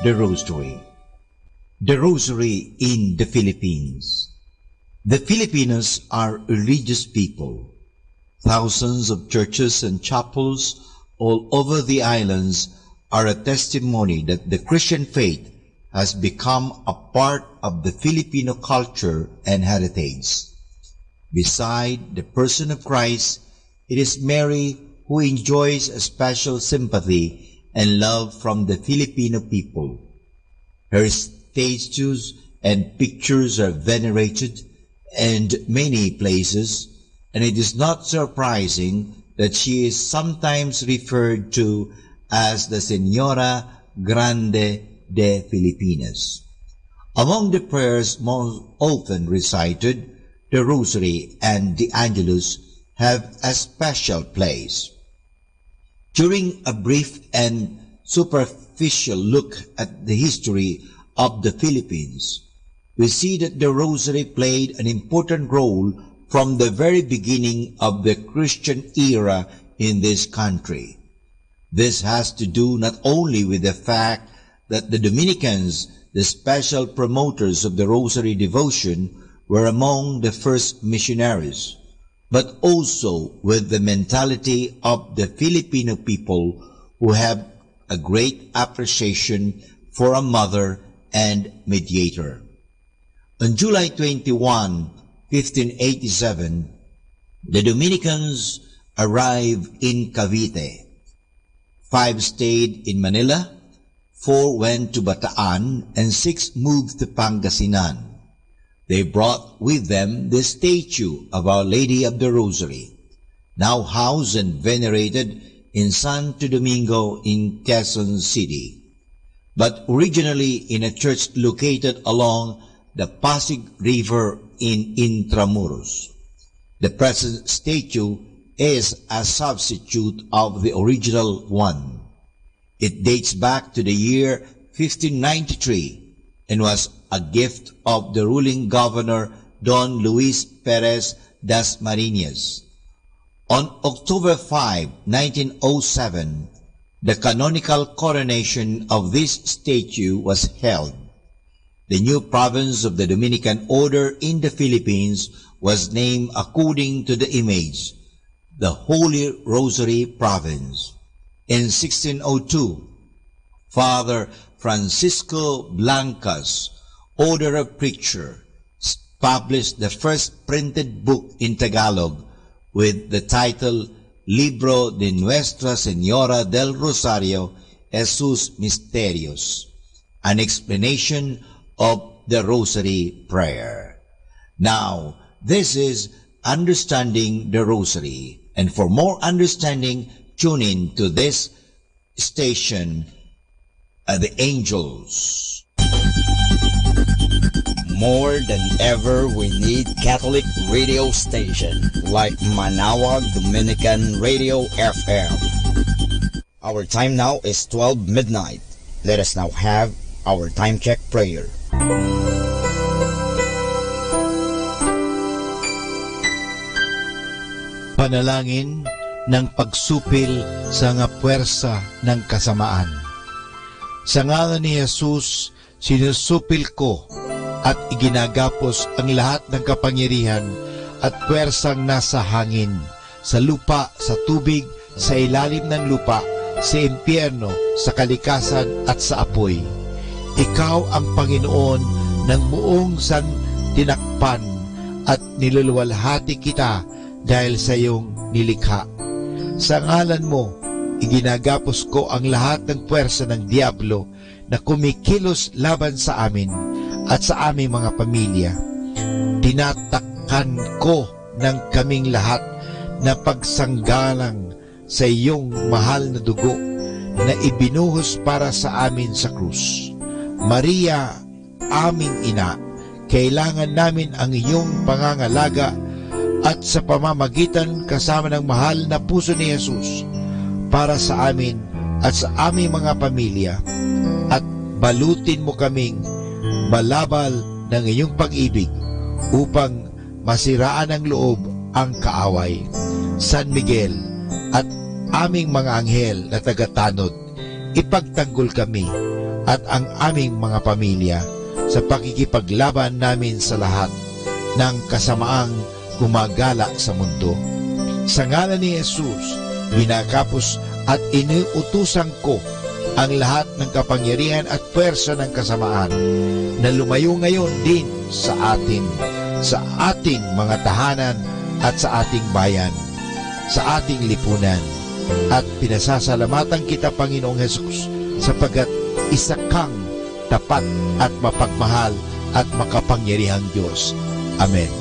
Speaker 11: the Rosary. The Rosary in the Philippines. The Filipinos are religious people. Thousands of churches and chapels all over the islands are a testimony that the Christian faith has become a part of the Filipino culture and heritage. Beside the person of Christ, it is Mary who enjoys a special sympathy and love from the Filipino people. Her statues and pictures are venerated in many places, and it is not surprising that she is sometimes referred to as the Señora Grande de Filipinas. Among the prayers most often recited, the Rosary and the Angelus have a special place. During a brief and superficial look at the history of the Philippines, we see that the Rosary played an important role from the very beginning of the Christian era in this country. This has to do not only with the fact that the Dominicans, the special promoters of the Rosary devotion, were among the first missionaries, but also with the mentality of the Filipino people who have a great appreciation for a mother and mediator. On July 21, 1587, the Dominicans arrived in Cavite. 5 stayed in Manila, 4 went to Bataan, and 6 moved to Pangasinan. They brought with them the statue of Our Lady of the Rosary, now housed and venerated in Santo Domingo in Quezon City, but originally in a church located along the Pasig River in Intramuros. The present statue is a substitute of the original one. It dates back to the year 1593 and was a gift of the ruling governor Don Luis Perez Dasmariñas. On October 5, 1907, the canonical coronation of this statue was held. The new province of the Dominican Order in the Philippines was named according to the image, the Holy Rosary Province. In 1602, Father Francisco Blancas, order of preacher, published the first printed book in Tagalog with the title Libro de Nuestra Señora del Rosario y sus Misterios, an explanation of the Rosary prayer. Now, this is Understanding the Rosary, and for more understanding, tune in to this station, The Angels.
Speaker 5: More than ever, we need Catholic radio station like Manaoag Dominican Radio FM. Our time now is 12 midnight. Let us now have our time check prayer.
Speaker 11: Panalangin ng pagsupil sa nga puwersa ng kasamaan. Sa ngalan ni Jesus, sinusupil ko at iginagapos ang lahat ng kapangyarihan at puwersang nasa hangin, sa lupa, sa tubig, sa ilalim ng lupa, sa impyerno, sa kalikasan at sa apoy. Ikaw ang Panginoon ng buong santinakpan at niluluwalhati kita dahil sa iyong nilikha. Sa ngalan mo, iginagapos ko ang lahat ng puwersa ng diablo na kumikilos laban sa amin at sa aming mga pamilya. Tinatakpan ko ng kaming lahat na pagsanggalang sa iyong mahal na dugo na ibinuhos para sa amin sa krus. Maria, aming ina, kailangan namin ang iyong pangangalaga at sa pamamagitan kasama ng mahal na puso ni Jesus para sa amin at sa aming mga pamilya, at balutin mo kaming balabal ng iyong pag-ibig upang masiraan ng loob ang kaaway. San Miguel at aming mga anghel na tagatanod, ipagtanggol kami at ang aming mga pamilya sa pakikipaglaban namin sa lahat ng kasamaang gumagala sa mundo. Sa ngalan ni Jesus, binakapos at iniutusan ko ang lahat ng kapangyarihan at pwersa ng kasamaan na lumayo ngayon din sa ating mga tahanan at sa ating bayan, sa ating lipunan. At pinasasalamatan kita, Panginoong Jesus, sapagkat isa kang tapat at mapagmahal at makapangyarihang Diyos. Amen.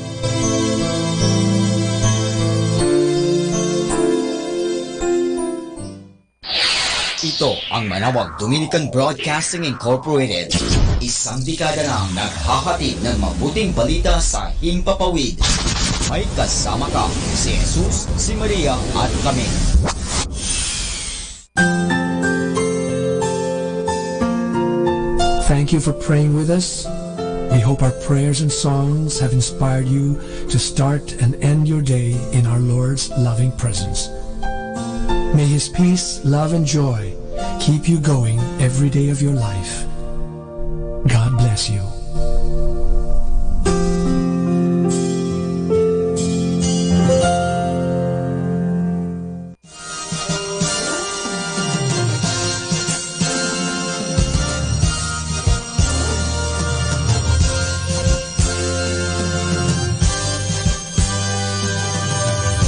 Speaker 5: Ito ang Manawag Dominican Broadcasting Incorporated. Isang dekada nang naghahatid ng mabuting balita sa Himpapawid. May kasama ka, si Jesus, si Maria at kami.
Speaker 7: Thank you for praying with us. We hope our prayers and songs have inspired you to start and end your day in our Lord's loving presence. May His peace, love, and joy keep you going every day of your life. God bless you.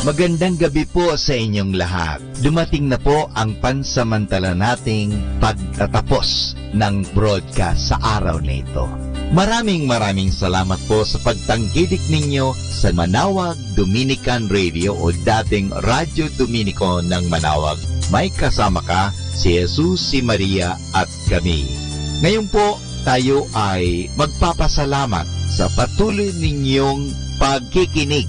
Speaker 11: Magandang gabi po sa inyong lahat. Dumating na po ang pansamantala nating pagtatapos ng broadcast sa araw na ito. Maraming salamat po sa pagtangkilik ninyo sa Manawag Dominican Radio o dating Radyo Dominico ng Manawag. May kasama ka, si Jesus, si Maria at kami. Ngayon po, tayo ay magpapasalamat sa patuloy ninyong pagkikinig.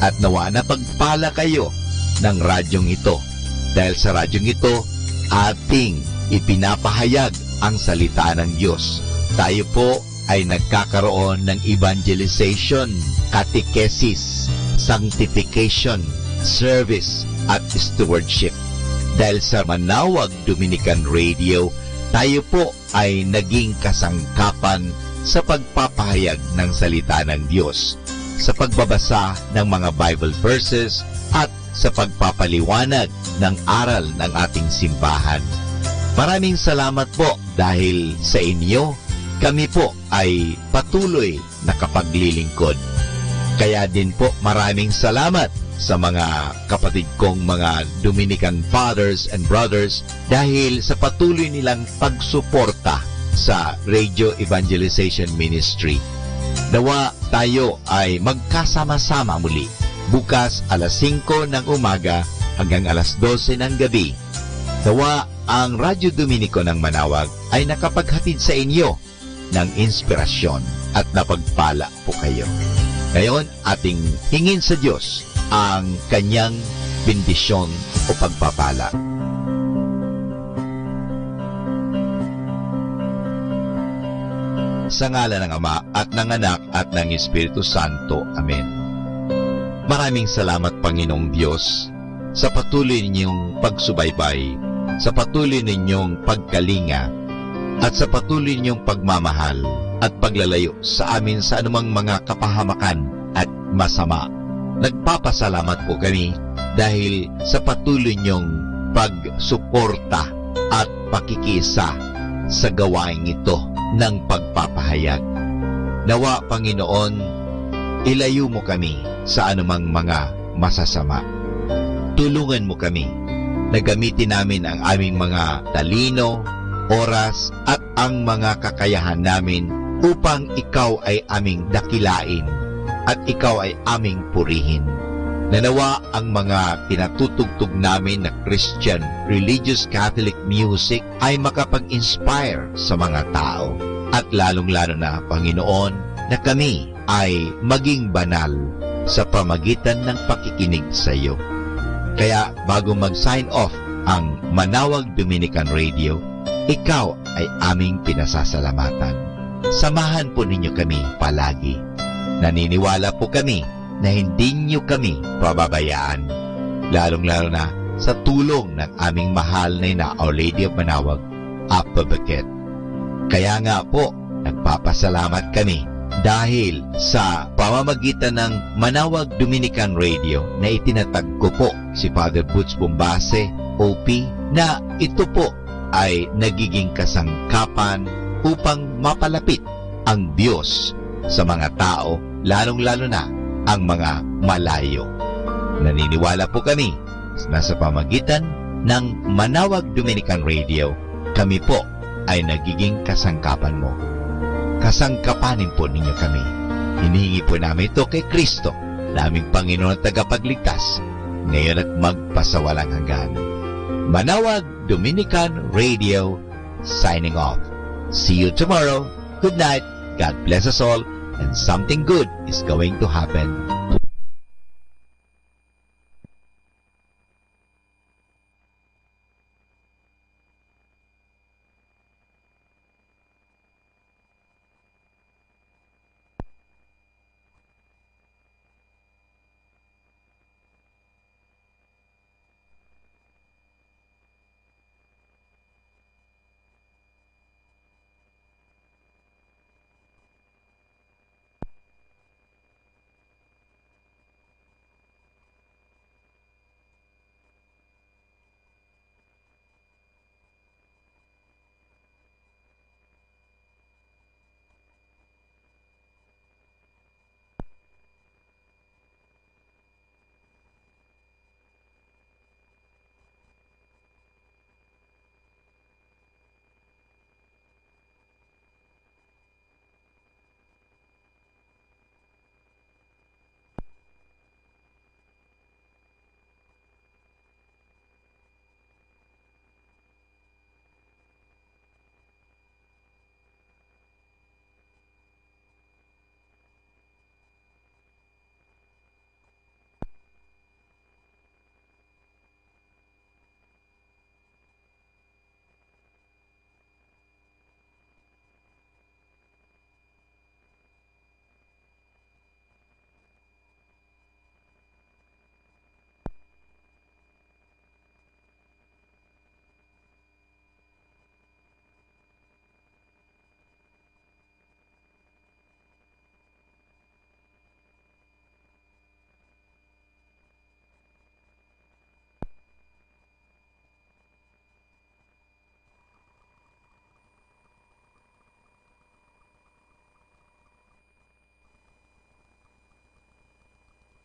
Speaker 11: At nawa na pagpala kayo ng radyong ito. Dahil sa radyong ito, ating ipinapahayag ang salita ng Diyos. Tayo po ay nagkakaroon ng evangelization, catechesis, sanctification, service, at stewardship. Dahil sa Manawag Dominican Radio, tayo po ay naging kasangkapan sa pagpapahayag ng salita ng Diyos, sa pagbabasa ng mga Bible verses at sa pagpapaliwanag ng aral ng ating simbahan. Maraming salamat po dahil sa inyo, kami po ay patuloy na kapaglilingkod. Kaya din po maraming salamat sa mga kapatid kong mga Dominican fathers and brothers dahil sa patuloy nilang pagsuporta sa Radio Evangelization Ministry. Nawa tayo ay magkasama-sama muli bukas alas 5 ng umaga hanggang alas 12 ng gabi. Nawa ang Radyo Dominico ng Manawag ay nakapaghatid sa inyo ng inspirasyon at napagpala po kayo. Ngayon, ating hingin sa Diyos ang kanyang bendisyon o pagpapala. Sa ngalan ng Ama at ng Anak at ng Espiritu Santo. Amen. Maraming salamat, Panginoong Diyos, sa patuloy ninyong pagsubaybay, sa patuloy ninyong pagkalinga, at sa patuloy ninyong pagmamahal at paglalayo sa amin sa anumang mga kapahamakan at masama. Nagpapasalamat po kami dahil sa patuloy ninyong pagsuporta at pakikisa sa gawain ito ng pagpapahayag. Nawa, Panginoon, ilayo mo kami sa anumang mga masasama. Tulungan mo kami na gamitin namin ang aming mga talino, oras at ang mga kakayahan namin upang ikaw ay aming dakilain at ikaw ay aming purihin. Nanawa ang mga pinatutugtog namin na Christian religious Catholic music ay makapag-inspire sa mga tao. At lalong-lalo na, Panginoon, na kami ay maging banal sa pamagitan ng pakikinig sa iyo. Kaya bago mag-sign off ang Manawag Dominican Radio, ikaw ay aming pinasasalamatan. Samahan po ninyo kami palagi. Naniniwala po kami na hindi niyo kami pababayaan. Lalong-lalo na sa tulong ng aming mahal na Our Lady of Manawag, Apabuket. Kaya nga po, nagpapasalamat kami dahil sa pamamagitan ng Manawag Dominican Radio na itinatag ko po si Father Butch Bombase, OP, na ito po ay nagiging kasangkapan upang mapalapit ang Diyos sa mga tao, lalong-lalo na ang mga malayo. Naniniwala po kami na sa pamagitan ng Manawag Dominican Radio, kami po ay nagiging kasangkapan mo. Kasangkapanin po ninyo kami. Hinihingi po namin ito kay Kristo, naming Panginoon at tagapagligtas, ngayon at magpasawalang hanggan. Manawag Dominican Radio, signing off. See you tomorrow. Good night. God bless us all, and something good is going to happen